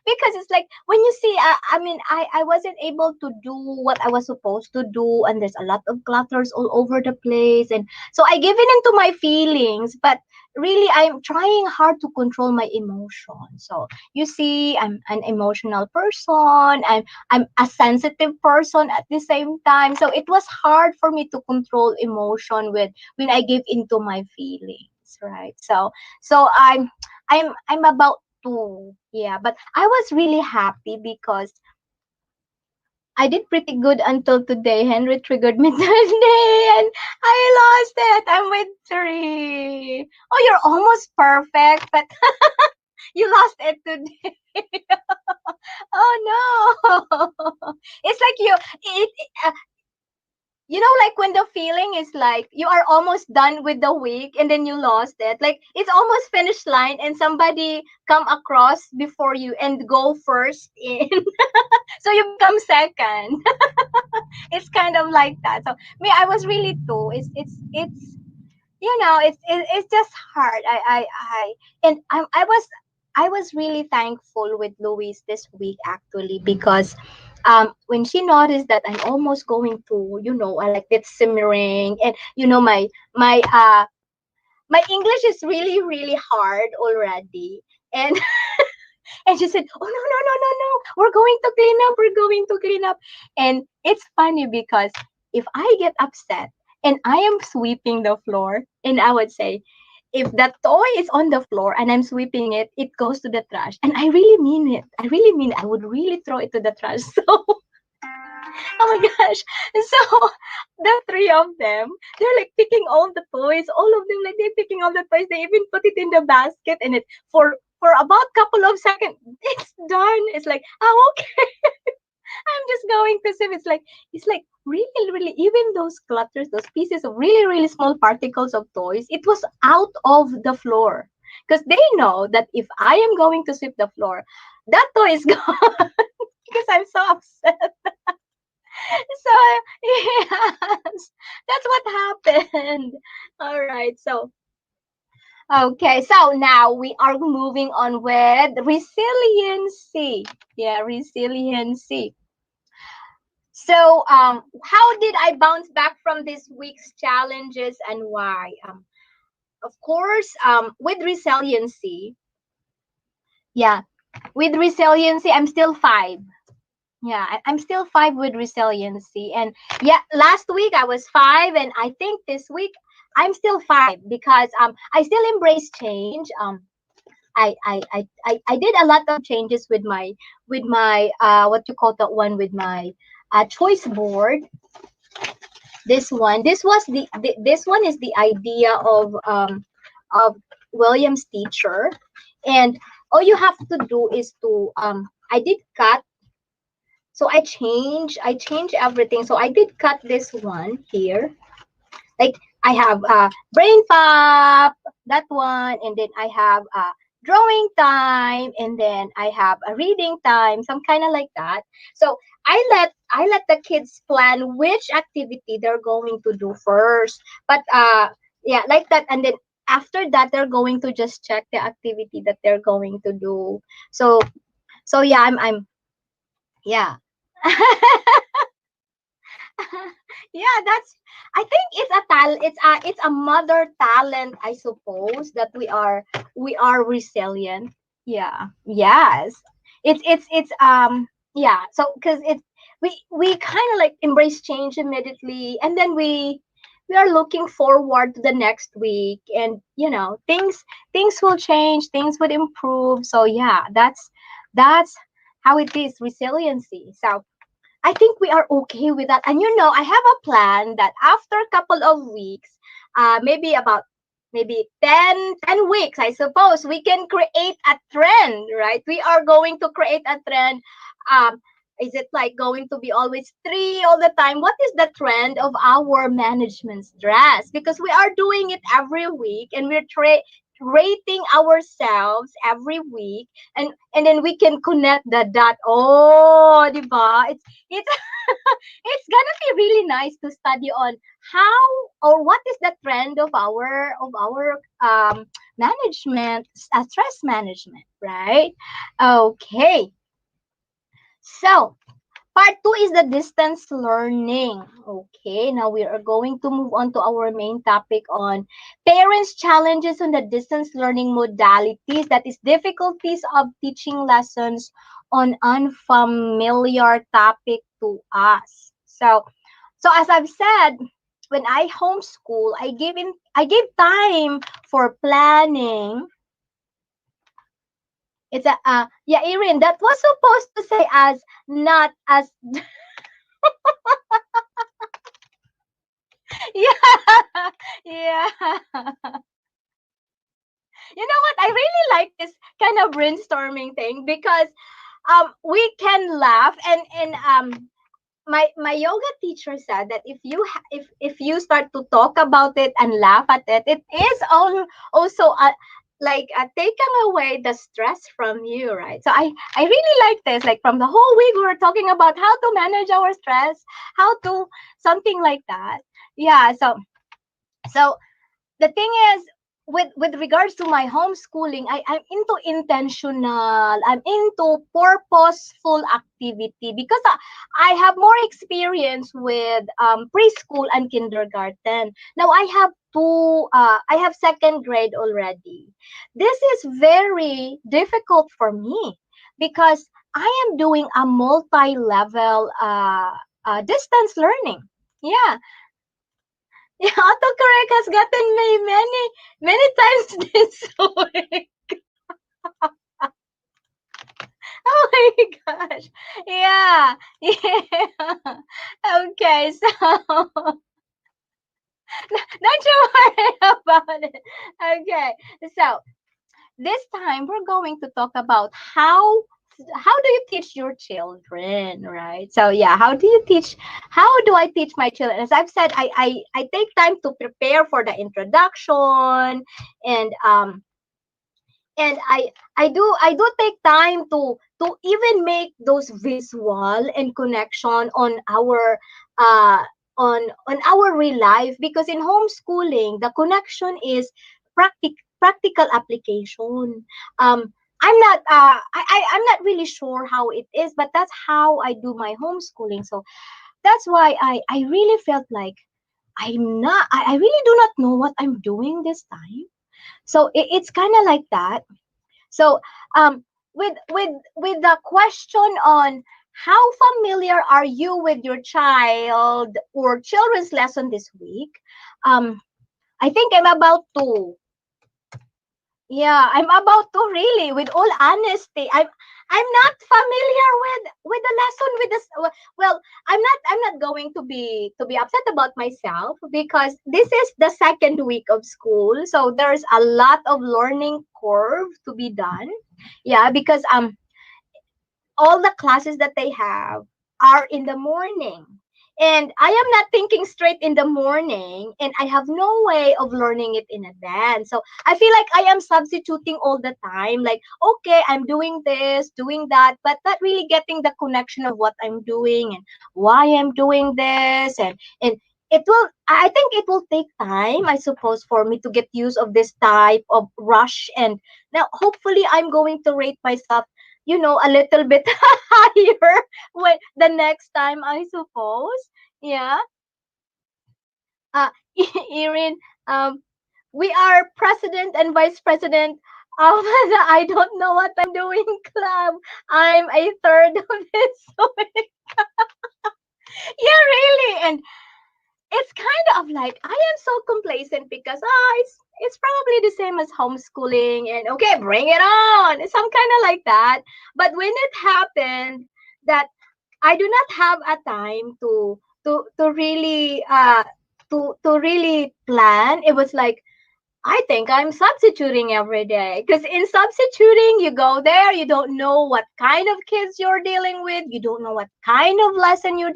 because it's like when you see, I mean, I wasn't able to do what I was supposed to do, and there's a lot of clutters all over the place, and so I given into my feelings, but really I'm trying hard to control my emotions. So you see, I'm an emotional person. I'm a sensitive person at the same time. So it was hard for me to control emotion with when I give into my feelings, right? So I'm about to, yeah, but I was really happy because I did pretty good until today. Henry triggered me today and I lost it. I'm with three. Oh, you're almost perfect, but you lost it today. Oh no. It's like like when the feeling is like you are almost done with the week and then you lost it. Like it's almost finish line and somebody come across before you and go first in. So you become second. It's kind of like that. So me, I was really too. It's just hard. I was really thankful with Louise this week actually because when she noticed that I'm almost going to I like that simmering, and my English is really really hard already, and and she said, "Oh no, no, no, no, no. We're going to clean up. We're going to clean up." And it's funny because if I get upset and I am sweeping the floor, and I would say, if that toy is on the floor and I'm sweeping it, it goes to the trash. And I really mean it. I really mean it. I would really throw it to the trash. So oh my gosh. So the three of them, they're like picking all the toys, all of them like they're picking all the toys. They even put it in the basket and it for about couple of seconds, it's done. It's like, oh okay, I'm just going to save. It's like really, really even those clutters, those pieces of really, really small particles of toys, it was out of the floor. Because they know that if I am going to sweep the floor, that toy is gone because I'm so upset. So yes, that's what happened. All right. So okay. So now we are moving on with resiliency. Yeah, resiliency. So how did I bounce back from this week's challenges and why? Of course, with resiliency, yeah, with resiliency, I'm still five. Yeah, I'm still five with resiliency. And yeah, last week I was five, and I think this week I'm still five because I still embrace change. I did a lot of changes with my what you call that one, with my choice board. This one is the idea of William's teacher, and all you have to do is to I did cut. So I change everything. So I did cut this one here. Like I have brain pop, that one, and then I have drawing time, and then I have a reading time, some kind of like that. So I let the kids plan which activity they're going to do first. But yeah, like that, and then after that they're going to just check the activity that they're going to do. So yeah, I'm yeah. Yeah, that's I think it's a mother talent, I suppose, that we are resilient. Yeah. Yes. It's yeah, so because we kind of like embrace change immediately, and then we are looking forward to the next week, and things will change, things would improve. So yeah, that's how it is, resiliency. So I think we are okay with that. And I have a plan that after a couple of weeks, maybe about maybe 10 weeks, I suppose, we can create a trend, right? We are going to create a trend. Um, Is it like going to be always three all the time? What is the trend of our management stress? Because we are doing it every week, and we're rating ourselves every week, and then we can connect the dot. Oh, diba? It's it's gonna be really nice to study on how or what is the trend of our management, stress management, right? Okay, so part two is the distance learning. Okay, now we are going to move on to our main topic on parents' challenges on the distance learning modalities, that is, difficulties of teaching lessons on unfamiliar topic to us. So as I've said, when I homeschool, I give time for planning. It's a yeah, Erin, that was supposed to say as not as yeah, yeah. You know what? I really like this kind of brainstorming thing because we can laugh, and my yoga teacher said that if you start to talk about it and laugh at it, it is all also like taking away the stress from you, right? So I really like this. Like from the whole week we were talking about how to manage our stress, how to something like that. Yeah. So the thing is, with regards to my homeschooling, I'm into intentional, I'm into purposeful activity because I have more experience with preschool and kindergarten. Now I have second grade already. This is very difficult for me because I am doing a multi-level distance learning. Yeah, yeah, autocorrect has gotten me many times this week. Oh my gosh. Yeah. Yeah. Okay, so don't you worry about it. Okay. So this time we're going to talk about how do you teach your children, right? So yeah, how do I teach my children? As I've said, I take time to prepare for the introduction, and and I do take time to even make those visual and connection uh on our real life, because in homeschooling the connection is practical application. I'm not really sure how it is, but that's how I do my homeschooling. So that's why I really felt like I really do not know what I'm doing this time. So it's kind of like that. So um with the question on how familiar are you with your child or children's lesson this week, um I think I'm about to really, with all honesty, I'm not familiar with the lesson with this. Well, I'm not going to be upset about myself because this is the second week of school, so there's a lot of learning curve to be done. Yeah, because all the classes that they have are in the morning. And I am not thinking straight in the morning, and I have no way of learning it in advance. So I feel like I am substituting all the time. Like, okay, I'm doing this, doing that, but not really getting the connection of what I'm doing and why I'm doing this. And I think it will take time, I suppose, for me to get used of this type of rush. And now hopefully I'm going to rate myself, a little bit higher when the next time, I suppose. Yeah. Uh, Erin, we are president and vice president of the I don't know what I'm doing club. I'm a third of this. Yeah, really. And it's kind of like I am so complacent because it's probably the same as homeschooling, and okay, bring it on. It's some kind of like that. But when it happened that I do not have a time to really to really plan, it was like I think I'm substituting every day because in substituting, you go there, you don't know what kind of kids you're dealing with, you don't know what kind of lesson you're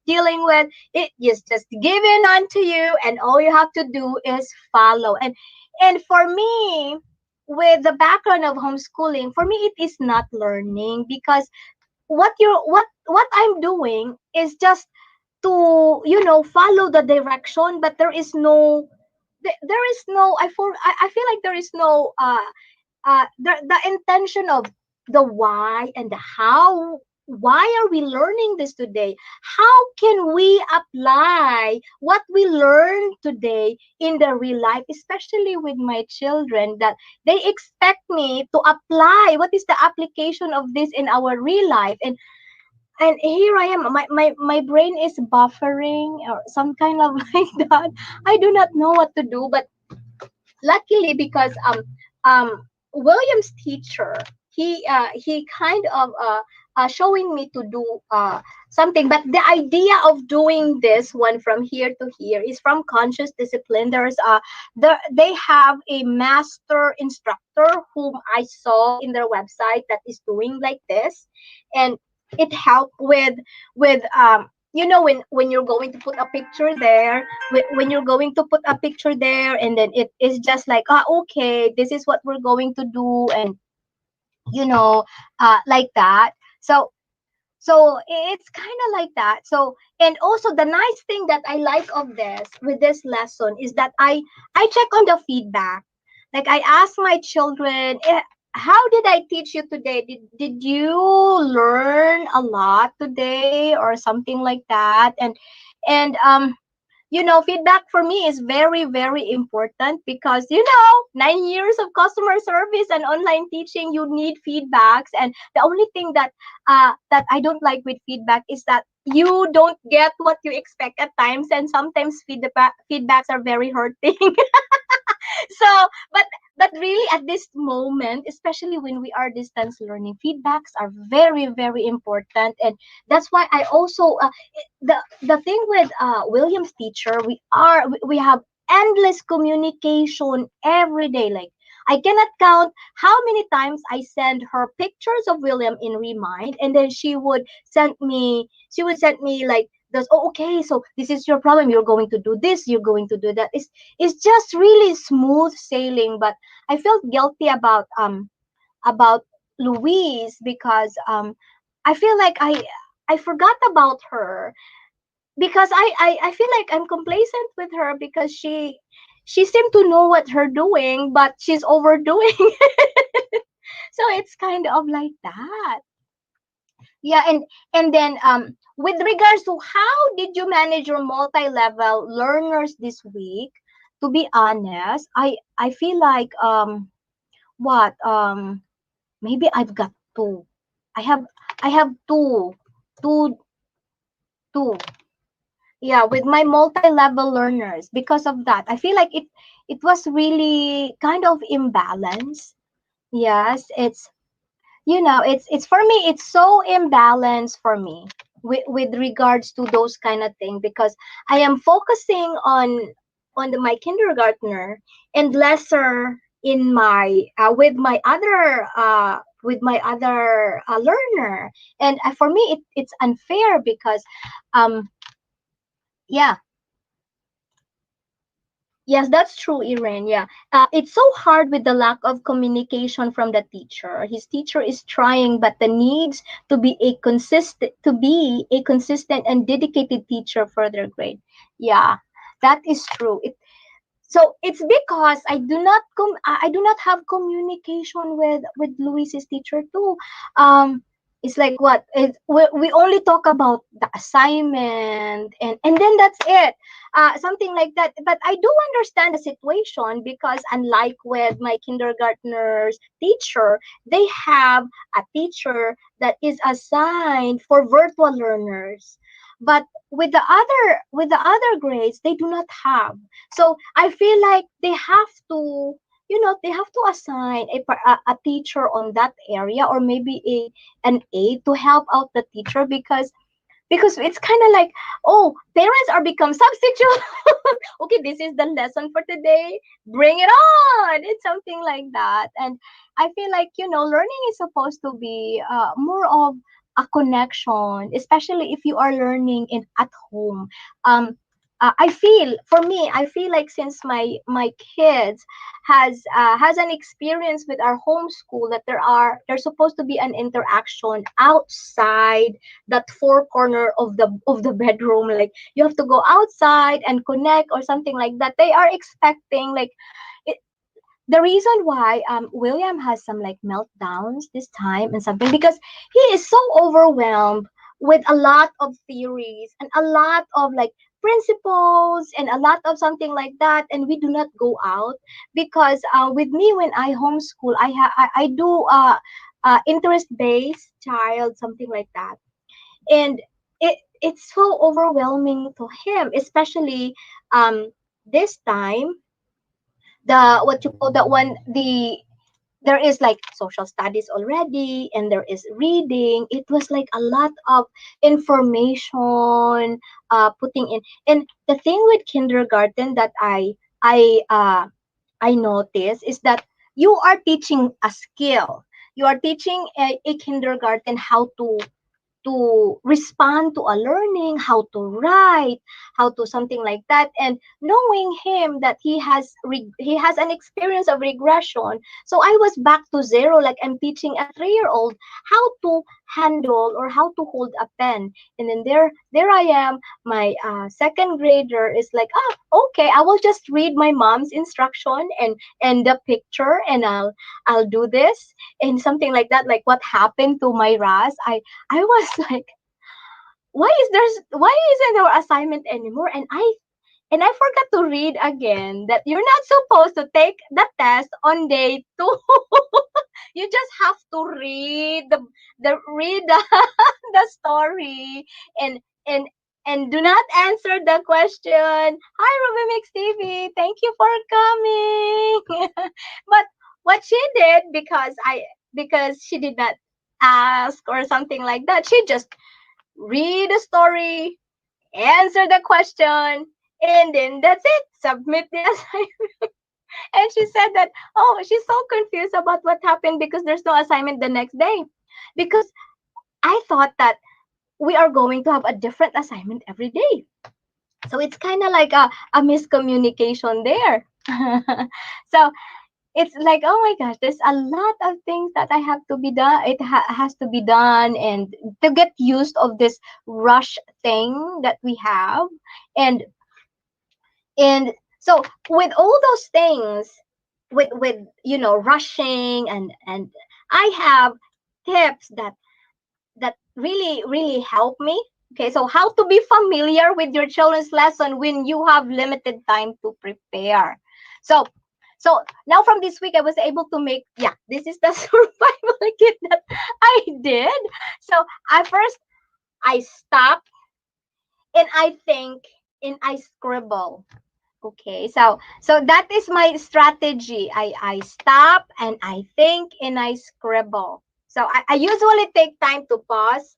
dealing with. It is just given unto you, and all you have to do is follow. And for me, with the background of homeschooling, for me it is not learning because what I'm doing is just to follow the direction, but there is no I feel like there is no the intention of the why and the how. Why are we learning this today? How can we apply what we learned today in the real life, especially with my children, that they expect me to apply what is the application of this in our real life. And here I am, my brain is buffering or some kind of like that. I do not know what to do, but luckily because William's teacher, he kind of showing me to do something. But the idea of doing this one from here to here is from conscious discipline. They have a master instructor whom I saw in their website that is doing like this. And it helped with when you're going to put a picture there, when you're going to put a picture there, and then it is just like, okay, this is what we're going to do. And you know like that. So it's kind of like that. So, and also the nice thing that I like of this with this lesson is that I check on the feedback. Like I ask my children, how did I teach you today? Did you learn a lot today or something like that? And feedback for me is very, very important because 9 years of customer service and online teaching, you need feedbacks. And the only thing that I don't like with feedback is that you don't get what you expect at times, and sometimes feedbacks are very hurting. So, but really at this moment, especially when we are distance learning, feedbacks are very, very important. And that's why I also the thing with William's teacher, we have endless communication every day. Like I cannot count how many times I send her pictures of William in Remind, and then she would send me like this. Oh, okay, so this is your problem. You're going to do this. You're going to do that. It's just really smooth sailing. But I felt guilty about Louise because I feel like I forgot about her because I feel like I'm complacent with her because she seemed to know what her doing, but she's overdoing. So it's kind of like that. Yeah. And then with regards to how did you manage your multi-level learners this week, to be honest, I feel like what maybe I've got two. I have two two yeah, with my multi-level learners. Because of that, I feel like it was really kind of imbalance. Yes, it's for me, it's so imbalanced for me with regards to those kind of thing, because I am focusing my kindergartner and lesser in my with my other learner. And for me it's unfair because um yeah. Yes, that's true, Irene. Yeah. It's so hard with the lack of communication from the teacher. His teacher is trying, but the needs to be a consistent and dedicated teacher for their grade. Yeah, that is true. So it's because I do not have communication with Luis's teacher too. It's like what we only talk about the assignment, and then that's it. Something like that. But I do understand the situation because unlike with my kindergartner's teacher, they have a teacher that is assigned for virtual learners. But with the other grades, they do not have. So I feel like they have to assign a teacher on that area, or maybe an aide to help out the teacher, because because it's kind of like, oh, parents are become substitute. Okay, this is the lesson for today, bring it on. It's something like that. And I feel like, learning is supposed to be more of a connection, especially if you are learning in at home. I feel, for me, I feel like since my kids has an experience with our homeschool, that there's supposed to be an interaction outside that four corner of the bedroom. Like, you have to go outside and connect or something like that. They are expecting, like, it, the reason why William has some like meltdowns this time and something, because he is so overwhelmed with a lot of theories and a lot of like principles and a lot of something like that, and we do not go out because with me, when I homeschool, I do interest based child, something like that. And it's so overwhelming to him, especially this time, the what you call that one, there is like social studies already, and there is reading. It was like a lot of information putting in. And the thing with kindergarten that I notice is that you are teaching a skill. You are teaching a kindergarten how to respond to a learning, how to write, how to something like that, and knowing him that he has an experience of regression. So I was back to zero, like I'm teaching a 3-year-old how to handle or how to hold a pen, and then there I am. My second grader is like, okay, I will just read my mom's instruction and the picture, and I'll do this and something like that. Like, what happened to my Ras? I was like, why isn't there assignment anymore? And I forgot to read again that you're not supposed to take the test on day 2. You just have to read the the story, and and and do not answer the question. Hi, Ruby Mix TV. Thank you for coming. But what she did, because she did not ask or something like that, she just read the story, answer the question, and then that's it. Submit the assignment. And she said that, oh, she's so confused about what happened because there's no assignment the next day. Because I thought that we are going to have a different assignment every day. So it's kind of like a miscommunication there. So it's like, oh my gosh, there's a lot of things that I have to be done. It has to be done, and to get used of this rush thing that we have. and and so with all those things, with rushing, and I have tips that really help me. Okay, so how to be familiar with your children's lesson when you have limited time to prepare. So now from this week I was able to make, yeah, this is the survival kit that I did. So I first, I stop, and I think, and I scribble. Okay, so that is my strategy. I stop, and I think, and I scribble. So I usually take time to pause,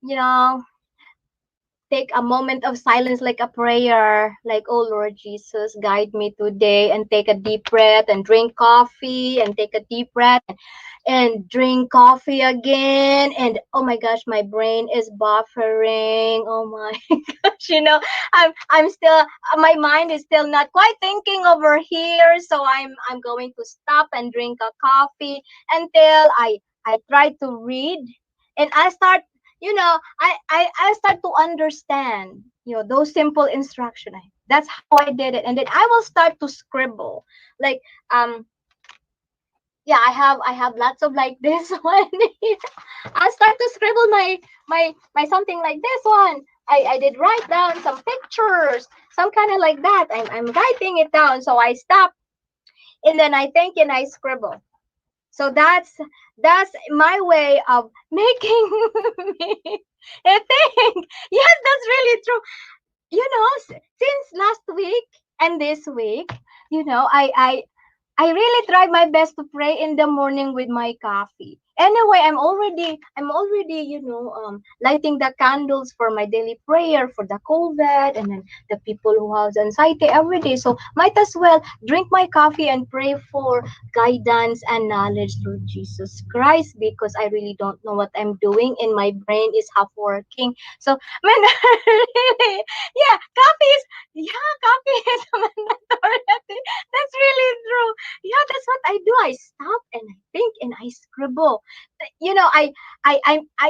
you know, take a moment of silence, like a prayer, like, oh Lord Jesus, guide me today, and take a deep breath, and drink coffee, and take a deep breath, and drink coffee again. And oh my gosh, my brain is buffering. Oh my gosh, I'm still, my mind is still not quite thinking over here. So I'm going to stop and drink a coffee until I try to read, and I start, I start to understand, those simple instruction. That's how I did it. And then I will start to scribble, like, yeah, I have lots of like this one. I start to scribble my something like this one. I did write down some pictures, some kind of like that. I'm writing it down. So I stop, and then I think, and I scribble. So that's my way of making me think. Yes, that's really true. Since last week and this week, I really try my best to pray in the morning with my coffee. anyway, I'm already, lighting the candles for my daily prayer for the COVID, and then the people who has anxiety every day. So might as well drink my coffee and pray for guidance and knowledge through Jesus Christ, because I really don't know what I'm doing and my brain is half working. So when really, yeah, coffee is mandatory. That's really true. Yeah, that's what I do. I stop and I think and I scribble. I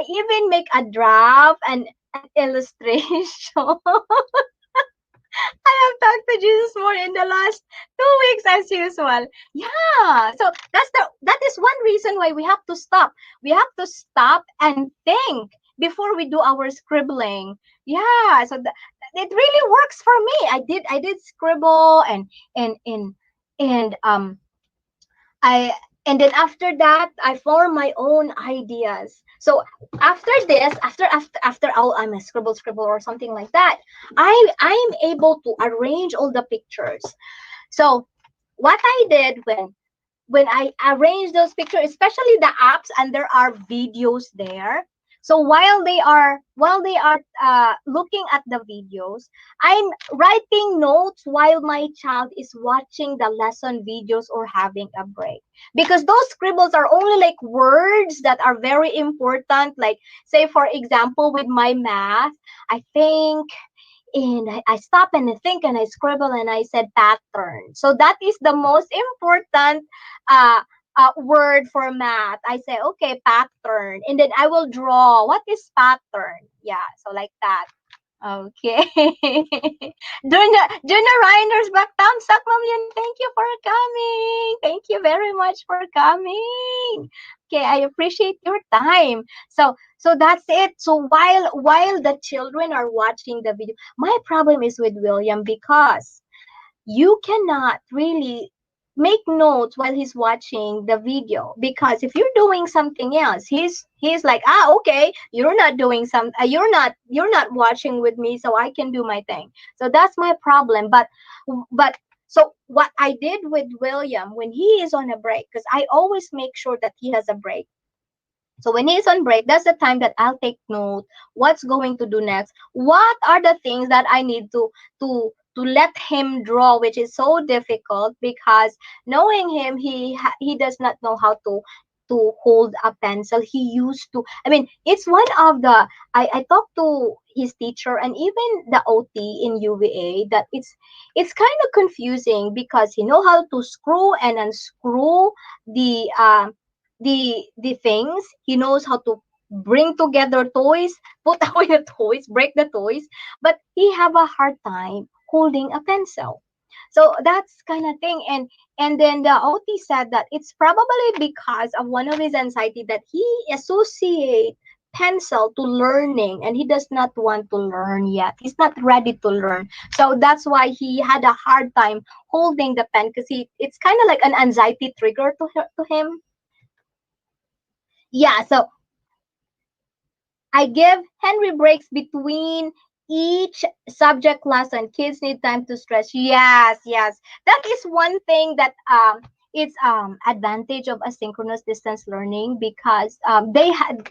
even make a draft and an illustration. I have talked to Jesus more in the last 2 weeks as usual. Yeah. So that is one reason why we have to stop. We have to stop and think before we do our scribbling. Yeah. So it really works for me. I did scribble and I and then after that I form my own ideas. So after this, after all, I'm a scribble or something like that, I'm able to arrange all the pictures. So what I did when I arrange those pictures, especially the apps, and there are videos there. So while they are looking at the videos, I'm writing notes while my child is watching the lesson videos or having a break. Because those scribbles are only like words that are very important. Like, say for example, with my math, I think and I stop and I think and I scribble and I said pattern. So that is the most important uh, word for math. I say, okay, pattern. And then I will draw. What is pattern? Yeah, so like that. Okay. Junior Reiners back, thumbs up, Ma'am Yun. Thank you for coming. Thank you very much for coming. Okay, I appreciate your time. So that's it. So while the children are watching the video, my problem is with William because you cannot really make notes while he's watching the video, because if you're doing something else, he's like, okay, you're not doing some you're not watching with me, so I can do my thing. So that's my problem. But so what I did with William when he is on a break, because I always make sure that he has a break. So when he's on break, that's the time that I'll take note what's going to do next. What are the things that I need to let him draw, which is so difficult because knowing him, he does not know how to hold a pencil. He used to. I mean, it's one of the. I talked to his teacher and even the OT in UVA that it's kind of confusing because he know how to screw and unscrew the the things. He knows how to bring together toys, put away the toys, break the toys, but he have a hard time holding a pencil. So that's kind of thing. And then the OT said that it's probably because of one of his anxiety that he associate pencil to learning, and he does not want to learn yet. He's not ready to learn. So that's why he had a hard time holding the pen, because it's kind of like an anxiety trigger to him. Yeah, so I give Henry breaks between each subject lesson. Kids need time to stretch. Yes, yes. That is one thing that it's advantage of asynchronous distance learning, because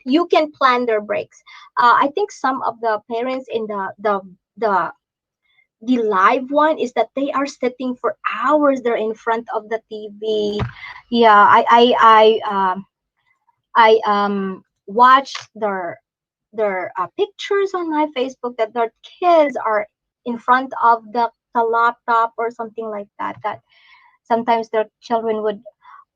you can plan their breaks. I think some of the parents in the live one is that they are sitting for hours. They're in front of the TV. Yeah, I watch their pictures on my Facebook that their kids are in front of the laptop or something like that. That sometimes their children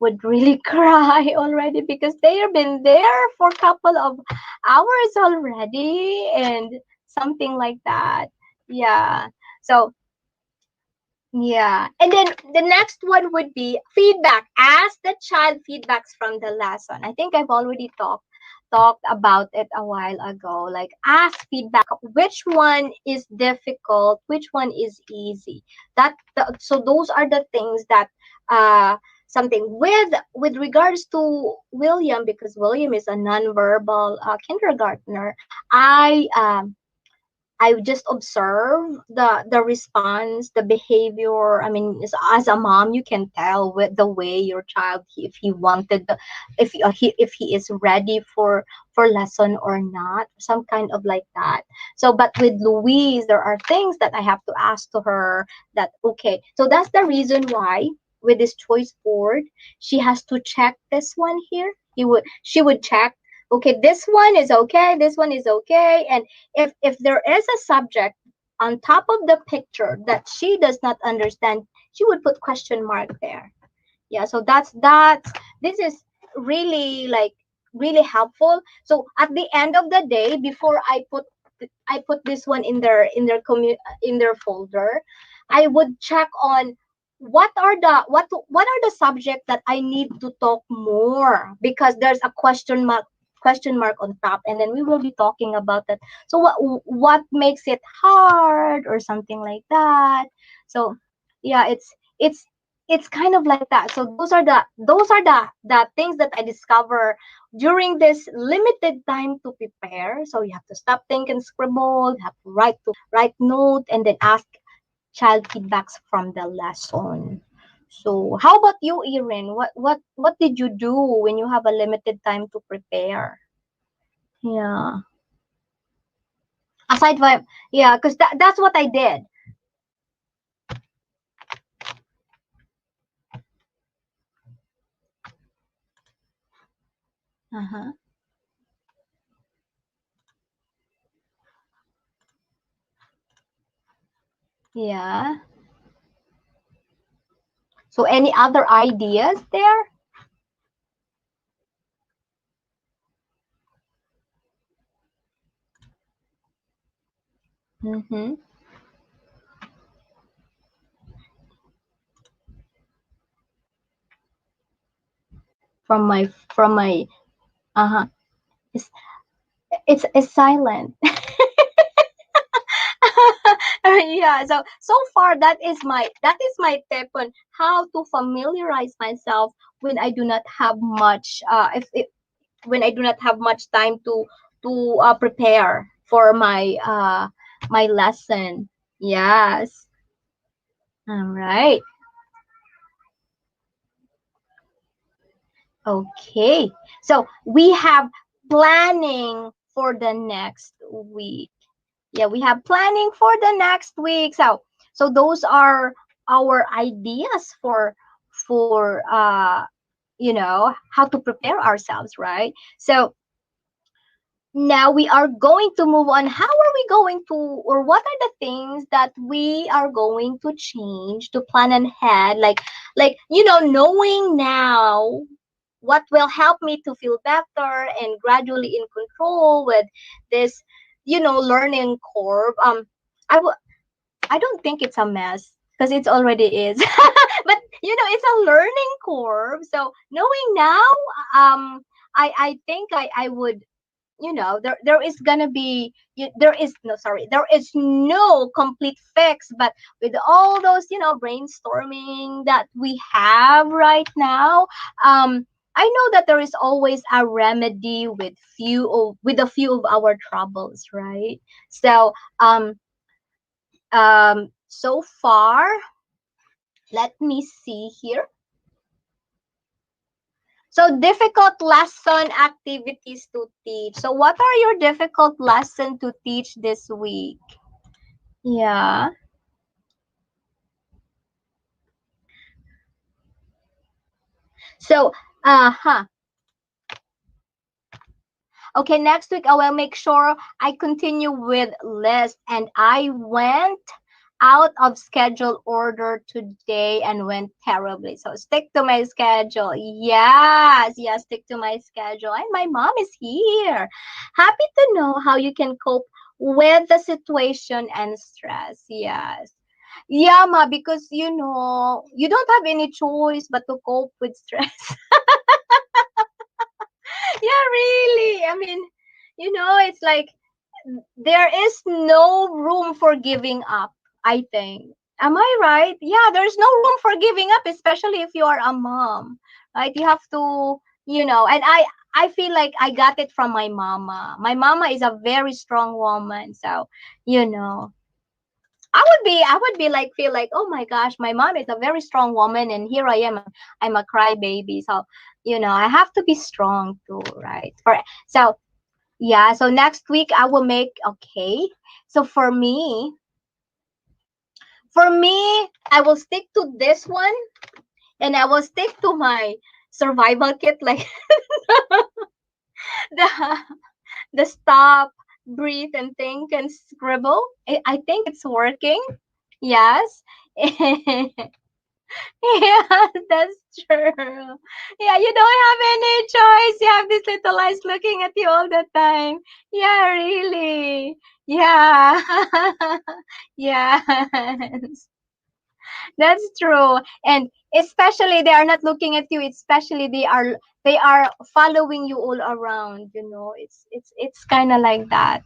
would really cry already because they have been there for a couple of hours already and something like that. Yeah. So yeah. And then the next one would be feedback. Ask the child feedbacks from the lesson. I think I've already talked about it a while ago. Like, ask feedback. Which one is difficult? Which one is easy? So those are the things that something with regards to William, because William is a nonverbal kindergartner. I I would just observe the response, the behavior. I mean, as a mom, you can tell with the way your child, if he wanted the, if he is ready for lesson or not, some kind of like that. So, but with Louise, there are things that I have to ask to her. That okay. So that's the reason why with this choice board, she has to check this one here. She would check. Okay, this one is okay. This one is okay, and if there is a subject on top of the picture that she does not understand, she would put question mark there. Yeah, so that's this is really like really helpful. So at the end of the day, before I put this one in their folder, I would check on what are the subject that I need to talk more, because there's a question mark on top, and then we will be talking about that. So what makes it hard or something like that. So yeah, it's kind of like that. So those are the things that I discover during this limited time to prepare. So you have to stop, think, and scribble. You have to write note, and then ask child feedbacks from the lesson. So how about you, Erin? What did you do when you have a limited time to prepare? Yeah. Aside from, yeah, because that's what I did. Uh-huh. Yeah. So any other ideas there? Mm-hmm. From my uh-huh. It's it's silent. Yeah, so far that is my tip on how to familiarize myself when I do not have much if when I do not have much time to prepare for my lesson. Yes. All right. Okay. So we have planning for the next week. Yeah, we have planning for the next week. So those are our ideas for how to prepare ourselves, right? So now we are going to move on. How are we going to, or what are the things that we are going to change to plan ahead, like knowing now what will help me to feel better and gradually in control with this learning curve. I don't think it's a mess because it already is. But it's a learning curve. So knowing now, I think I would, there is gonna be there is no complete fix, but with all those brainstorming that we have right now, I know that there is always a remedy with a few of our troubles, right? So so far, let me see here. So difficult lesson activities to teach. So what are your difficult lesson to teach this week? Yeah. So okay, next week I will make sure I continue with list, and I went out of schedule order today and went terribly. So stick to my schedule. Yes, yes, stick to my schedule. And my mom is here. Happy to know how you can cope with the situation and stress. Yes. Yeah, ma, because you don't have any choice but to cope with stress. Yeah, really. I mean, it's like there is no room for giving up, I think. Am I right? Yeah, there's no room for giving up, especially if you are a mom, right? You have to, and I feel like I got it from my mama. My mama is a very strong woman, so you know, I would be like feel like, oh my gosh, my mom is a very strong woman, and here I am, I'm a crybaby. So I have to be strong too, right? So yeah, so next week I will make okay. So for me, I will stick to this one, and I will stick to my survival kit, like the the stop, breathe, and think and scribble. I think it's working. Yes. Yeah, that's true. Yeah, you don't have any choice. You have these little eyes looking at you all the time. Yeah, really. Yeah. Yes. That's true. And especially they are not looking at you, especially they are following you all around, It's kind of like that.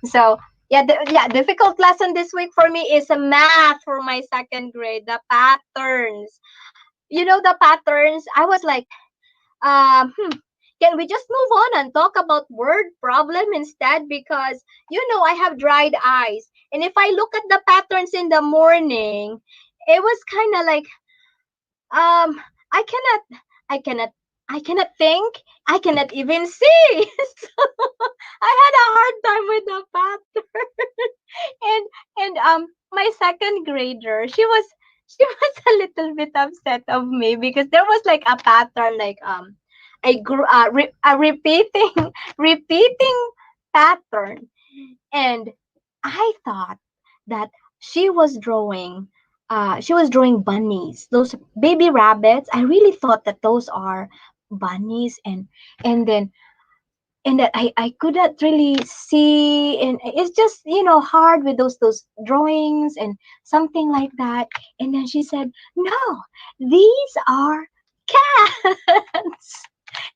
So, yeah, difficult lesson this week for me is a math for my second grade, the patterns. The patterns. I was like, can we just move on and talk about word problem instead? Because I have dried eyes, and if I look at the patterns in the morning, it was kind of like, um, I cannot, I cannot, I cannot think, I cannot even see. So I had a hard time with the pattern. And my second grader, she was a little bit upset of me because there was like a pattern, like a repeating repeating pattern. And I thought that she was drawing she was drawing bunnies, those baby rabbits. I really thought that those are bunnies. And that I could not really see, and it's just hard with those drawings and something like that. And then she said, no, these are cats.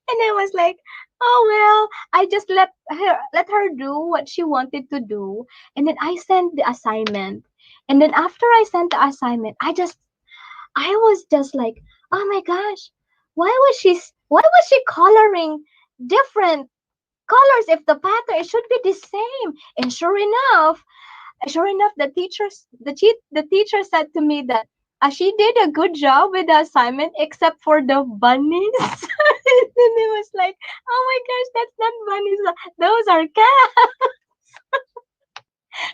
And I was like, oh well, I just let her do what she wanted to do. And then I sent the assignment. And then after I sent the assignment, I was just like, oh my gosh, why was she coloring different colors if the pattern should be the same? And sure enough, the teacher said to me that she did a good job with the assignment except for the bunnies. And then it was like, oh my gosh, that's not bunnies, those are cats.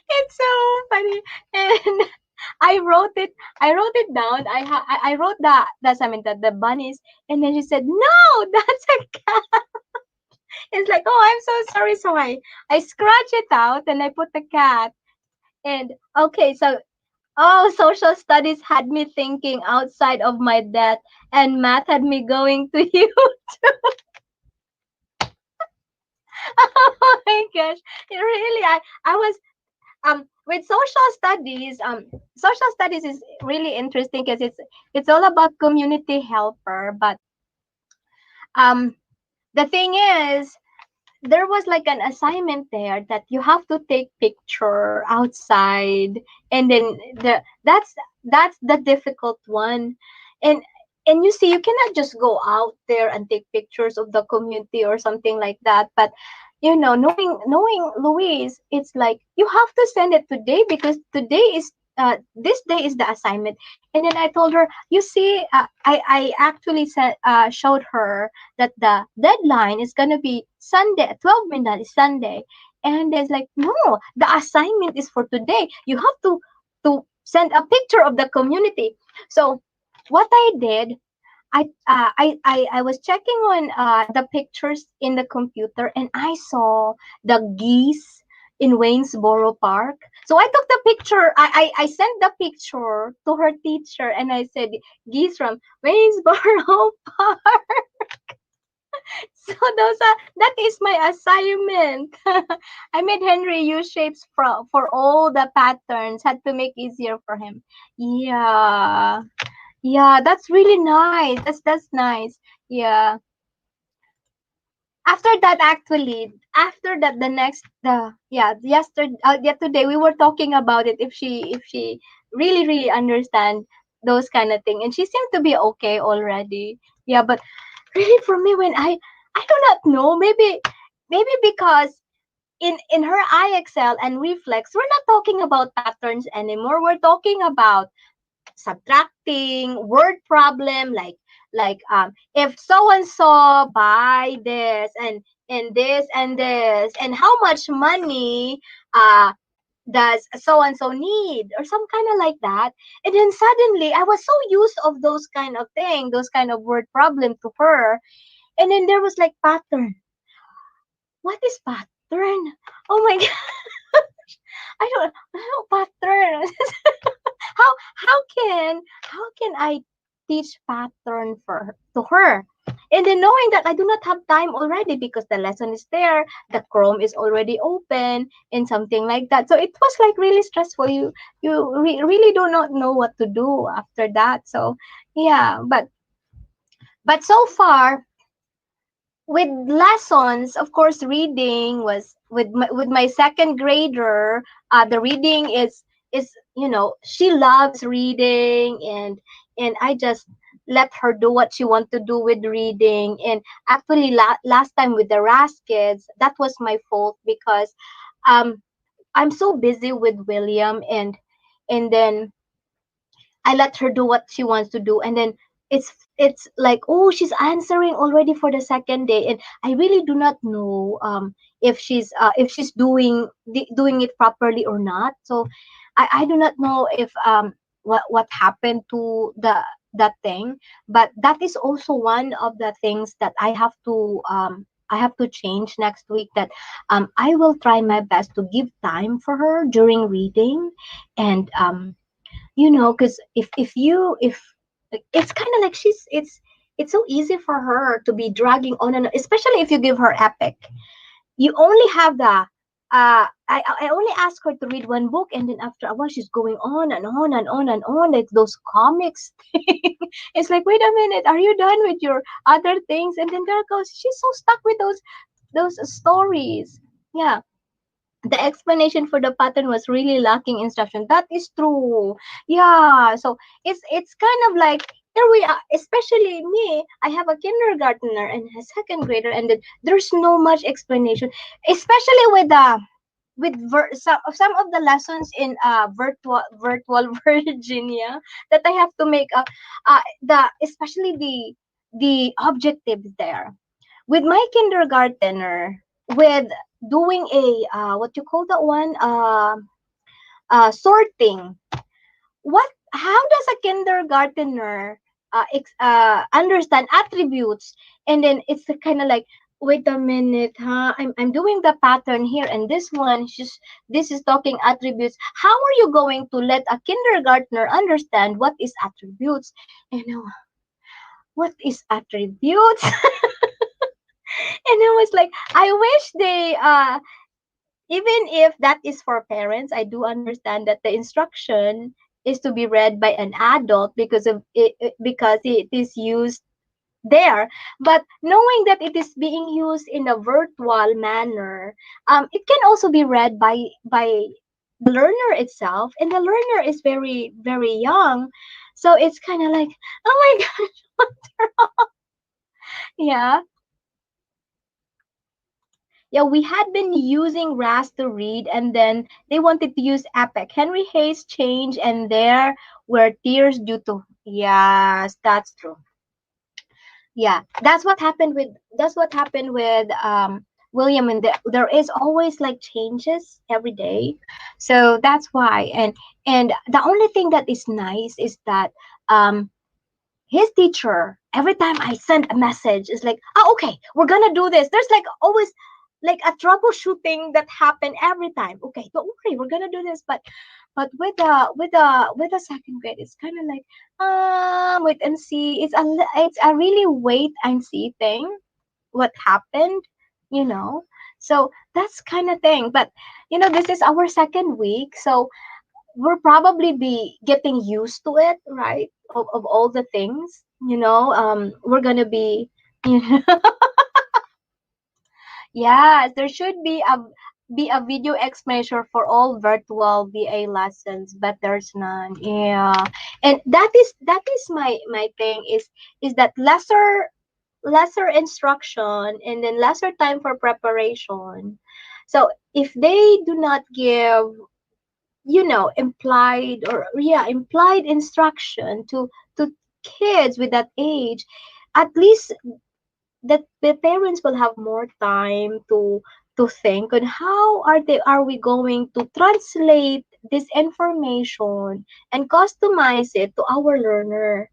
It's so funny. And I wrote it down. I wrote the assignment, that the bunnies. And then she said, no, that's a cat. It's like, oh, I'm so sorry. So I scratch it out and I put the cat. And okay, so social studies had me thinking outside of my depth, and math had me going to you. Oh my gosh. Really, I was with social studies is really interesting because it's all about community helper. But um the thing is, there was like an assignment there that you have to take picture outside. And then that's the difficult one. And and you see, you cannot just go out there and take pictures of the community or something like that. But knowing Louise, it's like you have to send it today because this day is the assignment. And then I told her, you see, I actually showed her that the deadline is gonna be Sunday at 12 midnight is Sunday. And it's like, no, the assignment is for today. You have to send a picture of the community. So what I did, I was checking on the pictures in the computer, and I saw the geese in Waynesboro Park. So I took the picture. I sent the picture to her teacher, and I said, geese from Waynesboro Park. So that is my assignment. I made Henry use shapes for all the patterns. Had to make easier for him. Yeah. Yeah, that's really nice. That's nice. Yeah. After that, the next the yeah yesterday today we were talking about it, if she really understand those kind of thing, and she seemed to be okay already. Yeah, but really for me, when I do not know. Maybe because in her IXL and reflex, we're not talking about patterns anymore. We're talking about subtracting, word problem, if so and so buy this and this and this, and how much money uh does so and so need, or some kind of like that. And then suddenly I was so used of those kind of thing, those kind of word problem to her. And then there was like pattern. What is pattern? Oh my god. I don't know pattern. How can I teach pattern to her? And then knowing that I do not have time already because the lesson is there, the Chrome is already open and something like that. So it was like really stressful. Really do not know what to do after that. So yeah, but so far with lessons, of course, reading was with my second grader. The reading is she loves reading, and I just let her do what she want to do with reading. And actually, last time with the RAS kids, that was my fault because um I'm so busy with William, and then I let her do what she wants to do, and then it's like, oh, she's answering already for the second day, and I really do not know if she's doing it properly or not. So I do not know if what happened to that thing, but that is also one of the things that I have to change next week. That I will try my best to give time for her during reading, and because if it's kind of like it's so easy for her to be dragging on, and especially if you give her epic. You only have the I only ask her to read one book, and then after a while she's going on and on and on and on, like those comics. It's like, wait a minute, are you done with your other things? And then there goes, she's so stuck with those stories. Yeah, the explanation for the pattern was really lacking instruction. That is true. Yeah, so it's kind of like, here we are, especially me. I have a kindergartner and a second grader, and then there's no much explanation, especially some of the lessons in virtual Virginia, that I have to make up the especially the objectives there with my kindergartner, with doing a what you call that one, sorting. What How does a kindergartner understand attributes? And then it's kind of like, wait a minute, huh, I'm doing the pattern here, and this is talking attributes. How are you going to let a kindergartner understand what is attributes? You know, what is attributes? And I was like, I wish they even if that is for parents, I do understand that the instruction is to be read by an adult because of because it is used there. But knowing that it is being used in a virtual manner, it can also be read by the learner itself, and the learner is very very young. So it's kind of like, oh my gosh. Yeah. Yeah, we had been using RAS to read, and then they wanted to use Epic. Henry Hayes changed, and there were tears due to. Yes, that's true. Yeah, that's what happened with William, and there is always like changes every day, so that's why. And the only thing that is nice is that his teacher, every time I send a message, is like, oh, okay, we're gonna do this. There's like always like a troubleshooting that happen every time. Okay, don't worry, we're gonna do this. But with the second grade, it's kind of like, wait and see. It's a really wait and see thing. What happened, you know? So that's kind of thing. But this is our second week, so we'll probably be getting used to it, right? Of all the things, we're gonna be, you know, yes, there should be a video explanation for all virtual VA lessons, but there's none. Yeah, and that is my thing is that lesser. lesser instruction and then lesser time for preparation. So if they do not give, implied, or yeah, implied instruction to kids with that age, at least that the parents will have more time to think on how are we going to translate this information and customize it to our learner,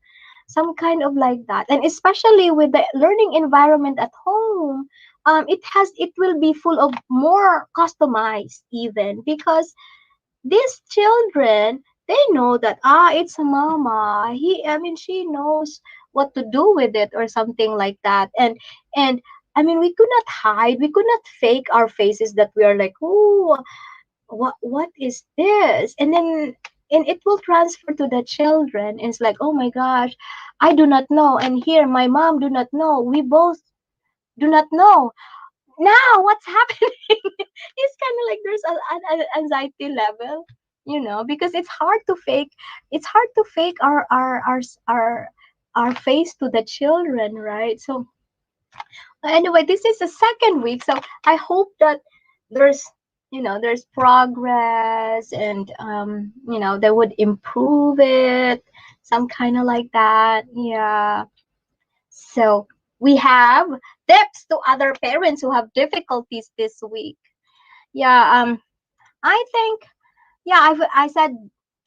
some kind of like that. And especially with the learning environment at home, it will be full of more customized, even because these children, they know that, it's a mama, she knows what to do with it, or something like that. And we could not hide, we could not fake our faces that we are like, oh, what is this? And it will transfer to the children. It's like, oh my gosh, I do not know, and here my mom do not know, we both do not know now what's happening. It's kind of like there's an anxiety level, because it's hard to fake our face to the children, right? So anyway, this is the second week, so I hope that there's there's progress, and they would improve it, some kind of like that. Yeah. So we have tips to other parents who have difficulties this week. Yeah, I think, yeah, I said,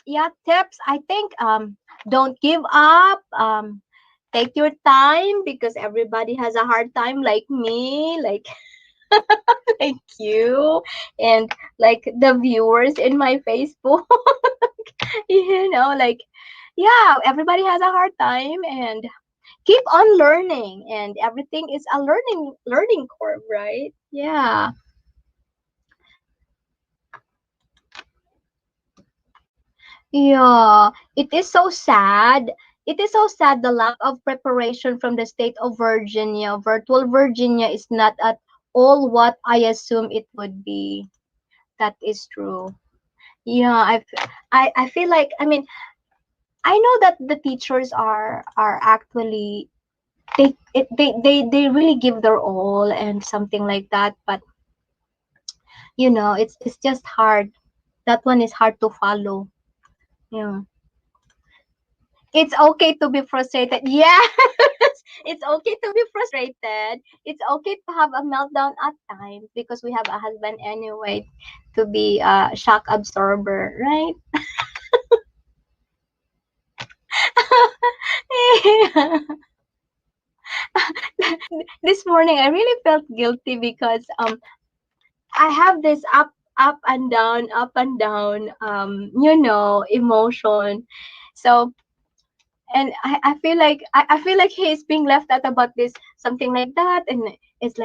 yeah, tips. I think, don't give up. Take your time, because everybody has a hard time, like me, like like you, and like the viewers in my Facebook. Like, yeah, everybody has a hard time, and keep on learning, and everything is a learning curve, right? Yeah. Yeah, it is so sad. It is so sad, the lack of preparation from the state of Virginia. Virtual Virginia is not at all what I assume it would be. That is true. Yeah, I feel like, I know that the teachers are actually, they really give their all, and something like that, but it's just hard. That one is hard to follow. Yeah. It's okay to be frustrated. Yes, it's okay to be frustrated. It's okay to have a meltdown at times, because we have a husband anyway to be a shock absorber, right? This morning I really felt guilty, because I have this up and down, emotion. So, and I feel like he's being left out about this, something like that. And it's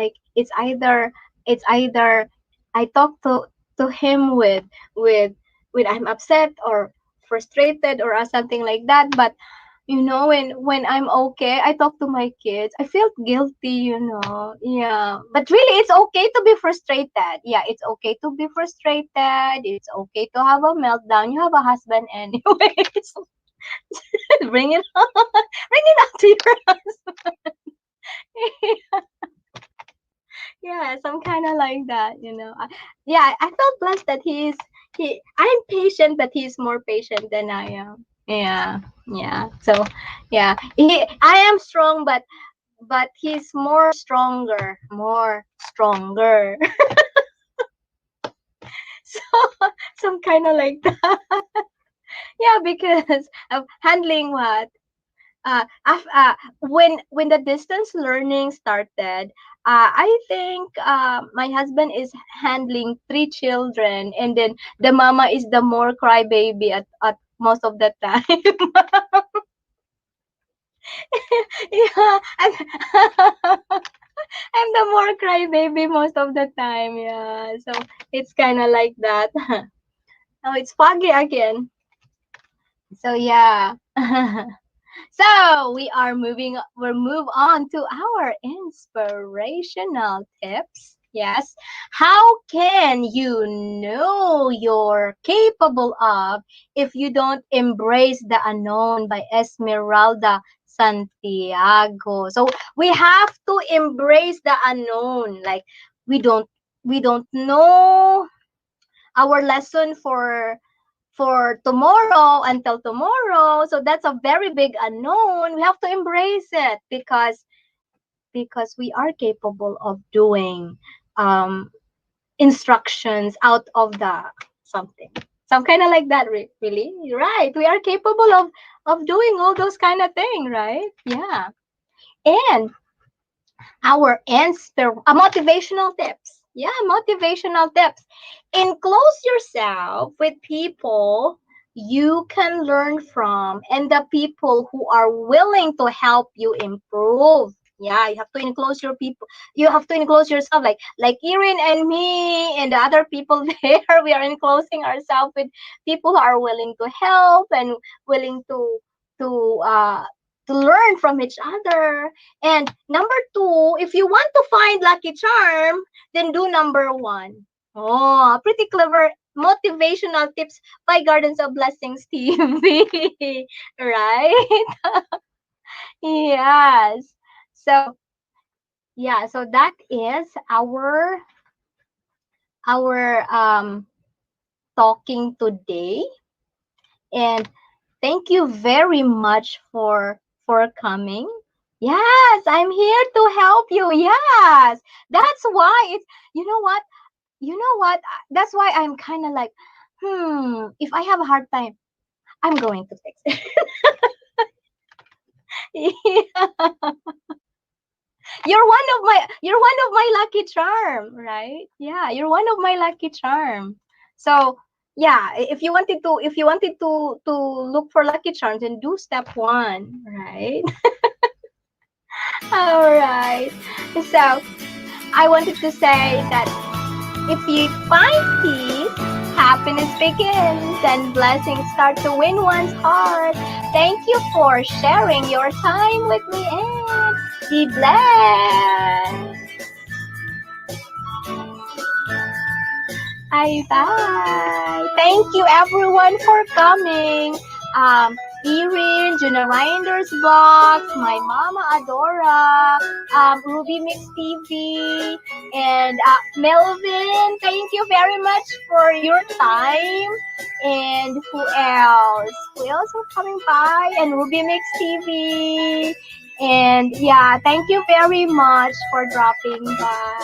either I talk to him with I'm upset or frustrated, or something like that. But when I'm okay, I talk to my kids, I felt guilty. Yeah, but really, it's okay to be frustrated. Yeah, it's okay to be frustrated, it's okay to have a meltdown. You have a husband anyway. Bring it on. Bring it on to your husband. Yeah, some kind of like that. Yeah, I felt blessed that I'm patient, but he's more patient than I am. Yeah, yeah. So, yeah, I am strong, but he's more stronger. So, some kind of like that. Yeah, because of handling what when the distance learning started, I think my husband is handling three children, and then the mama is the more crybaby at most of the time. Yeah, I'm the more crybaby most of the time. Yeah, so it's kind of like that. Oh, it's foggy again. So yeah. So we'll move on to our inspirational tips. Yes. How can you know you're capable of if you don't embrace the unknown, by Esmeralda Santiago. So we have to embrace the unknown. Like we don't we don't know our lesson for tomorrow until tomorrow. So that's a very big unknown. We have to embrace it because we are capable of doing um instructions out of the something. Some kind of like that, really. Right. We are capable of doing all those kind of thing, right? Yeah. And our motivational tips. Yeah, motivational tips. Enclose yourself with people you can learn from and the people who are willing to help you improve. Yeah, you have to enclose your people. You have to enclose yourself like Erin and me and the other people there. We are enclosing ourselves with people who are willing to help and willing to uh to learn from each other. And number two, if you want to find lucky charm, then do number one. Oh, pretty clever motivational tips by Gardens of Blessings TV. Right? Yes. So yeah, so that is our talking today. And thank you very much for coming. Yes, I'm here to help you. Yes. That's why it's you know what? That's why I'm kind of like, if I have a hard time, I'm going to fix it. Yeah. You're one of my lucky charm, right? Yeah, you're one of my lucky charm. So yeah, if you wanted to look for lucky charms, then do step one, right? All right. So I wanted to say that if you find peace, happiness begins and blessings start to win one's heart. Thank you for sharing your time with me and be blessed. Bye bye. Thank you everyone for coming. Erin, Juna Rinder's Box, my mama Adora, Ruby Mix TV, and Melvin. Thank you very much for your time. And who else? Who else are coming by? And Ruby Mix TV. And yeah, thank you very much for dropping by.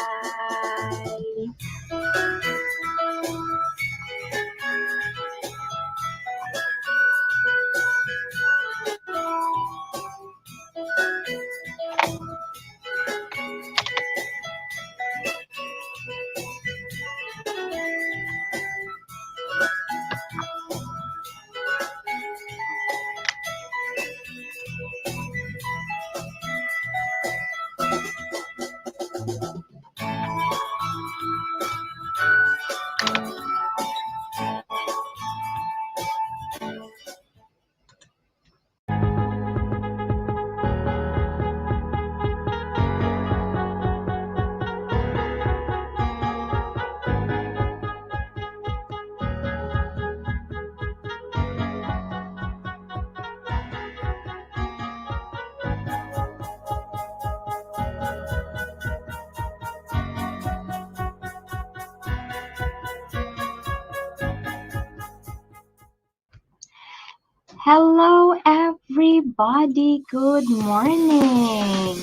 Hello, everybody. Good morning.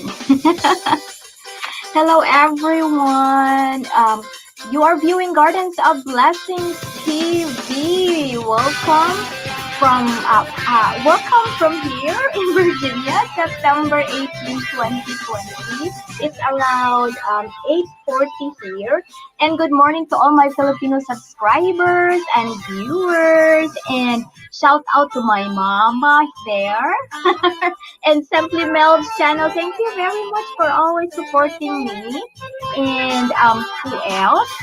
Hello, everyone. You are viewing Gardens of Blessings TV. Welcome from here in Virginia, September 18, 2020. It's around 8:40 here. And good morning to all my Filipino subscribers and viewers. And shout out to my mama there. And Simply Mel's channel. Thank you very much for always supporting me. And who else?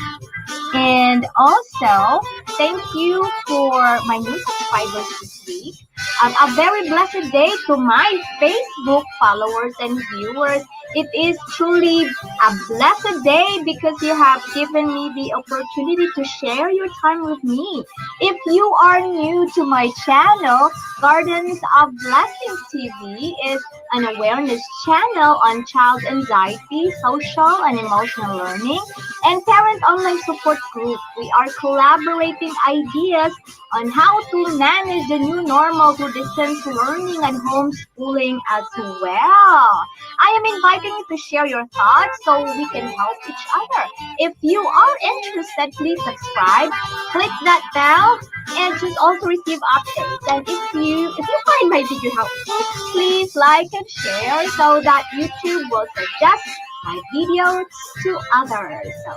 And also, thank you for my new subscribers this week. A very blessed day to my Facebook followers and viewers. It is truly a blessed day because you have given me the opportunity to share your time with me. If you are new to my channel, Gardens of Blessings TV is an awareness channel on child anxiety, social and emotional learning, and parent online support group. We are collaborating ideas on how to manage the new normal through distance learning and homeschooling as well. I am inviting you to share your thoughts so we can help each other. If you are interested, please subscribe, click that bell, and just also receive updates. And if you find my video helpful, please like and share so that YouTube will suggest my videos to others. So,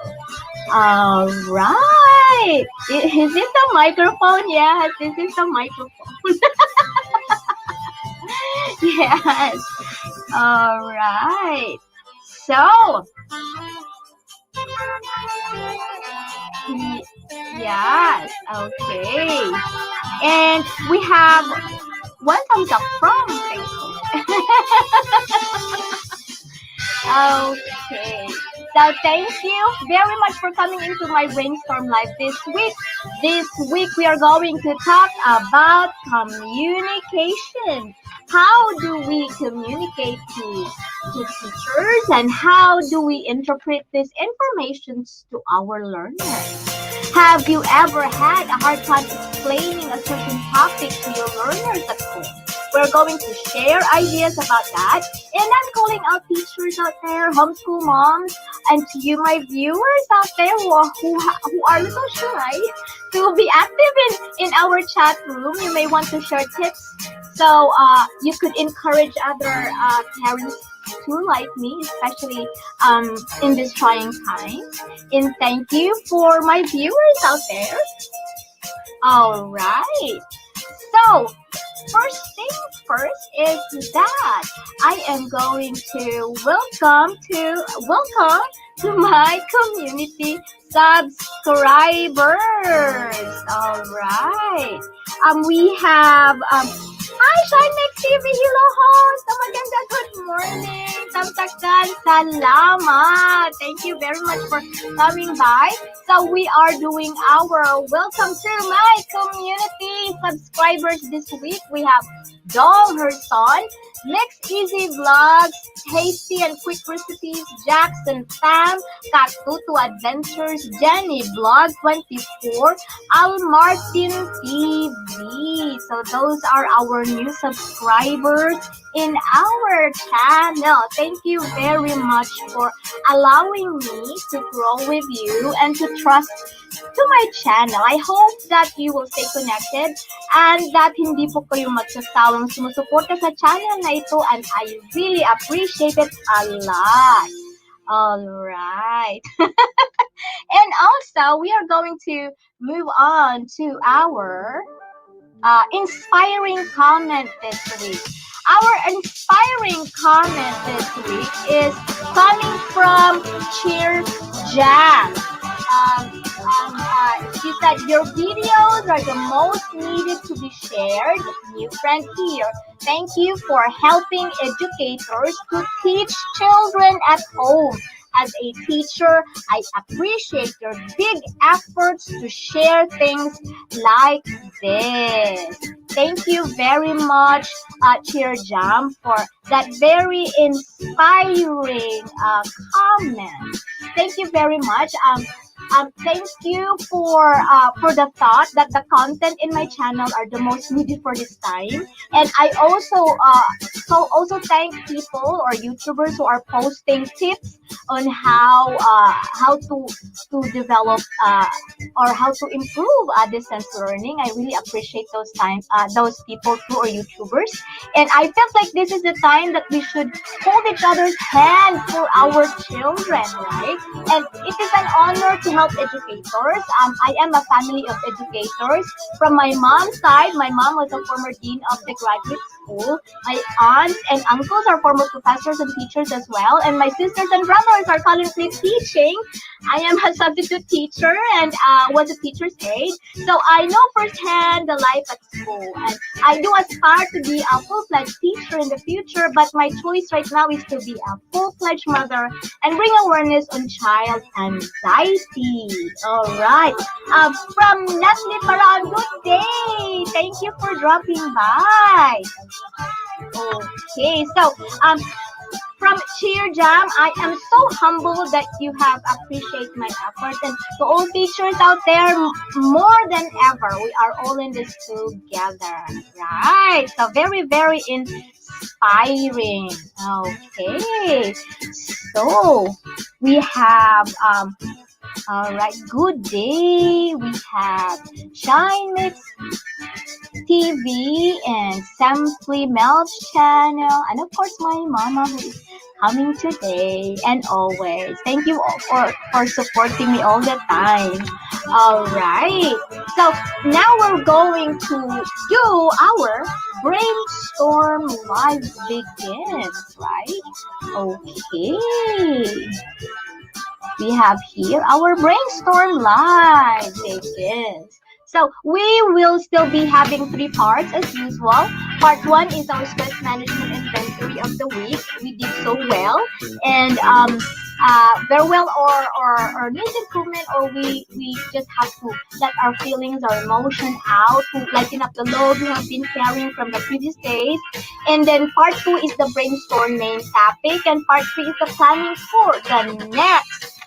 all right. Is it the microphone? Yes, this is the microphone. Yes. All right. So, y- yes. Okay. And we have one thumbs up from Facebook. Okay. So thank you very much for coming into my brainstorm live this week. This week we are going to talk about communication. How do we communicate to teachers and how do we interpret these informations to our learners? Have you ever had a hard time explaining a certain topic to your learners at home? We're going to share ideas about that. And I'm calling out teachers out there, homeschool moms, and to you, my viewers out there who are a little shy to be active in our chat room. You may want to share tips so you could encourage other parents too, like me, especially in this trying time. And thank you for my viewers out there. All right. So, first things first is that I am going to welcome to my community subscribers. All right. We have hi, Shine Next TV. Hello, host. Oh, maganda. Good morning. Tamtakan. Salamat. Thank you very much for coming by. So we are doing our welcome to my community subscribers this week. We have Dong, her son, Mix Easy Vlogs, Tasty and Quick Recipes, Jackson Fam, Katutu Adventures, Jenny Vlog 24, Al Martin TV. So those are our new subscribers in our channel. Thank you very much for allowing me to grow with you and to trust to my channel. I hope that you will stay connected and that hindi po kayo magsasawang sumusuporta sa channel na ito, and I really appreciate it a lot. Alright. And also, we are going to move on to our inspiring comment this week. Our inspiring comment this week is coming from Cheer Jam. She said, your videos are the most needed to be shared. New friend here. Thank you for helping educators to teach children at home. As a teacher, I appreciate your big efforts to share things like this. Thank you very much, Cheer Jam, for that very inspiring comment. Thank you very much. Thank you for the thought that the content in my channel are the most needed for this time. And I also thank people or YouTubers who are posting tips on how to develop or how to improve distance learning. I really appreciate those people too, or YouTubers. And I felt like this is the time that we should hold each other's hand for our children, right? And it is an honor to help educators. I am a family of educators. From my mom's side, my mom was a former dean of the graduate school. My aunts and uncles are former professors and teachers as well. And my sisters and brothers are currently teaching. I am a substitute teacher and was a teacher's aide. So I know firsthand the life at school. And I do aspire to be a full-fledged teacher in the future, but my choice right now is to be a full-fledged mother and bring awareness on child anxiety. All right. From Natalie Parang, good day. Thank you for dropping by. Okay, so from Cheer Jam, I am so humbled that you have appreciated my efforts. And to all teachers out there, more than ever, we are all in this together. Right. So very, very inspiring. Okay. So we have all right, good day. We have Shine Mix TV and Simply Mel's channel, and of course my mama who is coming today and always. Thank you all for supporting me all the time. All right, so now we're going to do our brainstorm live begins, right? Okay. We have here our brainstorm live begins. So we will still be having three parts as usual. Part one is our stress management inventory of the week. We did so well, and very well, or needs improvement, or we just have to let our feelings, our emotion out to lighten up the load we have been carrying from the previous days. And then part two is the brainstorm main topic, and part three is the planning for the next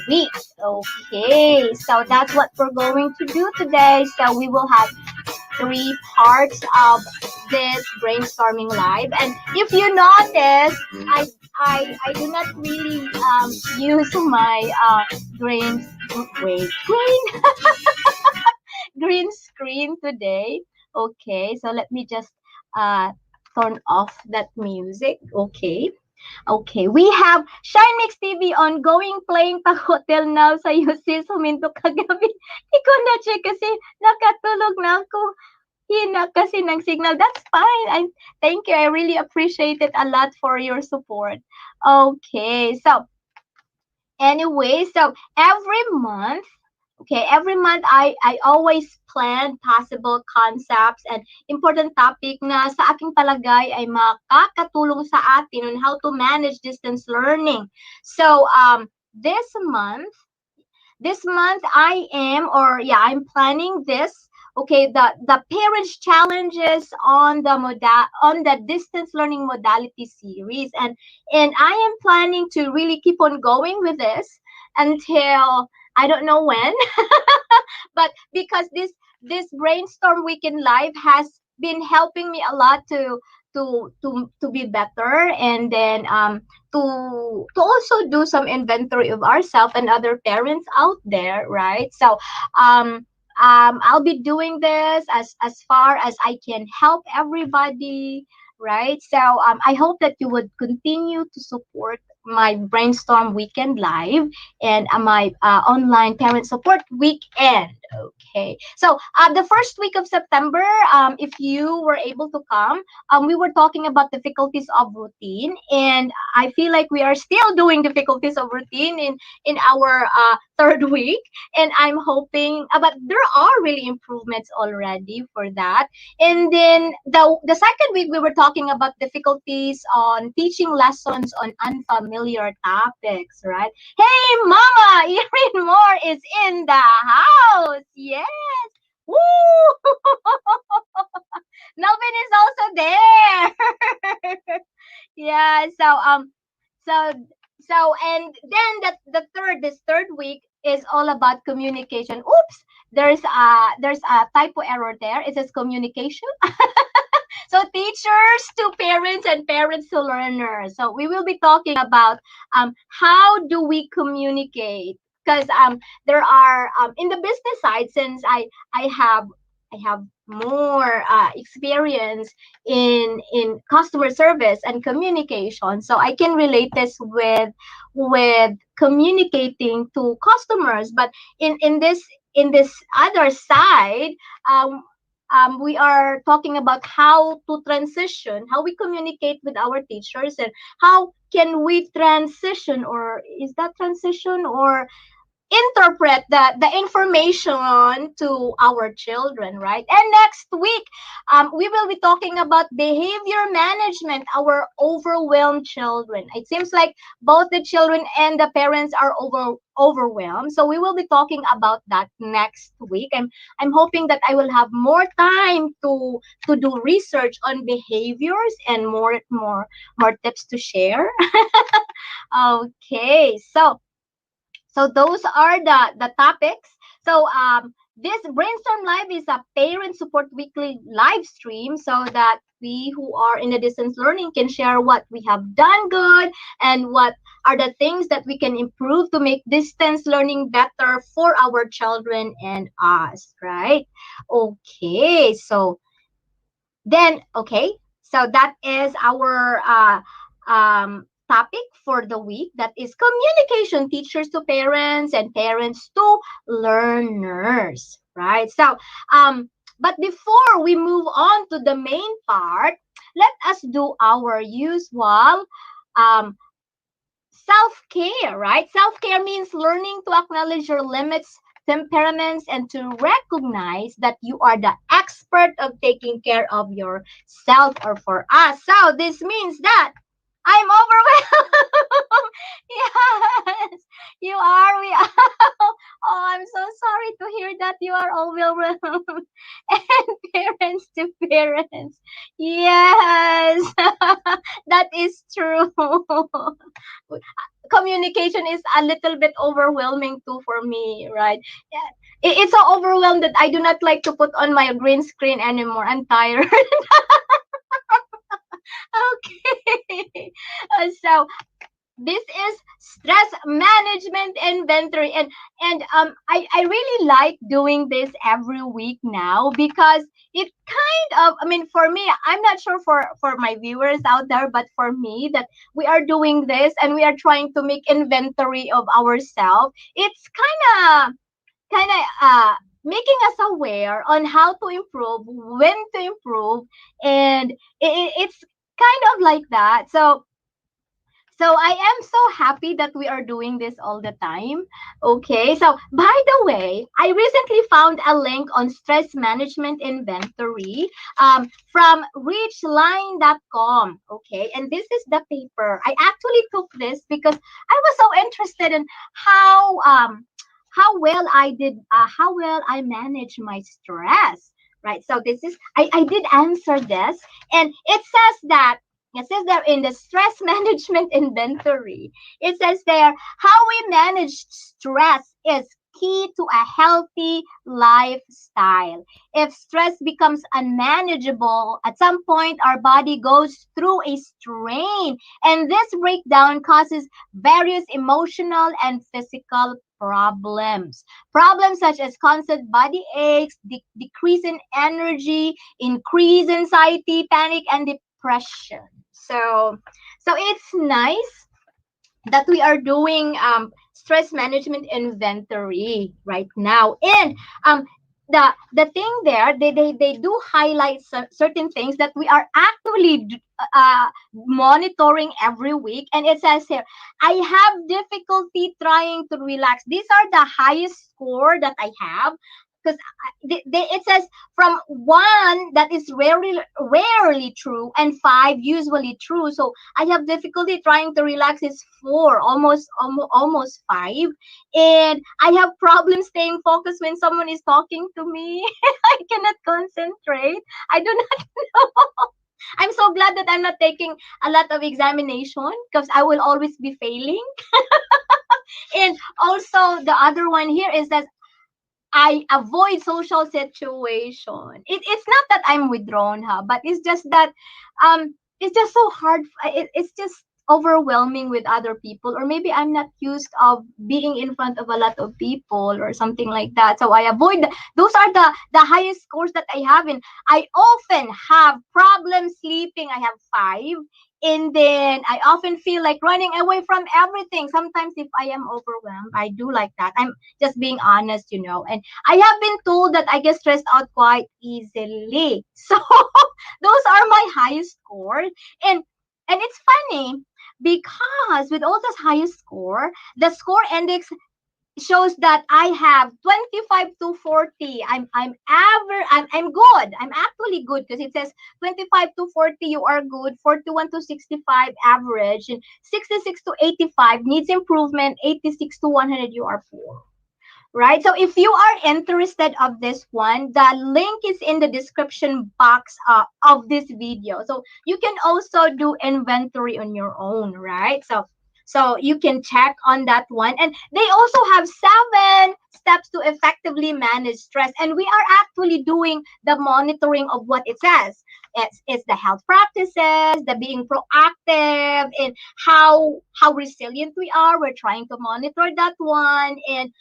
week. Okay, so that's what we're going to do today. So we will have three parts of this brainstorming live. And if you notice, I do not really use my green green screen today. Okay, so let me just uh turn off that music. Okay. Okay, we have Shine Mix TV ongoing playing pa hotel now sa UC Suminto kagabi. Iko na check kasi nakatulog na ako. Hina kasi ng signal. That's fine. Thank you. I really appreciate it a lot for your support. Okay, so anyway, so every month I always plan possible concepts and important topic na sa aking palagay ay makakatulong sa atin on how to manage distance learning. So this month I'm planning this. Okay, the parents challenges on the distance learning modality series, and I am planning to really keep on going with this until I don't know when. But because this brainstorm weekend live has been helping me a lot to be better, and then to also do some inventory of ourselves and other parents out there, right? So I'll be doing this as far as I can help everybody, right? So I hope that you would continue to support my brainstorm weekend live and my online parent support weekend. Okay, so the first week of September, if you were able to come, we were talking about difficulties of routine, and I feel like we are still doing difficulties of routine in our third week, and I'm hoping, but there are really improvements already for that. And then the second week we were talking about difficulties on teaching lessons on unfamiliar topics, right? Hey, Mama, Erin Moore is in the house. Yes. Woo! Melvin is also there. Yeah. So and then this third week is all about communication. Oops, there's a typo error there. It says communication. So teachers to parents and parents to learners. So we will be talking about how do we communicate, because there are in the business side, since I have I have more experience in customer service and communication, so I can relate this with communicating to customers. But in this other side, um, we are talking about how to transition, how we communicate with our teachers, and how can we transition, or is that transition, or interpret the information to our children, right? And next week, we will be talking about behavior management, our overwhelmed children. It seems like both the children and the parents are overwhelmed. So we will be talking about that next week. I'm hoping that I will have more time to do research on behaviors and more tips to share. Okay, so those are the topics. So this Brainstorm Live is a parent support weekly live stream, so that we who are in the distance learning can share what we have done good and what are the things that we can improve to make distance learning better for our children and us, right? Okay, so that is our topic for the week. That is communication, teachers to parents and parents to learners, right? But before we move on to the main part, let us do our usual um, self care, right? Self care means learning to acknowledge your limits, temperaments, and to recognize that you are the expert of taking care of yourself, or for us. So this means that I'm overwhelmed. Yes, you are. We are. Oh, I'm so sorry to hear that you are overwhelmed. And parents to parents. Yes, that is true. Communication is a little bit overwhelming too for me, right? Yeah. It's so overwhelmed that I do not like to put on my green screen anymore. I'm tired. Okay. So this is stress management inventory, and I really like doing this every week now, because it kind of, I mean, for me, I'm not sure for my viewers out there, but for me, that we are doing this and we are trying to make inventory of ourselves. It's kind of making us aware on how to improve, when to improve, and it's kind of like that. So I am so happy that we are doing this all the time. Okay. So by the way, I recently found a link on stress management inventory from reachline.com. Okay. And this is the paper. I actually took this because I was so interested in how well I manage my stress. Right. So this is I did answer this, and it says there in the stress management inventory, it says there, how we manage stress is key to a healthy lifestyle. If stress becomes unmanageable, at some point our body goes through a strain, and this breakdown causes various emotional and physical problems. Problems such as constant body aches, decrease in energy, increase anxiety, panic, and depression. So it's nice that we are doing stress management inventory right now. And the thing there, they do highlight certain things that we are actually monitoring every week. And it says here, I have difficulty trying to relax. These are the highest score that I have, because it says from one, that is rarely true, and five, usually true. So I have difficulty trying to relax is four, almost five, and I have problems staying focused when someone is talking to me. I cannot concentrate. I do not know. I'm so glad that I'm not taking a lot of examination, because I will always be failing. And also the other one here is that I avoid social situation. It's not that I'm withdrawn, but it's just that it's just so hard. It's just overwhelming with other people, or maybe I'm not used of being in front of a lot of people or something like that, so I avoid those are the highest scores that I have. And I often have problems sleeping. I have 5. And then I often feel like running away from everything. Sometimes if I am overwhelmed, I do like that. I'm just being honest, and I have been told that I get stressed out quite easily. So those are my highest scores. And it's funny because with all this highest score, the score index shows that I have 25 to 40. I'm good. I'm actually good because it says 25 to 40 you are good, 41 to 65 average, and 66 to 85 needs improvement, 86 to 100 you are poor. Right? So if you are interested of this one, the link is in the description box of this video. So you can also do inventory on your own, right? So you can check on that one. And they also have 7 steps to effectively manage stress. And we are actually doing the monitoring of what it says. It's the health practices, the being proactive, and how resilient we are. We're trying to monitor that one. And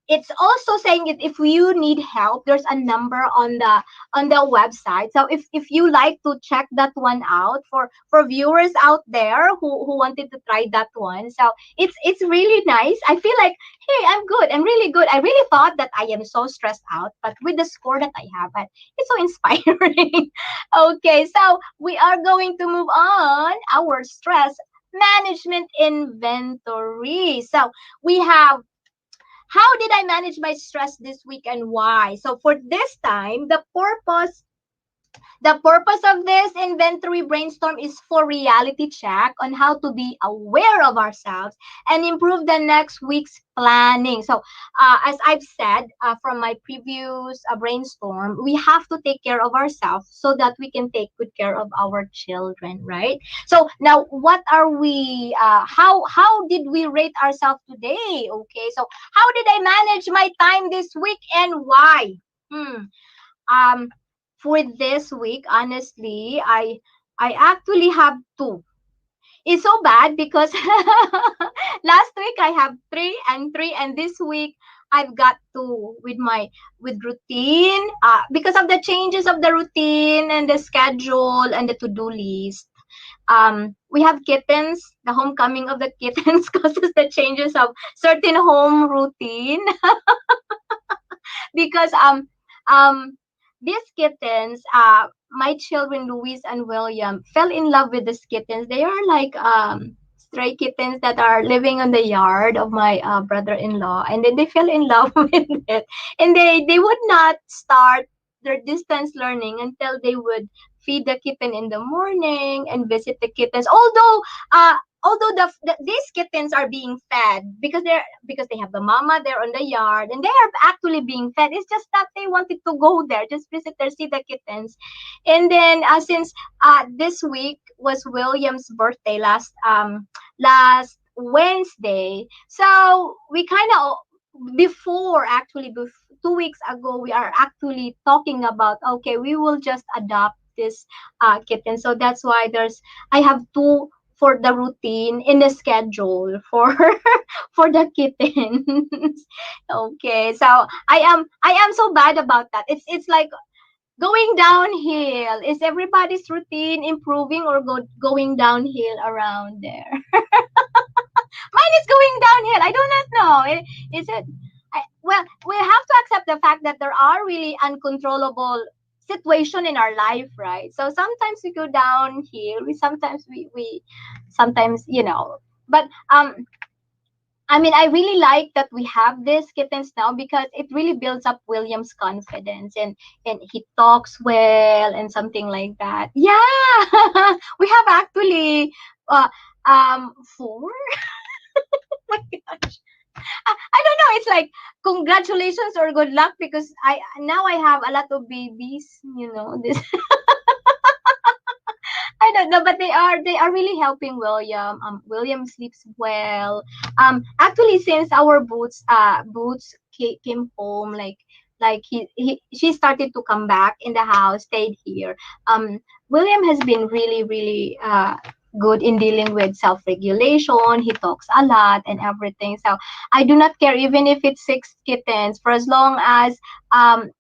it's also saying that if you need help, there's a number on the website. So if you like to check that one out, for viewers out there who wanted to try that one, so it's really nice. I feel like, hey, I'm good, I'm really good. I really thought that I am so stressed out, but with the score that I have, it's so inspiring. Okay, so we are going to move on our stress management inventory. So we have, how did I manage my stress this week and why? So for this time, the purpose of this inventory brainstorm is for reality check on how to be aware of ourselves and improve the next week's planning. So, as I've said from my previous brainstorm, we have to take care of ourselves so that we can take good care of our children, right? So now, what are we? How did we rate ourselves today? Okay, so how did I manage my time this week and why? Hmm. Um, for this week, honestly, I actually have 2. It's so bad because last week I have 3 and 3, and this week I've got 2 with routine. Because of the changes of the routine and the schedule and the to-do list. We have kittens. The homecoming of the kittens causes the changes of certain home routine. Because these kittens, my children Louise and William fell in love with these kittens. They are like stray kittens that are living on the yard of my brother-in-law, and then they fell in love with it, and they would not start their distance learning until they would feed the kitten in the morning and visit the kittens. Uh, although these kittens are being fed because they have the mama there on the yard, and they are actually being fed. It's just that they wanted to go there, just visit there, see the kittens. And then since this week was William's birthday, last Wednesday, so we kind of, before actually 2 weeks ago, we are actually talking about, okay, we will just adopt this kitten. So that's why I have 2 for the routine in the schedule for for the kittens. Okay, so I am so bad about that. It's like going downhill. Is everybody's routine improving or going downhill around there? Mine is going downhill. I do not know. Is it? Well, we have to accept the fact that there are really uncontrollable situation in our life, right? So sometimes we go downhill. We sometimes, but I mean, I really like that we have these kittens now because it really builds up William's confidence, and he talks well and something like that. Yeah, we have actually uh, 4. My gosh. I don't know. It's like congratulations or good luck because I have a lot of babies. This I don't know, but they are really helping William. William sleeps well. Actually, since our boots came home, like she started to come back in the house, stayed here. William has been really really good in dealing with self-regulation. He talks a lot and everything. So I do not care even if it's 6 kittens, for as long as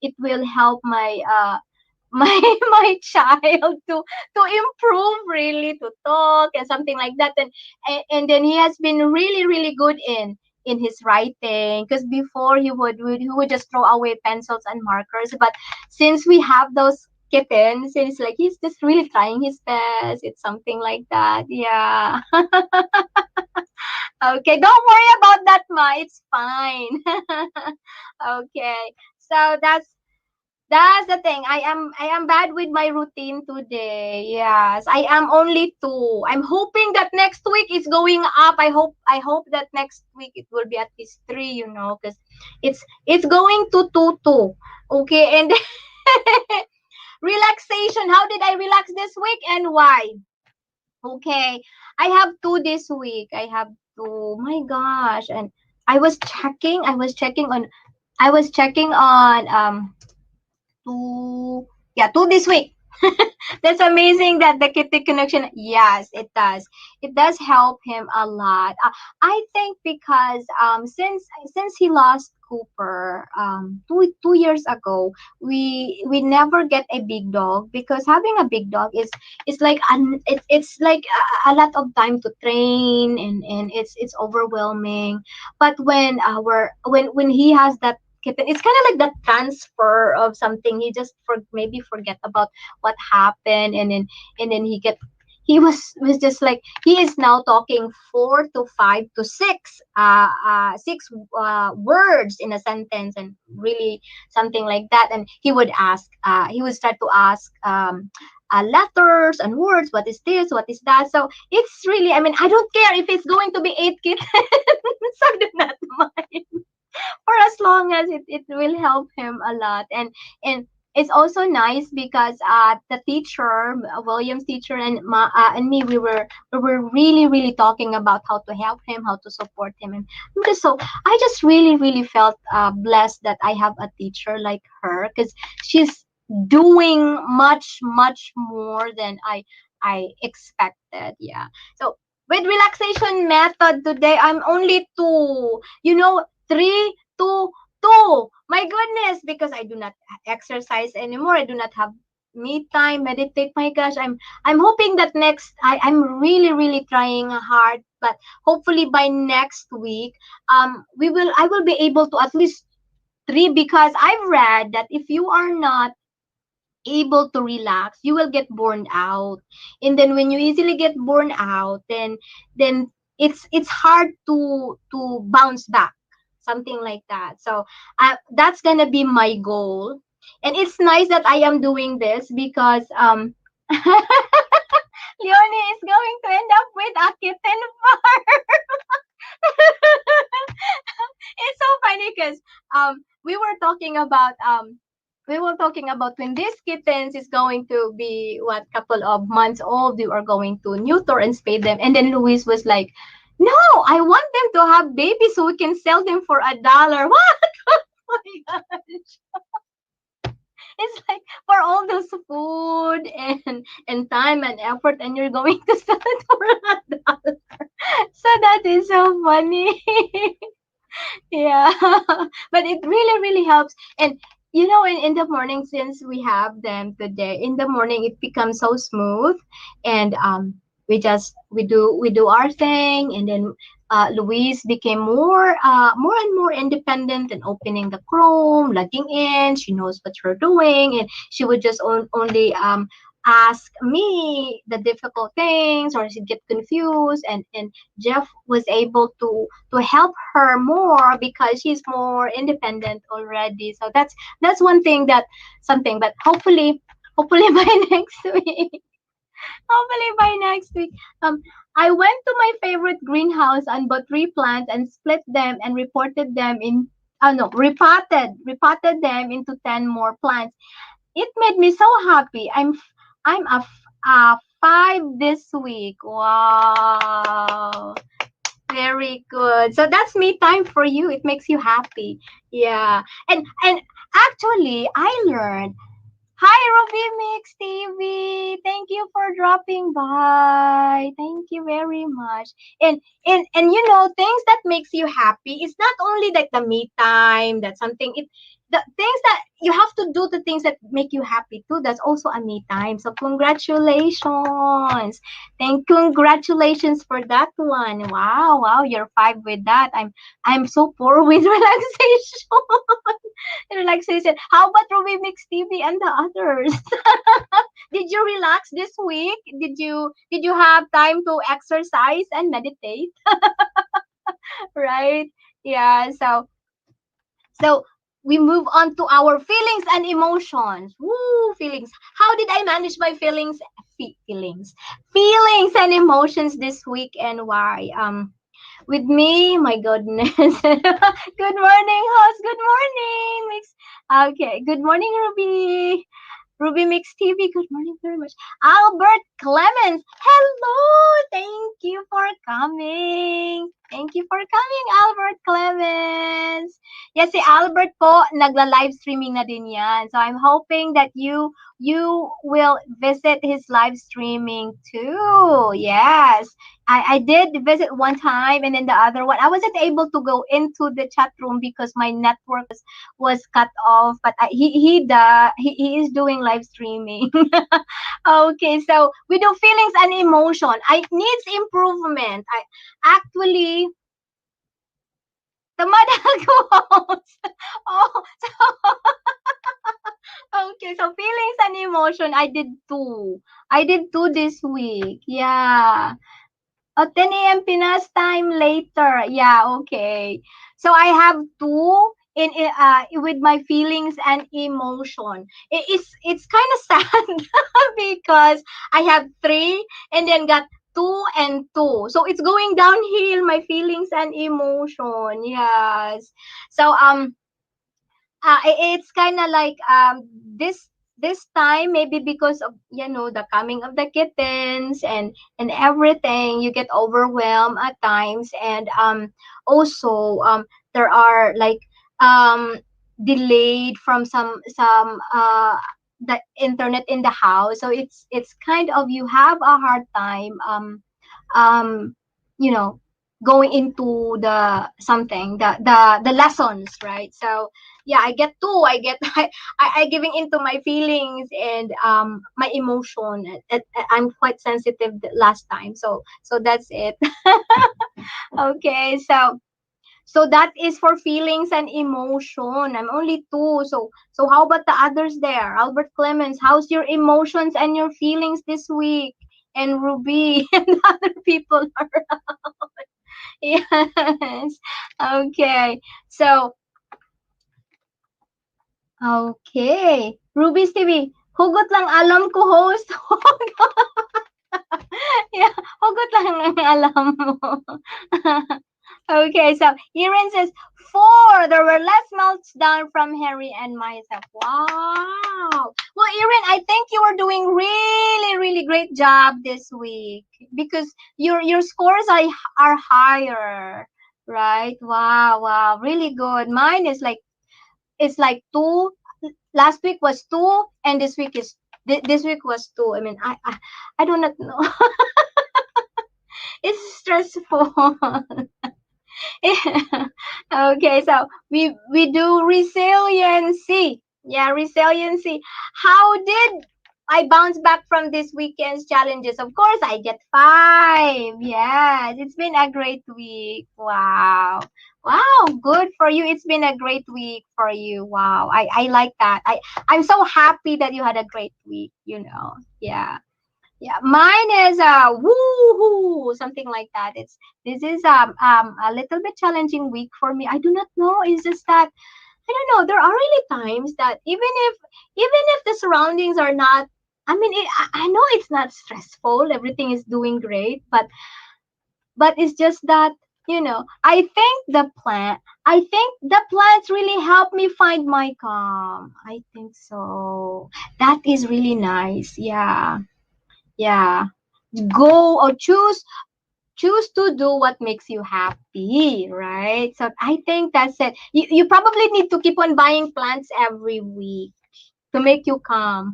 it will help my my child to improve, really, to talk and something like that. And then he has been really really good in his writing, because before he would just throw away pencils and markers. But since we have those kittens, it's like he's just really trying his best. It's something like that. Yeah. Okay, don't worry about that, Ma. It's fine. Okay. So that's the thing. I am bad with my routine today. Yes, I am only two. I'm hoping that next week is going up. I hope that next week it will be at least three. Because it's going to two. Okay, and relaxation. How did I relax this week and why? Okay, I have two this week. I have two. My gosh, and I was checking. I was checking on two. Yeah, two this week. That's amazing that the kitty connection. Yes, it does. It does help him a lot. I think because since he lost Cooper 2 years ago, we never get a big dog, because having a big dog is like it's like a lot of time to train, and it's overwhelming. But when he has that kitten, it's kind of like that transfer of something. He just maybe forget about what happened, and then he was just like, he is now talking 4 to 5 to 6 words in a sentence, and really something like that. And he would start to ask letters and words, what is this, what is that. So it's really, I mean, I don't care if it's going to be 8 kittens. I do not mind, for as long as it will help him a lot. And it's also nice because the teacher, William's teacher, and me, we were really really talking about how to help him, how to support him. And I just really really felt blessed that I have a teacher like her, because she's doing much much more than I expected. Yeah. So with relaxation method today, I'm only two. 3 2 2. My goodness, because I do not exercise anymore. I do not have me time, meditate. My gosh, I'm hoping that I'm really really trying hard, but hopefully by next week, I will be able to at least three, because I've read that if you are not able to relax, you will get burned out. And then when you easily get burned out, then it's hard to bounce back, something like that. So that's gonna be my goal. And it's nice that I am doing this, because Leonie is going to end up with a kitten farm. It's so funny because we were talking about when this kittens is going to be what couple of months old, we are going to neuter and spay them. And then Luis was like, no, I want them to have babies so we can sell them for $1. What? Oh my gosh. It's like, for all those food and time and effort, and you're going to sell it for $1. So that is so funny. Yeah. But it really really helps. And in the morning, since we have them today, in the morning it becomes so smooth. And we do our thing. And then Louise became more and more independent, and opening the Chrome, logging in. She knows what we're doing, and she would just only ask me the difficult things, or she'd get confused. And Jeff was able to help her more, because she's more independent already. So that's one thing, that something. But hopefully by next week, hopefully by next week, I went to my favorite greenhouse and bought 3 plants and split them and reported them in. Oh no, repotted them into 10 more plants. It made me so happy. I'm a 5 this week. Wow. Very good. So that's me time for you. It makes you happy. Yeah. And actually I learned Hi, Ruby Mix TV. Thank you for dropping by. Thank you very much. And you know, things that makes you happy. It's not only like the me time. That's something. The things that you have to do, the things that make you happy too. That's also a me time. So congratulations. Congratulations for that one. Wow, wow, you're five with that. I'm so poor with relaxation. Relaxation. How about Ruby Mix TV and the others? Did you relax this week? Did you have time to exercise and meditate? Right? Yeah. So we move on to our feelings and emotions. Woo, feelings. How did I manage my feelings? Feelings and emotions this week, and why? With me, my goodness. Good morning, host. Good morning, Mix. Okay. Good morning, Ruby. Ruby Mix TV, good morning very much. Albert Clemens, hello! Thank you for coming. Thank you for coming, Albert Clemens. Yes, si Albert po, nagla-live streaming na din yan. So I'm hoping that you will visit his live streaming too. Yes. I did visit one time, and then the other one, I wasn't able to go into the chat room because my network was cut off, but he is doing live streaming. Okay, so we do feelings and emotion. I needs improvement. I actually the mother quotes. Oh, so okay, so feelings and emotion. I did two. I did two this week. Yeah. 10 a.m. Pinas time later. Yeah, okay. So I have two with my feelings and emotion. It's kind of sad because I have three and then got two and two. So it's going downhill, my feelings and emotion. Yes. So it's kind of like this time, maybe because of the coming of the kittens and everything, you get overwhelmed at times. And also there are like um delayed from some the internet in the house, so it's kind of, you have a hard time um you know going into the something, the lessons, right? So yeah, I get two, I get I giving into my feelings and my emotion. I'm quite sensitive last time, so that's it. Okay, so that is for feelings and emotion. I'm only two. So how about the others there? Albert Clemens, how's your emotions and your feelings this week? And Ruby and other people are yes. Okay. So okay. Ruby's TV. Hugot lang alam ko, host. Yeah, hugot lang ang alam mo. Okay, so Erin says, four. There were less meltdown from Harry and myself. Wow. Well, Erin, I think you are doing really, really great job this week because your scores are higher, right? Wow, wow, really good. Mine is like, it's like two. Last week was two, and this week was two. I mean, I do not know. It's stressful. Okay, so we do resiliency. Yeah, resiliency. How did I bounce back from this weekend's challenges? Of course, I get five. Yes, it's been a great week. Wow. Wow, good for you. It's been a great week for you. Wow. I like that. I'm so happy that you had a great week. Yeah. Yeah, mine is woohoo, something like that. This is a little bit challenging week for me. I do not know. It's just that I don't know. There are really times that even if the surroundings are not. I mean, I know it's not stressful. Everything is doing great, but it's just that I think the plants really help me find my calm. I think so. That is really nice. Yeah. Yeah, go or choose to do what makes you happy, right? So I think that's it. You probably need to keep on buying plants every week to make you calm.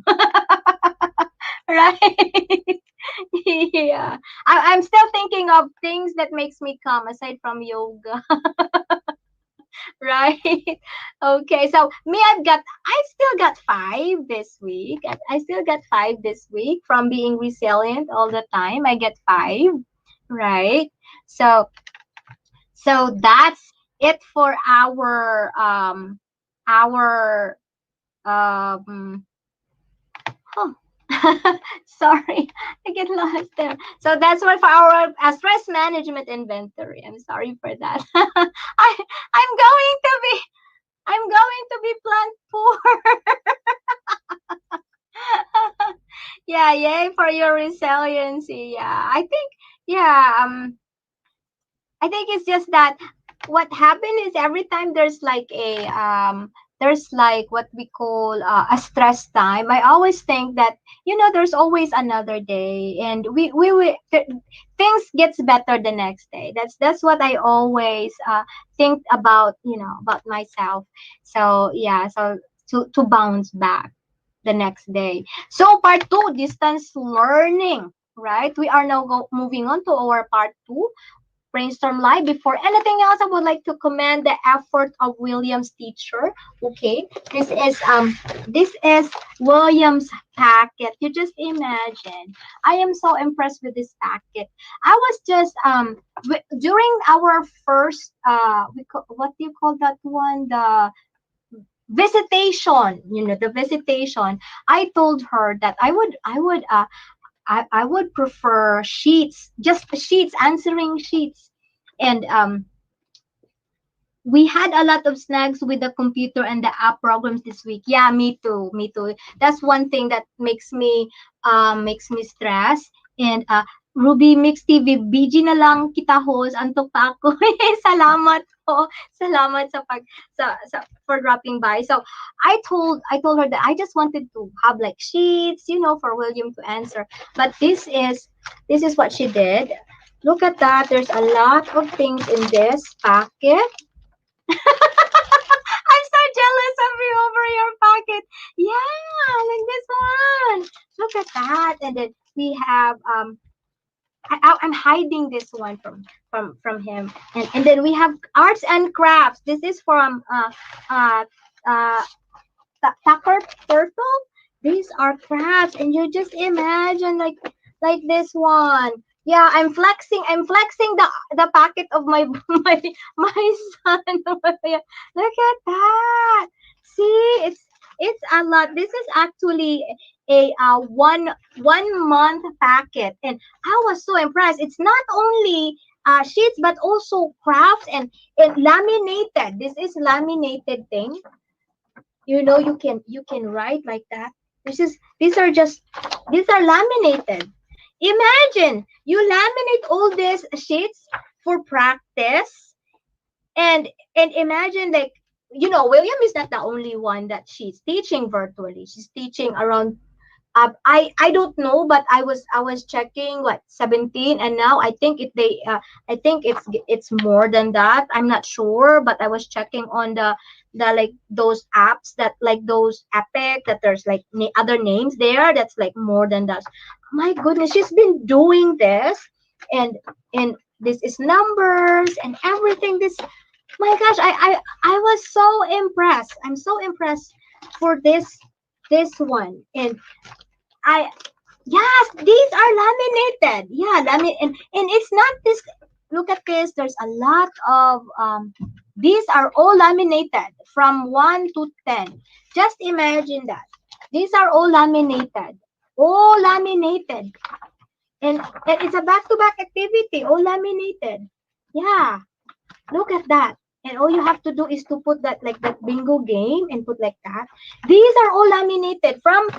Right? Yeah. I'm still thinking of things that makes me calm aside from yoga. Right? Okay, so me, I still got five this week. I still got five this week from being resilient all the time. I get five, right? So that's it for our um oh sorry, I get lost there. So that's what for our stress management inventory. I'm sorry for that. I'm going to be plant poor. Yeah, yay for your resiliency. Yeah, I think it's just that what happened is every time there's like what we call a stress time. I always think that there's always another day, and things gets better the next day. That's what I always think about, about myself. So yeah, so to bounce back the next day. So part two, distance learning. Right, we are now moving on to our part two, Brainstorm Live. Before anything else, I would like to commend the effort of William's teacher. Okay, this is William's packet. You just imagine. I am so impressed with this packet. I was just during our first what do you call that one, the visitation, the visitation. I told her that I would prefer sheets, just sheets, answering sheets. And we had a lot of snags with the computer and the app programs this week. Yeah, me too, me too. That's one thing that makes me stress. And Ruby Mix TV, BG na lang kita host, antok pa ako. Salamat po. Salamat for dropping by. So I told her that I just wanted to have like sheets, for William to answer. But this is what she did. Look at that. There's a lot of things in this packet. I'm so jealous of you over your pocket. Yeah, like this one. Look at that. And then we have I'm hiding this one from him. And then we have arts and crafts. This is from uh uh Tucker Turtle. These are crafts, and you just imagine like this one. Yeah, I'm flexing the packet of my my son. Yeah, look at that. See, it's a lot. This is actually a one month packet, and I was so impressed. It's not only sheets but also crafts and laminated. This is laminated thing. You can write like that. These are laminated. Imagine you laminate all these sheets for practice. And imagine, like, William is not the only one that she's teaching virtually. She's teaching around, I don't know, but I was checking what 17, and now I think it's more than that. I'm not sure, but I was checking on the like those apps, that like those Epic, that there's like other names there that's like more than that. My goodness, she's been doing this, and this is numbers and everything. My gosh, I was so impressed. I'm so impressed for this one. And I yes, these are laminated. Yeah, and it's not this. Look at this. There's a lot of these are all laminated from 1 to 10. Just imagine that. These are all laminated. All laminated. And it's a back-to-back activity, all laminated. Yeah, look at that. And all you have to do is to put that, like that bingo game, and put like that. These are all laminated from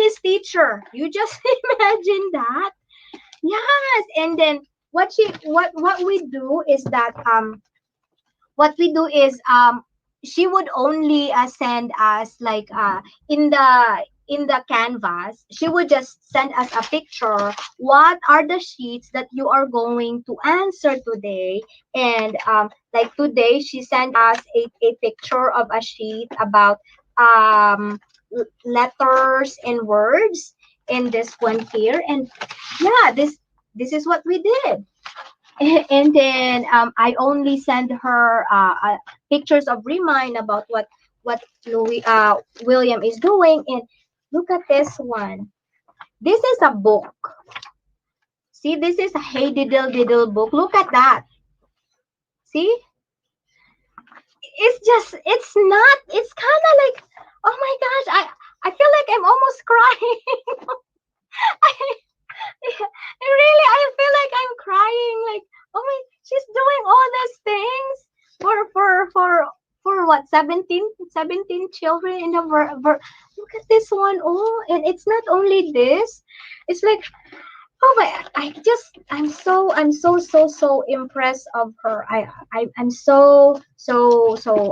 his teacher. You just imagine that. Yes. And then what we do is that she would only send us, like, in the canvas. She would just send us a picture, what are the sheets that you are going to answer today. And like today she sent us a picture of a sheet about um letters and words in this one here. And yeah, this is what we did. And then I only send her pictures of remind about what William is doing. And look at this one. This is a book. See, this is a Hey Diddle Diddle book. Look at that. See, it's just it's not. It's kind of like, oh my gosh, I feel like I'm almost crying. I, really, I feel like I'm crying. Like, oh my, she's doing all these things for what, 17 children in the look at this one. Oh, and it's not only this. It's like, oh my, I'm so impressed of her. I'm so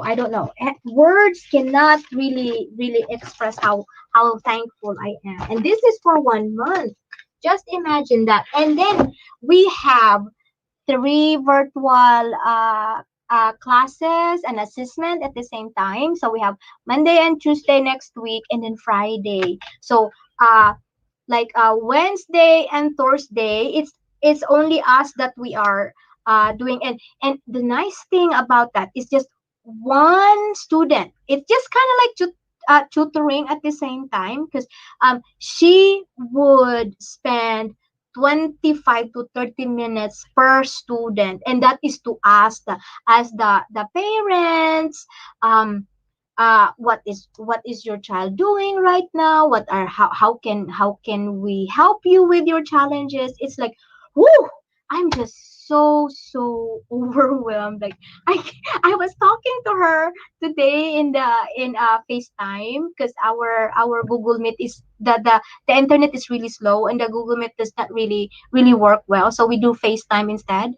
I don't know. Words cannot really express how thankful I am. And this is for 1 month. Just imagine that. And then we have three virtual classes and assessment at the same time. So we have Monday and Tuesday next week, and then Friday. So like Wednesday and Thursday, it's only us that we are doing. And the nice thing about that is just one student. It's just kind of like tutoring at the same time, because she would spend 25 to 30 minutes per student, and that is to ask the parents, what is your child doing right now, how can we help you with your challenges. It's like, whoo, I'm just so overwhelmed. Like, i I was talking to her today in FaceTime, because our Google Meet is the internet is really slow, and the Google Meet does not really work well, so we do FaceTime instead.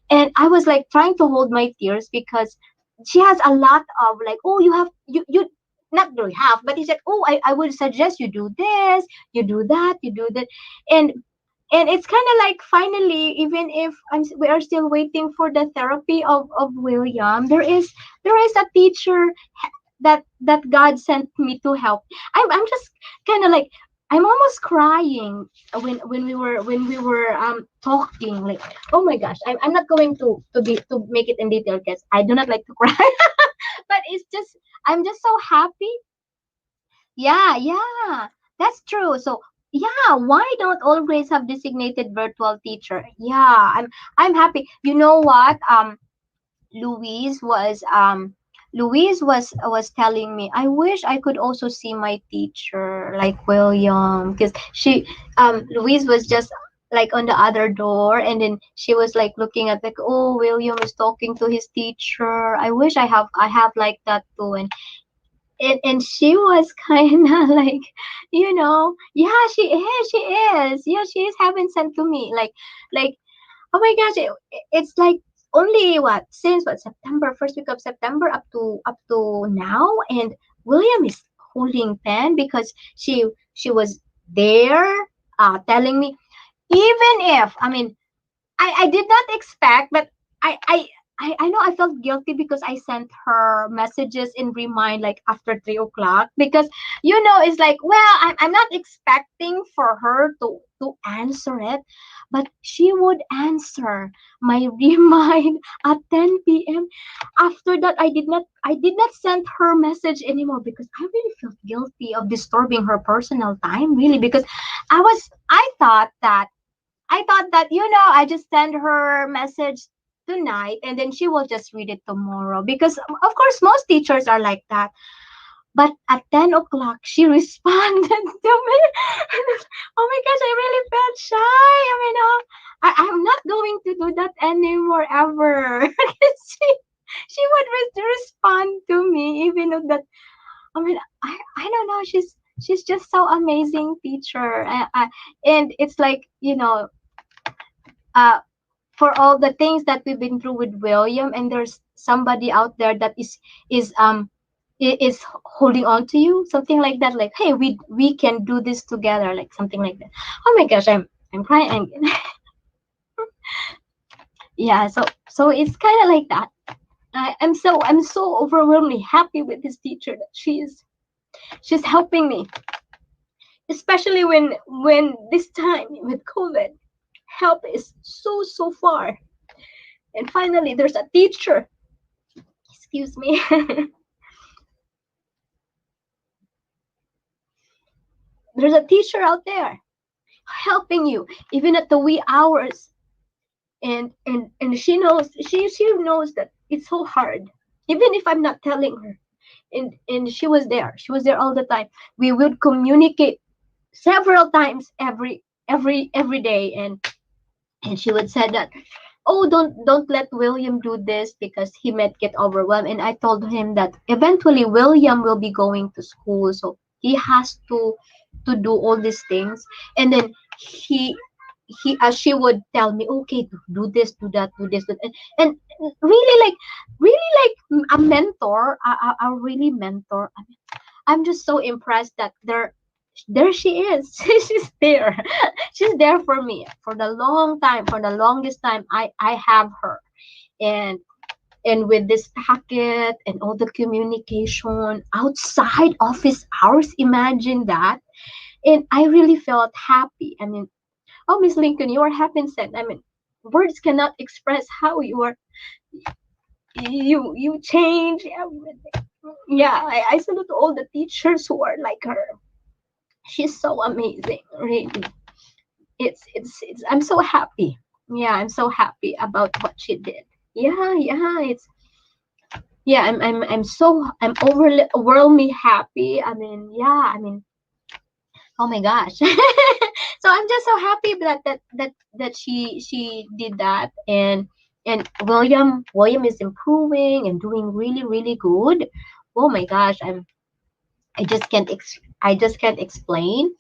And I was like trying to hold my tears, because she has a lot of like, oh, you have you not really have, but he said, oh, I would suggest you do this, you do that, you do that. And it's kind of like, finally, even if we are still waiting for the therapy of William, there is a teacher that God sent me to help. I'm just kind of like, I'm almost crying when we were talking. Like, oh my gosh, I'm not going to make it in detail, because I do not like to cry. But it's just, I'm just so happy. Yeah, yeah, that's true. So yeah, why don't all grades have designated virtual teacher? Yeah, I'm happy. You know what? Louise was um Louise was telling me, I wish I could also see my teacher like William, because Louise was just like on the other door, and then she was like looking at, like, oh, William is talking to his teacher. I wish I have like that too. And she was kind of like, yeah, she is, yeah, she is having sent to me like, oh my gosh, it's like only what, since what, September, first week of September, up to now. And William is holding pen, because she was there telling me, even if, I mean, I did not expect, but I I I know I felt guilty, because I sent her messages in remind like after 3 o'clock, because it's like, well, I'm not expecting for her to answer it, but she would answer my remind at 10 p.m. After that, I did not send her message anymore, because I really felt guilty of disturbing her personal time, really, because I thought that I just send her message tonight, and then she will just read it tomorrow, because of course most teachers are like that. But at 10 o'clock, she responded to me. Oh my gosh, I really felt shy. I mean, I'm not going to do that anymore ever. She would respond to me, even though that, I mean, I don't know. She's just so amazing teacher. And it's like, uh, for all the things that we've been through with William, and there's somebody out there that is holding on to you, something like that. Like, hey, we can do this together, like something like that. Oh my gosh, I'm crying again. Yeah, so it's kind of like that. I'm so overwhelmingly happy with this teacher that she is. She's helping me, especially when this time with COVID, help is so far. And finally, there's a teacher. Excuse me. There's a teacher out there helping you even at the wee hours, and she knows that it's so hard, even if I'm not telling her. And she was there all the time. We would communicate several times every day, and she would say that, oh, don't let William do this because he might get overwhelmed. And I told him that eventually William will be going to school, so he has to do all these things. And then he she would tell me, okay, do this, do that, do this, do that. And really like a mentor, a really mentor. I'm just so impressed that there she is. She's there. She's there for me for the long time, for the longest time. I have her. And and with this packet and all the communication outside office hours, imagine that. And I really felt happy. I mean, oh, Miss Lincoln, you are happy and sad. I mean, words cannot express how you are. You change everything. Yeah, I salute all the teachers who are like her. She's so amazing, really. It's I'm so happy. Yeah, I'm so happy about what she did. Yeah, yeah, it's yeah, I'm overly overwhelmingly happy. I mean, yeah, I mean, oh my gosh. So I'm just so happy that she did that. And William is improving and doing really good. Oh my gosh, I just can't explain.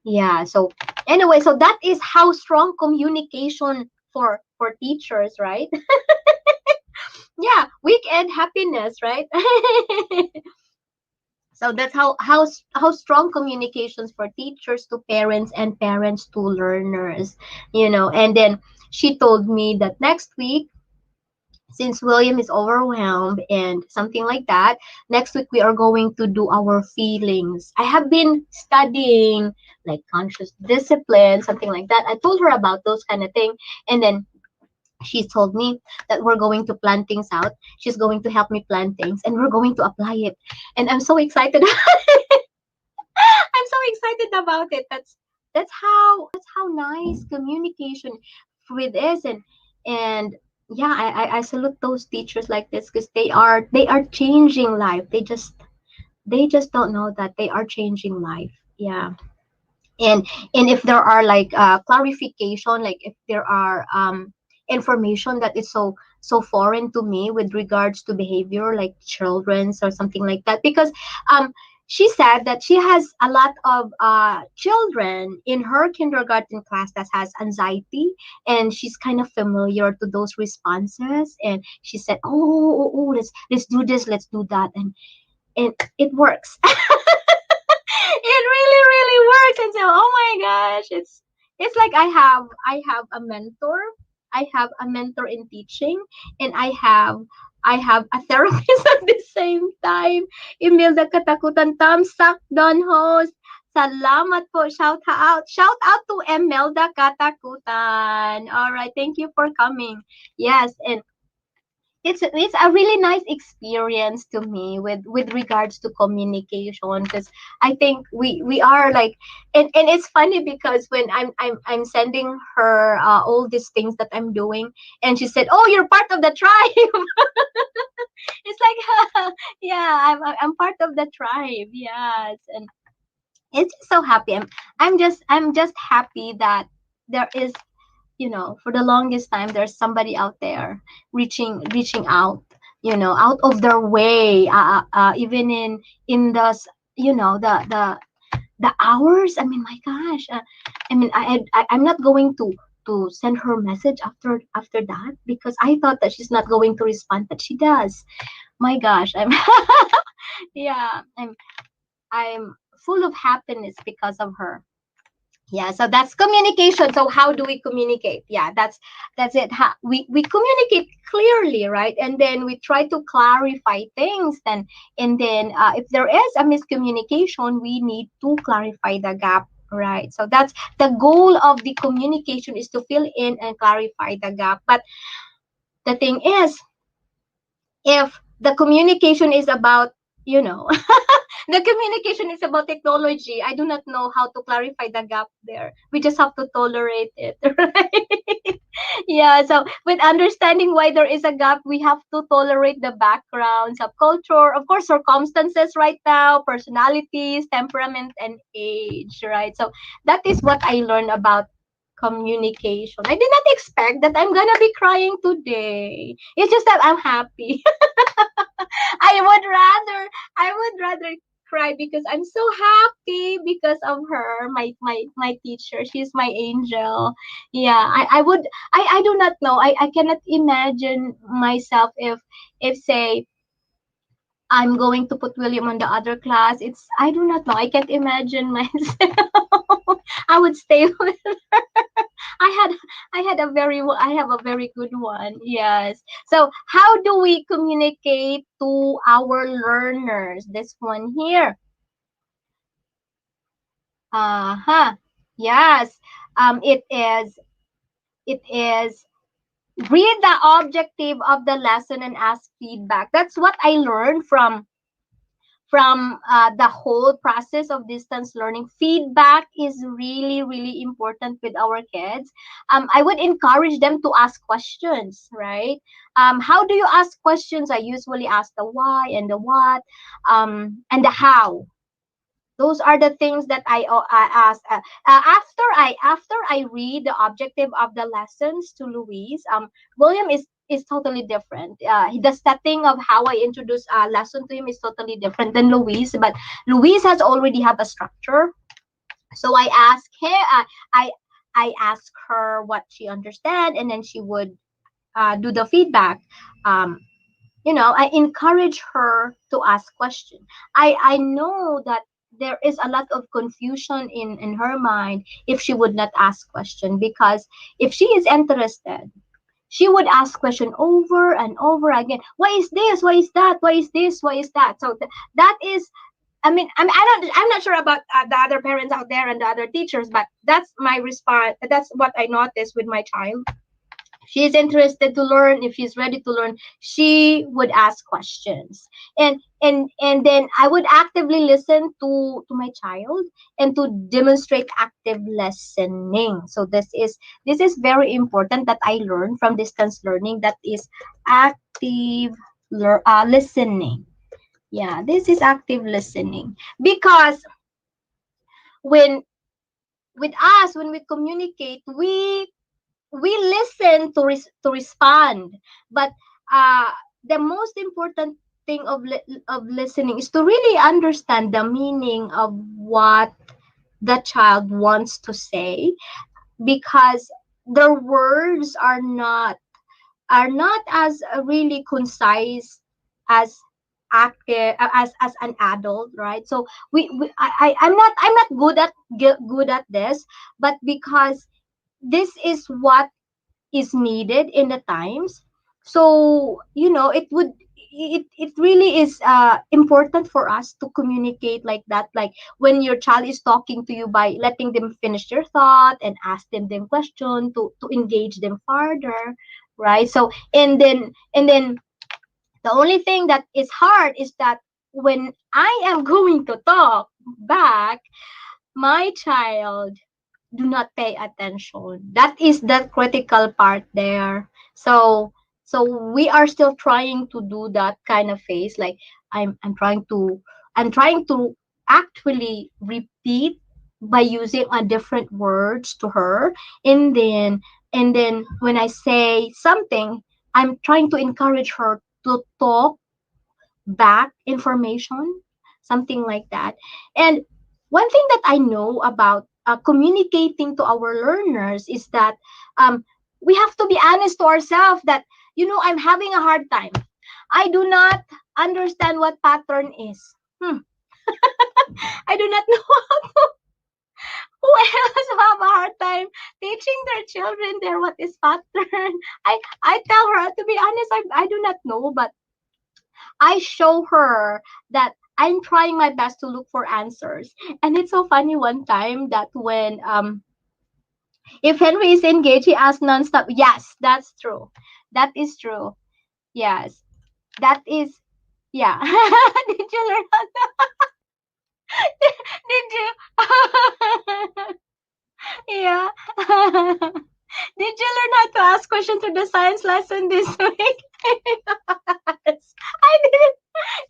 Yeah, so anyway, so that is how strong communication for teachers, right? Yeah, weekend happiness, right? So that's how strong communications for teachers to parents and parents to learners. And then she told me that next week, since William is overwhelmed and something like that, next week we are going to do our feelings. I have been studying like conscious discipline, something like that. I told her about those kind of thing. And then she told me that we're going to plan things out. She's going to help me plan things and we're going to apply it. And I'm so excited. I'm so excited about it. That's how nice communication with is. And yeah, I salute those teachers like this because they are changing life. They just don't know that they are changing life. Yeah. And if there are like clarification, like if there are information that is so foreign to me with regards to behavior like children's or something like that, because um she said that she has a lot of children in her kindergarten class that has anxiety, and she's kind of familiar to those responses. And she said, oh, let's do this, let's do that. And it works. It really works. And so, oh my gosh, it's like I have a mentor. I have a mentor in teaching, and I have a therapist at the same time. Imelda Katakutan, thumbs up, Don host. Salamat po. Shout out. Shout out to Emelda Katakutan. All right. Thank you for coming. Yes. And it's a really nice experience to me with regards to communication, because I think we are like. And it's funny because when I'm sending her all these things that I'm doing, and she said, oh, you're part of the tribe. It's like yeah, I'm part of the tribe. Yes. And it's just so happy. I'm just happy that there is, for the longest time, there's somebody out there reaching out, out of their way, even in the hours. I mean, my gosh. I mean, I'm not going to send her message after that, because I thought that she's not going to respond, but she does. My gosh, I'm yeah, I'm full of happiness because of her. Yeah, so that's communication. So how do we communicate? Yeah, that's it. We communicate clearly, right? And then we try to clarify things. And then if there is a miscommunication, we need to clarify the gap, right? So that's the goal of the communication, is to fill in and clarify the gap. But the thing is, if the communication is about, you know, the communication is about technology, I do not know how to clarify the gap there. We just have to tolerate it, right? Yeah, so with understanding why there is a gap, we have to tolerate the background, subculture, of course, circumstances right now, personalities, temperament, and age, right? So that is what I learned about communication. I did not expect that I'm gonna be crying today. It's just that I'm happy. I would rather cry because I'm so happy because of her, my teacher. She's my angel. Yeah, I do not know. I cannot imagine myself if say I'm going to put William on the other class. It's, I do not know. I can't imagine myself. I would stay with I had I have a very good one. Yes. So how do we communicate to our learners? This one here. Uh-huh. Yes. It is read the objective of the lesson and ask feedback. That's what I learned from the whole process of distance learning. Feedback is really, really important with our kids. I would encourage them to ask questions, right? How do you ask questions? I usually ask the why and the what, and the how. Those are the things that I ask. After I read the objective of the lessons to Louise. William is totally different. The setting of how I introduce a lesson to him is totally different than Louise. But Louise has already have a structure. So I I ask her what she understand, and then she would do the feedback. Um, I encourage her to ask questions. I know that there is a lot of confusion in her mind if she would not ask question, because if she is interested, she would ask question over and over again. Why is this? Why is that? Why is this? Why is that? So that is, I'm not sure about the other parents out there and the other teachers, but that's my response. That's what I noticed with my child. She's interested to learn. If she's ready to learn, she would ask questions. And then I would actively listen to my child and to demonstrate active listening. So this is very important that I learned from distance learning. That is active listening. Yeah, this is active listening, because when with us, when we communicate, we listen to respond. But uh the most important thing of listening is to really understand the meaning of what the child wants to say, because their words are not as really concise as active as an adult, right? So I'm not good at this, but because this is what is needed in the times. So it really is important for us to communicate like that, like when your child is talking to you, by letting them finish their thought and ask them question to engage them further, right? So and then the only thing that is hard is that when I am going to talk back, my child do not pay attention. That is the critical part there. So we are still trying to do that kind of phase. Like I'm trying to actually repeat by using a different words to her. And then when I say something, I'm trying to encourage her to talk back information, something like that. And one thing that I know about communicating to our learners is that um, we have to be honest to ourselves that, I'm having a hard time. I do not understand what pattern is. I do not know Who else have a hard time teaching their children there what is pattern? I tell her, to be honest, I do not know, but I show her that I'm trying my best to look for answers. And it's so funny one time that when if Henry is engaged, he asks nonstop. Yes, that's true. That is true. Yes. That is yeah. Did you learn how did you yeah. Did you learn how to ask questions to the science lesson this week? Yes. I didn't.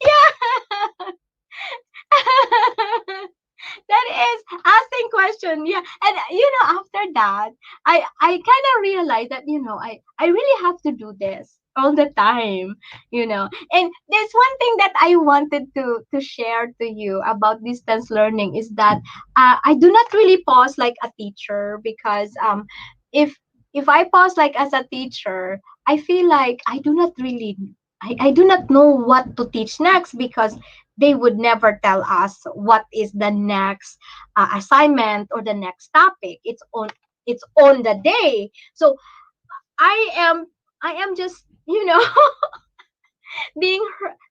Yeah. That is asking question. Yeah. And after that, I kind of realized that I really have to do this all the time. And there's one thing that I wanted to share to you about distance learning is that I do not really pause like a teacher, because if I pause like as a teacher, I feel like I do not know what to teach next, because they would never tell us what is the next assignment or the next topic. It's on the day. So I am just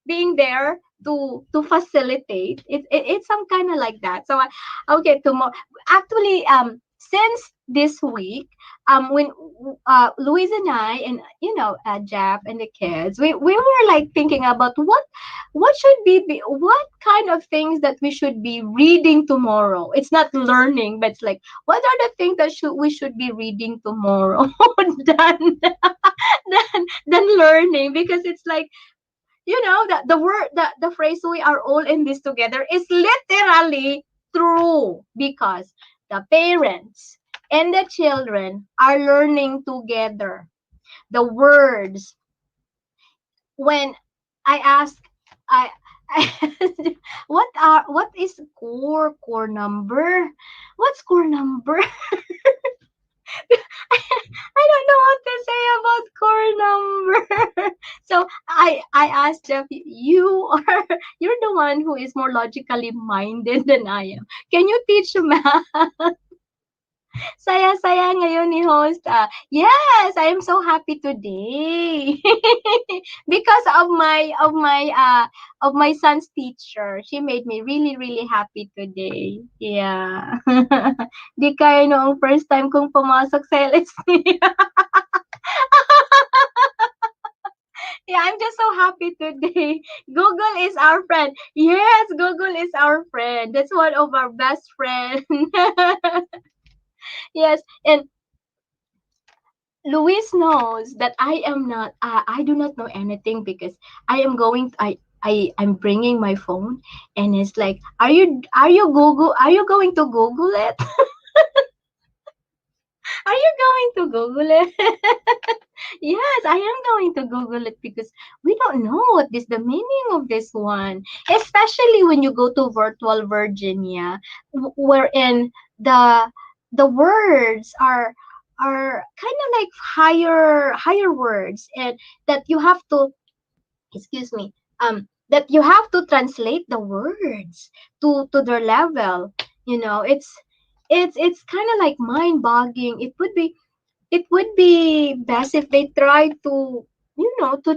being there to facilitate it's some kind of like that. So okay, tomorrow, actually, since this week, when Louise and I, and Jeff and the kids, we were like thinking about what should what kind of things that we should be reading tomorrow. It's not learning, but it's like, what are the things that we should be reading tomorrow than learning, because it's like, the word, the phrase "we are all in this together" is literally true, because the parents and the children are learning together. The words, when I ask, I, I what is core number? What's core number? I don't know what to say about core number. So I asked Jeff, you are you're the one who is more logically minded than I am. Can you teach math? Saya-saya ngayon ni host. Yes, I am so happy today. Because of my son's teacher. She made me really really happy today. Yeah. Di kaya noong first time kong pumasok sa LSD. Yeah, I'm just so happy today. Google is our friend. Yes, Google is our friend. That's one of our best friends. Yes, and Luis knows that I am not. I do not know anything, because I am going. I'm bringing my phone, and it's like, are you Google? Are you going to Google it? Are you going to Google it? Yes, I am going to Google it, because we don't know what is the meaning of this one. Especially when you go to virtual Virginia, wherein the words are kind of like higher words, and that you have to, excuse me, that you have to translate the words to their level. It's kind of like mind boggling. It would be best if they try to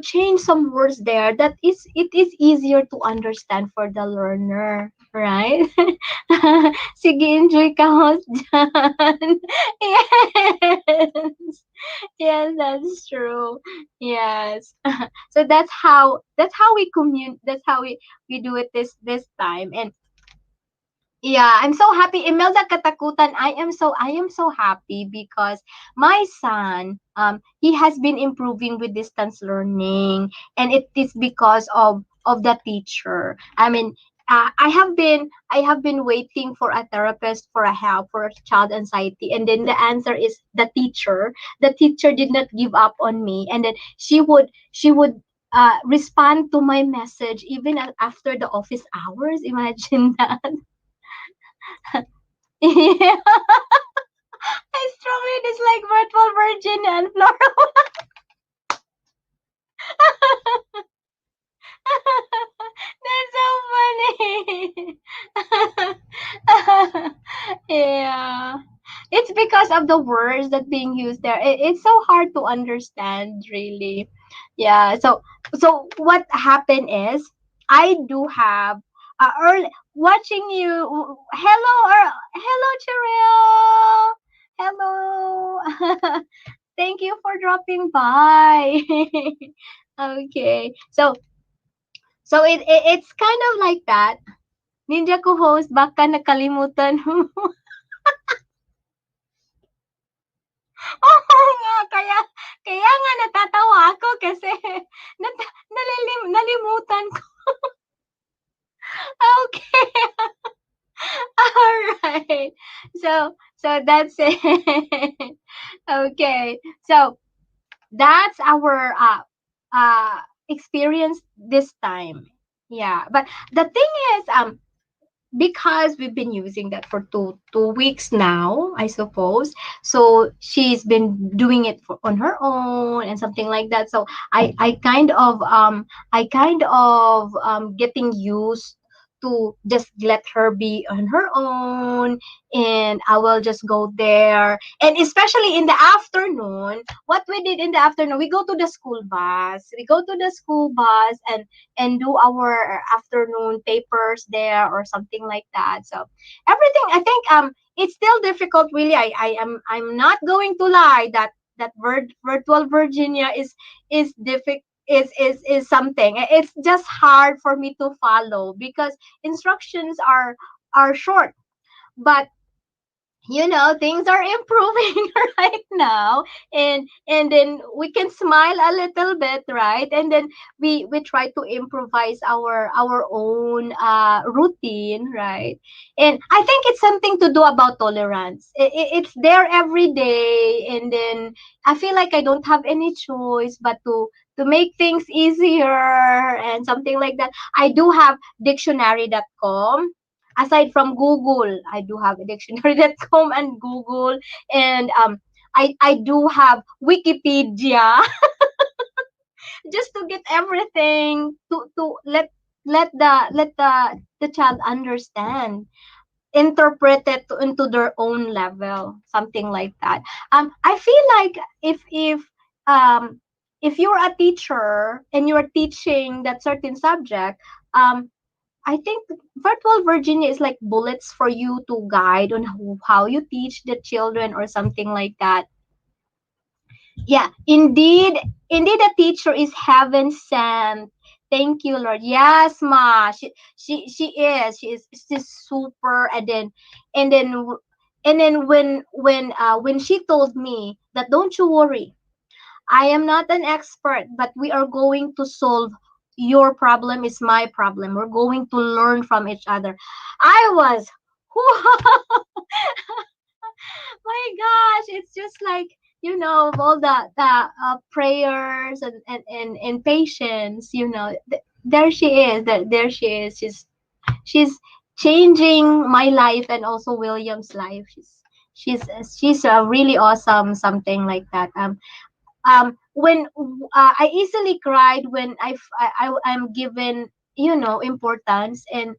change some words there, that it is easier to understand for the learner, right? Sige, enjoy ka, host dyan. Yes. Yes, that's true. Yes. So that's how we do it this time. And yeah, I'm so happy. Imelda Katakutan, I am so happy, because my son, he has been improving with distance learning, and it is because of the teacher. I mean, I have been waiting for a therapist for a help for child anxiety, and then the answer is the teacher. The teacher did not give up on me, and then she would respond to my message even after the office hours. Imagine that. Yeah, I strongly dislike virtual virgin and floral. That's so funny. of the words that being used there. It's so hard to understand, really. Yeah. So what happened is I do have early watching you. Hello, hello, Cheryl. Hello. Thank you for dropping by. Okay. So it's kind of like that. Ninja ko host, baka nakalimutan mo. Oo nga, kaya nga natatawa ako kasi nalimutan ko. Okay. All right. So that's it. Okay. So that's our experience this time. Yeah. But the thing is, because we've been using that for two weeks now, I suppose. So she's been doing it on her own and something like that. So I kind of getting used to just let her be on her own, and I will just go there. And especially in the afternoon, what we did in the afternoon, we go to the school bus. We go to the school bus and do our afternoon papers there or something like that. So everything, I think, it's still difficult, really. I'm not going to lie that virtual Virginia is difficult, is something. It's just hard for me to follow because instructions are short. But things are improving right now, and then we can smile a little bit, right? And then we try to improvise our own routine, right? And I think it's something to do about tolerance. It's there every day, and then I feel like I don't have any choice but to make things easier and something like that. I do have dictionary.com. Aside from Google, I do have a dictionary.com and Google, and I do have Wikipedia just to get everything to let the child understand, interpret it into their own level, something like that. I feel like um if you're a teacher and you're teaching that certain subject, I think virtual Virginia is like bullets for you to guide on how you teach the children or something like that. Yeah, indeed, a teacher is heaven sent. Thank you, Lord. Yes, ma. She is. She's super. And then when she told me that, don't you worry, I am not an expert, but we are going to solve. Your problem is my problem. We're going to learn from each other. I was, my gosh, it's just like, all the prayers and patience. There she is. There she is. She's changing my life and also William's life. She's she's really awesome. Something like that. When I easily cried when I'm given, importance and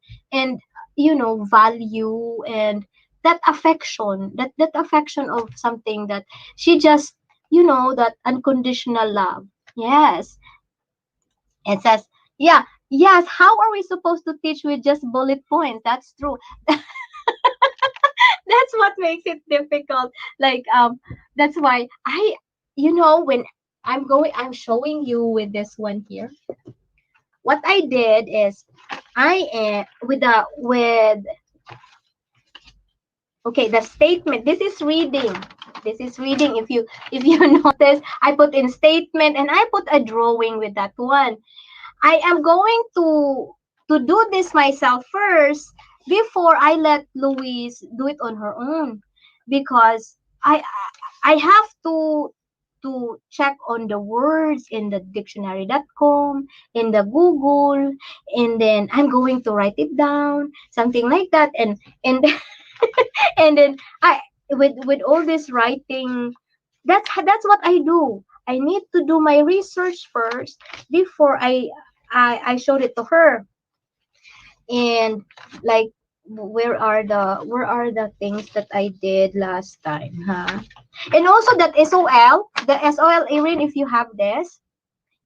value, and that affection of something that she just, that unconditional love. Yes. It says, yeah, yes, how are we supposed to teach with just bullet points? That's true. That's what makes it difficult. Like, that's why when I'm showing you with this one here. What I did is, I am with okay, the statement. This is reading. If you notice, I put in statement and I put a drawing with that one. I am going to do this myself first before I let Louise do it on her own, because I have to check on the words in the dictionary.com, in the Google, and then I'm going to write it down, something like that. And and then I with all this writing, that's what I do. I need to do my research first before I showed it to her. And like, where are the things that I did last time, huh? And also that SOL, Erin, if you have this,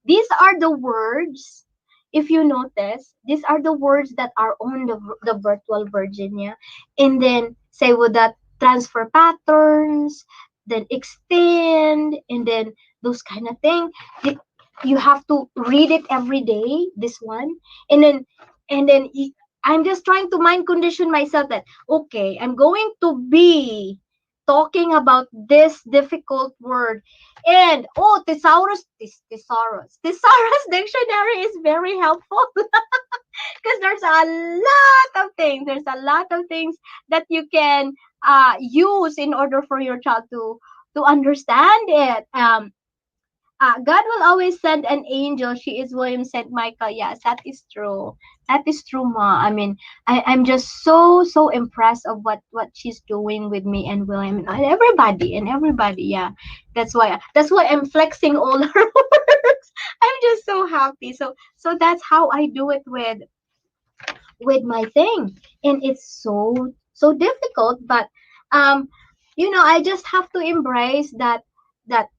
these are the words. If you notice, these are the words that are on the virtual Virginia, and then say with that transfer patterns, then extend, and then those kind of thing. Y- You have to read it every day. This one, and then I'm just trying to mind condition myself that okay, I'm going to be talking about this difficult word. And oh, thesaurus dictionary is very helpful because there's a lot of things. There's a lot of things that you can use in order for your child to understand it. God will always send an angel. She is William sent Michael. Yes, that is true. That is true, Ma. I mean, I'm just so impressed of what she's doing with me and William and everybody. Yeah, that's why I'm flexing all her works. I'm just so happy. So that's how I do it with my thing, and it's so difficult, but um I just have to embrace that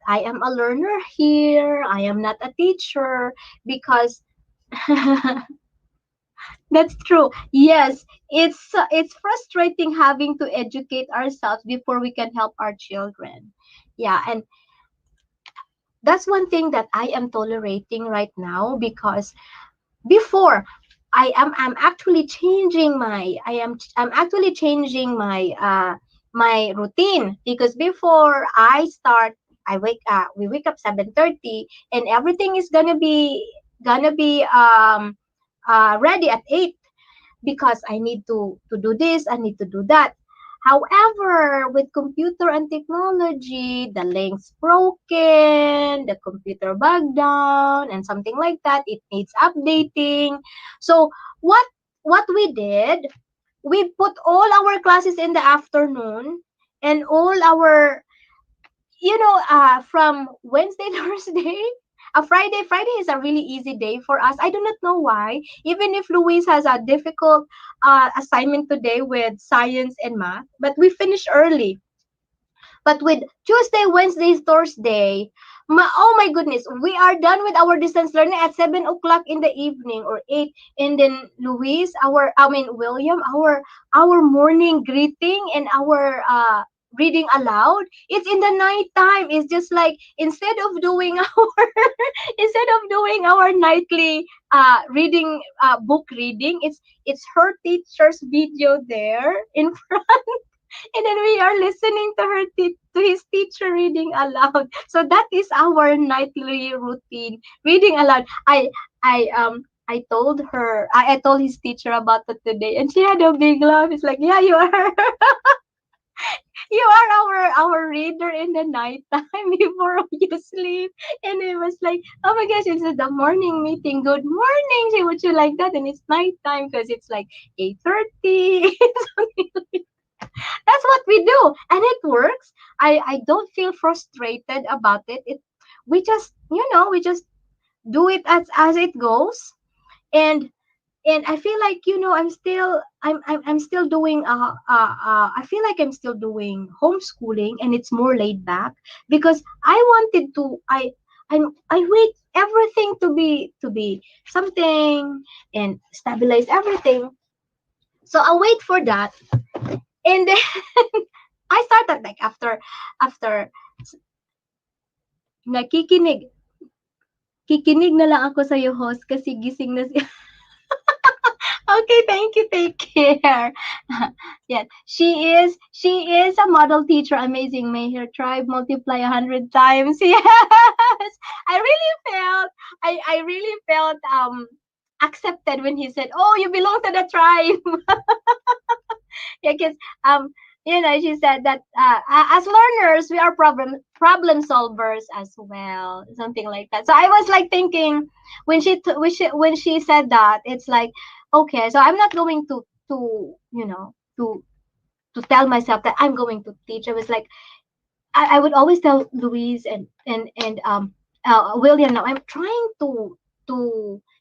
I am a learner here, I am not a teacher, because that's true. Yes, it's frustrating having to educate ourselves before we can help our children. Yeah, and that's one thing that I am tolerating right now, because before I'm actually changing I'm actually changing my routine, because before we wake up 7:30, and everything is gonna be ready at 8, because I need to do this, I need to do that. However, with computer and technology, the link's broken, the computer bogged down, and something like that. It needs updating. So what we did, we put all our classes in the afternoon, and all our from Wednesday Thursday. Friday is a really easy day for us. I do not know why. Even if Louise has a difficult assignment today with science and math, but we finish early. But with Tuesday, Wednesday, Thursday, oh my goodness, we are done with our distance learning at 7 o'clock in the evening or 8. And then Louise, William, our morning greeting and our reading aloud, it's in the night time. It's just like instead of doing our nightly reading book reading, it's her teacher's video there in, and then we are listening to to his teacher reading aloud. So that is our nightly routine, reading aloud. I told her, I told his teacher about it today, and she had a big laugh. It's like, yeah, you are you are our reader in the night time before you sleep. And it was like, oh my gosh, it's the morning meeting. Good morning. She would you like that? And it's nighttime because it's like 8:30. That's what we do, and it works. I don't feel frustrated about it. We just do it as it goes. And and I feel like I'm still doing I feel like I'm still doing homeschooling, and it's more laid back, because I wanted to I wait everything to be something and stabilize everything. So I'll wait for that. And then I started like after nakikinig kikinig na lang ako sa host, kasi gising na si Okay, thank you. Take care. Yeah, she is a model teacher. Amazing. May her tribe multiply 100 times. Yes, I really felt accepted when he said, "Oh, you belong to the tribe." Yeah, because she said that as learners, we are problem solvers as well, something like that. So I was like thinking, when she said that, it's like, okay, so I'm not going to tell myself that I'm going to teach. I was like, I would always tell Louise and William, now I'm trying to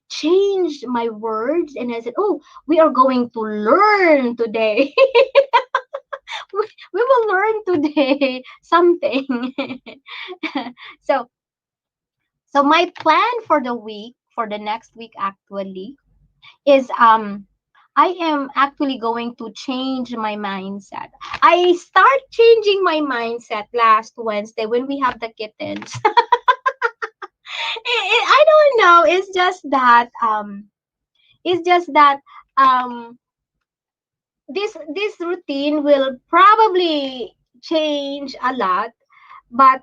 changed my words and I said, "Oh, we are going to learn today." We will learn today something. so so my plan for the week, for the next week actually, is I am actually going to change my mindset. I start changing my mindset last Wednesday when we have the kittens. I don't know. It's just that this routine will probably change a lot, but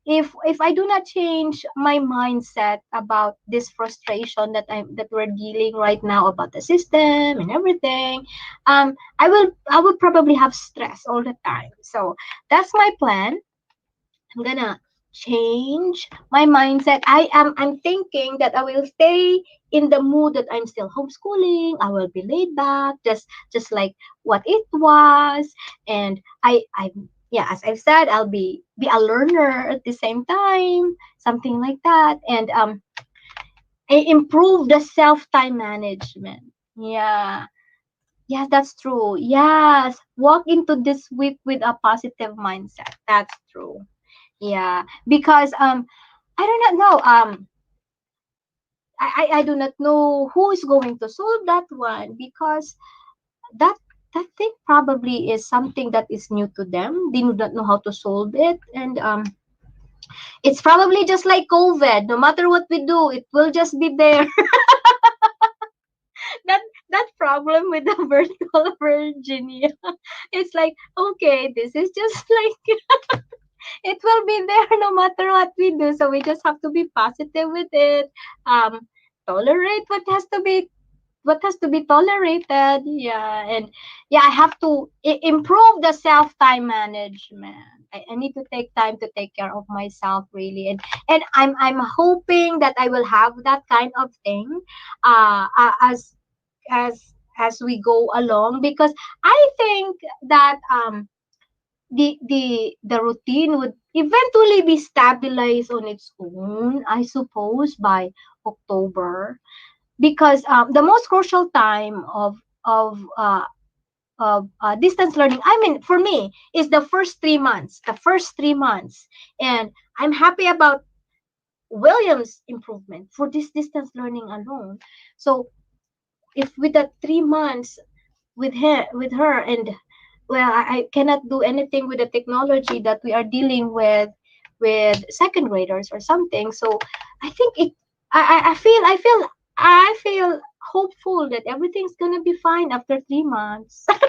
if I do not change my mindset about this frustration that we're dealing right now about the system and everything, I will probably have stress all the time. So that's my plan. I'm gonna change my mindset. I'm thinking that I will stay in the mood that I'm still homeschooling. I will be laid back, just like what it was. And I yeah, as I've said, I'll be a learner at the same time, something like that. And improve the self time management. Yeah. Yes, that's true. Yes. Walk into this week with a positive mindset. That's true. Yeah, because I do not know I do not know who is going to solve that one, because that that thing probably is something that is new to them. They do not know how to solve it, and it's probably just like COVID. No matter what we do, it will just be there. that that problem with the virtual Virginia. It's like, okay, this is just like it will be there no matter what we do. So we just have to be positive with it. Um, tolerate what has to be tolerated. Yeah, and yeah, I have to improve the self time management. I need to take time to take care of myself really, and I'm hoping that I will have that kind of thing, as we go along, because I think that the routine would eventually be stabilized on its own, I suppose, by October, because the most crucial time of distance learning, I mean, for me, is the first 3 months. The first 3 months, and I'm happy about William's improvement for this distance learning alone. So if with the 3 months with her, and well, I cannot do anything with the technology that we are dealing with second graders or something. So I think it I feel hopeful that everything's gonna be fine after 3 months. Right?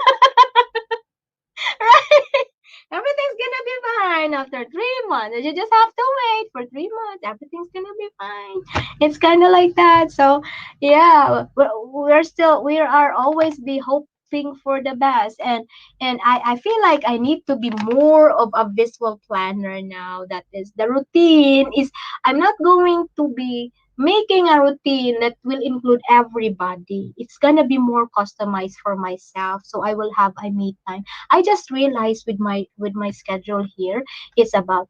Everything's gonna be fine after 3 months. You just have to wait for 3 months. Everything's gonna be fine. It's kind of like that. So, yeah, we are always be hoping for the best, and I feel like I need to be more of a visual planner now. That is the routine is. I'm not going to be making a routine that will include everybody. It's gonna be more customized for myself, so I will have a me time. I just realized with my schedule here, it's about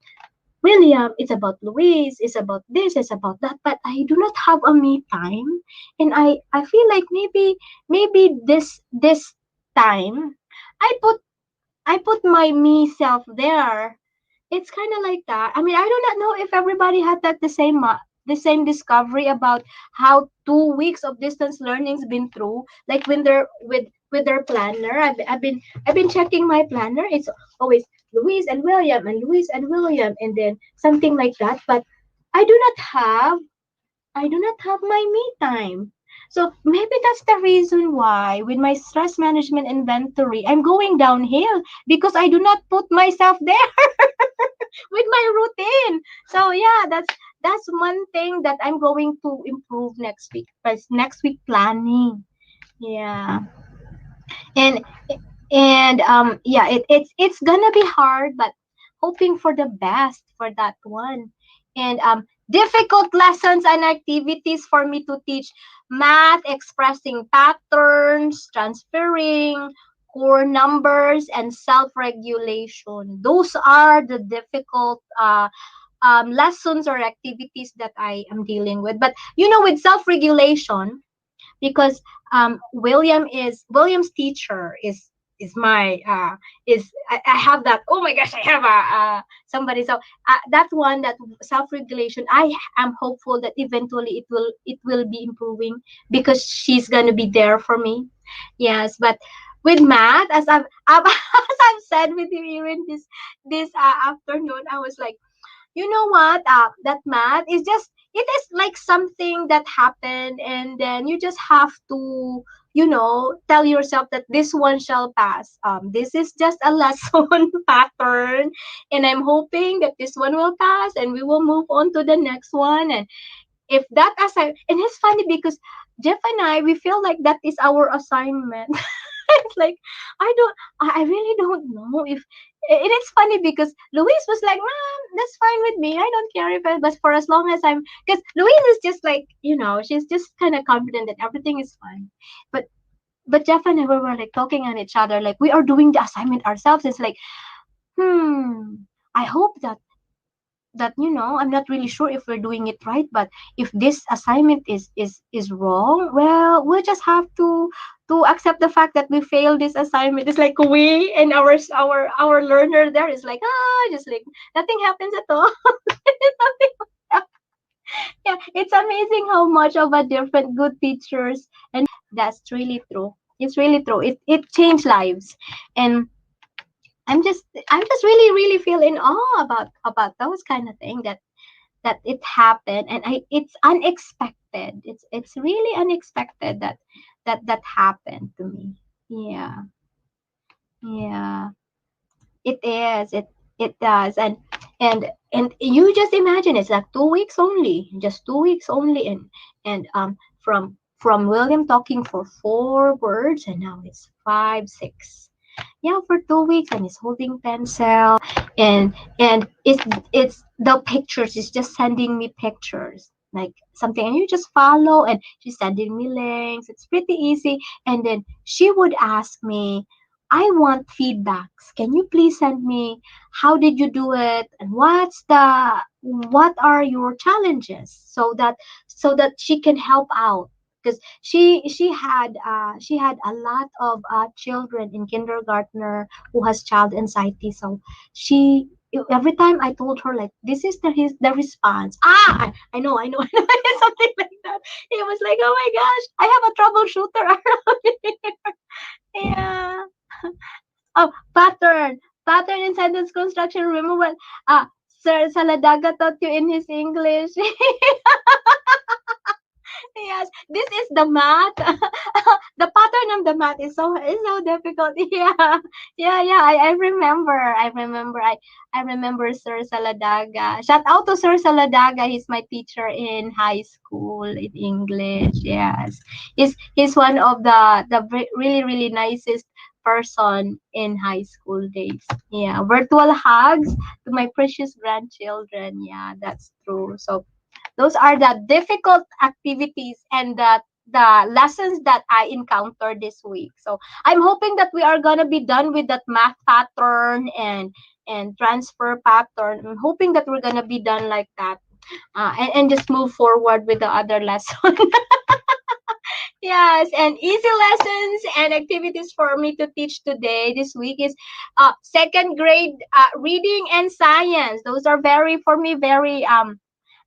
William, it's about Louise, it's about this, it's about that, but I do not have a me time, and I feel like maybe this time I put I put my me self there. It's kind of like that. I mean, I do not know if everybody had that the same discovery about how 2 weeks of distance learning's been through. Like when they're with their planner, I've been checking my planner. It's always Louise and William and Louise and William, and then something like that. But I do not have I do not have my me time. So maybe that's the reason why with my stress management inventory, I'm going downhill because I do not put myself there with my routine. So yeah, that's one thing that I'm going to improve next week. Next week planning. Yeah. And yeah, it's gonna be hard, but hoping for the best for that one. And difficult lessons and activities for me to teach: math, expressing patterns, transferring core numbers, and self-regulation. Those are the difficult lessons or activities that I am dealing with. But you know, with self-regulation, because William's teacher is my I have that. Oh my gosh, I have somebody. So that one, that self-regulation, I am hopeful that eventually it will be improving because she's gonna be there for me. Yes, but with math, as I've said with you even this afternoon, I was like, you know what, that math is just, it is like something that happened, and then you just have to, tell yourself that this one shall pass. This is just a lesson pattern, and I'm hoping that this one will pass and we will move on to the next one. And if that assign and it's funny because Jeff and I, we feel like that is our assignment. It's like, I really don't know if, and it's funny because Louise was like, Mom, that's fine with me. I don't care if I, but for as long as I'm, because Louise is just like, she's just kind of confident that everything is fine. But Jeff and I were like talking on each other, like we are doing the assignment ourselves. It's like, I hope that I'm not really sure if we're doing it right, but if this assignment is wrong, well, we'll just have to accept the fact that we failed this assignment. It's like we and our learner there is like, just like nothing happens at all. Nothing. Yeah, it's amazing how much of a different good teachers, and that's really true. It's really true. It changed lives. And I'm just really really feel in awe about those kind of thing that it happened, and it's unexpected. It's really unexpected that happened to me. Yeah, yeah, it is. It does. And you just imagine, it's like 2 weeks only, just 2 weeks only, and from William talking for 4 words, and now it's 5, 6. Yeah, for 2 weeks, and he's holding pencil, and it's the pictures. He's just sending me pictures like something, and you just follow, and she's sending me links. It's pretty easy. And then she would ask me, I want feedbacks. Can you please send me how did you do it, and what are your challenges, so that she can help out, because she had a lot of children in kindergartner who has child anxiety. So she every time I told her like this is the response. I know something like that. It was like, oh my gosh, I have a troubleshooter around here. Yeah. Oh, pattern in sentence construction. Remember what Sir Saladaga taught you in his English? Yes, this is the math. The pattern of the math is so difficult. Yeah, yeah. I remember. I remember Sir Saladaga. Shout out to Sir Saladaga. He's my teacher in high school in English. Yes, he's one of the really really nicest person in high school days. Yeah, virtual hugs to my precious grandchildren. Yeah, that's true. So those are the difficult activities and the lessons that I encountered this week. So I'm hoping that we are gonna be done with that math pattern and transfer pattern. I'm hoping that we're gonna be done like that, and just move forward with the other lesson. Yes, and easy lessons and activities for me to teach today this week is second grade reading and science. Those are very for me very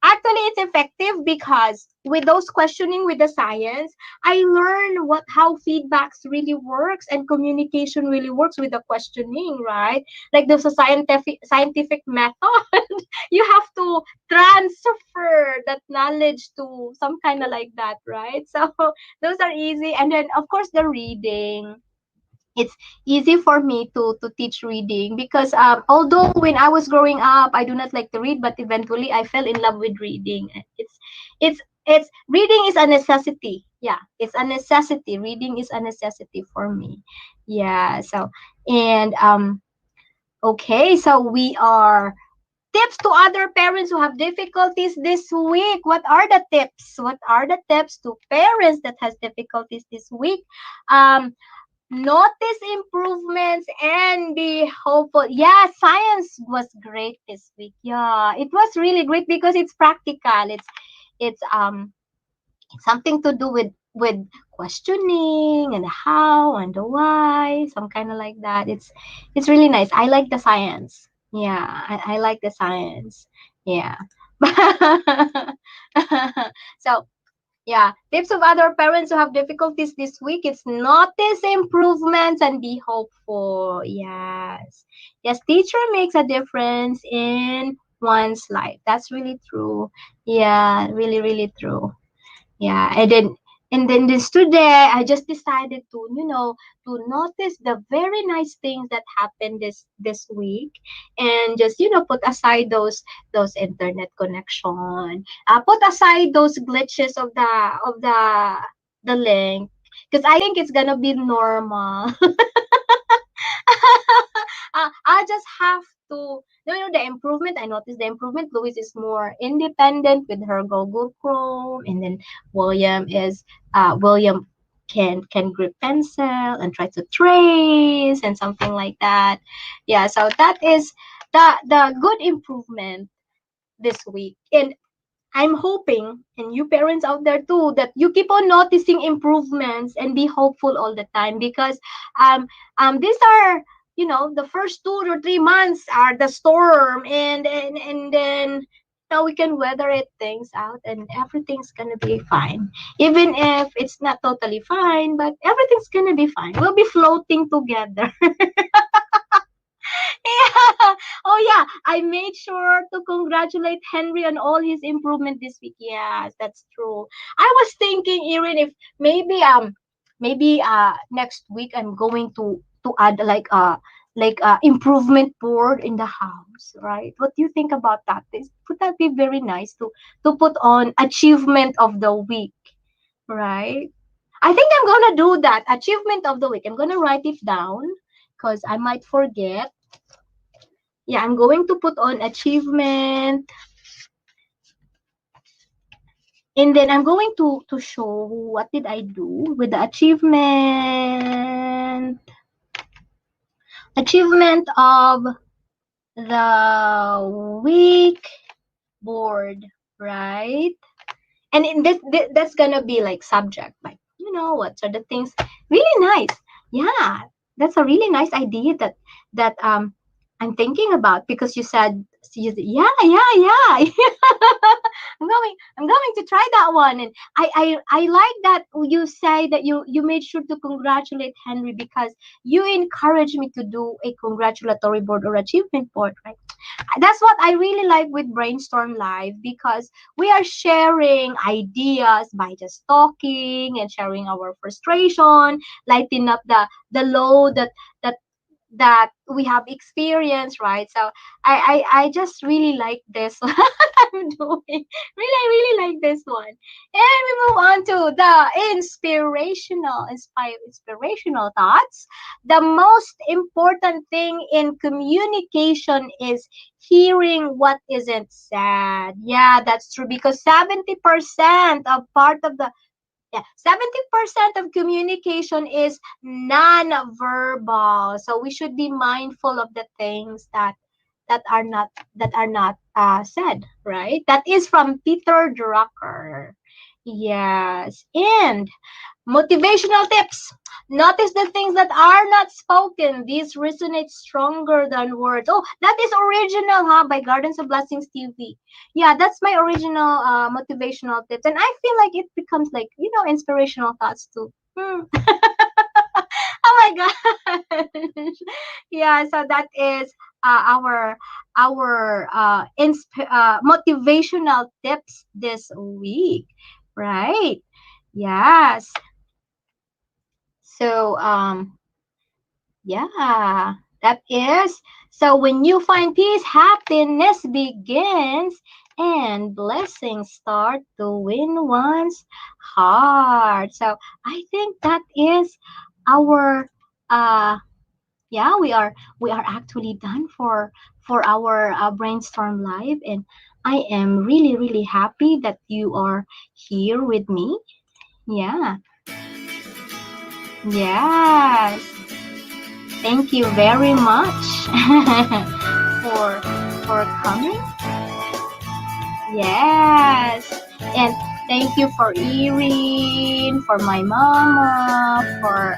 actually it's effective because with those questioning with the science, I learn how feedbacks really works and communication really works with the questioning, right? Like there's a scientific method. You have to transfer that knowledge to some kind of like that, right? So those are easy. And then of course the reading, it's easy for me to teach reading because although when I was growing up I do not like to read, but eventually I fell in love with reading. It's reading is a necessity. Yeah, it's a necessity. Reading is a necessity for me. Yeah. So and okay, so we are tips to other parents who have difficulties this week. What are the tips? What are the tips to parents that has difficulties this week? Um Notice improvements and be hopeful. Yeah, science was great this week. Yeah, it was really great because it's practical. It's something to do with questioning and how and the why, some kind of like that. It's really nice. I like the science. Yeah, I like the science. Yeah. So yeah, tips of other parents who have difficulties this week. It's notice improvements and be hopeful. Yes. Yes, teacher makes a difference in one's life. That's really true. Yeah, really, really true. Yeah, and then this today I just decided to, to notice the very nice things that happened this week, and just, put aside those internet connection, put aside those glitches of the link, because I think it's gonna be normal. I just have to, the improvement. I noticed the improvement. Louis is more independent with her Google Chrome, and then William can grip pencil and try to trace and something like that. Yeah, so that is the good improvement this week. And I'm hoping, and you parents out there too, that you keep on noticing improvements and be hopeful all the time, because these are, the first 2 or 3 months are the storm, and then we can weather it things out, and everything's gonna be fine. Even if it's not totally fine, but everything's gonna be fine. We'll be floating together. Yeah. Oh yeah, I made sure to congratulate Henry on all his improvement this week. Yes, that's true. I was thinking, Erin, if maybe next week I'm going to add like improvement board in the house, right? What do you think about that? Would that be very nice to put on achievement of the week, right? I think I'm gonna do that, achievement of the week. I'm gonna write it down because I might forget. Yeah, I'm going to put on achievement, and then I'm going to show what did I do with the achievement of the week board, right? And in that's gonna be like subject, like, what are the things really nice. Yeah, that's a really nice idea that I'm thinking about, because you said, yeah. I'm going to try that one. And I like that you say that you made sure to congratulate Henry, because you encouraged me to do a congratulatory board or achievement board, right? That's what I really like with Brainstorm Live, because we are sharing ideas by just talking and sharing our frustration, lighten up the load that we have experienced, right? So I just really like this one. I'm doing really, I really like this one. And we move on to the inspirational thoughts. The most important thing in communication is hearing what isn't said. Yeah, that's true, because 70% of part of the, yeah, 70% of communication is non-verbal. So we should be mindful of the things that are not said, right? That is from Peter Drucker. Yes. And motivational tips. Notice the things that are not spoken. These resonate stronger than words. Oh, that is original, huh? By Gardens of Blessings TV. Yeah, that's my original motivational tips. And I feel like it becomes like, inspirational thoughts too. Oh my gosh. Yeah, so that is our motivational tips this week, right? Yes. So yeah, that is. So when you find peace, happiness begins, and blessings start to win one's heart. So I think that is our yeah, we are actually done for our brainstorm live, and I am really, really happy that you are here with me. Yeah. Yes. Thank you very much for coming. Yes. And thank you for Irene, for my mama, for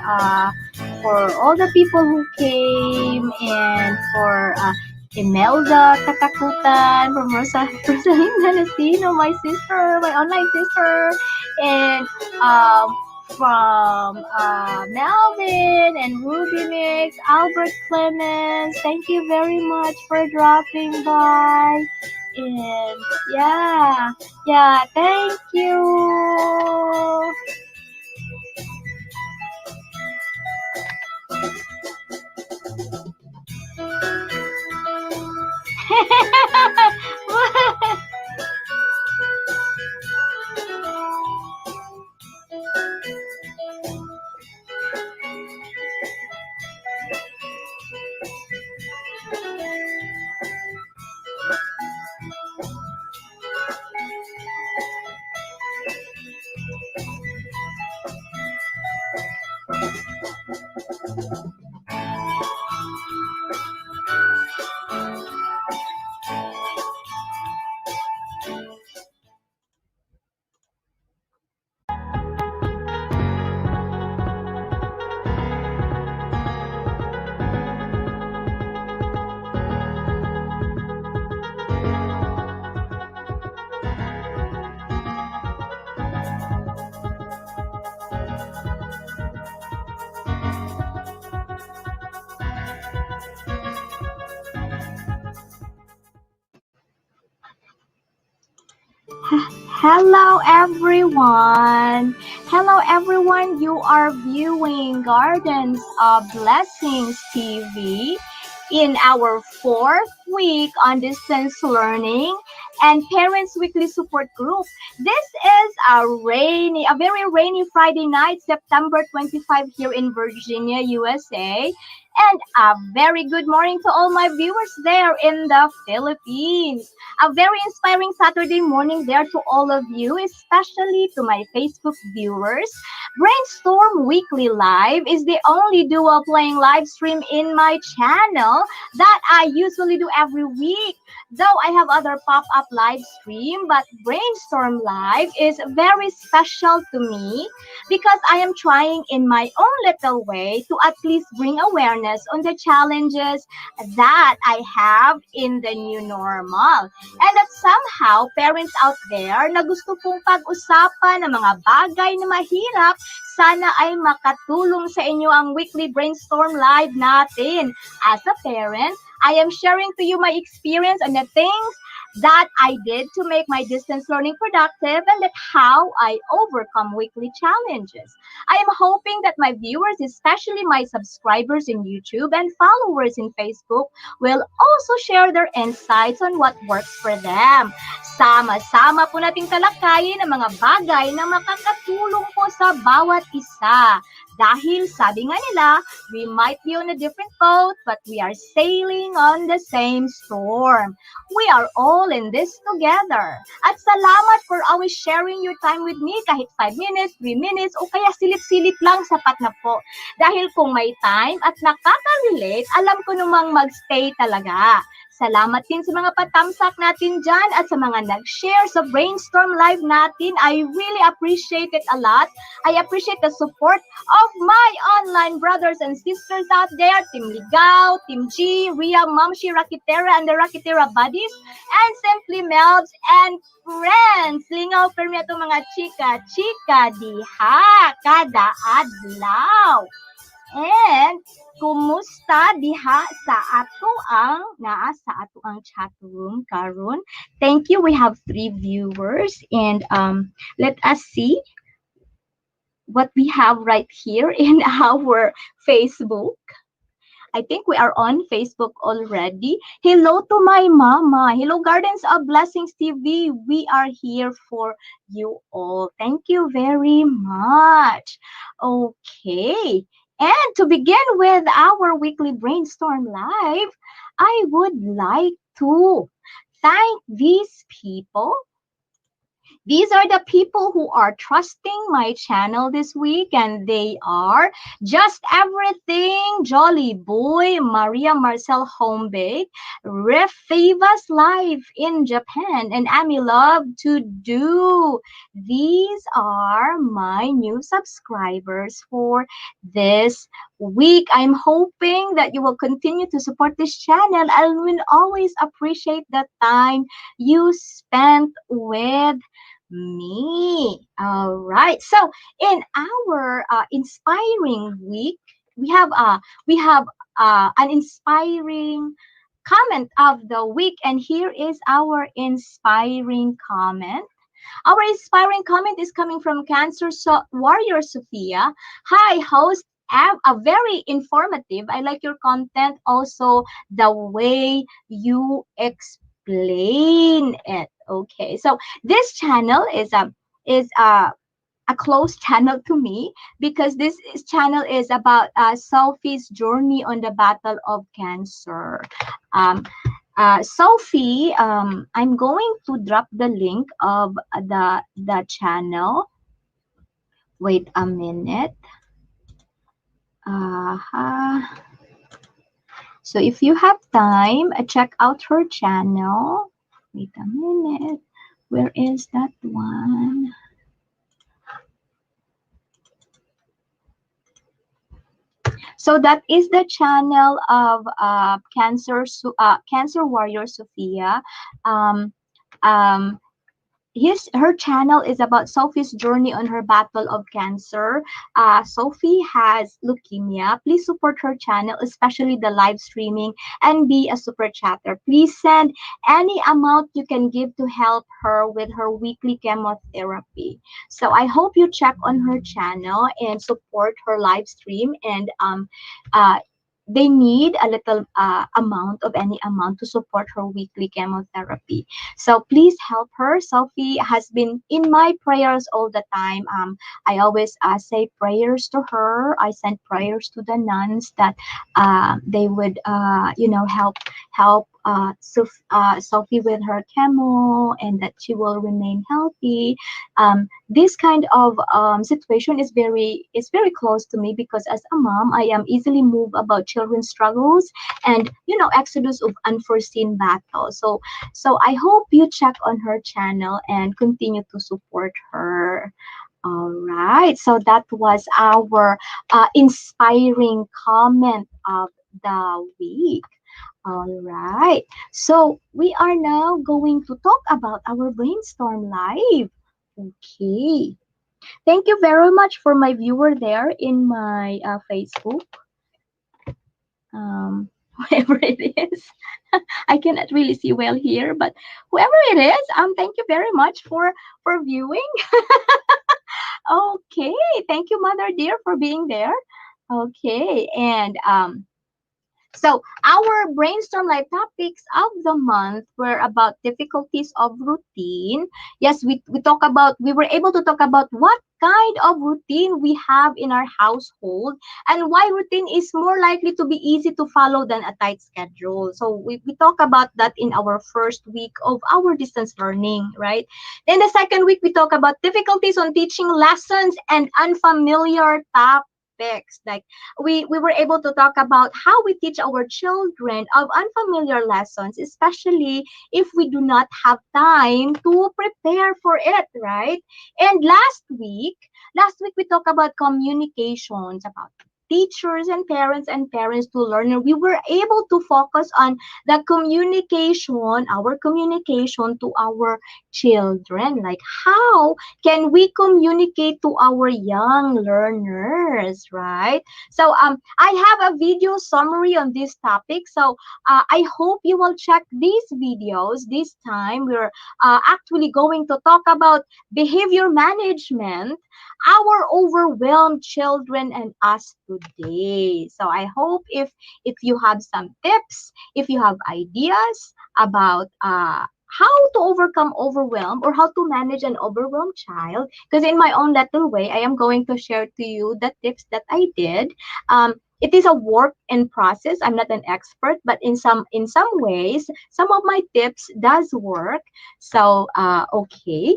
all the people who came, and for Imelda Katakutan from Rosalinda Latino, my sister, my online sister, and from Melvin and Ruby Mix, Albert Clemens. Thank you very much for dropping by. And yeah, yeah, thank you. Hello everyone. Hello everyone. You are viewing Gardens of Blessings TV in our fourth week on distance learning and parents weekly support group. This is a very rainy Friday night, September 25 here in Virginia, USA. And a very good morning to all my viewers there in the Philippines. A very inspiring Saturday morning there to all of you, especially to my Facebook viewers. Brainstorm Weekly Live is the only dual playing live stream in my channel that I usually do every week. Though I have other pop-up live stream, but Brainstorm Live is very special to me because I am trying in my own little way to at least bring awareness on the challenges that I have in the new normal. And that somehow parents out there na gusto pong pag-usapan ng mga bagay na mahirap, sana ay makatulong sa inyo ang weekly Brainstorm Live natin. As a parent, I am sharing to you my experience on the things that I did to make my distance learning productive and that how I overcome weekly challenges. I am hoping that my viewers, especially my subscribers in YouTube and followers in Facebook, will also share their insights on what works for them. Sama-sama po nating talakayin ang mga bagay na makakatulong po sa bawat isa. Dahil sabi nga nila, we might be on a different boat, but we are sailing on the same storm. We are all in this together. At salamat for always sharing your time with me kahit 5 minutes, 3 minutes, o kaya silip-silip lang sapat na po. Dahil kung may time at nakaka-relate, alam ko namang mag-stay talaga. Salamat din sa mga patamsak natin dyan at sa mga nag-share sa Brainstorm Live natin. I really appreciate it a lot. I appreciate the support of my online brothers and sisters out there. Team Ligaw, Team G, Ria, Mamshi, Rakitera, and the Rakitera Buddies, and Simply Melbs and friends. Lingaw permi itong mga chika-chika diha kada adlaw. And kumusta diha sa ato ang chat room karon? Thank you. We have 3 viewers and let us see what we have right here in our Facebook. I think we are on Facebook already. Hello to my mama. Hello, Gardens of Blessings TV. We are here for you all. Thank you very much. Okay. And to begin with our weekly Brainstorm Live, I would like to thank these people. These are the people who are trusting my channel this week, and they are Just Everything, Jolly Boy, Maria Marcel Homebake, Refivas Live in Japan, and Ami Love to Do. These are my new subscribers for this week. I'm hoping that you will continue to support this channel. I will always appreciate the time you spent with me. All right. So in our inspiring week, we have an inspiring comment of the week, and here is our inspiring comment. Our inspiring comment is coming from Warrior Sophia. Hi, host. A very informative. I like your content. Also, the way you explain it. Okay, so this channel is a close channel to me because channel is about Sophie's journey on the battle of cancer. Um, Sophie, I'm going to drop the link of the channel. Wait a minute. Uh, so if you have time, check out her channel. Wait a minute. Where is that one? So that is the channel of Cancer Warrior Sophia. Um, um, her channel is about Sophie's journey on her battle of cancer. Sophie has leukemia. Please support her channel, especially the live streaming, and be a super chatter. Please send any amount you can give to help her with her weekly chemotherapy. So I hope you check on her channel and support her live stream. And uh, they need a little amount of any amount to support her weekly chemotherapy. So please help her. Sophie has been in my prayers all the time. I always say prayers to her. I send prayers to the nuns that they would, help Sophie with her chemo and that she will remain healthy. This kind of situation is very close to me because as a mom, I am easily moved about children's struggles and exodus of unforeseen battles. So I hope you check on her channel and continue to support her. All right. So that was our inspiring comment of the week. All right. So we are now going to talk about our brainstorm live. Okay. Thank you very much for my viewer there in my Facebook. Whoever it is. I cannot really see well here, but whoever it is, thank you very much for viewing. Okay, thank you, Mother dear, for being there. Okay, and so our brainstorm live topics of the month were about difficulties of routine. Yes, we were able to talk about what kind of routine we have in our household and why routine is more likely to be easy to follow than a tight schedule. So we talk about that in our first week of our distance learning, right? Then the second week we talk about difficulties on teaching lessons and unfamiliar topics. Like we were able to talk about how we teach our children of unfamiliar lessons, especially if we do not have time to prepare for it, right? And last week we talked about communications, about teachers and parents to learner. We were able to focus on the communication, our communication to our children, like how can we communicate to our young learners, right? So I have a video summary on this topic. So I hope you will check these videos. This time we're actually going to talk about behavior management, our overwhelmed children and us today. So I hope if you have some tips, if you have ideas about how to overcome overwhelm or how to manage an overwhelmed child, because in my own little way I am going to share to you the tips that I did. It is a work in process. I'm not an expert, but in some ways some of my tips does work. So okay.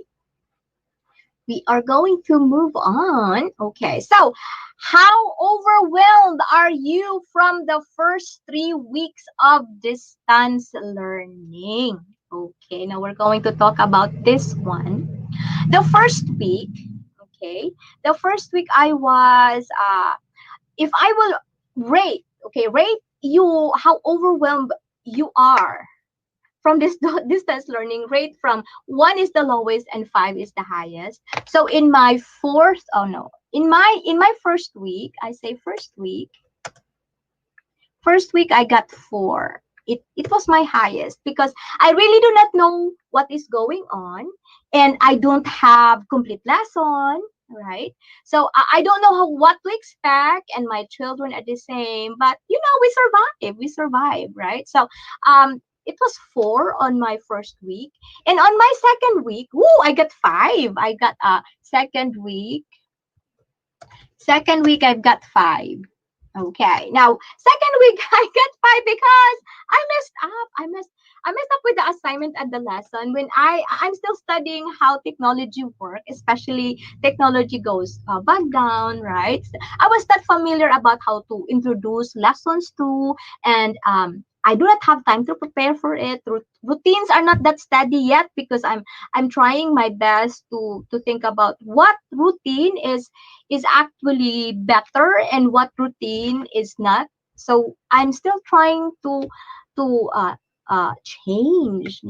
we are going to move on. Okay, so how overwhelmed are you from the first 3 weeks of distance learning? Okay, now we're going to talk about this one. The first week, okay, the first week I was, if I will rate, okay, rate you how overwhelmed you are from this distance learning rate from one is the lowest and five is the highest. So in my fourth, oh no, in my first week, I say first week I got four. It was my highest because I really do not know what is going on, and I don't have complete lesson, right? So I don't know what to expect, and my children are the same. But we survive, right? So it was four on my first week, and on my second week, woo, I got five. I got second week I've got five. Okay. Now, second week I got five because I messed up. I messed up with the assignment and the lesson when I'm still studying how technology work, especially technology goes back down, right? I was not familiar about how to introduce lessons to, and I do not have time to prepare for it. Routines are not that steady yet because I'm trying my best to think about what routine is actually better and what routine is not. So I'm still trying to change,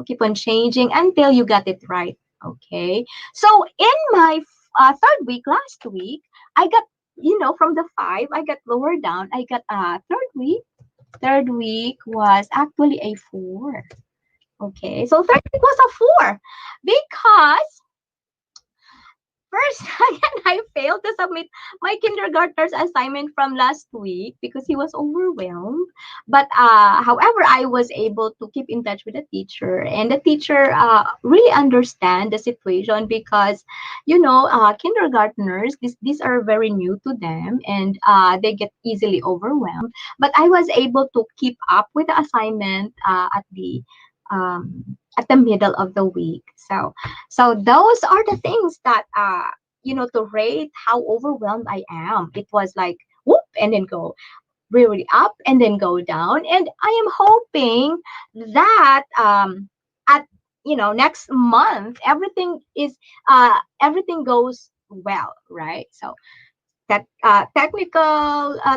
keep on changing until you get it right. Okay. So in my third week, last week, I got, from the five, I got lower down. I got third week was actually a four. Okay. So third week was a four because first, again, I failed to submit my kindergartner's assignment from last week because he was overwhelmed. But however, I was able to keep in touch with the teacher, and the teacher really understand the situation because, kindergartners, these are very new to them, and they get easily overwhelmed. But I was able to keep up with the assignment at the middle of the week. So those are the things that to rate how overwhelmed I am. It was like whoop and then go really up and then go down. And I am hoping that at next month everything goes well, right? So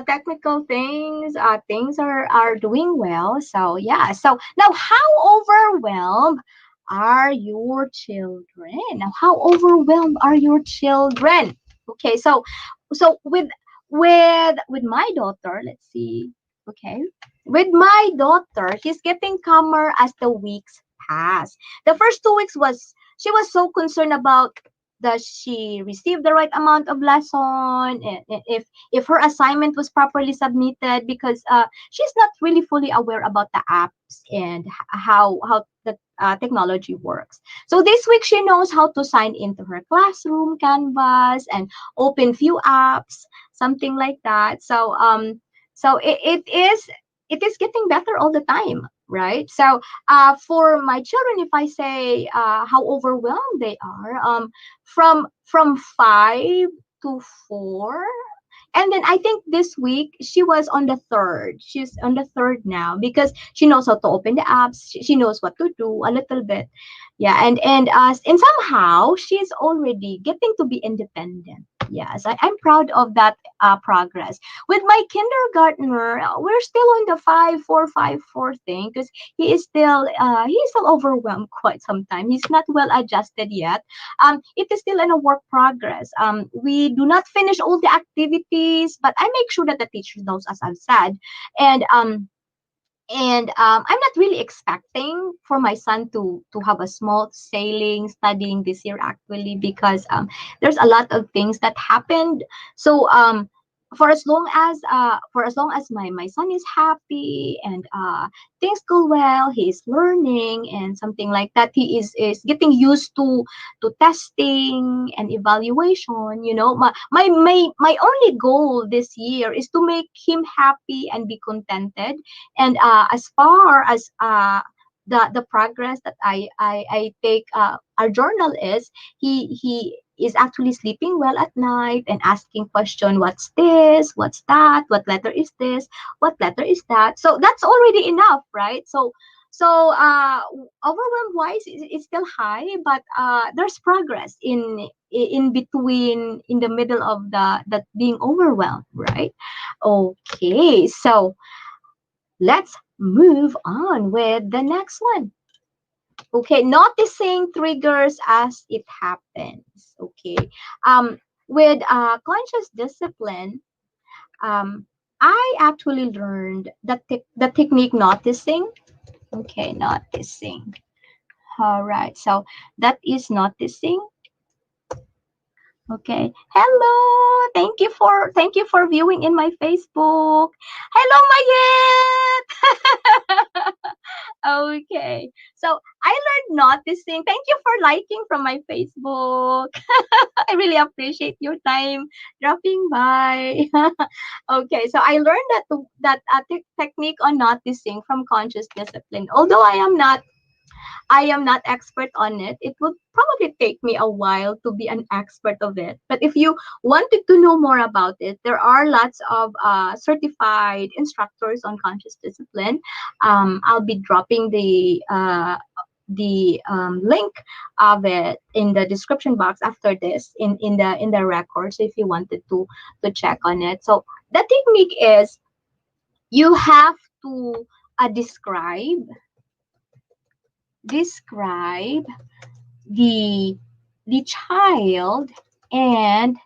technical things are doing well. So yeah. So now, how overwhelmed are your children? Now, how overwhelmed are your children? Okay. So with my daughter, let's see. Okay, with my daughter, she's getting calmer as the weeks pass. The first 2 weeks was she was so concerned about, does she receive the right amount of lesson, and if her assignment was properly submitted, because she's not really fully aware about the apps and how the technology works. So this week she knows how to sign into her classroom canvas and open few apps, something like that. So it is getting better all the time, right? So for my children, if I say how overwhelmed they are, from five to four. And then I think this week she was on the third. She's on the third now because she knows how to open the apps. She knows what to do a little bit. Yeah, and somehow she's already getting to be independent. Yes, I'm proud of that progress. With my kindergartner, we're still on the 5 4 5 4 thing because he is still overwhelmed quite some time. He's not well adjusted yet. It is still in a work progress. We do not finish all the activities, but I make sure that the teacher knows, as I've said. And I'm not really expecting for my son to have a small sailing studying this year, actually, because there's a lot of things that happened. So for as long as my son is happy and things go well, he's learning and something like that, he is getting used to testing and evaluation. My only goal this year is to make him happy and be contented. And as far as the progress that I take, our journal is, he is actually sleeping well at night and asking question, what's this, what's that, what letter is this, what letter is that. So that's already enough, right? So overwhelm wise is still high, but there's progress in between, in the middle of the that being overwhelmed, right? Okay, so let's move on with the next one. Okay, noticing triggers as it happens. Okay, um, with conscious discipline, I actually learned the technique noticing. Okay, noticing. All right, so that is noticing. Okay. Hello. Thank you for viewing in my Facebook. Hello, Mayet. Okay. So I learned noticing. Thank you for liking from my Facebook. I really appreciate your time dropping by. Okay. So I learned that technique on noticing from conscious discipline. Although I am not expert on it. It would probably take me a while to be an expert of it. But if you wanted to know more about it, there are lots of certified instructors on conscious discipline. I'll be dropping the link of it in the description box after this in the record. So if you wanted to check on it, so the technique is you have to describe the child and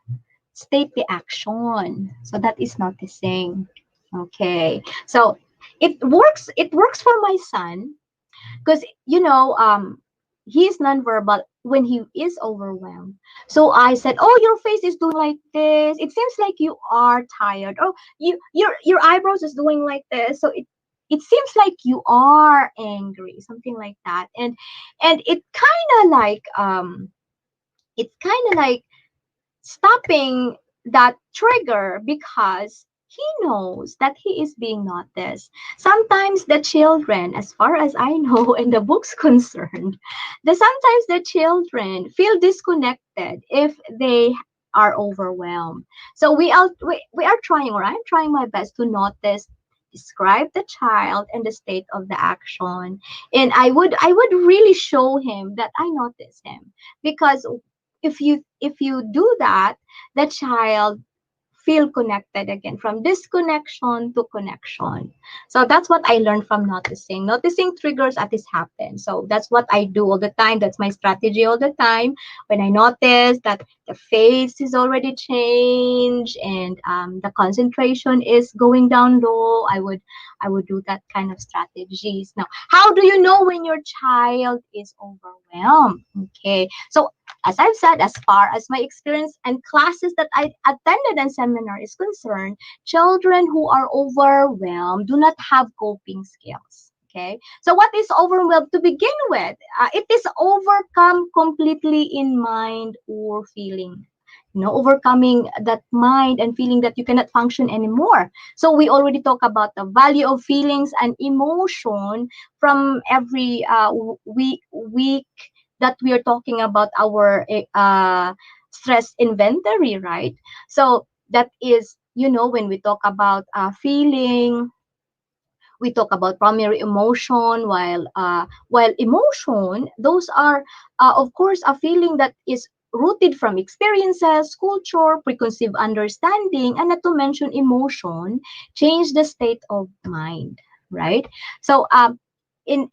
state the action. So that is noticing. Okay. So it works for my son because he is nonverbal when he is overwhelmed. So I said, oh, your face is doing like this, it seems like you are tired. Oh, your eyebrows is doing like this, so it seems like you are angry, something like that. And it's kind of like stopping that trigger because he knows that he is being noticed. Sometimes the children, as far as I know, and the book's concerned, sometimes the children feel disconnected if they are overwhelmed. So we are trying, or I'm trying my best to notice, describe the child and the state of the action. And I would really show him that I notice him, because if you do that, the child feel connected again, from disconnection to connection. So that's what I learned from noticing triggers as this happens. So that's what I do all the time. That's my strategy all the time. When I notice that the face is already changed and the concentration is going down low, I would do that kind of strategies. Now, how do you know when your child is overwhelmed? Okay, so as I've said, as far as my experience and classes that I attended and seminar is concerned, children who are overwhelmed do not have coping skills. Okay, so what is overwhelmed to begin with? It is overcome completely in mind or feeling. Overcoming that mind and feeling that you cannot function anymore. So we already talk about the value of feelings and emotion from every week that we are talking about our stress inventory, right? So that is, when we talk about feeling, we talk about primary emotion, while emotion, those are of course a feeling that is rooted from experiences, culture, preconceived understanding, and not to mention emotion change the state of mind, right? So in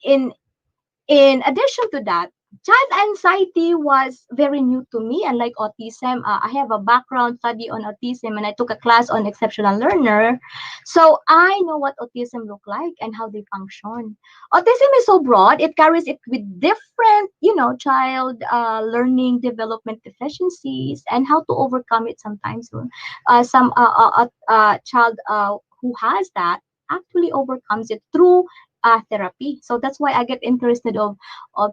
addition to that, child anxiety was very new to me. Unlike autism, I have a background study on autism and I took a class on exceptional learner. So I know what autism look like and how they function. Autism is so broad, it carries it with different, child learning development deficiencies and how to overcome it sometimes. Some child who has that actually overcomes it through therapy. So that's why I get interested of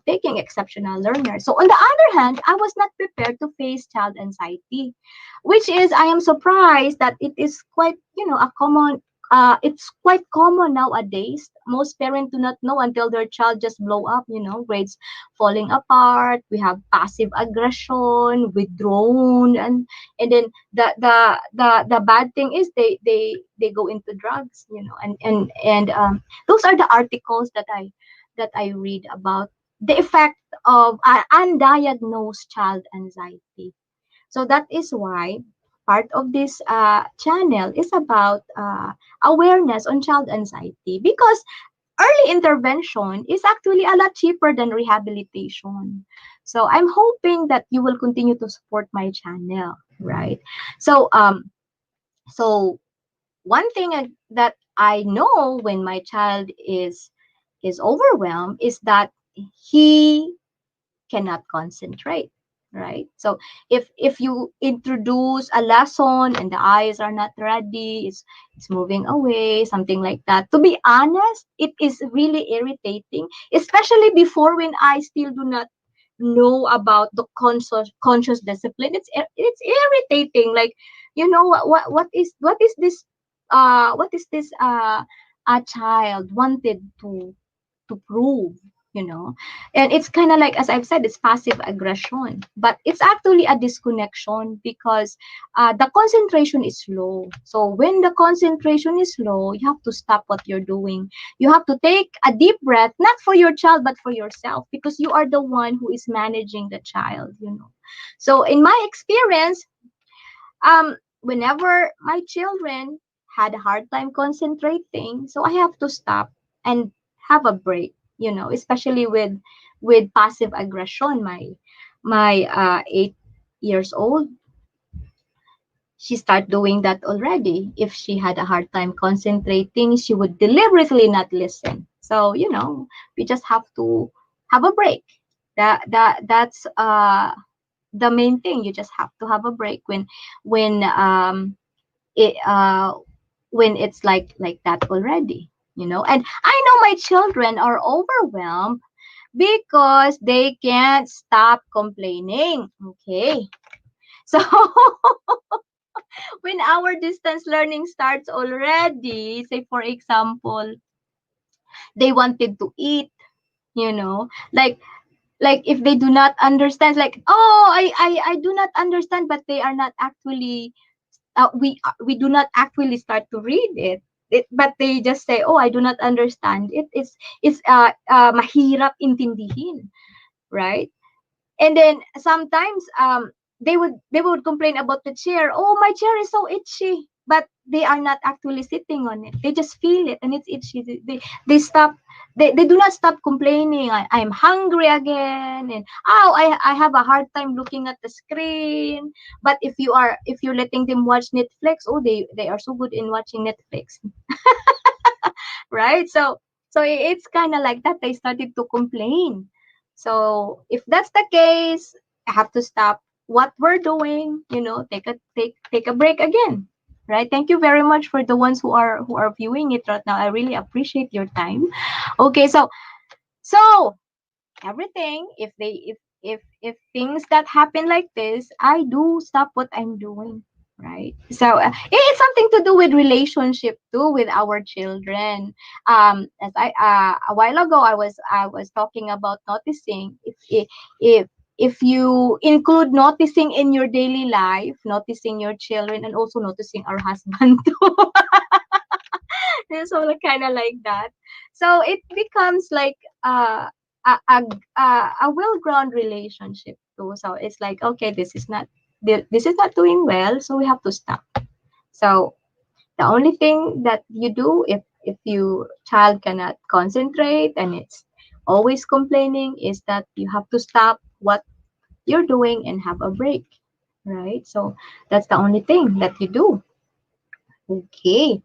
taking exceptional learners. So on the other hand, I was not prepared to face child anxiety, which is I am surprised that it is quite a it's quite common nowadays. Most parents do not know until their child just blow up, grades falling apart. We have passive aggression, withdrawn, and then the bad thing is they go into drugs, and those are the articles that I read about the effect of undiagnosed child anxiety. So that is why part of this channel is about awareness on child anxiety, because early intervention is actually a lot cheaper than rehabilitation. So I'm hoping that you will continue to support my channel, right? So so one thing that I know when my child is overwhelmed is that he cannot concentrate, right? So if you introduce a lesson and the eyes are not ready, it's moving away, something like that, to be honest, it is really irritating, especially before, when I still do not know about the conscious discipline. It's irritating, like, what is this a child wanted to prove, you know and it's kind of like, as I've said, it's passive aggression, but it's actually a disconnection, because the concentration is low. So when the concentration is low, you have to stop what you're doing. You have to take a deep breath, not for your child but for yourself, because you are the one who is managing the child. So in my experience, whenever my children had a hard time concentrating, so I have to stop and have a break, especially with passive aggression. My 8 years old, she started doing that already. If she had a hard time concentrating, she would deliberately not listen. So, we just have to have a break. That's the main thing. You just have to have a break when it when it's like that already. And I know my children are overwhelmed because they can't stop complaining. Okay. So when our distance learning starts already, say for example, they wanted to eat, like if they do not understand, like, oh, I do not understand, but they are not actually we do not actually start to read it, but they just say, oh, I do not understand it. It's mahirap intindihin, right? And then sometimes they would complain about the chair. Oh, my chair is so itchy, but they are not actually sitting on it. They just feel it and it's itchy. They stop. They do not stop complaining. I'm hungry again, and oh, I have a hard time looking at the screen. But if you're letting them watch Netflix, oh, they are so good in watching Netflix, right? So it's kind of like that. They started to complain. So if that's the case, I have to stop what we're doing. Take a break again. Right. Thank you very much for the ones who are viewing it right now. I really appreciate your time. Okay. So everything, if things that happen like this, I do stop what I'm doing, right? So it's something to do with relationship too, with our children. As I a while ago, I was talking about noticing. If you include noticing in your daily life, noticing your children, and also noticing our husband too. It's all kind of like that. So it becomes like a a, a well-grounded relationship too. So it's like, okay, this is not doing well, so we have to stop. So the only thing that you do, if your child cannot concentrate and it's always complaining, is that you have to stop what you're doing and have a break, right? So that's the only thing that you do. Okay.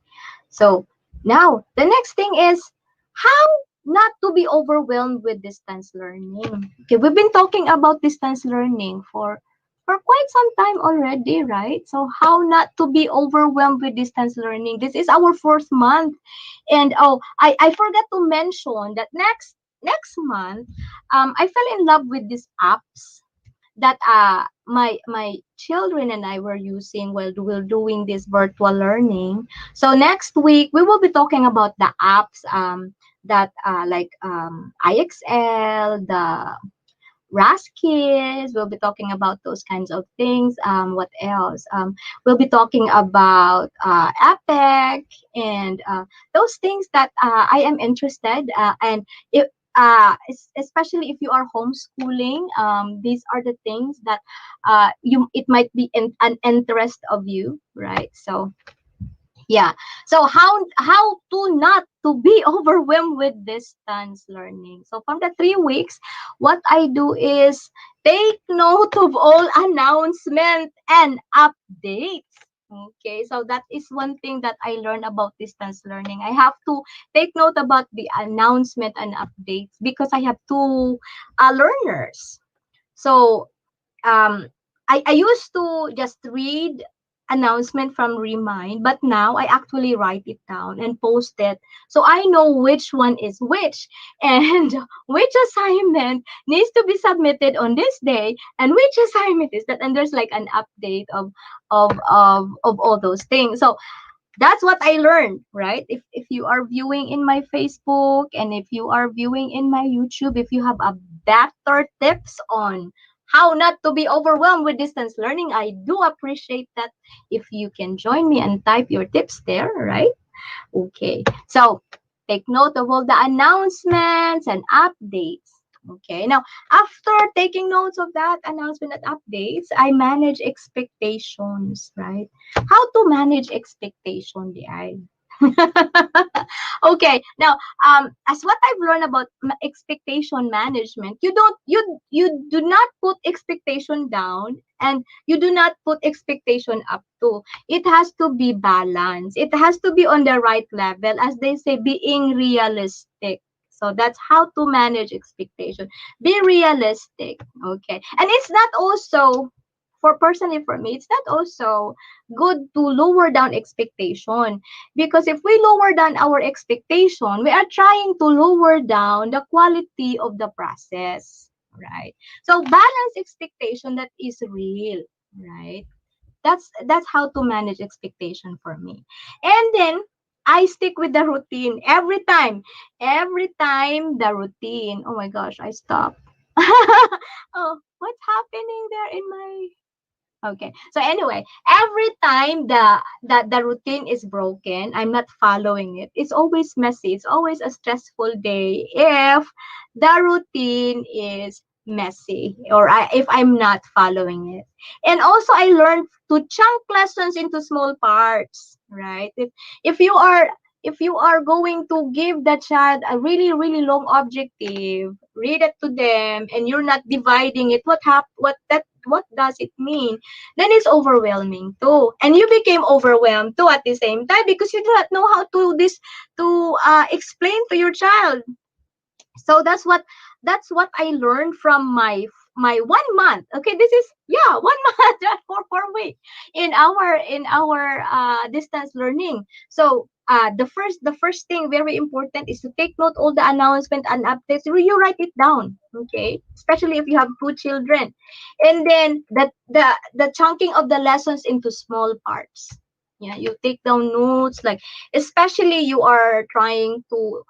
So now the next thing is how not to be overwhelmed with distance learning. Okay, we've been talking about distance learning for quite some time already, right? So how not to be overwhelmed with distance learning. This is our fourth month. And oh, I forgot to mention that next month, I fell in love with these apps that my children and I were using while we're doing this virtual learning. So next week we will be talking about the apps that like IXL, the Raskis. We'll be talking about those kinds of things. What else? We'll be talking about Epic and those things that I am interested. And if especially if you are homeschooling, these are the things that you it might be an interest of you, right? So yeah. So how to not to be overwhelmed with distance learning. So from the 3 weeks, what I do is take note of all announcement and updates. Okay, so that is one thing that I learned about distance learning. I have to take note about the announcement and updates because I have two learners. So I used to just read announcement from Remind, but now I actually write it down and post it so I know which one is which and which assignment needs to be submitted on this day and which assignment is that, and there's like an update of all those things. So that's what I learned, right? If you are viewing in my Facebook and if you are viewing in my YouTube, if you have a better tips on how not to be overwhelmed with distance learning, I do appreciate that if you can join me and type your tips there, right? Okay. So take note of all the announcements and updates. Okay. Now, after taking notes of that announcement and updates, I manage expectations, right? How to manage expectation, the I. Okay. Now, as what I've learned about expectation management, you do not put expectation down and you do not put expectation up too. It has to be balanced. It has to be on the right level, as they say, being realistic. So that's how to manage expectation. Be realistic, okay? And it's not also for personally for me, it's not also good to lower down expectation because if we lower down our expectation, we are trying to lower down the quality of the process, right? So balance expectation that is real, right? That's how to manage expectation for me. And then I stick with the routine every time. Every time the routine. Oh my gosh, I stop. Oh, what's happening there in my okay. So anyway, every time the routine is broken, I'm not following it. It's always messy. It's always a stressful day if the routine is messy or if I'm not following it. And also I learned to chunk lessons into small parts, right? If you are if you are going to give the child a really long objective, read it to them and you're not dividing it, what does it mean? Then it's overwhelming too. And you became overwhelmed too at the same time because you do not know how to this to explain to your child. So that's what I learned from my 1 month. Okay, this is yeah 1 month for 4 weeks in our distance learning. So the first thing very important is to take note all the announcement and updates. You write it down, okay, especially if you have two children, and then the chunking of the lessons into small parts. Yeah, you take down notes, like especially you are trying to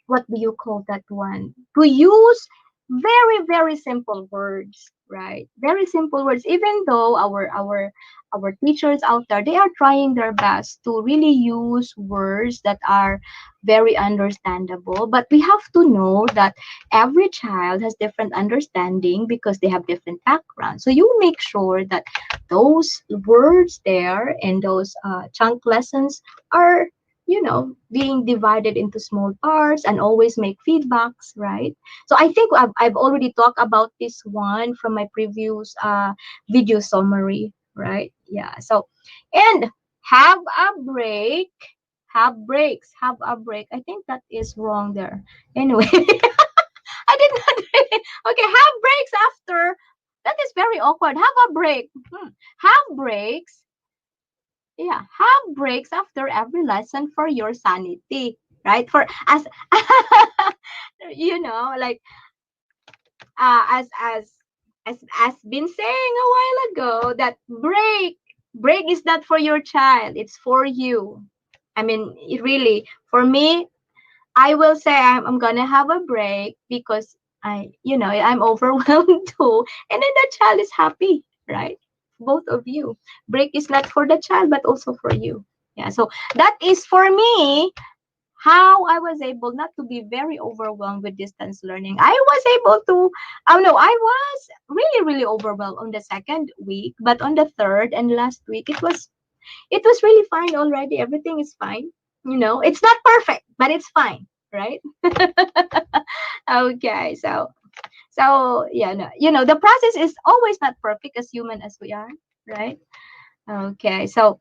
what do you call that one? To use very simple words, right? Very simple words. Even though our teachers out there, they are trying their best to really use words that are very understandable, but we have to know that every child has different understanding because they have different backgrounds. So you make sure that those words there and those chunk lessons are being divided into small parts and always make feedbacks, right? So I think I've already talked about this one from my previous video summary, right? Yeah. So and have a break, have breaks, have a break. I think that is wrong there. Anyway, I did not okay, have breaks after. That is very awkward. Have a break. Have breaks, yeah, have breaks after every lesson for your sanity, right? For as like as as been saying a while ago, that break is not for your child, it's for you. I mean, it really, for me, I will say I'm gonna have a break because I'm overwhelmed too, and then the child is happy, right? Both of you. Break is not for the child, but also for you. Yeah. So that is for me how I was able not to be very overwhelmed with distance learning. I was able to, oh no, I was really, really overwhelmed on the second week, but on the third and last week, it was really fine already. Everything is fine. It's not perfect, but it's fine, right? Okay, so yeah, no, the process is always not perfect as human as we are, right? Okay, so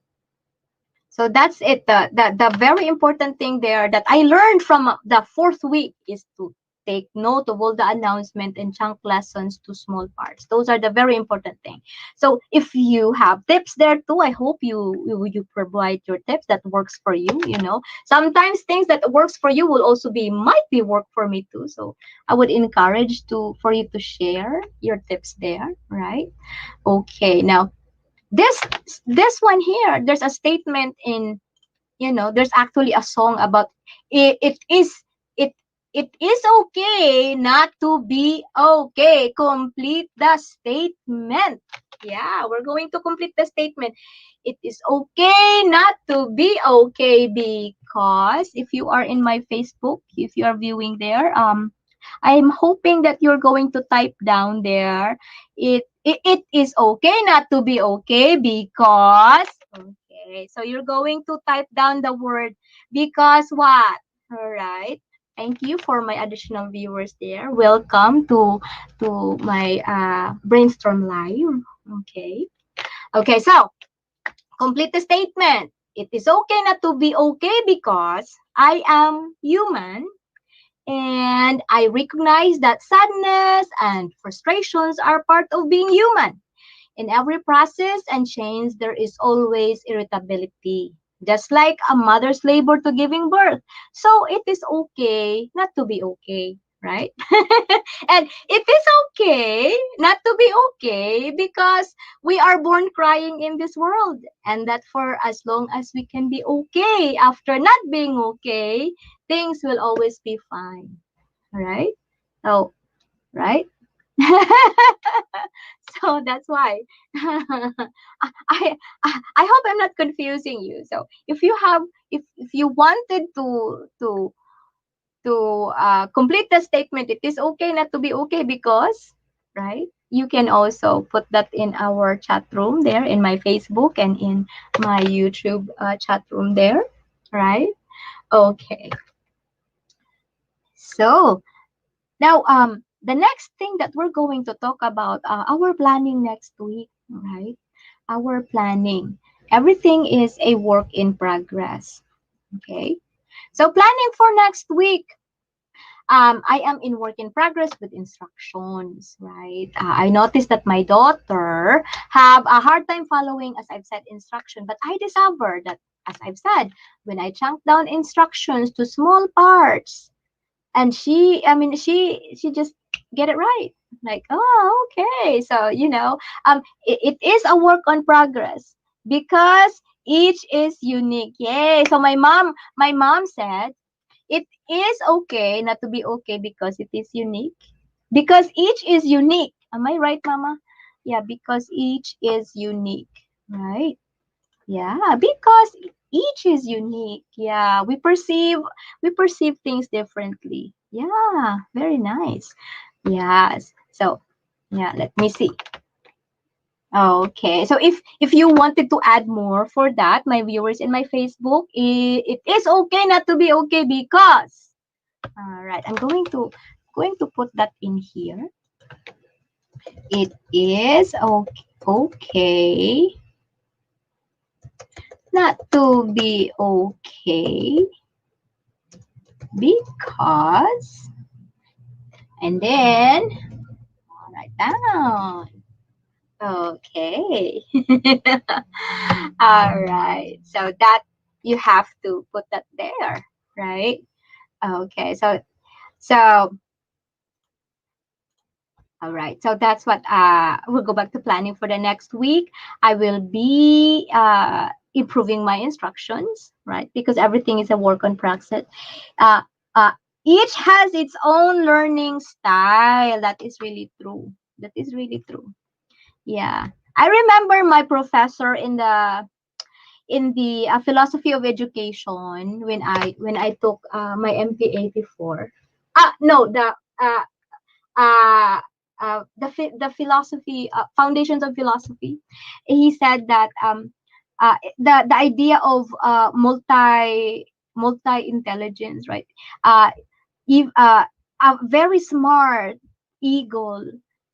that's it. The very important thing there that I learned from the fourth week is to take note of all the announcement and chunk lessons to small parts. Those are the very important thing. So if you have tips there too, I hope you provide your tips that works for you. Sometimes things that works for you will also might be work for me too. So I would encourage for you to share your tips there, right? Okay, now this this one here, there's a statement in, there's actually a song about it it is okay not to be okay. Complete the statement. Yeah, we're going to complete the statement. It is okay not to be okay, because if you are in my Facebook, if you are viewing there, I'm hoping that you're going to type down there. It is okay not to be okay because. Okay, so you're going to type down the word because what? All right. Thank you for my additional viewers there. Welcome to my brainstorm live. Okay. Okay, so complete the statement. It is okay not to be okay because I am human and I recognize that sadness and frustrations are part of being human. In every process and change, there is always irritability, just like a mother's labor to giving birth. So it is okay not to be okay, right? And it is okay not to be okay because we are born crying in this world. And that for as long as we can be okay after not being okay, things will always be fine, right? So, right? So that's why I, I hope I'm not confusing you. So if you wanted to complete the statement, it is okay not to be okay because, right? You can also put that in our chat room there, in my Facebook and in my YouTube chat room there, right? Okay. So now, the next thing that we're going to talk about, our planning next week, right? Our planning. Everything is a work in progress. Okay. So planning for next week. I am in work in progress with instructions, right? I noticed that my daughter have a hard time following, as I've said, instruction, but I discovered that, as I've said, when I chunk down instructions to small parts, and she just get it right, like, oh, okay. So it is a work on progress because each is unique. Yay. So my mom said it is okay not to be okay because it is unique, because each is unique. Am I right, mama? Yeah, because each is unique, right? Yeah, because each is unique. Yeah, we perceive things differently. Yeah, very nice. Yes. So, yeah, let me see. Okay. So if you wanted to add more for that, my viewers in my Facebook, it is okay not to be okay because. All right, I'm going to put that in here. It is okay not to be okay because, and then write down. Okay. All right. So that you have to put that there, right? Okay. So All right. So that's what we'll go back to planning for the next week. I will be improving my instructions, right? Because everything is a work on process. Uh, uh, each has its own learning style. That is really true. That is really true. Yeah. I remember my professor in the philosophy of education when I took my MPA before. No, uh, uh, the philosophy foundations of philosophy. He said that the idea of multi intelligence, right? Uh, if a very smart eagle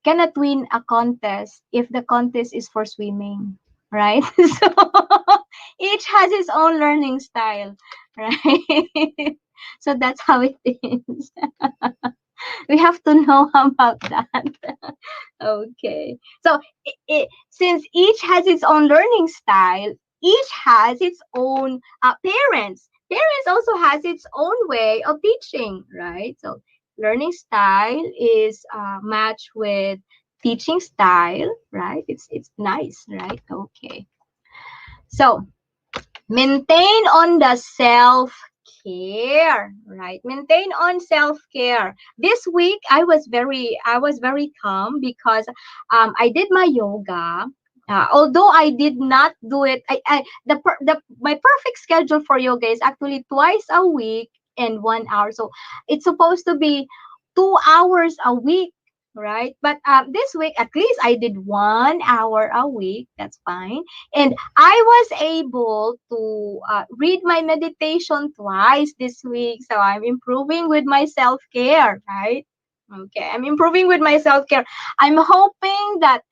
cannot win a contest if the contest is for swimming, right? So each has its own learning style, right? So that's how it is. We have to know about that. Okay. So since each has its own learning style, each has its own parents. Parents also has its own way of teaching, right? So learning style is matched with teaching style, right? It's nice, right? Okay. So maintain on the self care, right? Maintain on self care. This week I was very calm because I did my yoga. Although I did not do it, the my perfect schedule for yoga is actually twice a week and 1 hour. So it's supposed to be 2 hours a week, right? But this week at least I did 1 hour a week. That's fine, and I was able to read my meditation twice this week. So I'm improving with my self care, right? Okay, I'm improving with my self care. I'm hoping that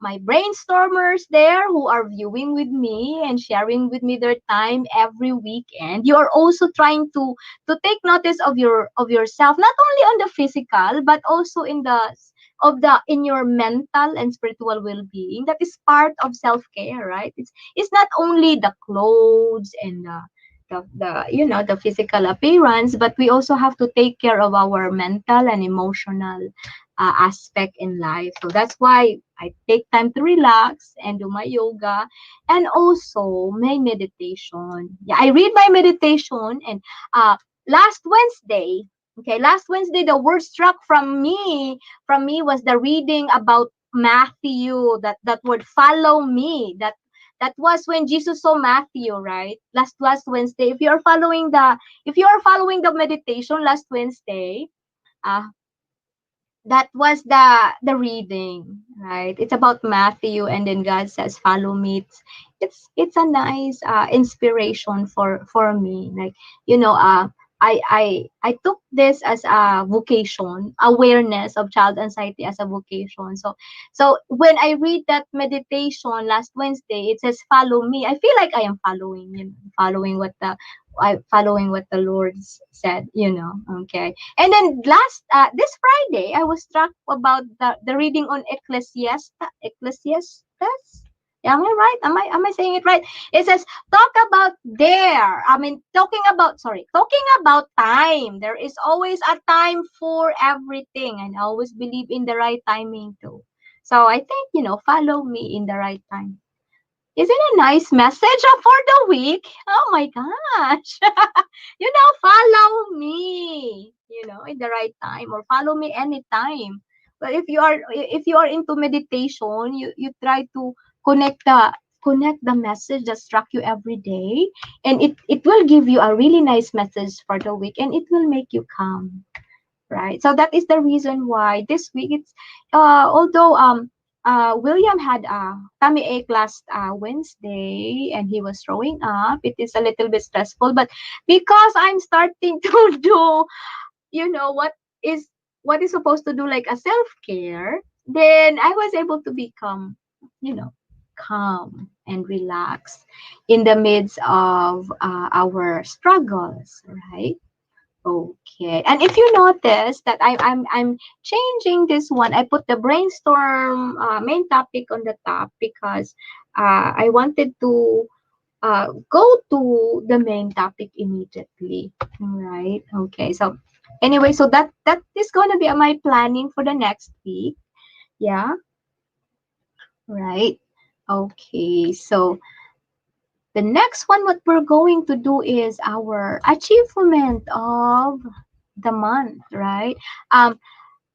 my brainstormers there who are viewing with me and sharing with me their time every weekend, you are also trying to take notice of yourself, not only on the physical but also in the in your mental and spiritual well-being. That is part of self-care, right? It's not only the clothes and the the physical appearance, but we also have to take care of our mental and emotional aspect in life. So that's why I take time to relax and do my yoga and also my meditation. Yeah, I read my meditation and last Wednesday, okay, last Wednesday the word struck from me was the reading about Matthew, that word follow me. That was when Jesus saw Matthew, right? Last Wednesday. If you are following the meditation last Wednesday, uh, that was the reading, right? It's about Matthew, and then God says follow me. It's a nice inspiration for me, like, I took this as a vocation, awareness of child anxiety as a vocation. So when I read that meditation last Wednesday, it says follow me. I feel like I am following, following what the Lord said, okay. And then this Friday, I was struck about the reading on Ecclesiastes. Am I right? Am I saying it right? It says talk about talking about time. There is always a time for everything, and I always believe in the right timing too. So I think, follow me in the right time. Isn't it a nice message for the week? Oh my gosh. Follow me, in the right time, or follow me anytime. But if you are into meditation, you try to connect the connect the message that struck you every day, and it will give you a really nice message for the week, and it will make you calm, right? So that is the reason why this week it's although William had a tummy ache last Wednesday and he was throwing up, it is a little bit stressful, but because I'm starting to do, what is supposed to do like a self-care, then I was able to become, you know calm and relaxed in the midst of our struggles, right? Okay. And if you notice that I'm changing this one, I put the brainstorm main topic on the top because I wanted to go to the main topic immediately. Right? Okay. So anyway, so that is going to be my planning for the next week. Yeah, right. Okay, so the next one, what we're going to do is our achievement of the month, right? Um,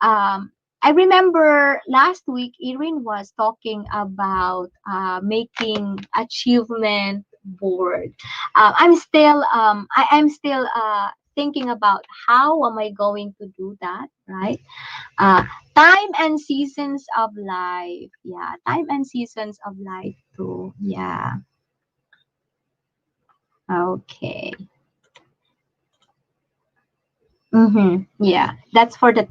I remember last week Erin was talking about making achievement board. I'm still thinking about how am I going to do that, right? Uh, time and seasons of life, yeah, time and seasons of life too, yeah. Okay. Mm-hmm. Yeah, that's for the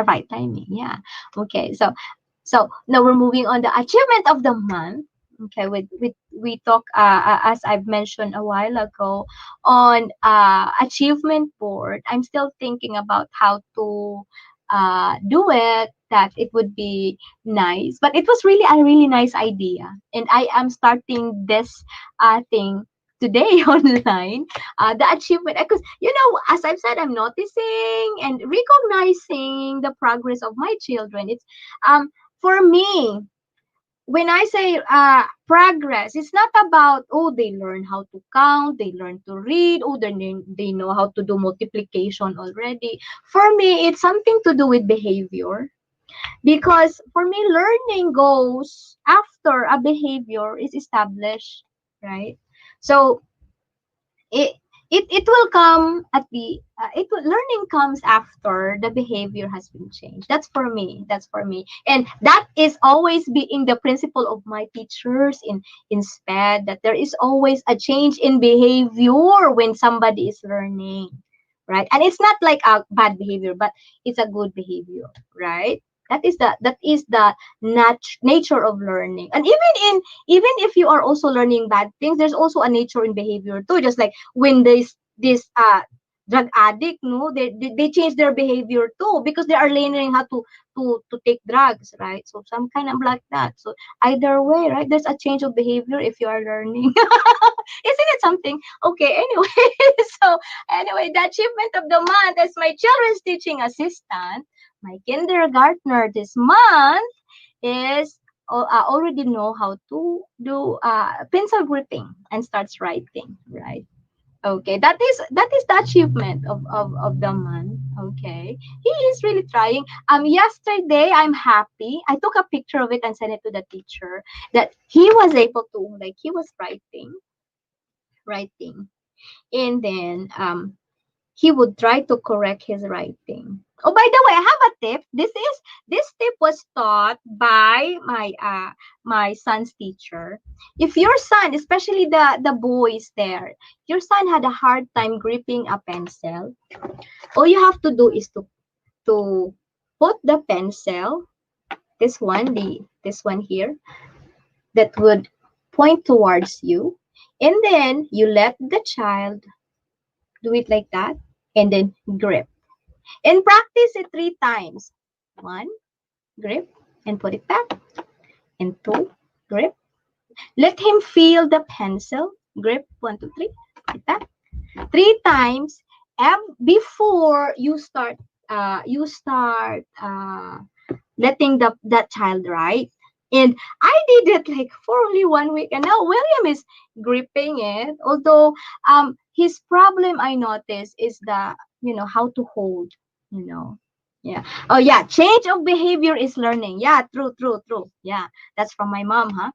right timing. Yeah. Okay. So now we're moving on the achievement of the month. Okay. We talk as I've mentioned a while ago on achievement board. I'm still thinking about how to do it. That it would be nice, but it was really a really nice idea, and I am starting this thing today online, the achievement, because as I've said, I'm noticing and recognizing the progress of my children. It's for me, when I say progress, it's not about, oh, they learn how to count, they learn to read, oh, they know how to do multiplication already. For me, it's something to do with behavior, because for me, learning goes after a behavior is established, right? So it it will come at the learning comes after the behavior has been changed. That's for me, and that is always being the principle of my teachers in SPED, that there is always a change in behavior when somebody is learning, right? And it's not like a bad behavior, but it's a good behavior, right? That is the nature of learning. And even if you are also learning bad things, there's also a nature in behavior too. Just like when this drug addict, no, they change their behavior too, because they are learning how to take drugs, right? So some kind of like that. So either way, right, there's a change of behavior if you are learning. Isn't it something? Okay, anyway. So anyway, the achievement of the month as my children's teaching assistant, my kindergartner this month is already know how to do pencil gripping and starts writing, right? Okay, that is the achievement of the month. Okay, he is really trying. Yesterday I'm happy. I took a picture of it and sent it to the teacher, that he was able to, like, he was writing, and then he would try to correct his writing. Oh, by the way, I have a tip. This tip was taught by my son's teacher. If your son, especially the boys there, your son had a hard time gripping a pencil, all you have to do is to put the pencil, this one here, that would point towards you, and then you let the child do it like that, and then grip. And practice it 3 times. One, grip, and put it back. And two, grip. Let him feel the pencil. Grip, 1, 2, 3, like that. 3 times before you start letting that child write. And I did it like for only 1 week, and now William is gripping it. Although his problem, I noticed, is the how to hold. You know, yeah. Oh yeah, change of behavior is learning. Yeah, true, true, true. Yeah, that's from my mom, huh?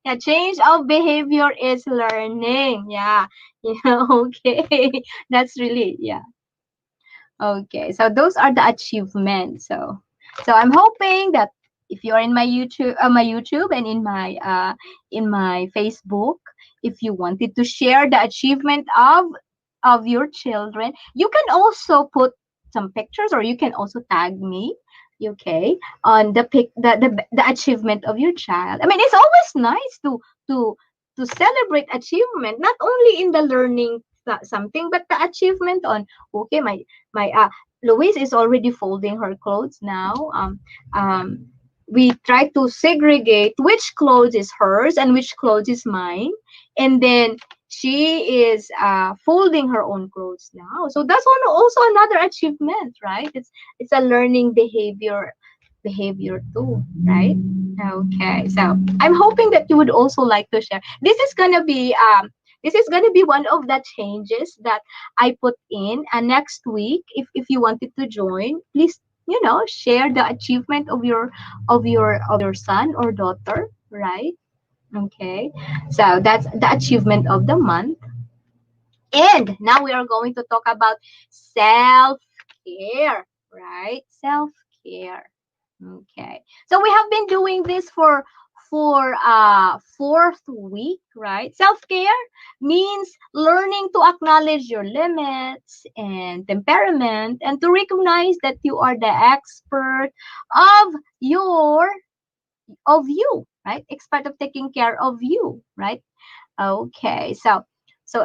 Yeah, change of behavior is learning. Yeah, okay. That's really, yeah. Okay, so those are the achievements. So I'm hoping that if you're in my YouTube and in my Facebook, if you wanted to share the achievement of your children, you can also put some pictures, or you can also tag me, okay, on the achievement of your child. I mean, it's always nice to to celebrate achievement, not only in the learning something, but the achievement on, okay, my Louise is already folding her clothes now. Um we try to segregate which clothes is hers and which clothes is mine, and then she is folding her own clothes now. So that's one also another achievement, right? It's a learning behavior too, right? Okay, so I'm hoping that you would also like to share. This is gonna be one of the changes that I put in next week. If you wanted to join, please share the achievement of your son or daughter, right? Okay, so that's the achievement of the month. And now we are going to talk about self care, right? Self care. Okay. So we have been doing this for fourth week, right? Self-care means learning to acknowledge your limits and temperament and to recognize that you are the expert of your of you, right? Expert of taking care of you, right? Okay, so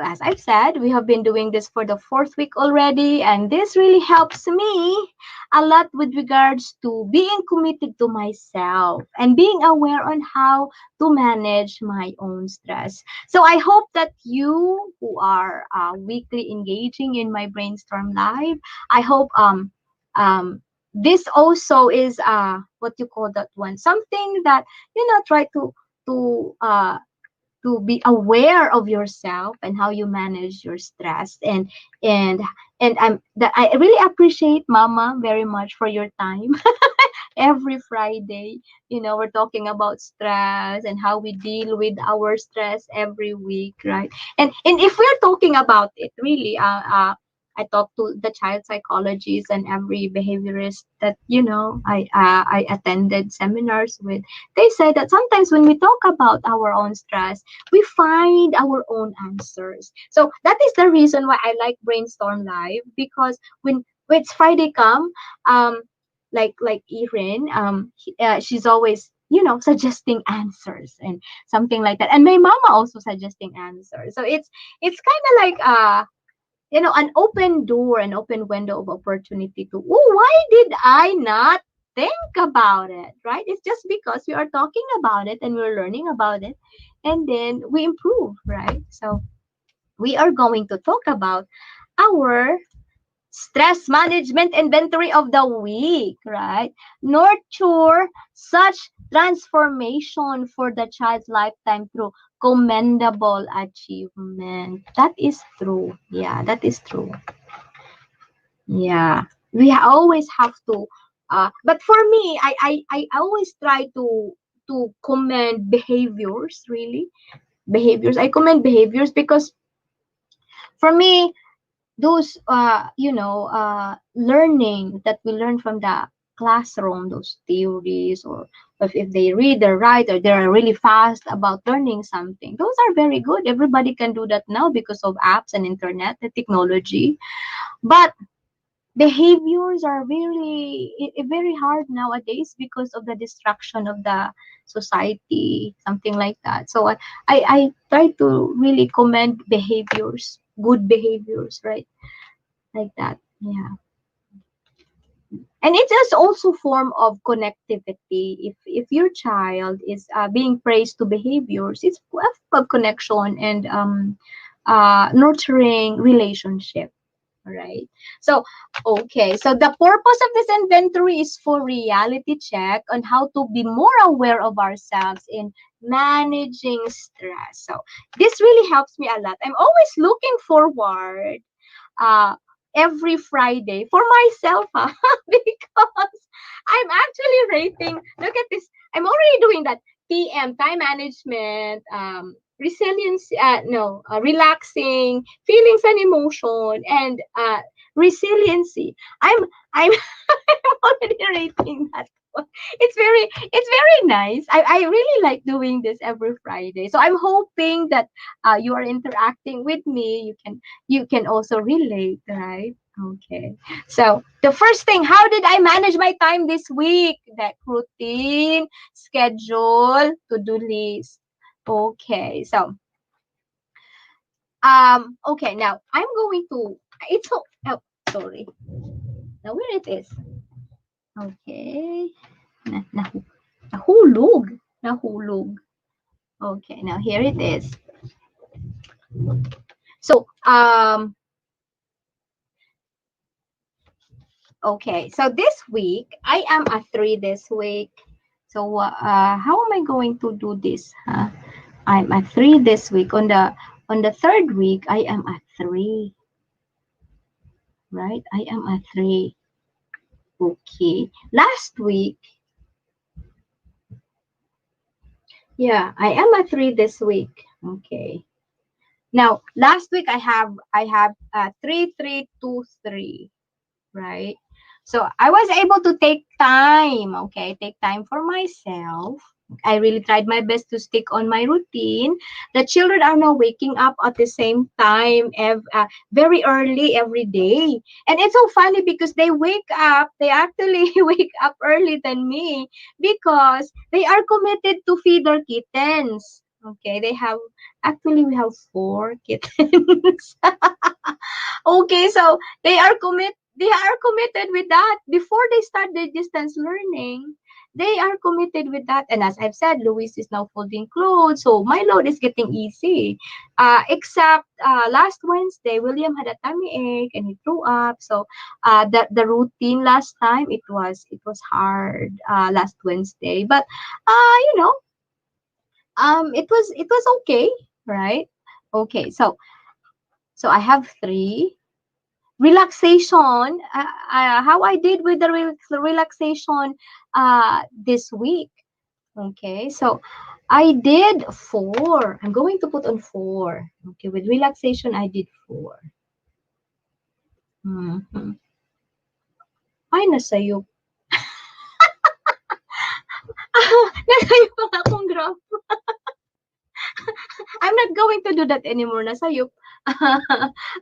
as I've said, we have been doing this for the fourth week already, and this really helps me a lot with regards to being committed to myself and being aware on how to manage my own stress. So I hope that you who are weekly engaging in my brainstorm live, I hope this also is what you call that one, something that try to uh to be aware of yourself and how you manage your stress, and I really appreciate Mama very much for your time. Every Friday, we're talking about stress and how we deal with our stress every week, right? And if we're talking about it, really, I talk to the child psychologists and every behaviorist that I attended seminars with. They say that sometimes when we talk about our own stress, we find our own answers. So that is the reason why I like Brainstorm Live, because when it's Friday come, um, like Erin, she's always suggesting answers and something like that, and my mama also suggesting answers. So it's kind of like an open door, an open window of opportunity to, oh, why did I not think about it, right? It's just because we are talking about it and we're learning about it, and then we improve, right? So we are going to talk about our stress management inventory of the week, right? Nurture such transformation for the child's lifetime through commendable achievement. That is true. Yeah, that is true. Yeah. Always have to but for me, I always try to commend behaviors, really. Behaviors. I commend behaviors because for me, those learning that we learn from the classroom, those theories, or if they read or write or they're really fast about learning something, those are very good. Everybody can do that now because of apps and internet and technology. But behaviors are really very hard nowadays because of the distraction of the society, something like that. So I try to really commend behaviors, good behaviors, right? Like that. Yeah. And it is also form of connectivity. If your child is being praised to behaviors, it's a form of connection and nurturing relationship. Right. So, okay. So the purpose of this inventory is for reality check on how to be more aware of ourselves in managing stress. So this really helps me a lot. I'm always looking forward uh every Friday for myself, because I'm actually rating. Look at this. I'm already doing that. TM, time management, resilience, no, relaxing, feelings and emotion, and resiliency. I'm I'm already rating that one. It's very nice. I really like doing this every Friday. So I'm hoping that you are interacting with me. You can also relate, right? Okay. So the first thing, how did I manage my time this week? That routine, schedule, to-do list. Okay. So okay, now I'm going to it's so oh, sorry. Now where it is. Okay. Nahulog. Nahulog. Okay, now here it is. So okay. So this week I am a 3 this week. So how am I going to do this? Huh? I'm a 3 this week. On the third week I am a 3, right? I am a 3. Okay. Last week, yeah, I am a 3 this week. Okay. Now, last week I have 3 3 2 3, right? So I was able to take time, okay, take time for myself. I really tried my best to stick on my routine. The children are now waking up at the same time, very early every day. And it's so funny because they actually wake up early than me because they are committed to feed their kittens. Okay, we have 4 kittens. Okay, so they are committed with that before they start their distance learning. They are committed with that. And as I've said, Luis is now folding clothes, so my load is getting easy. Except last Wednesday, William had a tummy ache and he threw up. So the routine last time it was hard last Wednesday, but you know it was okay, right? Okay, so I have 3 relaxation. How I did with the relaxation this week. Okay, so I did 4. I'm going to put on 4. Okay, with relaxation I did 4. Mm-hmm. Ay, nasa'yo. Nasa'yo pa nga akong graph. I'm not going to do that anymore. Nasa'yo.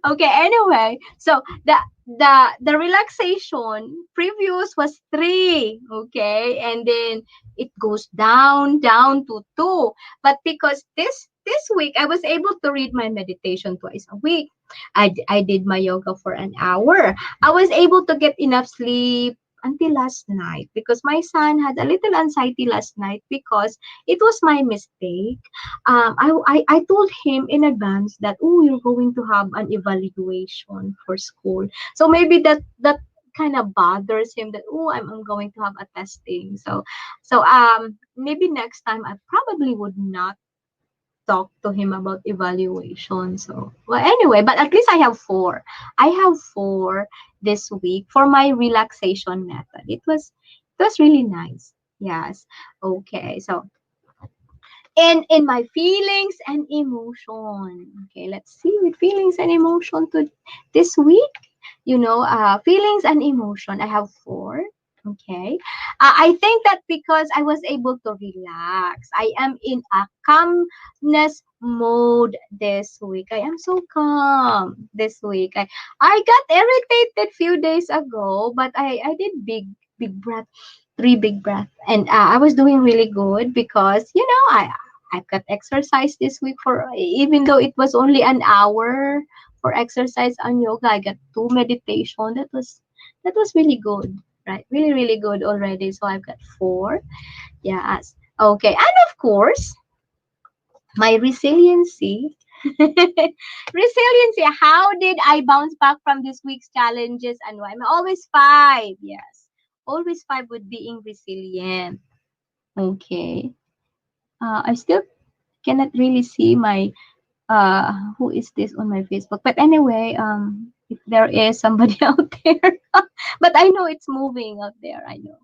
Okay, anyway. So, the relaxation previous was 3, okay? And then it goes down to 2. But because this week I was able to read my meditation twice a week. I did my yoga for an hour. I was able to get enough sleep until last night because my son had a little anxiety last night because it was my mistake. I told him in advance that, oh, you're going to have an evaluation for school. So maybe that kind of bothers him that, oh, I'm going to have a testing. So maybe next time I probably would not talk to him about evaluation. So well, anyway, but at least I have 4. I have 4 this week for my relaxation method. It was really nice. Yes. Okay. So in my feelings and emotion. Okay, let's see with feelings and emotion to this week. Feelings and emotion. I have 4. Okay. I think that because I was able to relax, I am in a calmness mode this week. I am so calm this week. I got irritated few days ago, but I did big breath, 3 big breath, and I was doing really good because I've got exercise this week for even though it was only an hour for exercise on yoga. I got 2 meditation. That was really good, right? Really, really good already. So I've got 4. Yes. Okay. And of course, my resiliency. Resiliency. How did I bounce back from this week's challenges and why? I'm always 5. Yes. Always 5 with being resilient. Okay. I still cannot really see my who is this on my Facebook. But anyway, if there is somebody out there, but I know it's moving out there. I know.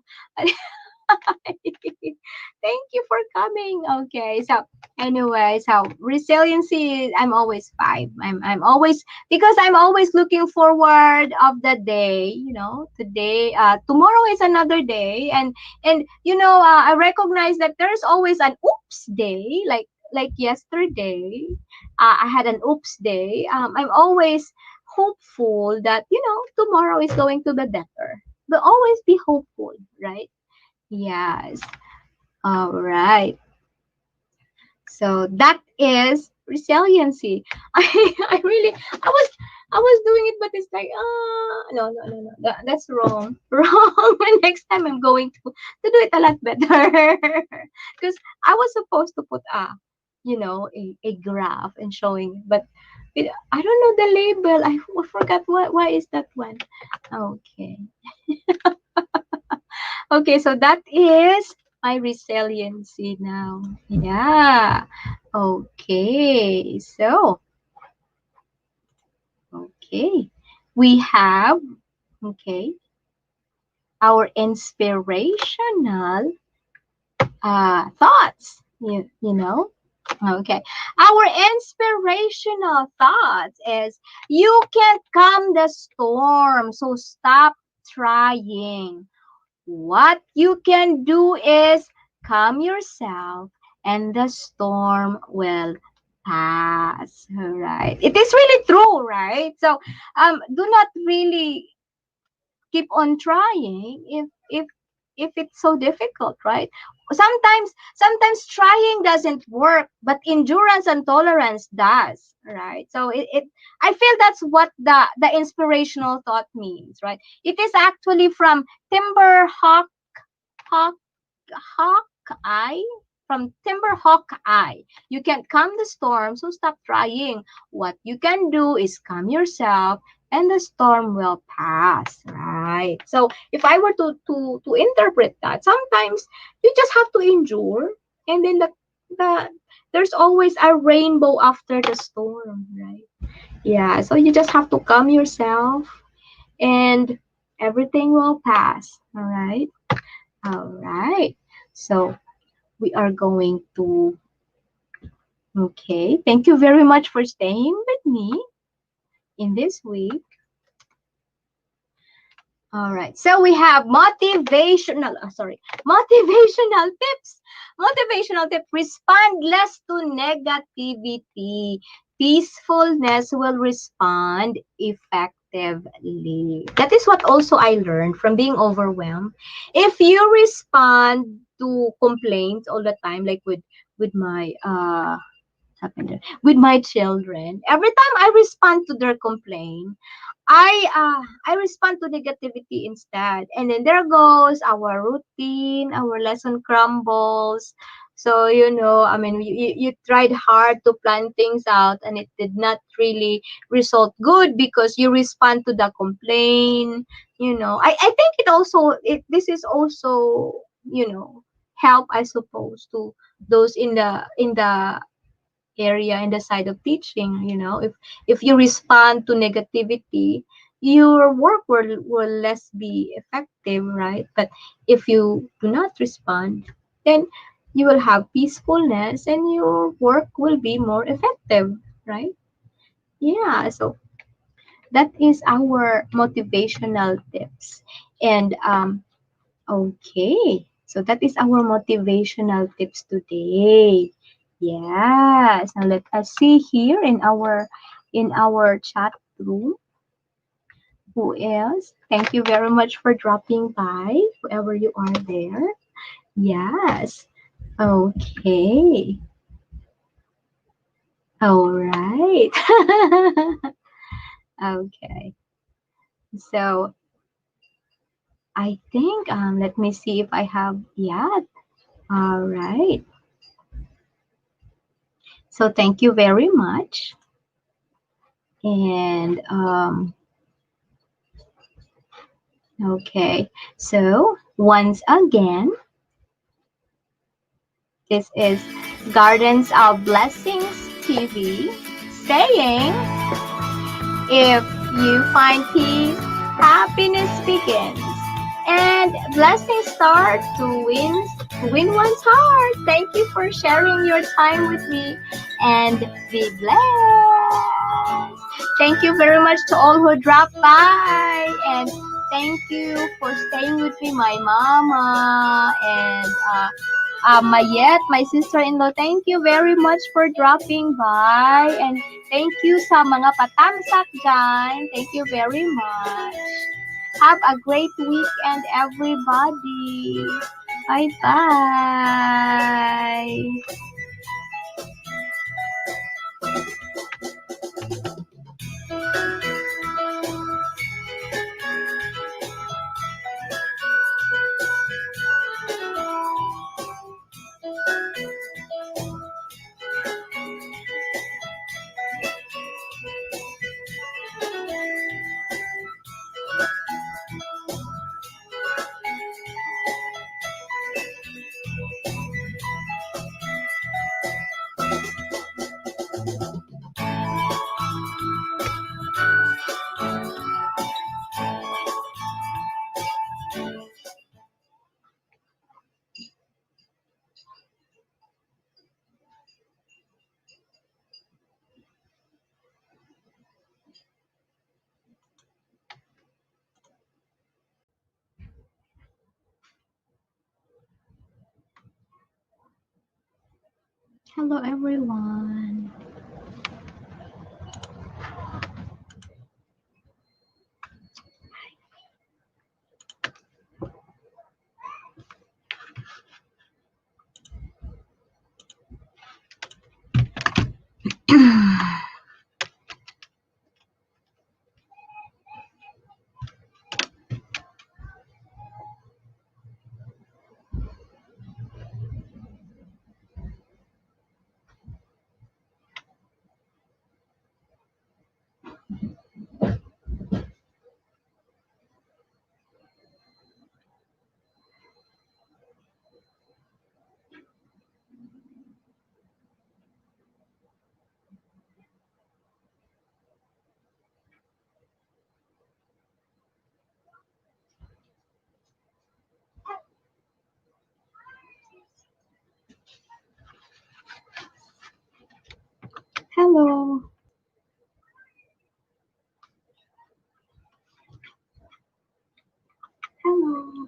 Thank you for coming. Okay, so anyway, so resiliency. I'm always 5. I'm always because I'm always looking forward of the day. Today, tomorrow is another day, and I recognize that there's always an oops day, like yesterday. I had an oops day. I'm always hopeful that tomorrow is going to be better. But always be hopeful, right? Yes. All right. So that is resiliency. I was doing it, but it's like no. That's wrong. Wrong. Next time I'm going to do it a lot better. Because I was supposed to put a graph and showing, but I don't know the label. I forgot why is that one. Okay. Okay, so that is my resiliency now. Yeah. Okay. So, okay. We have, okay, our inspirational thoughts. Okay. Our inspirational thoughts is you can't calm the storm, so stop trying. What you can do is calm yourself and the storm will pass. All right. It is really true, right? So do not really keep on trying if it's so difficult, right? Sometimes trying doesn't work, but endurance and tolerance does, right? So it I feel that's what the inspirational thought means, right? It is actually from Timber Hawk Hawkeye, from Timber Hawkeye. You can't calm the storm, so stop trying. What you can do is calm yourself and the storm will pass, right? So if I were to interpret that, sometimes you just have to endure, and then the there's always a rainbow after the storm, right? Yeah, so you just have to calm yourself and everything will pass, all right? All right. So we are going to, okay. Thank you very much for staying with me in this week. All right. So we have motivational tips. Motivational tip, respond less to negativity. Peacefulness will respond effectively. That is what also I learned from being overwhelmed. If you respond to complaints all the time, like with my happened there? With my children, every time I respond to their complaint, I respond to negativity instead. And then there goes our routine, our lesson crumbles. So, I mean, you tried hard to plan things out and it did not really result good because you respond to the complaint. I think this is also, help, I suppose, to those in the area in the side of teaching. If you respond to negativity, your work will less be effective, right? But if you do not respond, then you will have peacefulness and your work will be more effective, right? Yeah, so that is our motivational tips. And okay, so that is our motivational tips today. Yes. Now let us see here in our chat room who else. Thank you very much for dropping by, whoever you are there. Yes. Okay. All right. Okay. So I think let me see if I have yet. All right. So thank you very much. And okay, so once again, this is Gardens of Blessings TV saying, if you find peace, happiness begins. And blessings start to win one's heart. Thank you for sharing your time with me and be blessed. Thank you very much to all who dropped by, and thank you for staying with me, my mama and Mayet, my sister-in-law. Thank you very much for dropping by, and thank you sa mga patamsak dyan. Thank you very much. Have a great weekend, everybody. Bye-bye. Hello everyone. Hello. Hello.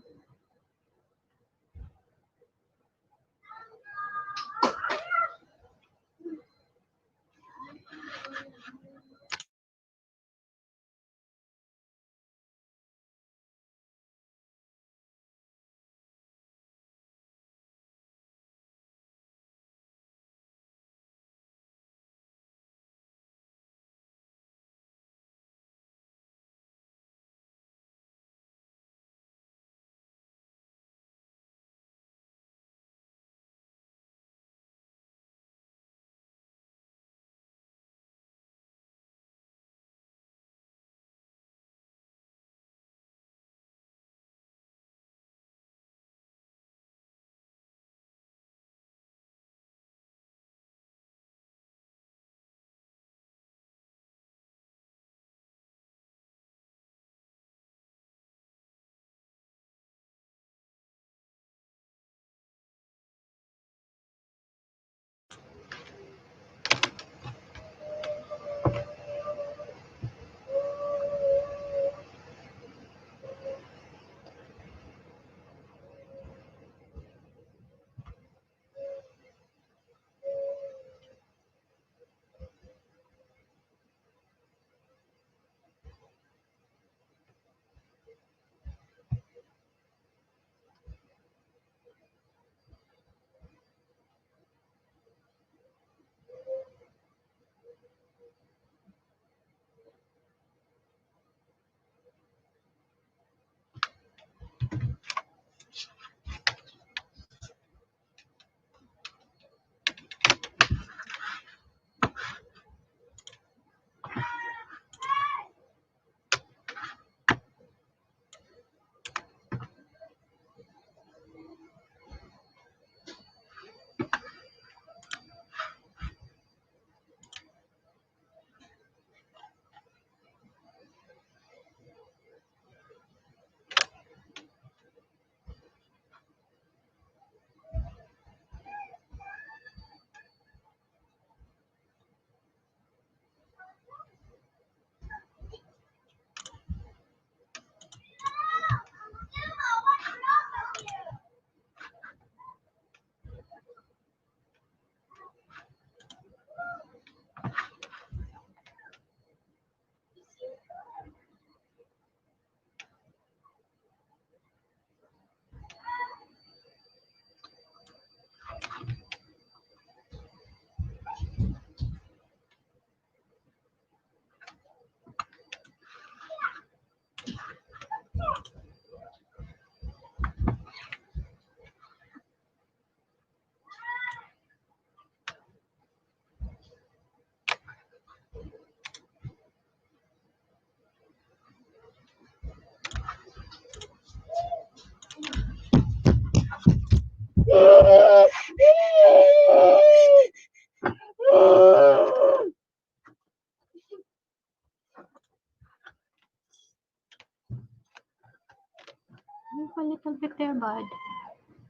Move a little bit there, bud.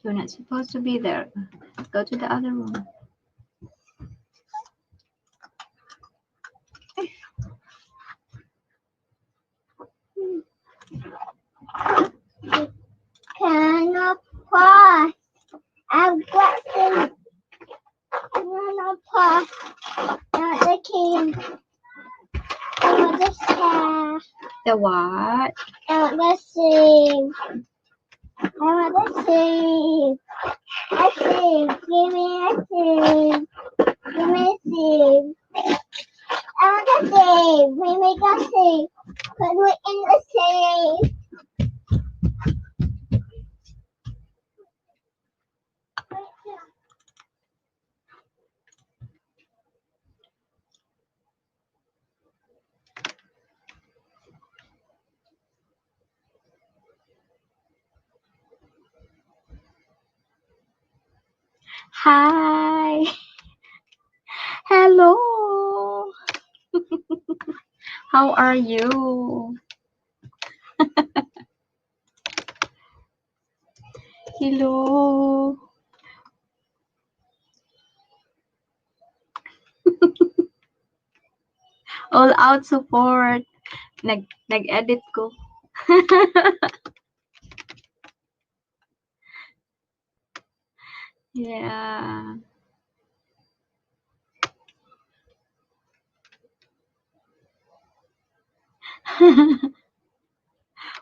You're not supposed to be there. Go to the other room. Cannot pause. I've got to pop. The king. The star. The what? The sing. The sing. I sing. Give me a sing. Give me a sing. I want to sing. We make a sing. Cause we're in the sing. Hi. Hello. How are you? Hello. All out support. Nag-edit ko. Yeah.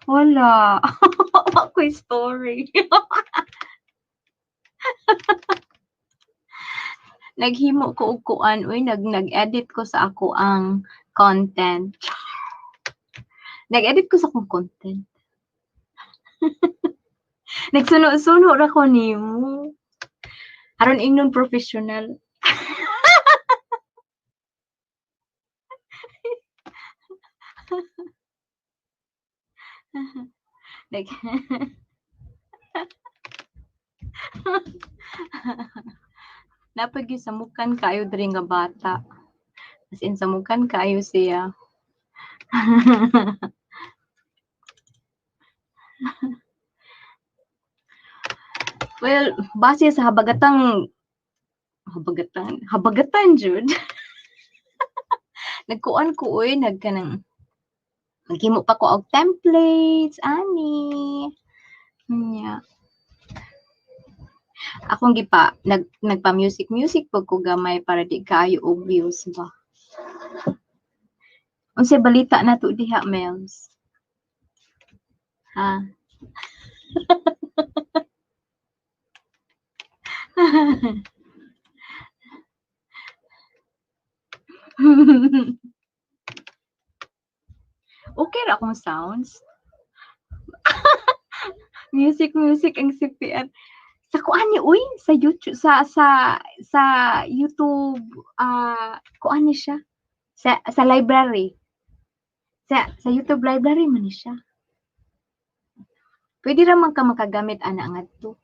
Wala. Ako'y story. Naghimo ko og kuan, uy, nag-edit ko sa ako ang content. Nag-edit ko sa akong content. Nagsuno-suno ra ko nimo. Aron ingnon professional. Nag Napag samukan kayo diri nga bata. As in samukan kayo siya. Well, base sa habagatan jud. Nagkuan ko oy, nagkanang naghimo pa ko og templates ani. Nya. Akong gipa nagpa-music pag ko gamay para di kaayo og views ba. Unsay balita na to diha, Mels? Ha? Okay ra akong sounds. Music ang CPR. Sa kuan ni uy, sa YouTube sa YouTube kuan ni siya. Sa library. Sa YouTube library man ni siya. Pwede ra man ka makagamit ana ngadto.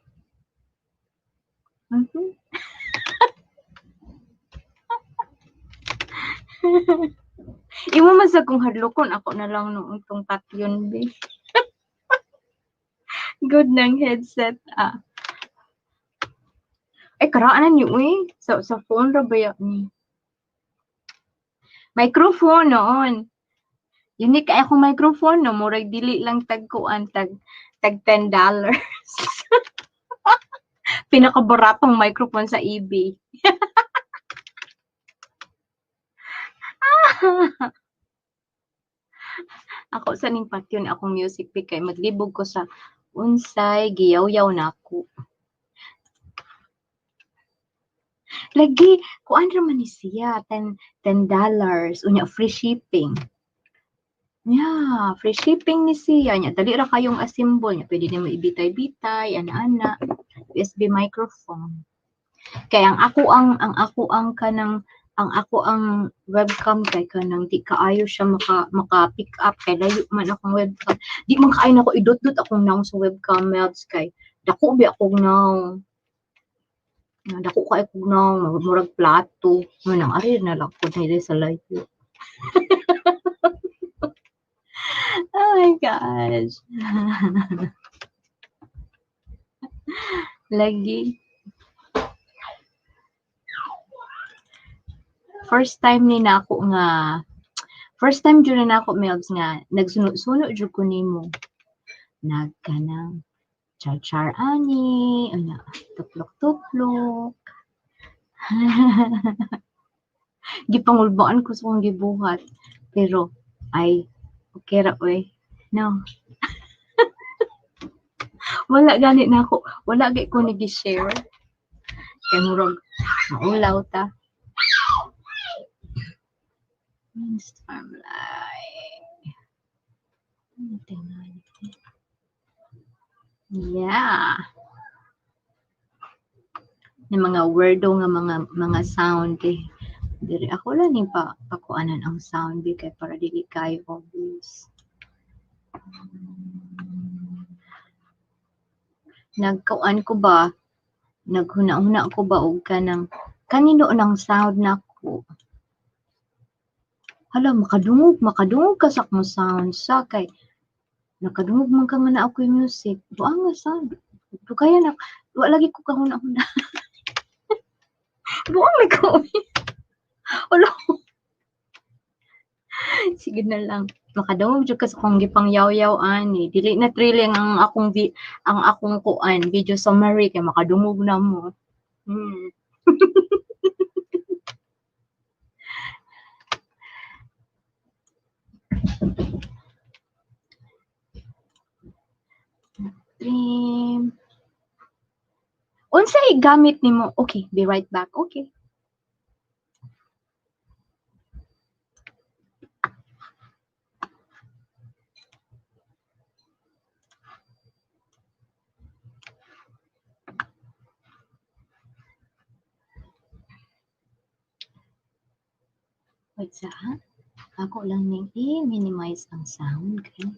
Imo man sa kung hadlokon ako na lang noong tong patyon be. Good nang headset Ay karaan ni uy. Sa phone ra ba ni? Microphone noon. Unique kay akong microphone no, murag dili lang tag $10. Pinakabaratong microphone sa eBay. Ako sa ning patyon akong music pick kay maglibog ko sa unsay giyaw-yaw nako. Lagi kuan ra man ni siya $10 unya free shipping. Yeah, free shipping ni siya nya dali ra kayong assemble nya pwede nimo ibitay-bitay ana-ana USB microphone. Kaya ang ako ang webcam kay kanang di kaayo siya maka-pick up kay layo man akong webcam. Di man kaayo nako idot-dot akong naong sa webcam melts kay dako bi akong naong. Dako kay akong naong murag plato. Manang ari na lang pud diri sa layo. Oh my gosh. Lagi. First time jud na ako Melbs nga nagsuno-suno jud ko nimo. Nagkanang char-char ani, tuplok-tuplok. Gipangulbaan ko sa akong gibuhat. Pero, ay, okay ra oy. No, wala gani na ako. Wala gay ko nigi-share. Kay murag maulaw ta. Brainstorm like. Tingnan. Yeah. Ng mga wordo nga mga sound eh. Diri ako lang ni pakuanan ang sound eh, kay para dili kayo obvious. Nagkuan ko ba? Naghuna-huna ko ba og kanang kanino nang sound nako? Hala, makadungog ka sa akong sound sa kay nakadungog man ka nga na ako'y music. Buang nga sound. Kaya na, wa lagi ko kahuna-huna. Buang may ko. Wala. Sige na lang. Makadungog jud ka sa akong gipangyaw-yaw ani. Dili na thrilling ang akong kuan video summary kay makadungog na mo. Hmm. Trim. Unsay gamit nimo? Okay, be right back. Okay. Wait sa ako lang ning i-minimize ang sound. Okay?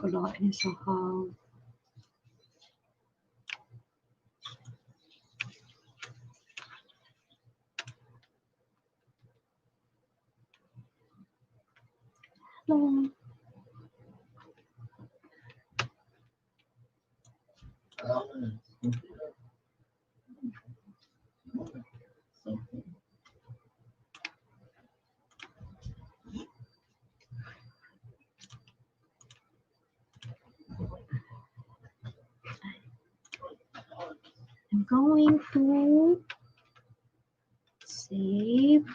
Kulain sa how. Hello. I'm going to save.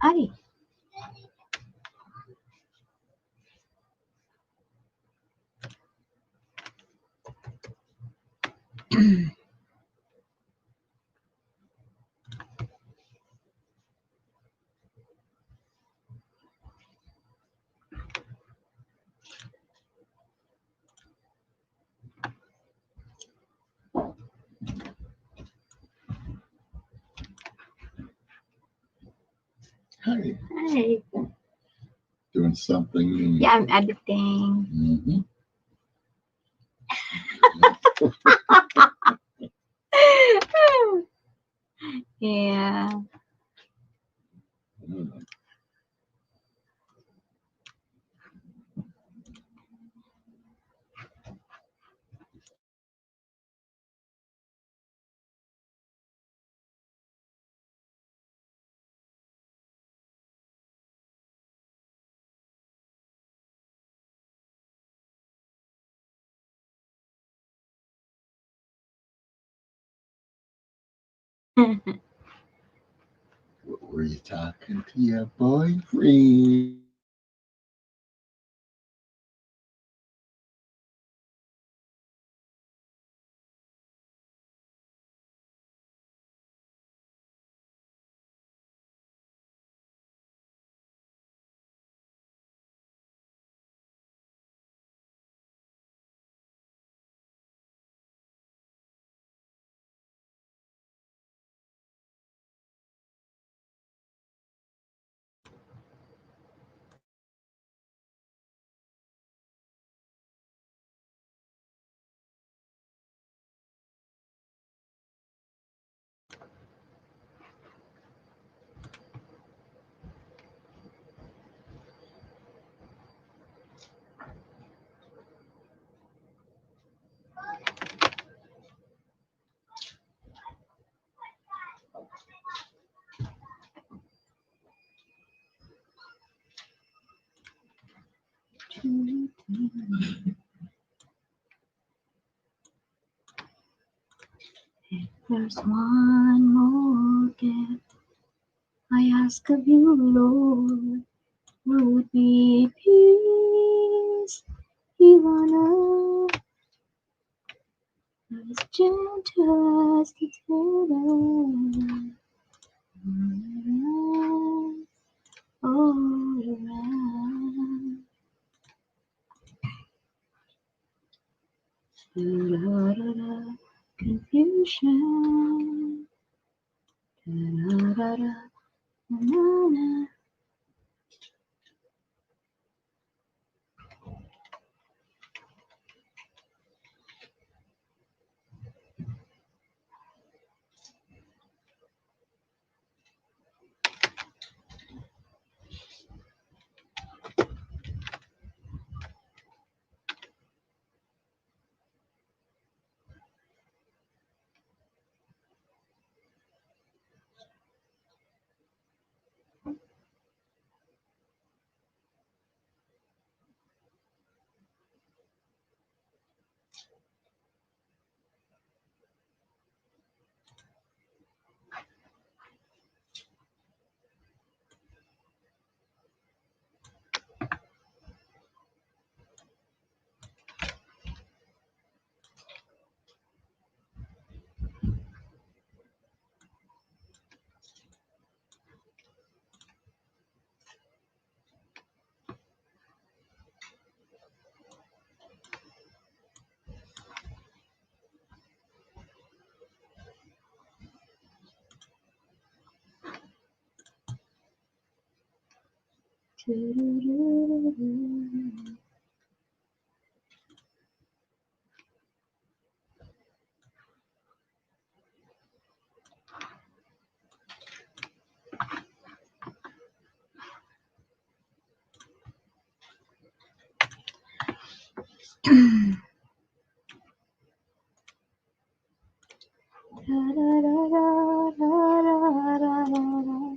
Ay. Hey, Hi. doing something. Yeah, I'm editing. Mm-hmm. Yeah. Were you talking to your boyfriend? There's one more gift I ask of you, Lord. Would be peace, Ivana, as gentle as the table. All around. Da-da-da-da. Confusion. Da-da-da-da. Na-na. Do-do-do-do-do. Da-da-da-da-da-da-da.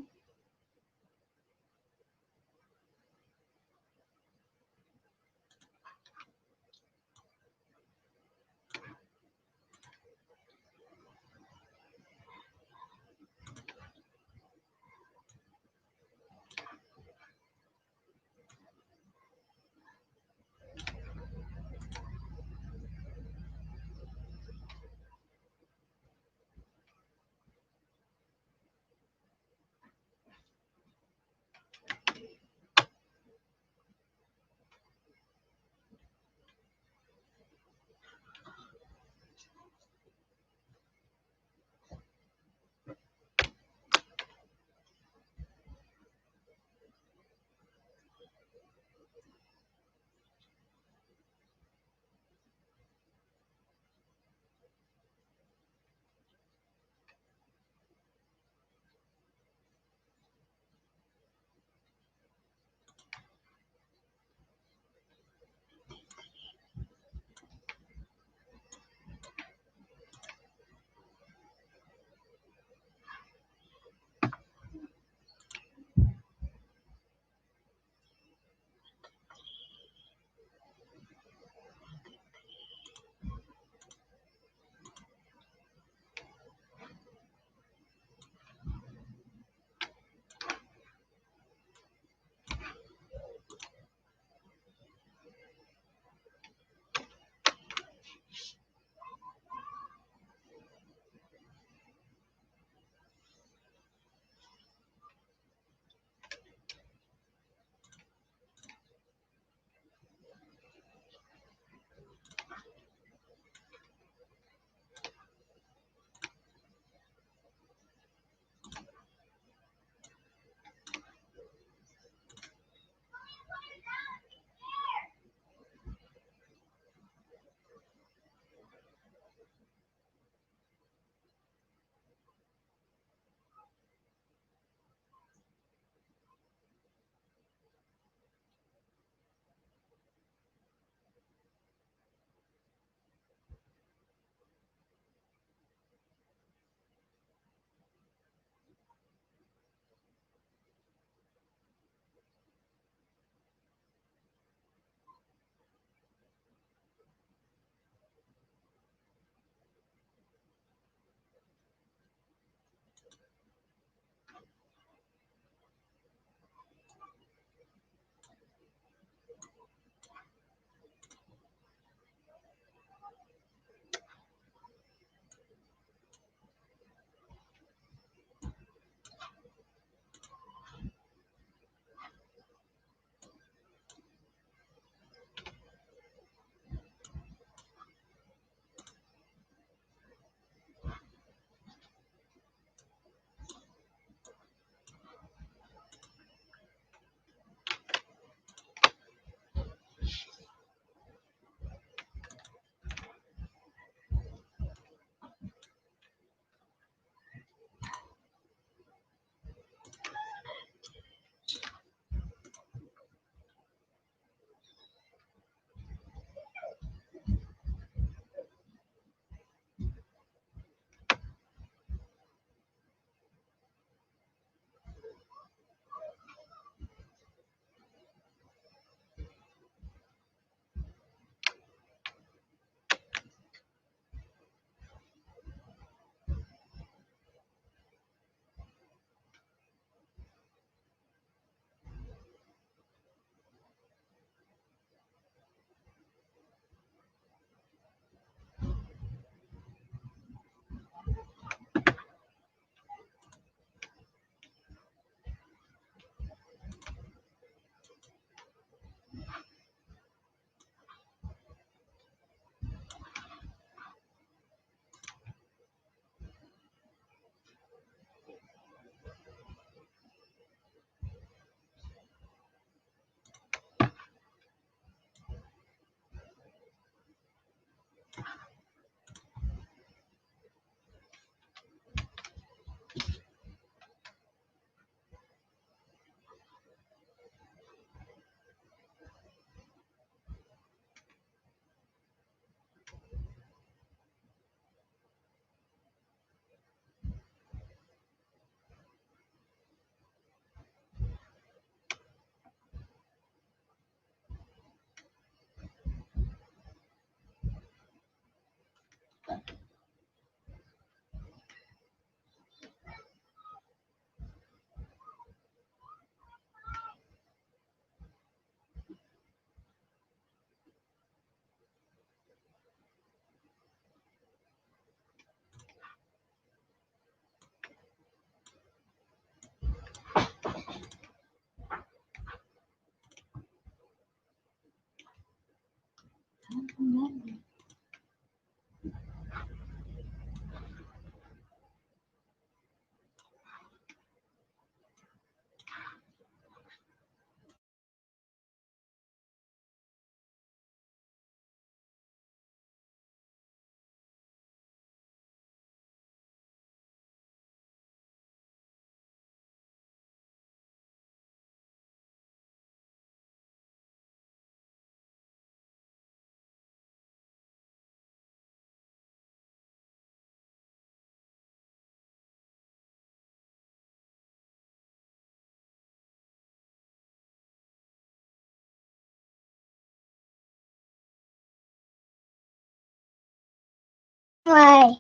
Why?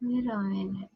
Wait a minute.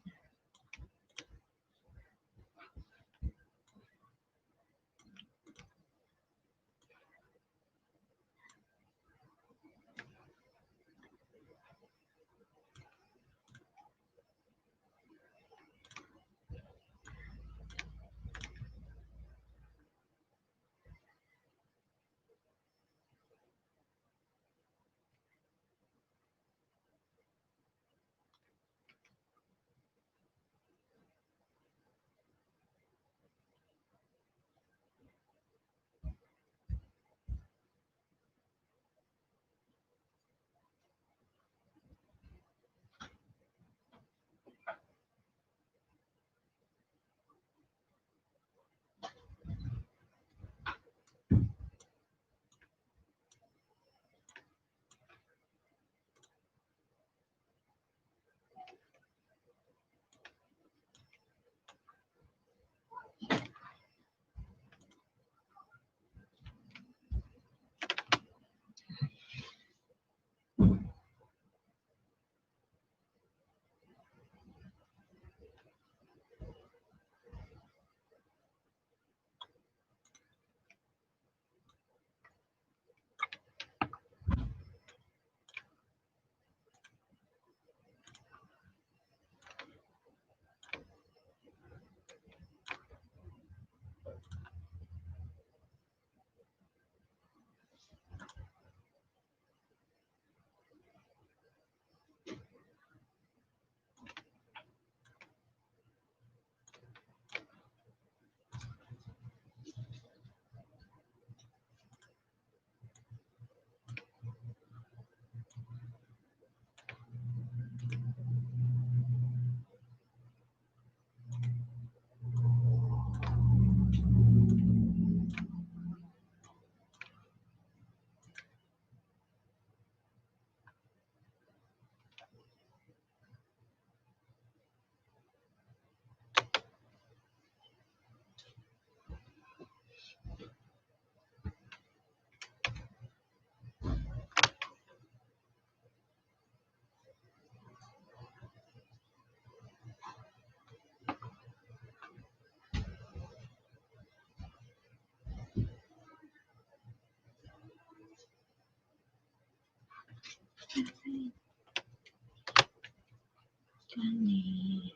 Kani.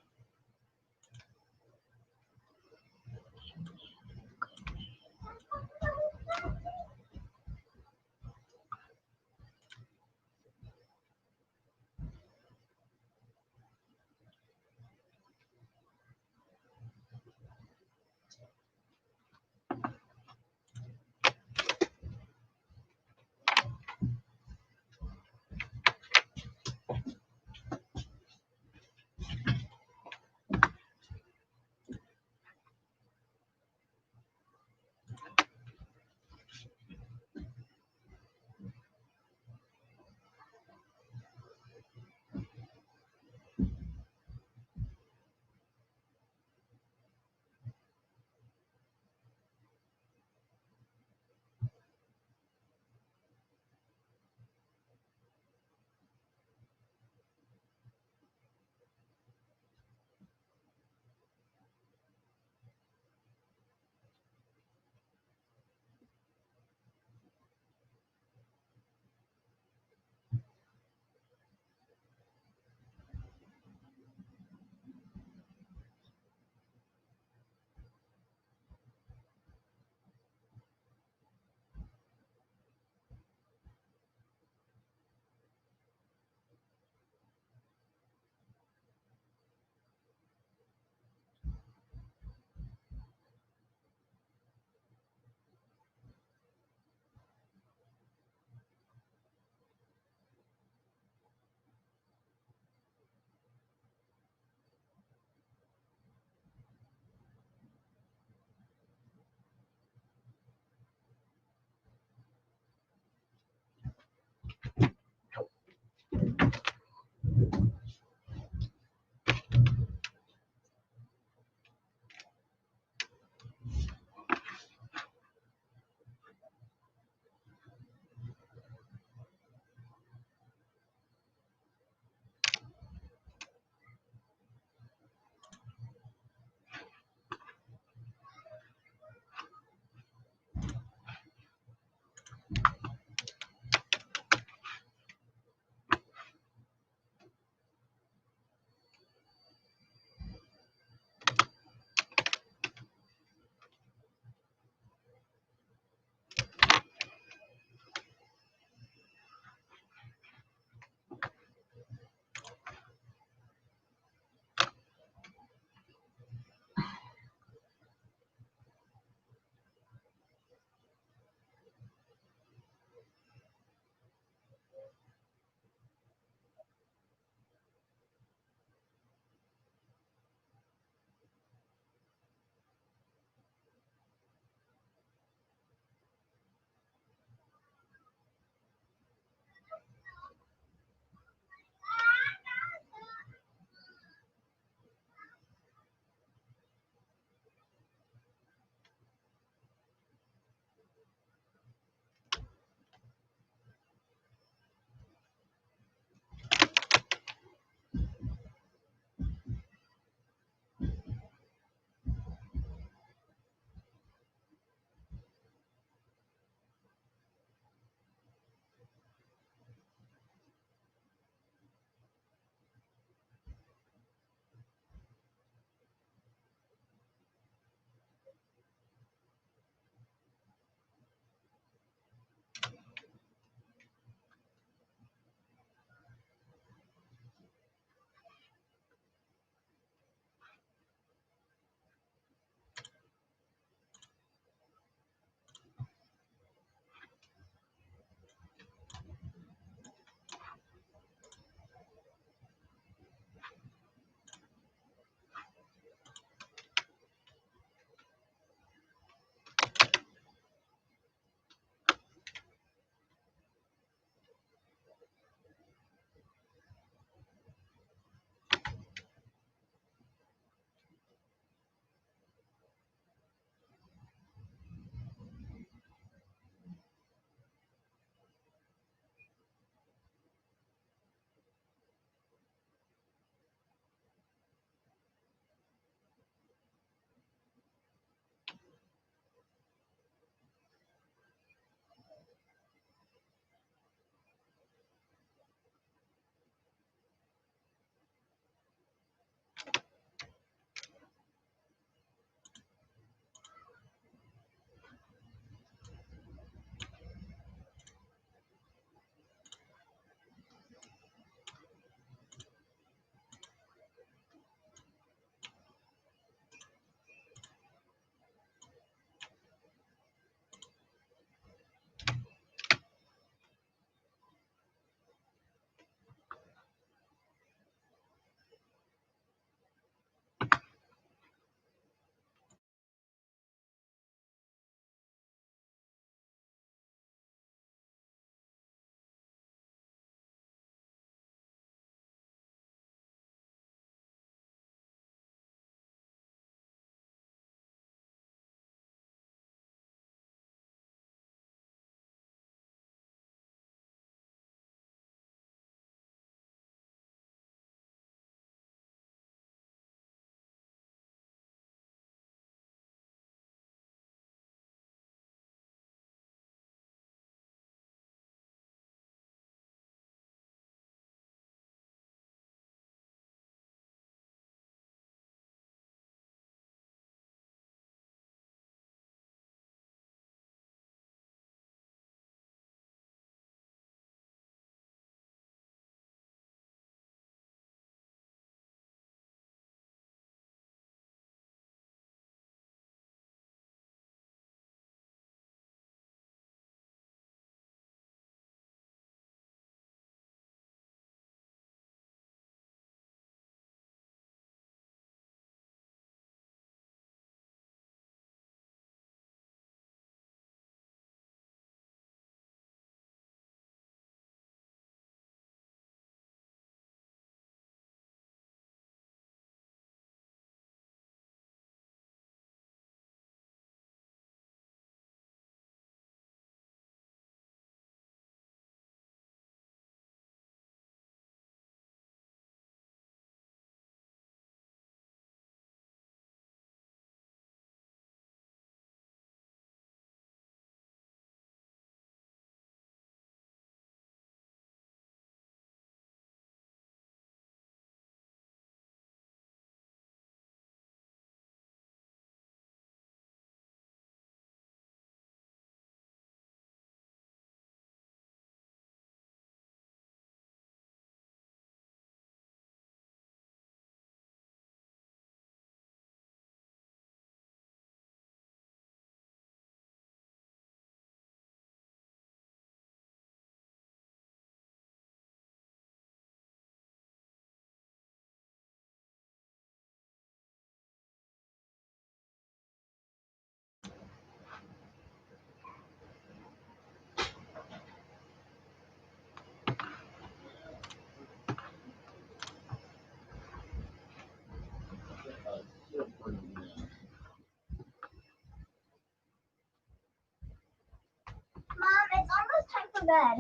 Save.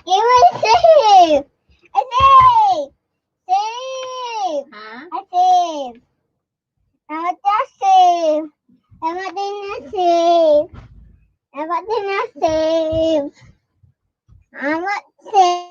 Give me save. I save. Save. Huh? I save. I'm not save. I'm not save. I'm not save. I'm not save.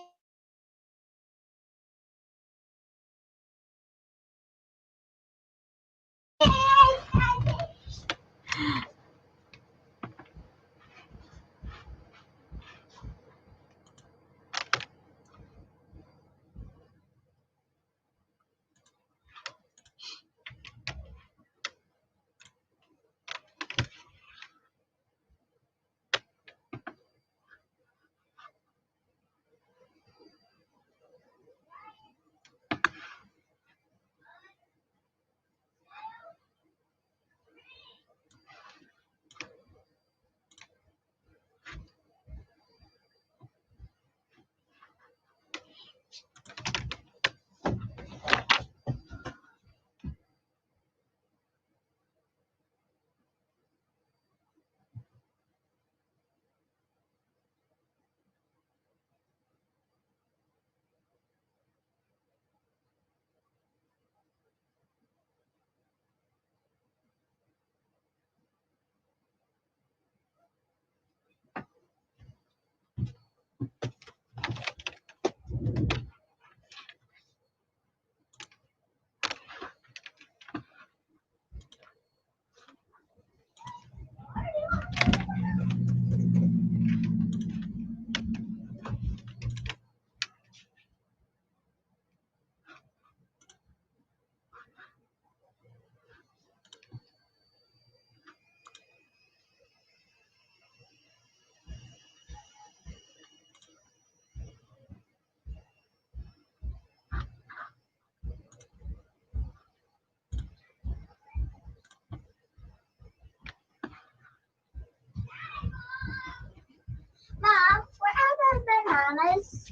Mom, what are the bananas?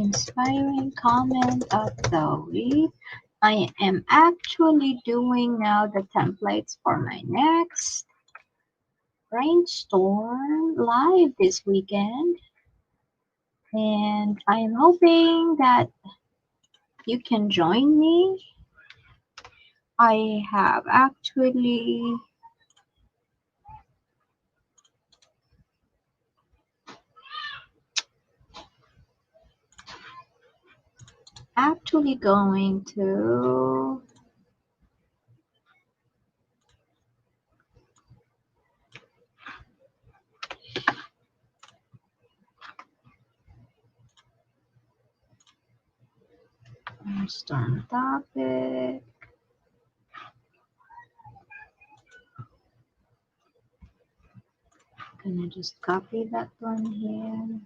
Inspiring comment of the week. I am actually doing now the templates for my next Brainstorm live this weekend. And I am hoping that you can join me. I have actually going to Brainstorm topic. Gonna just copy that one here.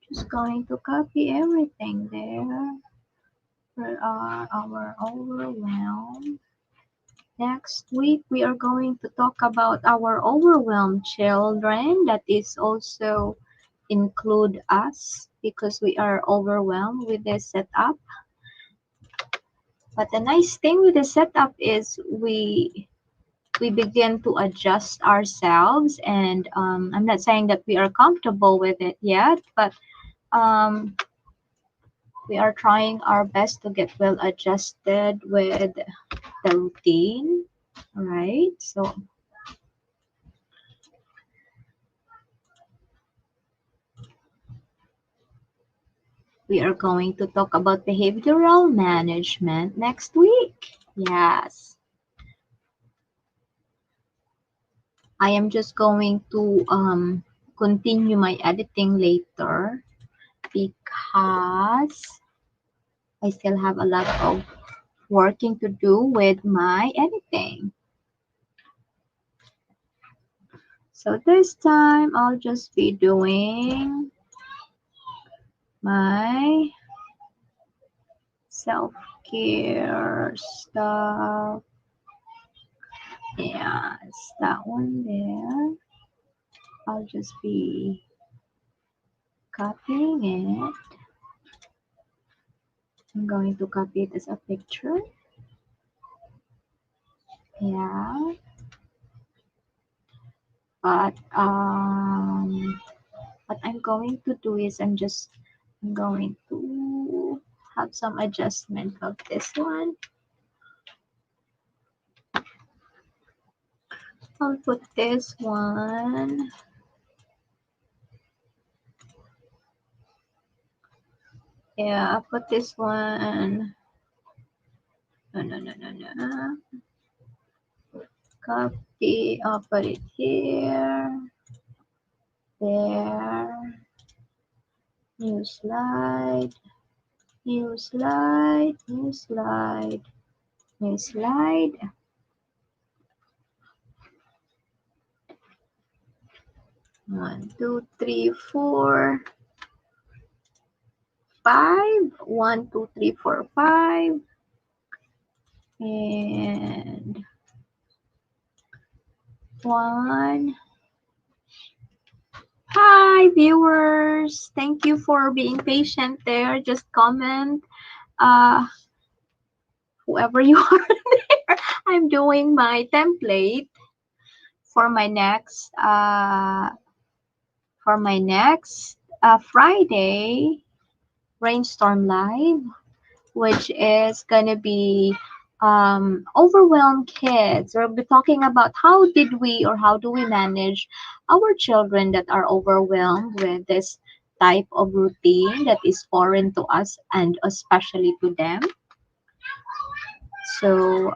Just going to copy everything there for our overwhelm. Next week, we are going to talk about our overwhelmed children. That is also include us because we are overwhelmed with the setup. But the nice thing with the setup is we begin to adjust ourselves, and I'm not saying that we are comfortable with it yet, but um, we are trying our best to get well adjusted with the routine. All right, so we are going to talk about behavioral management next week. Yes, I am just going to continue my editing later because I still have a lot of working to do with my editing. So this time I'll just be doing my self-care stuff. Yes, that one there. I'll just be copying it. I'm going to copy it as a picture. Yeah. But what I'm going to do is I'm going to have some adjustment of this one. I'll put this one. Yeah, I'll put this one. No, no, no, no, no. Copy. I'll put it here. There. New slide. New slide. New slide. New slide. 1, 2, 3, 4, 5. 1, 2, 3, 4, 5. And 1. Hi, viewers. Thank you for being patient there. Just comment, uh, whoever you are there. I'm doing my template for my next Friday Brainstorm Live, which is gonna be overwhelmed kids. We'll be talking about how do we manage our children that are overwhelmed with this type of routine that is foreign to us and especially to them. So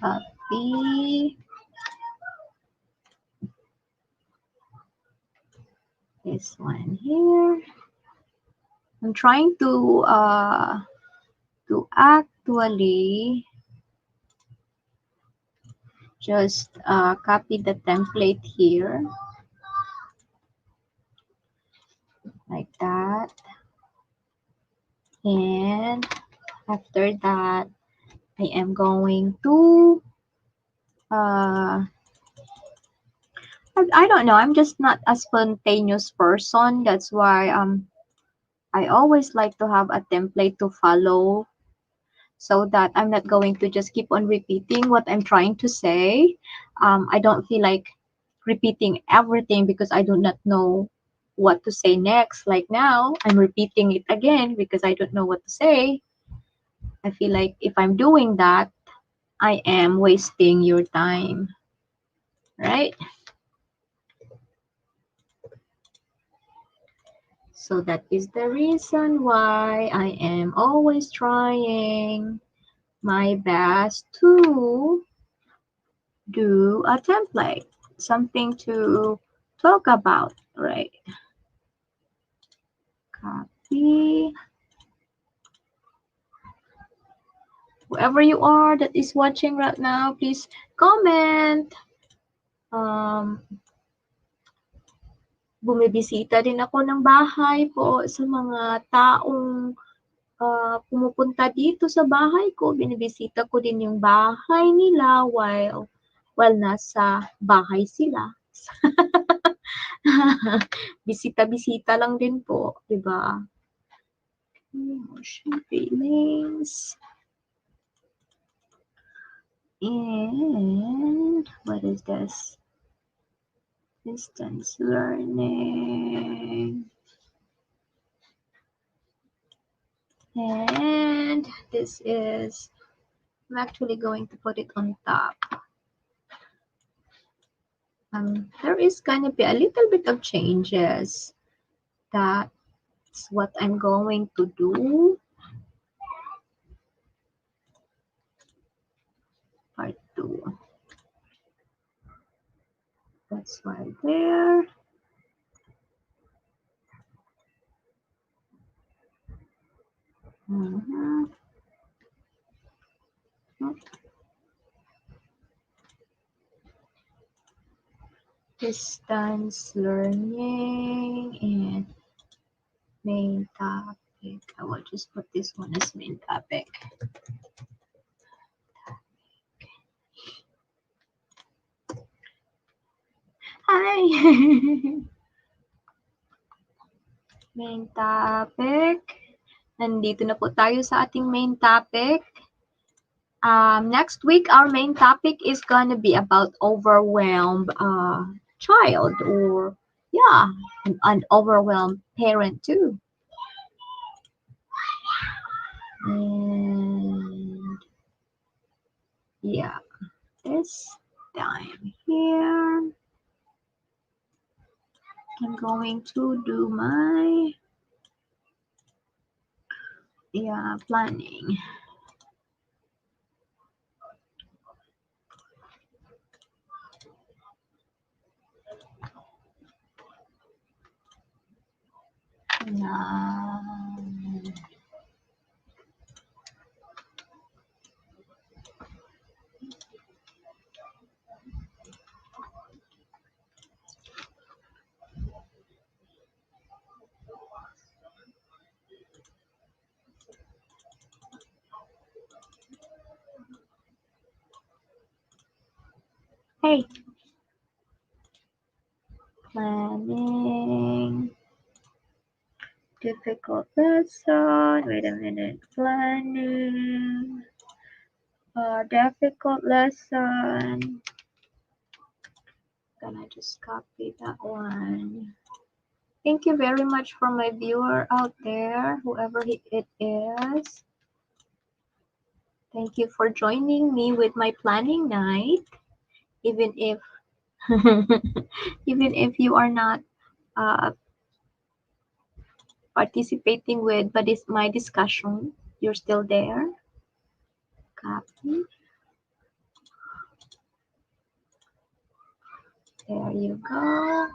copy this one here. I'm trying to actually just copy the template here. like that. And after that, I am going to uh I don't know, I'm just not a spontaneous person. That's why I always like to have a template to follow so that I'm not going to just keep on repeating what I'm trying to say. I don't feel like repeating everything because I do not know what to say next. Like now, I'm repeating it again because I don't know what to say. I feel like if I'm doing that, I am wasting your time, right? So that is the reason why I am always trying my best to do a template, something to talk about, right? Copy. Whoever you are that is watching right now, please comment. Um, Bumibisita din ako ng bahay po sa mga taong pumupunta dito sa bahay ko. Binibisita ko din yung bahay nila while nasa bahay sila. Bisita-bisita lang din po, 'di ba? Emotion feelings. And what is this? Distance learning. And this is, I'm actually going to put it on top. There is gonna be a little bit of changes. That's what I'm going to do. Part 2. That's right there. Mhm. Distance learning and main topic. I will just put this one as main topic. Hi! Main topic. Nandito na po tayo sa ating main topic. Next week, our main topic is gonna be about overwhelmed child, or yeah, an overwhelmed parent too. And yeah, this time here, I'm going to do my planning. Hey, planning. Difficult lesson. Wait a minute. Planning. Difficult lesson. Gonna just copy that one. Thank you very much for my viewer out there, whoever it is. Thank you for joining me with my planning night, even if even if you are not uh, participating with my discussion, you're still there. Copy. There you go.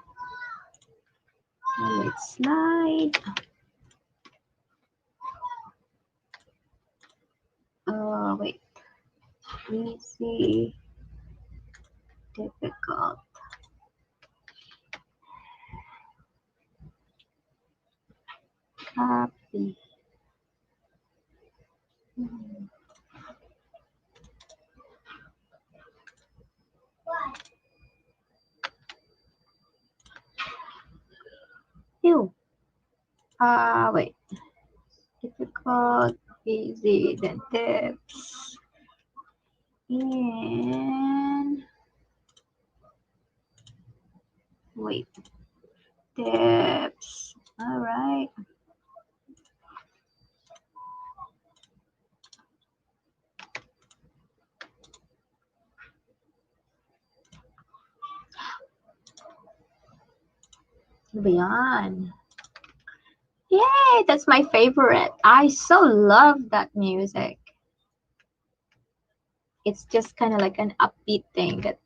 Now let's slide. Wait. Easy. Difficult. Copy. Hmm. Ew. Wait. Difficult, easy, then tips. And wait. Tips. All right. Beyond. Yay, that's my favorite. I so love that music. It's just kind of like an upbeat thing that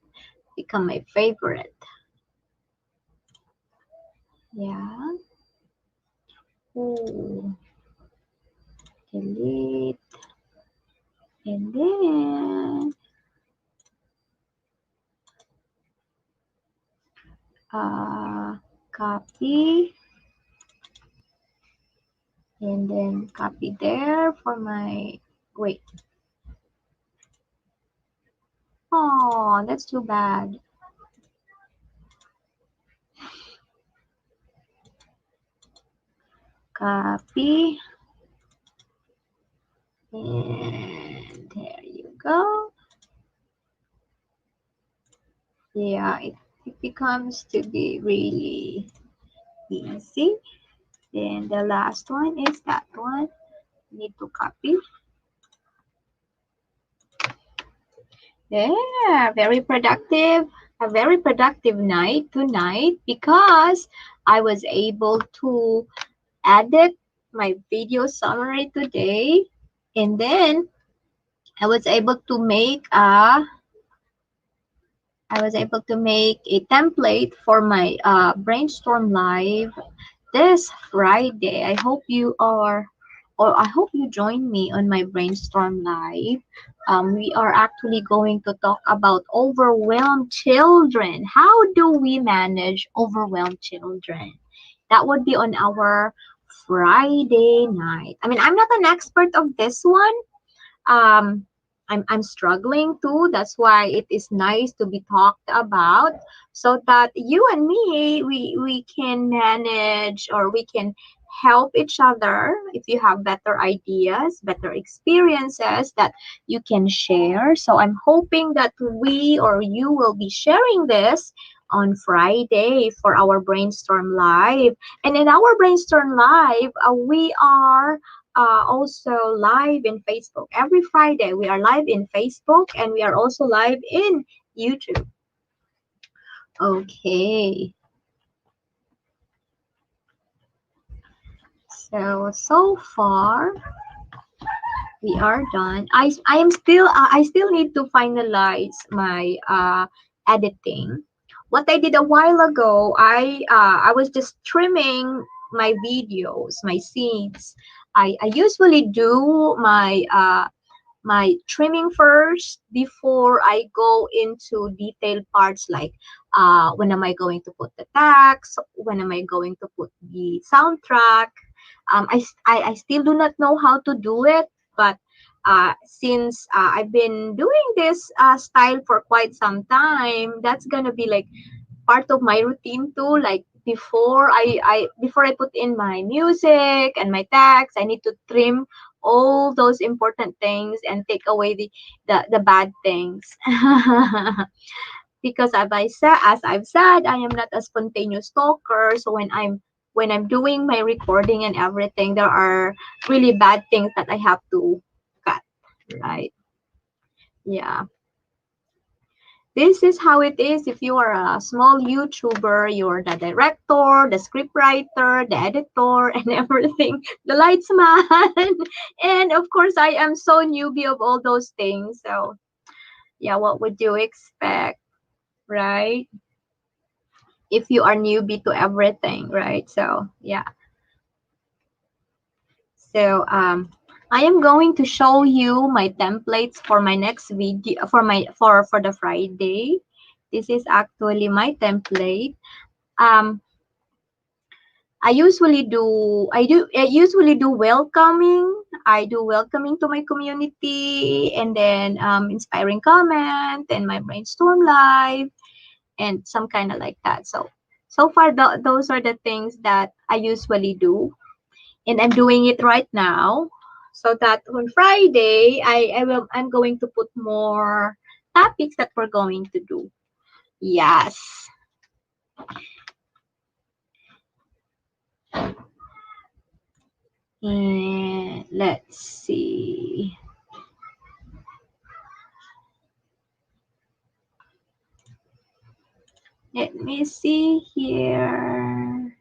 become my favorite. Yeah. Ooh. Delete. And then copy. And then copy there for my, wait. Oh, that's too bad. Copy. And there you go. Yeah, it becomes to be really easy. Then the last one is that one. Need to copy. Yeah, very productive. A very productive night tonight because I was able to edit my video summary today, and then I was able to make a template for my brainstorm live this Friday. I hope you join me on my brainstorm live. We are actually going to talk about overwhelmed children. How do we manage overwhelmed children? That would be on our Friday night. I mean, I'm not an expert of this one. um I'm struggling too. That's why it is nice to be talked about so that you and me we can manage, or we can help each other. If you have better ideas, better experiences that you can share. So I'm hoping that we or you will be sharing this on Friday for our brainstorm live. And in our brainstorm live, we are also live in Facebook. Every Friday, we are live in Facebook, and we are also live in YouTube. Okay. So far, we are done. I still need to finalize my editing. What I did a while ago, I was just trimming my videos, my scenes. I usually do my trimming first before I go into detailed parts like when am I going to put the text, when am I going to put the soundtrack. I still do not know how to do it, but since I've been doing this style for quite some time, that's gonna be like part of my routine too. Like before I put in my music and my text, I need to trim all those important things and take away the bad things. Because as I've said, I am not a spontaneous talker. So when I'm doing my recording and everything, there are really bad things that I have to cut. Right? Yeah. This is how it is if you are a small YouTuber. You're the director, the scriptwriter, the editor, and everything, the lights man. And of course, I am so newbie of all those things. So, yeah, what would you expect, right? If you are newbie to everything, right? So, yeah. So, I am going to show you my templates for my next video for the Friday. This is actually my template. Um, I usually do welcoming. I do welcoming to my community, and then inspiring comment and my brainstorm live and some kind of like that. So far those are the things that I usually do, and I'm doing it right now. So that on Friday I'm going to put more topics that we're going to do. Yes. And let's see. Let me see here.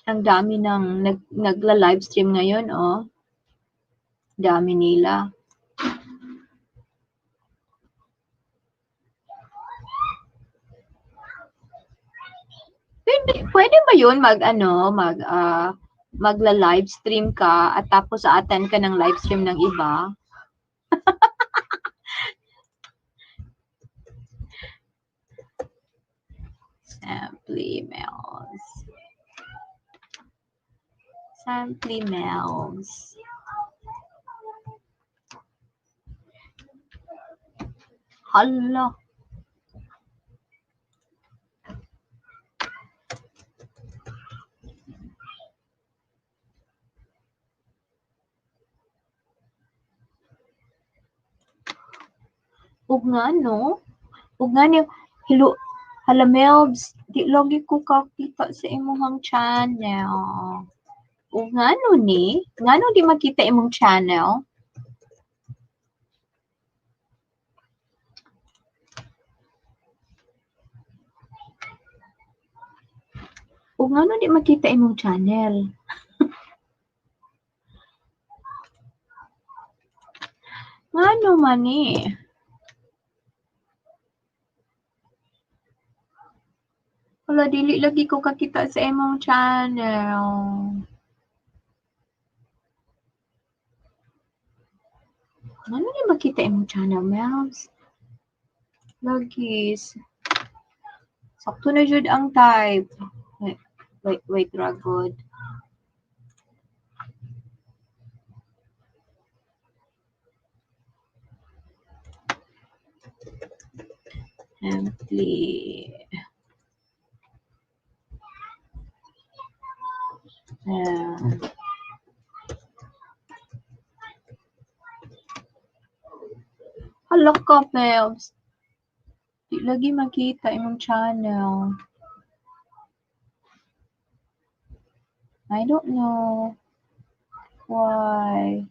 Ang dami ng nagla-livestream ngayon, oh. Dami nila. Pwede ba yun magla-livestream ka at tapos attend ka ng livestream ng iba? Sample emails. Sample emails. Hala. Ug nga no? Ug nga ni hilo hala Melbs, di lagi ko kakita sa imong channel. Ug nga no ni? Nga no di makita imong channel? Ug nga no di makita imong channel? Nga no man ni? Wala, dili lagi ko kakita sa imong channel. Ano ni makita imong channel, Melbs? Lagis. Sakto na jud ang type. Wait, ragod. Ampli. Hala ka, Melbs. Di lagi makita imong channel. I don't know why.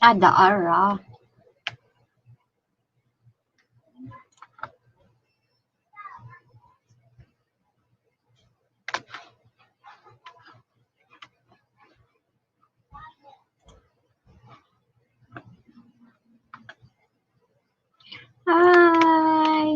Ada ara. Hi.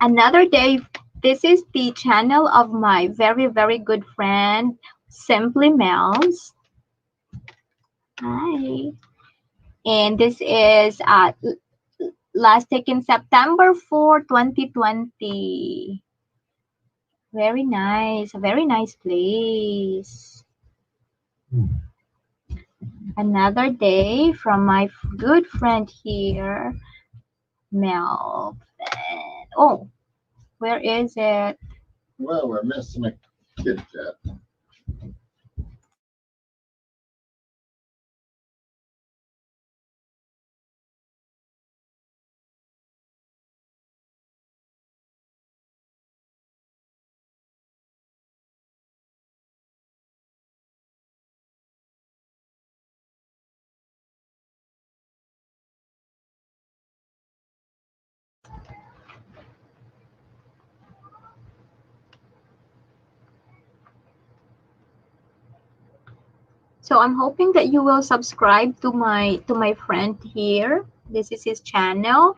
Another day. This is the channel of my very, very good friend, Simply Mel's. Hi. And this is last taken September 4, 2020. Very nice. A very nice place. Another day from my good friend here, Melvin. Oh, where is it? Well, we're missing a Kit Kat. So I'm hoping that you will subscribe to my friend here. This is his channel.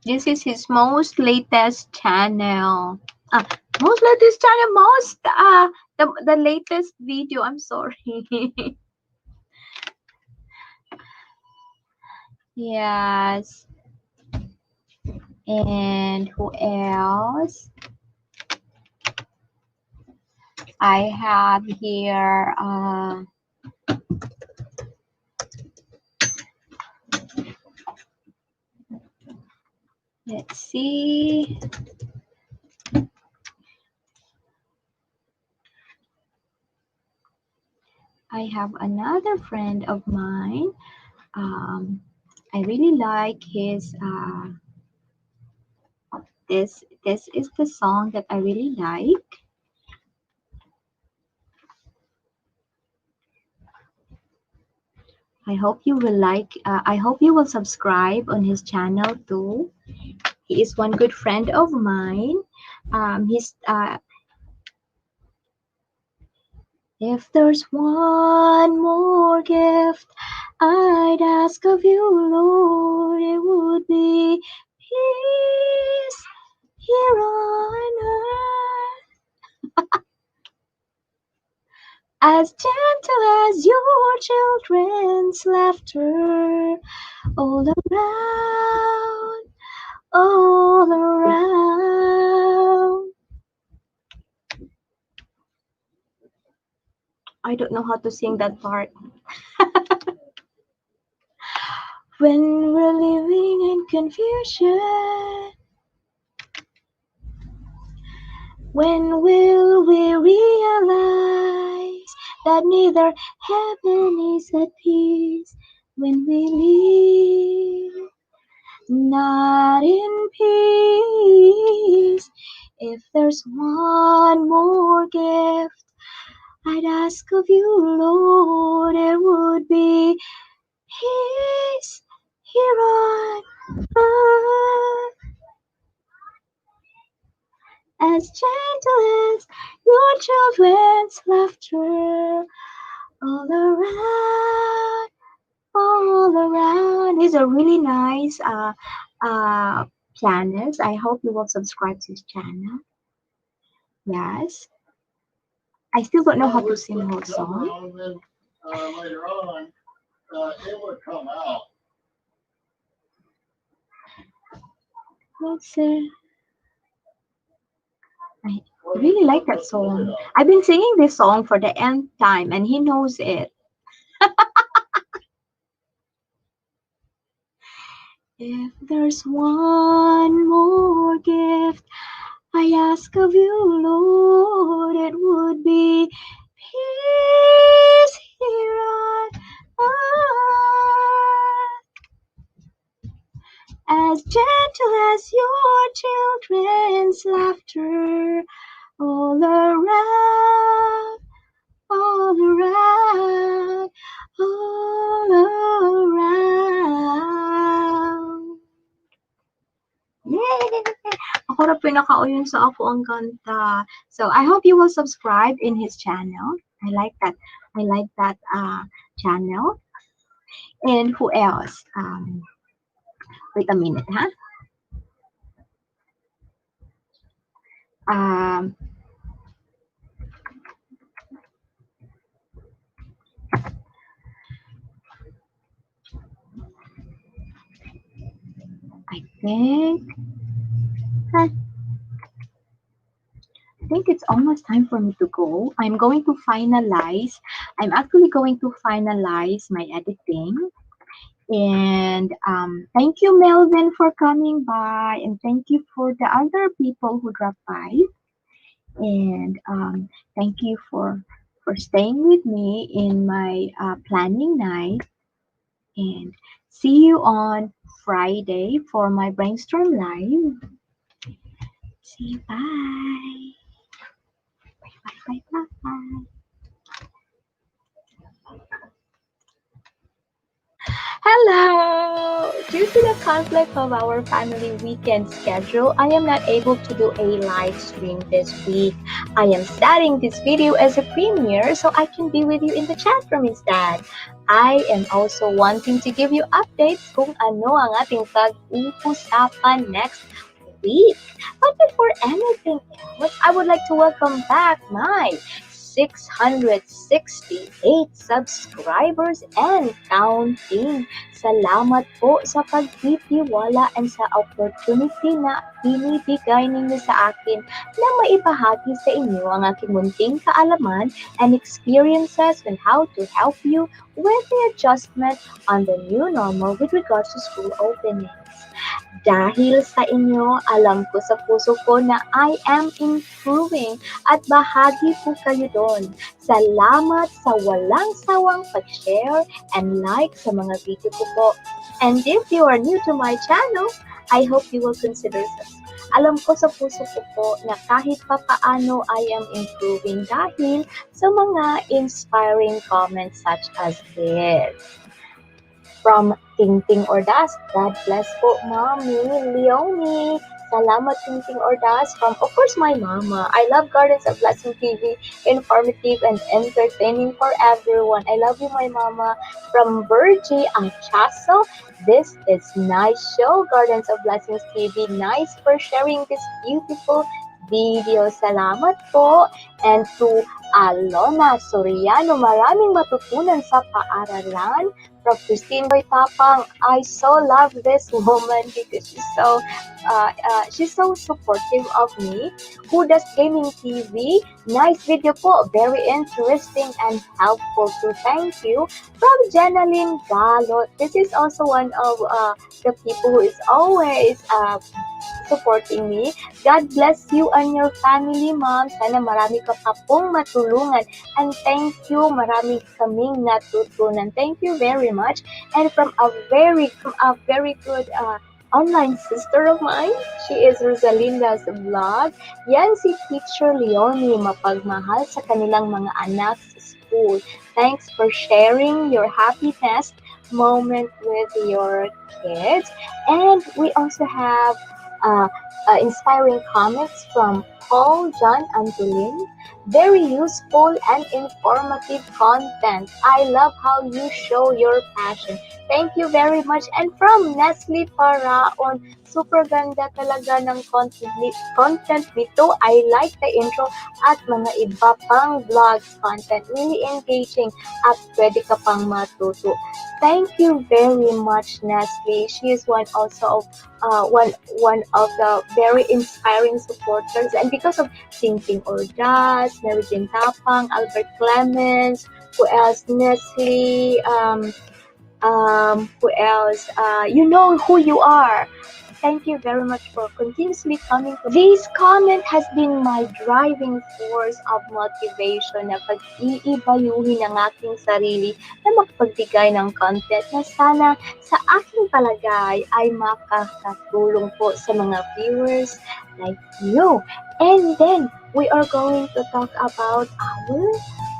This is his most latest channel. Most latest channel, most the latest video. I'm sorry. Yes. And who else? I have here. Let's see. I have another friend of mine. Um, I really like his. This is the song that I really like. I hope you will like. I hope you will subscribe on his channel too. He is one good friend of mine. He's If there's one more gift I'd ask of you, Lord, it would be peace here on earth, as gentle as your children's laughter, all around, all around. I don't know how to sing that part. When we're living in confusion, when will we realize that neither heaven is at peace when we live not in peace? If there's one more gift I'd ask of you, Lord, it would be peace here on earth, as gentle as your children's laughter, all around, all around. These are really nice planners. I hope you will subscribe to his channel. Yes. I still don't know how to sing the whole song. And then later on, it would come out. Let's see. I really like that song. I've been singing this song for the nth time, and he knows it. If there's one more gift I ask of you, Lord, it would be peace here on earth, as gentle as your children's laughter, all around, all around, all around. Yay! Ako na pinaka-uyon sa ako ang kanta. So, I hope you will subscribe in his channel. I like that. I like that channel. And who else? Wait a minute, ha? Um, I think, huh, I think it's almost time for me to go. I'm actually going to finalize my editing. And thank you, Melvin, for coming by. And thank you for the other people who dropped by. And thank you for staying with me in my planning night. And see you on Friday for my brainstorm live. See you. Bye. Bye. Bye. Bye. Bye. Hello! Due to the conflict of our family weekend schedule, I am not able to do a live stream this week. I am starting this video as a premiere so I can be with you in the chat room instead. I am also wanting to give you updates kung ano ang ating pag-uusapan next week. But before anything else, I would like to welcome back my 668 subscribers and counting. Salamat po sa pagtitiwala and sa opportunity na binibigay ninyo sa akin na maibahagi sa inyo ang aking munting kaalaman and experiences on how to help you with the adjustment on the new normal with regards to school openings. Dahil sa inyo, alam ko sa puso ko na I am improving at bahagi po kayo doon. Salamat sa walang sawang pag-share and like sa mga video ko po. And if you are new to my channel, I hope you will consider this. Alam ko sa puso ko po na kahit pa paano I am improving dahil sa mga inspiring comments such as this. From Ting Ordas, God bless po, Mommy Leonie. Salamat, Ting Ordas. From, of course, my mama. I love Gardens of Blessing TV. Informative and entertaining for everyone. I love you, my mama. From Virgie Anchaso. This is nice show, Gardens of Blessings TV. Nice for sharing this beautiful video. Salamat po. And to Alona Soriano, maraming matutunan sa paaralan. From Christine Boy Tapang, I so love this woman because she's so supportive of me. Who Does Gaming TV, nice video po, very interesting and helpful too. Thank you. From Jenaline Galot, this is also one of the people who is always supporting me. God bless you and your family, Mom. Sana marami ka pa pong matulungan. And thank you, marami kaming natutunan. Thank you very much. And from a very good online sister of mine, she is Rosalinda's vlog. Yan si Teacher Leonie, mapagmahal sa kanilang mga anak sa school. Thanks for sharing your happiness moment with your kids. And we also have inspiring comments from Paul John Antolin. Very useful and informative content. I love how you show your passion. Thank you very much. And from Nestle Paraon, super ganda talaga ng content nito. I like the intro at mga iba pang vlogs content. Really engaging at pwede ka pang matuto. Thank you very much, Nestle. She is one also of one of the very inspiring supporters, and because of Ting Ordas, Mary Jane Tapang, Albert Clemens, who else? Nestle, who else? You know who you are. Thank you very much for continuously coming to this comment has been my driving force of motivation na pag-iibayuhin ang aking sarili na makapagbigay ng content na sana sa aking palagay ay makakatulong po sa mga viewers like you. And then, we are going to talk about our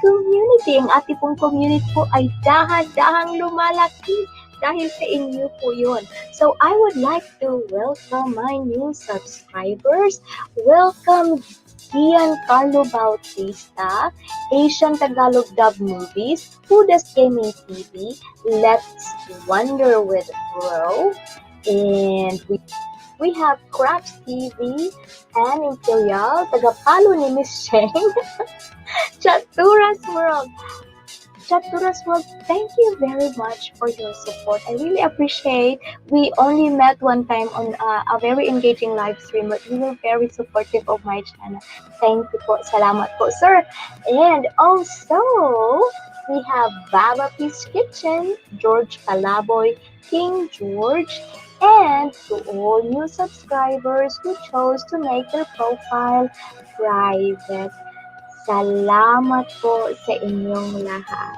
community. Ang ating pong community po ay dahan-dahang lumalaki dahil sa inyo po yun. So, I would like to welcome my new subscribers. Welcome Giancarlo Bautista, Asian Tagalog Dub Movies, Who Does Gaming TV, Let's Wonder with Bro, And we have Craps TV and Imperial, tagapalo ni Miss Sheng, Chaturas World. Chaturas World, thank you very much for your support. I really appreciate. We only met one time on a very engaging live stream, but you were very supportive of my channel. Thank you po. Salamat po, sir. And also, we have Baba Peace Kitchen, George Calaboy, King George, and to all new subscribers who chose to make their profile private. Salamat po sa inyong lahat.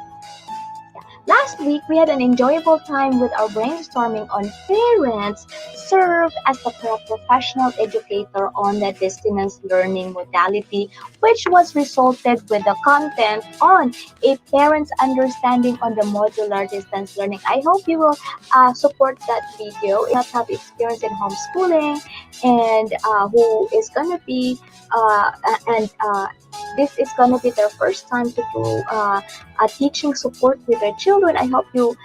Last week, we had an enjoyable time with our brainstorming on parents served as the professional educator on the distance learning modality, which was resulted with the content on a parent's understanding on the modular distance learning. I hope you will support that video. If you not have experience in homeschooling and who is going to be and this is going to be their first time to do teaching support with their children. I hope you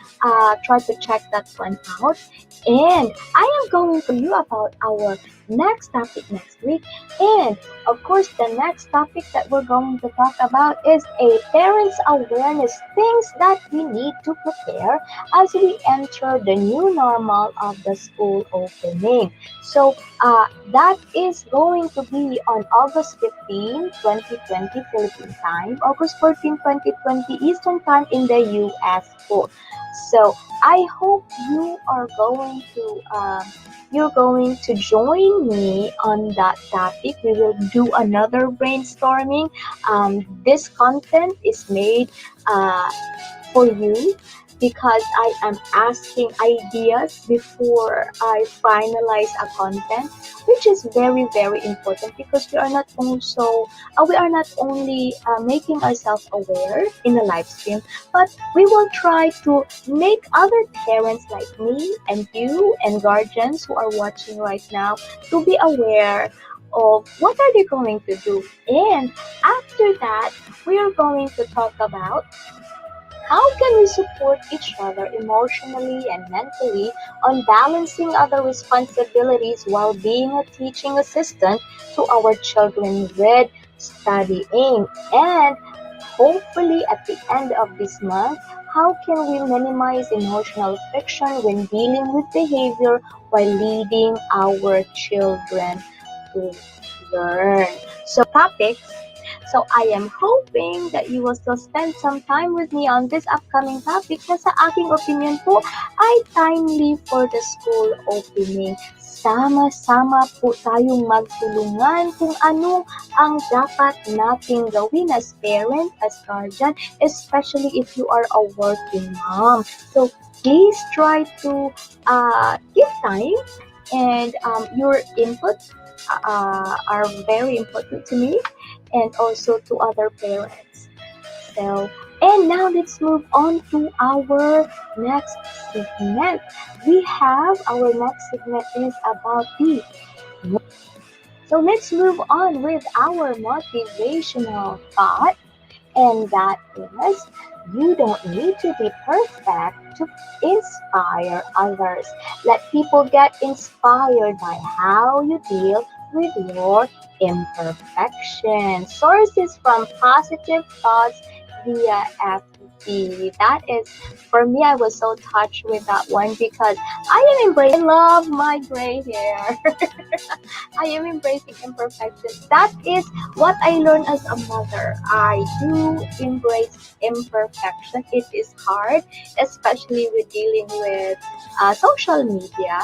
try to check that one out. And I am going to you about our next topic next week. And of course, the next topic that we're going to talk about is a parents' awareness, things that we need to prepare as we enter the new normal of the school opening. So that is going to be on August 15, 2020 Philippine time, August 14, 2020 Eastern time in the US po. So I hope you are going to you're going to join me on that topic. We will do another brainstorming. This content is made for you because I am asking ideas before I finalize a content, which is very very important because we are not only making ourselves aware in a live stream, but we will try to make other parents like me and you and guardians who are watching right now to be aware of what are they going to do. And after that, we are going to talk about how can we support each other emotionally and mentally on balancing other responsibilities while being a teaching assistant to our children with studying? And hopefully at the end of this month, how can we minimize emotional friction when dealing with behavior while leading our children to learn? So topics. So I am hoping that you will still spend some time with me on this upcoming topic na sa aking opinion po ay timely for the school opening. Sama-sama po tayong magtulungan kung ano ang dapat nating gawin as parent, as guardian, especially if you are a working mom. So please try to give time and your input are very important to me and also to other parents. So, and now let's move on to our next segment. We have our next segment is about the. So let's move on with our motivational thought, and that is you don't need to be perfect to inspire others. Let people get inspired by how you deal with your imperfection. Sources from Positive Thoughts via FB. That is, for me, I was so touched with that one because I am embracing, I love my gray hair. I am embracing imperfections. That is what I learned as a mother. I do embrace imperfection. It is hard, especially with dealing with social media.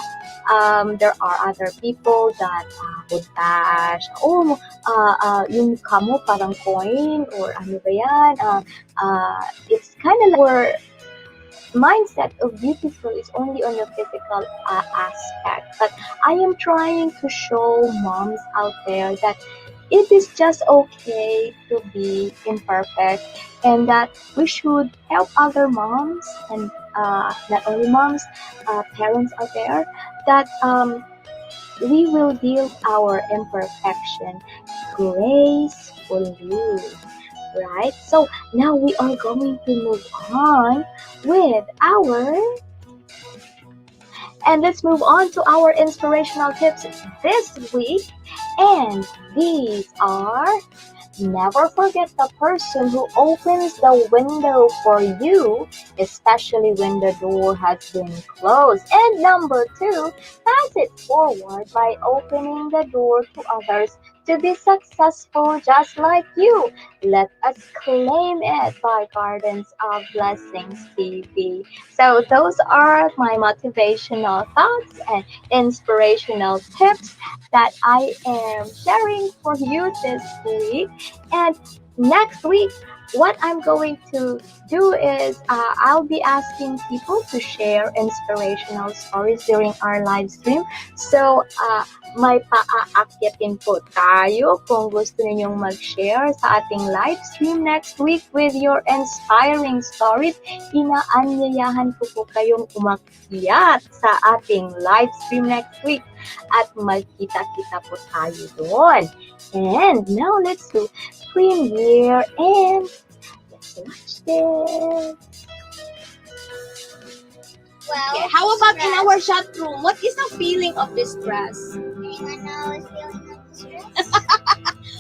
There are other people that would bash, yung mukha mo parang coin or ano ba yan. It's kind of like our mindset of beautiful is only on the physical aspect. But I am trying to show moms out there that it is just okay to be imperfect and that we should help other moms and not only moms, parents out there, that we will deal with our imperfection gracefully. Right? So now we are going to move on with our And let's move on to our inspirational tips this week. And these are: never forget the person who opens the window for you, especially when the door has been closed. And number two, pass it forward by opening the door to others to be successful just like you. Let us claim it by Gardens of Blessings TV. So those are my motivational thoughts and inspirational tips that I am sharing for you this week. And next week, what I'm going to do is I'll be asking people to share inspirational stories during our live stream. So, may paaakyatin po tayo kung gusto ninyong mag-share sa ating live stream next week with your inspiring stories. Inaanyayahan ko po kayong umakyat sa ating live stream next week at magkita-kita po tayo doon. And now let's do premiere and let's watch this. Well, okay, how about in our chat room? What is the feeling of distress? Anyone know is feeling of distress?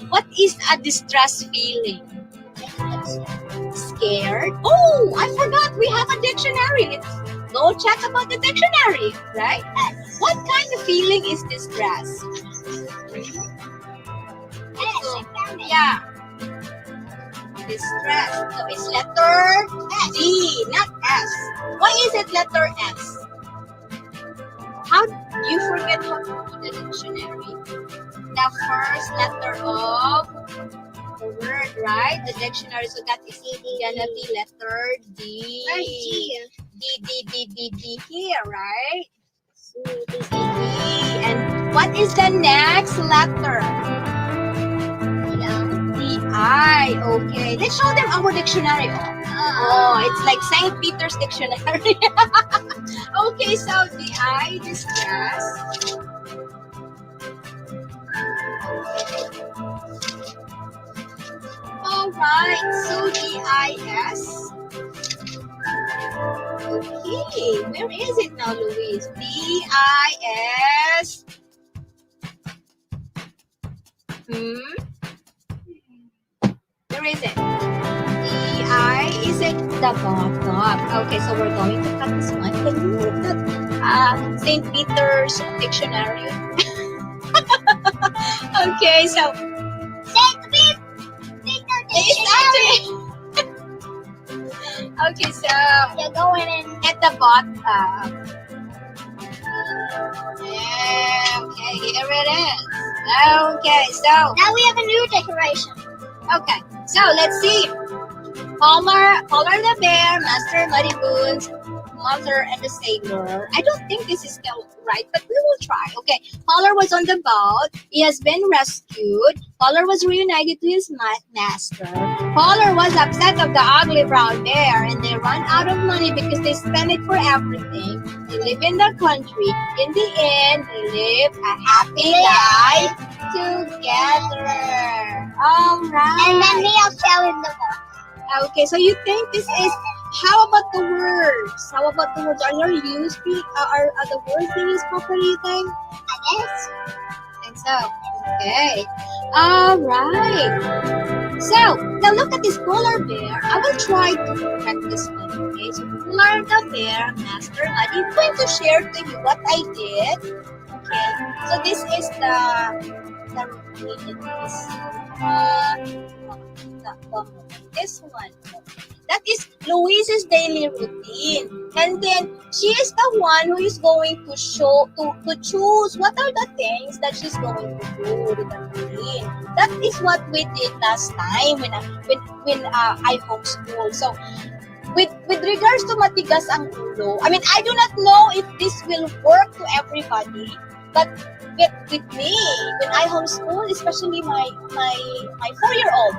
What is a distress feeling? Scared? Oh, I forgot we have a dictionary. Let's go check about the dictionary, right? What kind of feeling is distress? Yeah. Distress. So it's letter D, not S. Why is it letter S? How do you forget how to do the dictionary? The first letter of the word, right? The dictionary. So that is gonna be letter D. D here, right? So this is D. And what is the next letter? I. Okay. Let's show them our dictionary. Oh, it's like St. Peter's dictionary. Okay, so the I distress. Alright, so the IS. Okay, where is it now, Louise? DIS. Where is it? DI, is it the bottom? Okay, so we're going to cut this one. Can you move that St. Peter's dictionary? Okay, so St. Peter Dictionary. Okay, so You're going in. at the bottom. Okay, here it is. Okay, so Now we have a new decoration. okay, so let's see. Palmer the bear, Master Muddy Boons, Mother and the Sailor. I don't think this is still right, but we will try. Okay, Polar was on the boat. He has been rescued. Polar was reunited to his master. Polar was upset of the ugly brown bear, and they run out of money because they spend it for everything. They live in the country. In the end, they live a happy life together. All right. And then Neil fell in the water. Okay, so you think this is, how about the words? How about the words? Are they used, are the words being used properly, you think? I guess. I think so. Okay. Alright. So, now look at this polar bear. I will try to correct this one. Okay, so Polar the bear, Master Muddy, I'm going to share to you what I did. Okay, so this is the routine. This one. That is Louise's daily routine. And then she is the one who is going to choose what are the things that she's going to do with the routine. That is what we did last time when I homeschooled. So with regards to matigas ang ulo, I mean, I do not know if this will work to everybody, but with me, when I homeschool, especially my 4-year-old,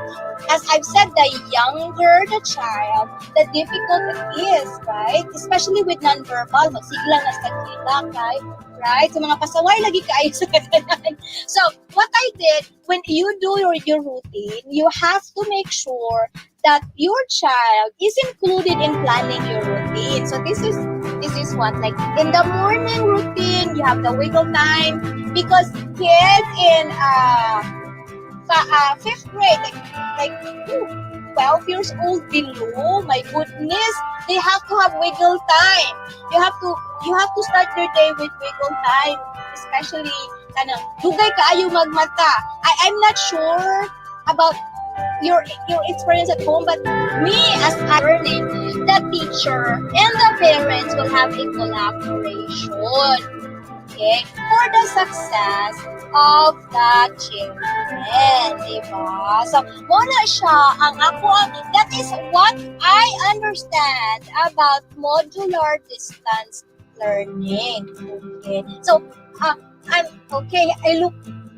as I've said, the younger the child, the difficult it is, right? Especially with non-verbal, magsigla na sa kilak, right? So mga pasaway lagi kayo sa kananan. So what I did, when you do your routine, you have to make sure that your child is included in planning your routine. So this is this is what, like in the morning routine, you have the wiggle time because kids in fifth grade, like 12 years old below, my goodness, they have to have wiggle time. You have to start their day with wiggle time, especially dugay kaayo magmata. I'm not sure about your experience at home, but me as a learning, the teacher and the parents will have a collaboration, okay, for the success of the children, diba? So, muna siya that is what I understand about modular distance learning, okay? So, I'm, okay,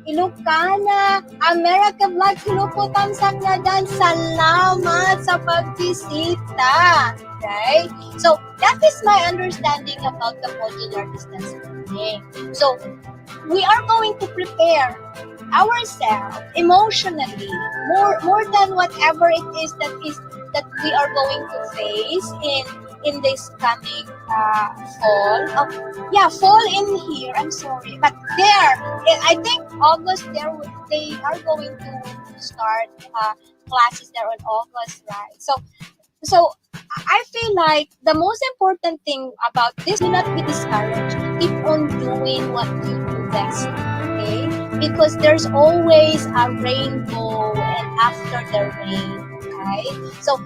Ilocana, America Vlog, Kinukutamsak na dan, salamat sa pagbisita, right? So, that is my understanding about the modular distance learning. So, we are going to prepare ourselves emotionally more than whatever it is that we are going to face in this coming fall. Fall in here. I'm sorry, but there, I think August they are going to start classes there on August, right? So I feel like the most important thing about this, do not be discouraged. Keep on doing what you do best, okay? Because there's always a rainbow and after the rain, right? So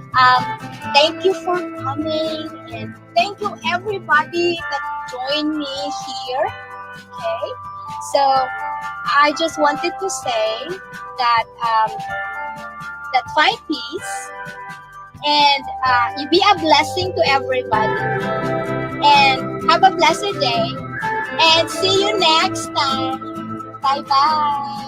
thank you for coming and thank you everybody that joined me here, okay? So I just wanted to say that find peace and you be a blessing to everybody and have a blessed day and see you next time. Bye bye.